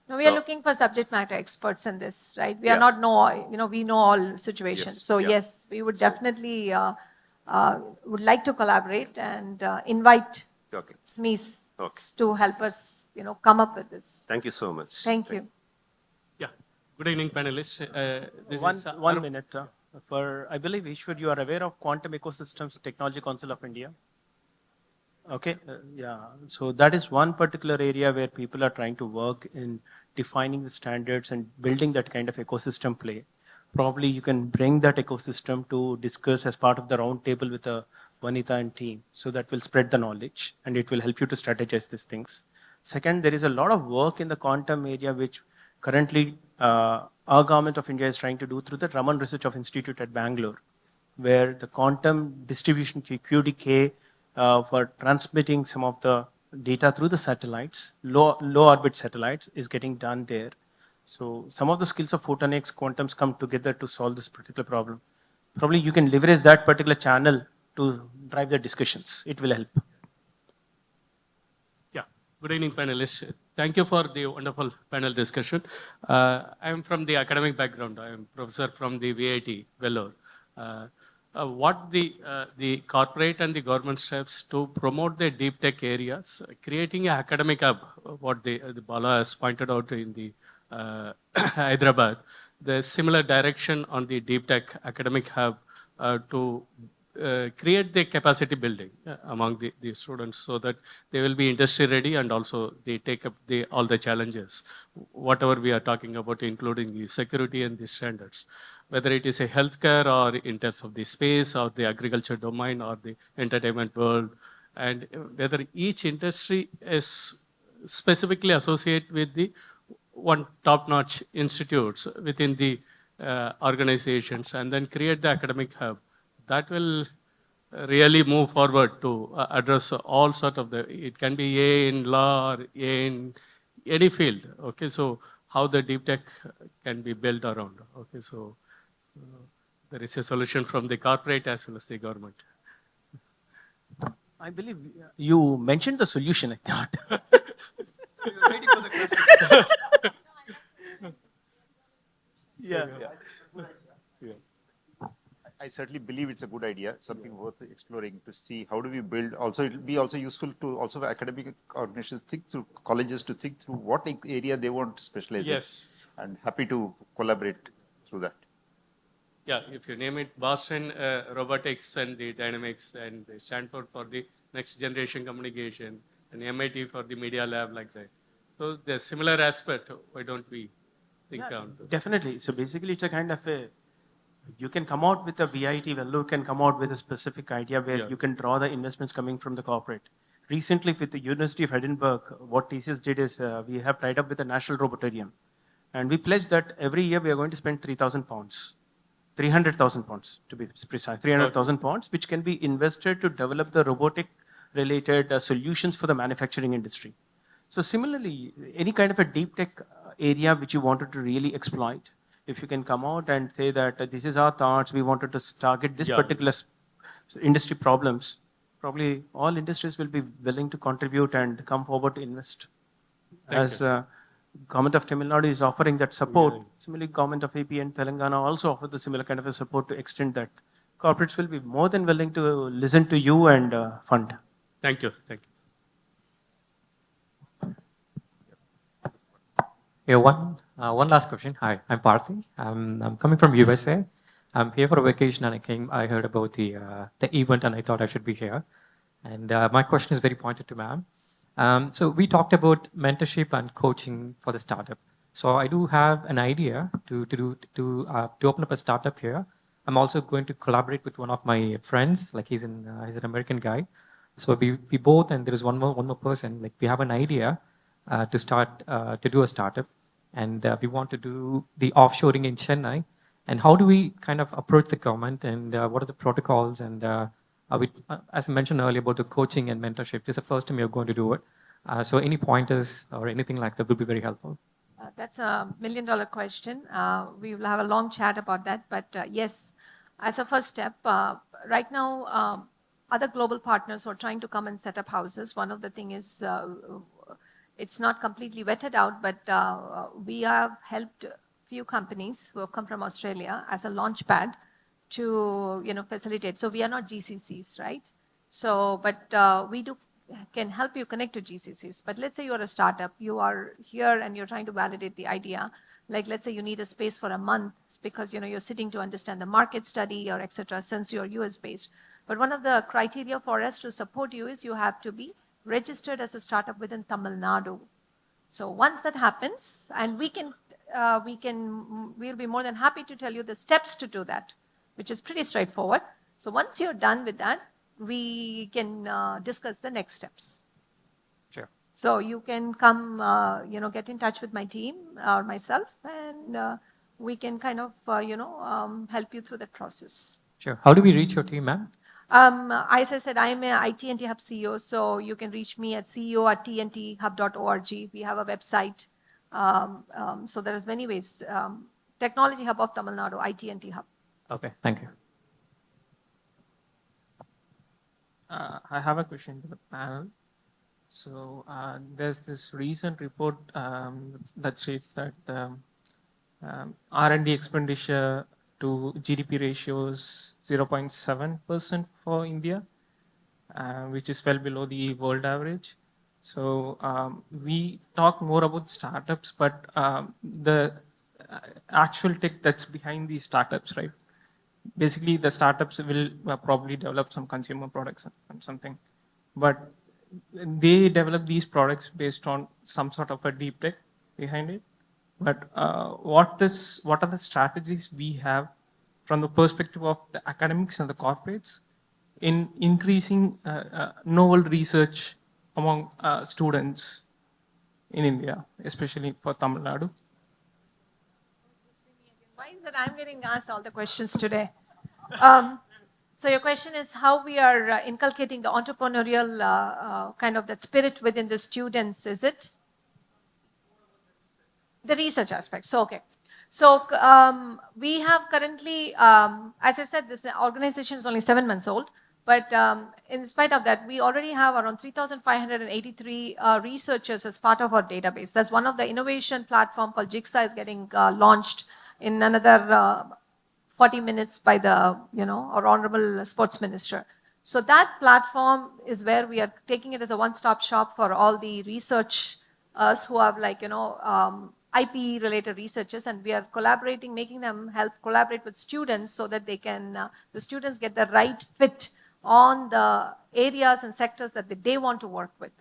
No, we are looking for subject matter experts in this, right? We are not we know all situations. So yes, we would definitely would like to collaborate and invite SMEs to help us, come up with this. Thank you so much. Thank you. Yeah. Good evening, panelists. This is one minute. I believe, Ishwar, you are aware of Quantum Ecosystems Technology Council of India. Okay, so that is one particular area where people are trying to work in defining the standards and building that kind of ecosystem play. Probably you can bring that ecosystem to discuss as part of the round table with Vanita and team. So that will spread the knowledge and it will help you to strategize these things. Second, there is a lot of work in the quantum area which currently our government of India is trying to do through the Raman Research of Institute at Bangalore, where the quantum distribution QDK for transmitting some of the data through the satellites, low orbit satellites, is getting done there. So some of the skills of photonics, quantums come together to solve this particular problem. Probably you can leverage that particular channel to drive the discussions. It will help. Yeah. Good evening, panelists. Thank you for the wonderful panel discussion. I am from the academic background. I am professor from the VIT, Vellore. What the corporate and the government steps to promote the deep tech areas, creating an academic hub, what the Bala has pointed out in the Hyderabad, the similar direction on the deep tech academic hub to create the capacity building among the students so that they will be industry ready and also they take up all the challenges, whatever we are talking about, including the security and the standards, whether it is a healthcare or in terms of the space or the agriculture domain or the entertainment world, and whether each industry is specifically associated with the one top-notch institutes within the organizations and then create the academic hub. That will really move forward to address all sort of it can be A in law or A in any field. Okay, so how the deep tech can be built around. Okay, so there is a solution from the corporate as well as the government. I believe you mentioned the solution, I thought. Waiting for the question. Yeah. I certainly believe it's a good idea, something worth exploring to see how do we build. Also, it will be also useful to also for academic organizations think through, colleges to think through what area they want to specialize in. And happy to collaborate through that. Yeah, if you name it Boston Robotics and the Dynamics and Stanford for the next generation communication and MIT for the media lab like that. So the similar aspect, why don't we think on this? Definitely. So basically it's a kind of a You can come out with a VIT, Vellore can come out with a specific idea where you can draw the investments coming from the corporate. Recently, with the University of Edinburgh, what TCS did is we have tied up with the National Robotorium. And we pledged that every year we are going to spend £3,000. 300,000 pounds to be precise, 300,000 pounds, which can be invested to develop the robotic related solutions for the manufacturing industry. So similarly, any kind of a deep tech area which you wanted to really exploit, if you can come out and say that this is our thoughts, we wanted to target this particular industry problems, probably all industries will be willing to contribute and come forward to invest. As Government of Tamil Nadu is offering that support. Similarly, Government of AP and Telangana also offer the similar kind of a support to extend that. Corporates will be more than willing to listen to you and fund. Thank you. Thank you. Yeah, one last question. Hi, I'm Parthy. I'm coming from USA. I'm here for a vacation, and I heard about the event, and I thought I should be here. And my question is very pointed to ma'am. So we talked about mentorship and coaching for the startup. So I do have an idea to open up a startup here. I'm also going to collaborate with one of my friends, like he's an American guy. So we both, and there is one more person, like we have an idea to do a startup, and we want to do the offshoring in Chennai. And how do we kind of approach the government, and what are the protocols, and as I mentioned earlier about the coaching and mentorship, this is the first time you're going to do it. So any pointers or anything like that would be very helpful. That's a $1 million question. We will have a long chat about that. But yes, as a first step, right now, other global partners who are trying to come and set up houses, one of the things is it's not completely vetted out, but we have helped few companies who have come from Australia as a launch pad to facilitate. So we are not GCCs, right? So, but we can help you connect to GCCs. But let's say you're a startup, you are here and you're trying to validate the idea. Like let's say you need a space for a month because you're sitting to understand the market study or etc. Since you're US based. But one of the criteria for us to support you is you have to be registered as a startup within Tamil Nadu. So once that happens, and we'll be more than happy to tell you the steps to do that, which is pretty straightforward. So once you're done with that, we can discuss the next steps. Sure. So you can come, get in touch with my team or myself, and we can kind of, help you through that process. Sure. How do we reach your team, ma'am? As I said, I'm a ITNT Hub CEO, so you can reach me at ceo@tnthub.org. We have a website. So there's many ways. Technology Hub of Tamil Nadu, ITNT Hub. Okay, thank you. I have a question to the panel. So there's this recent report that states that the R&D expenditure to GDP ratio is 0.7% for India, which is well below the world average. So we talk more about startups, but the actual tech that's behind these startups, right? Basically, the startups will probably develop some consumer products and something, but they develop these products based on some sort of a deep tech behind it. But what are the strategies we have from the perspective of the academics and the corporates in increasing novel research among students in India, especially for Tamil Nadu? Why is that I'm getting asked all the questions today? So your question is how we are inculcating the entrepreneurial kind of that spirit within the students, is it? The research aspect. So, okay. So we have currently, as I said, this organization is only 7 months old. But in spite of that, we already have around 3,583 researchers as part of our database. That's one of the innovation platform called Jigsaw is getting launched in another 40 minutes by the, our Honorable Sports Minister. So that platform is where we are taking it as a one-stop shop for all the researchers who have IP related researchers, and we are collaborating, making them help collaborate with students so that they can, the students get the right fit on the areas and sectors that they want to work with.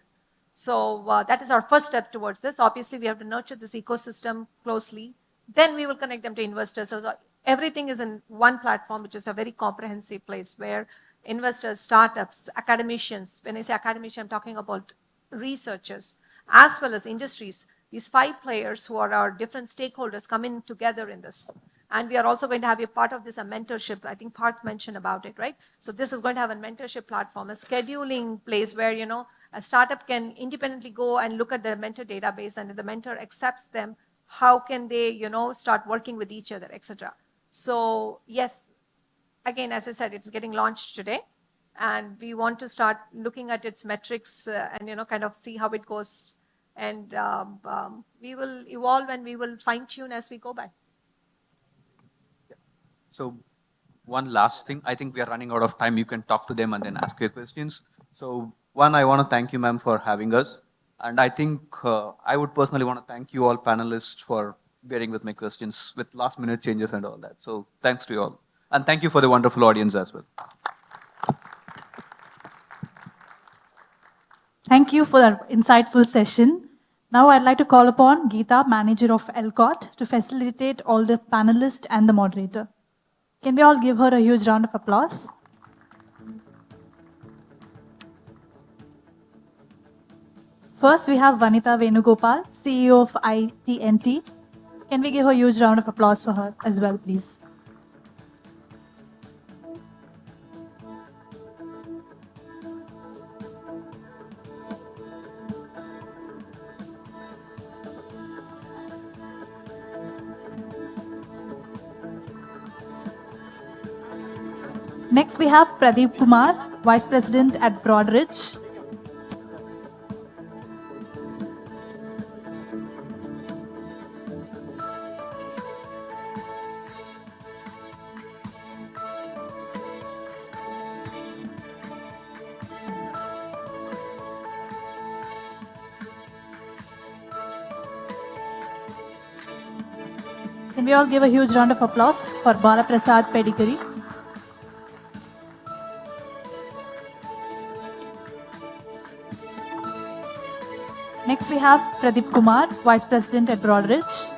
So that is our first step towards this. Obviously, we have to nurture this ecosystem closely. Then we will connect them to investors. So everything is in one platform, which is a very comprehensive place where investors, startups, academicians, when I say academician, I'm talking about researchers, as well as industries, these 5 players who are our different stakeholders coming together in this. And we are also going to have a part of this, a mentorship. I think Parth mentioned about it, right? So this is going to have a mentorship platform, a scheduling place where, you know, a startup can independently go and look at the mentor database, and if the mentor accepts them, how can they, you know, start working with each other, etc. So yes, again, as I said, it's getting launched today, and we want to start looking at its metrics and, you know, kind of see how it goes. And we will evolve and we will fine tune as we go by. So one last thing, I think we are running out of time. You can talk to them and then ask your questions. So one, I want to thank you, ma'am, for having us. And I think I would personally want to thank you all panelists for bearing with my questions with last minute changes and all that. So thanks to you all. And thank you for the wonderful audience as well. Thank you for that insightful session. Now I'd like to call upon Geeta, manager of ELCOT, to facilitate all the panelists and the moderator. Can we all give her a huge round of applause? First, we have Vanita Venugopal, CEO of ITNT. Can we give a huge round of applause for her as well, please? Next, we have Pradeep Kumar, Vice President at Broadridge. Can we all give a huge round of applause for Bala Prasad Pedigari? Next, we have Pradeep Kumar, Vice President at Broadridge.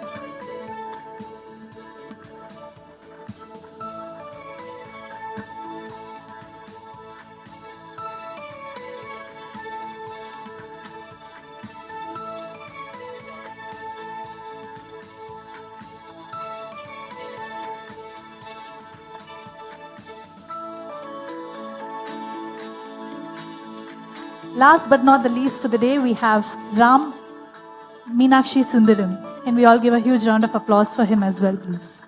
Last but not the least for the day, we have Ram Meenakshi Sundaram. Can we all give a huge round of applause for him as well, please?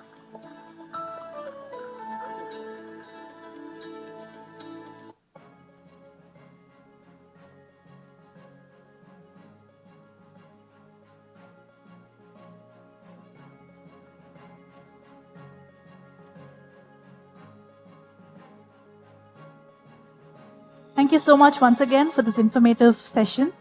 Thank you so much once again for this informative session.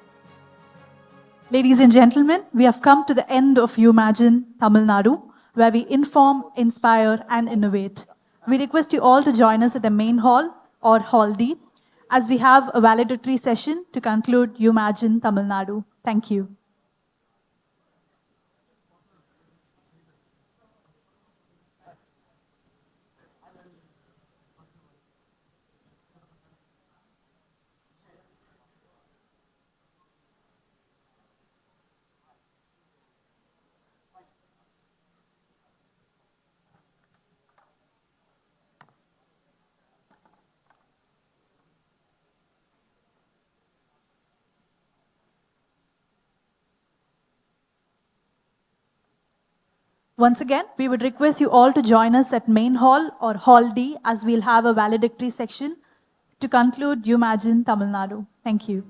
Ladies and gentlemen, we have come to the end of Umagine Tamil Nadu, where we inform, inspire, and innovate. We request you all to join us at the main hall or Hall D, as we have a valedictory session to conclude Umagine Tamil Nadu. Thank you. Once again, we would request you all to join us at main hall or Hall D, as we'll have a valedictory section to conclude Umagine Tamil Nadu. Thank you.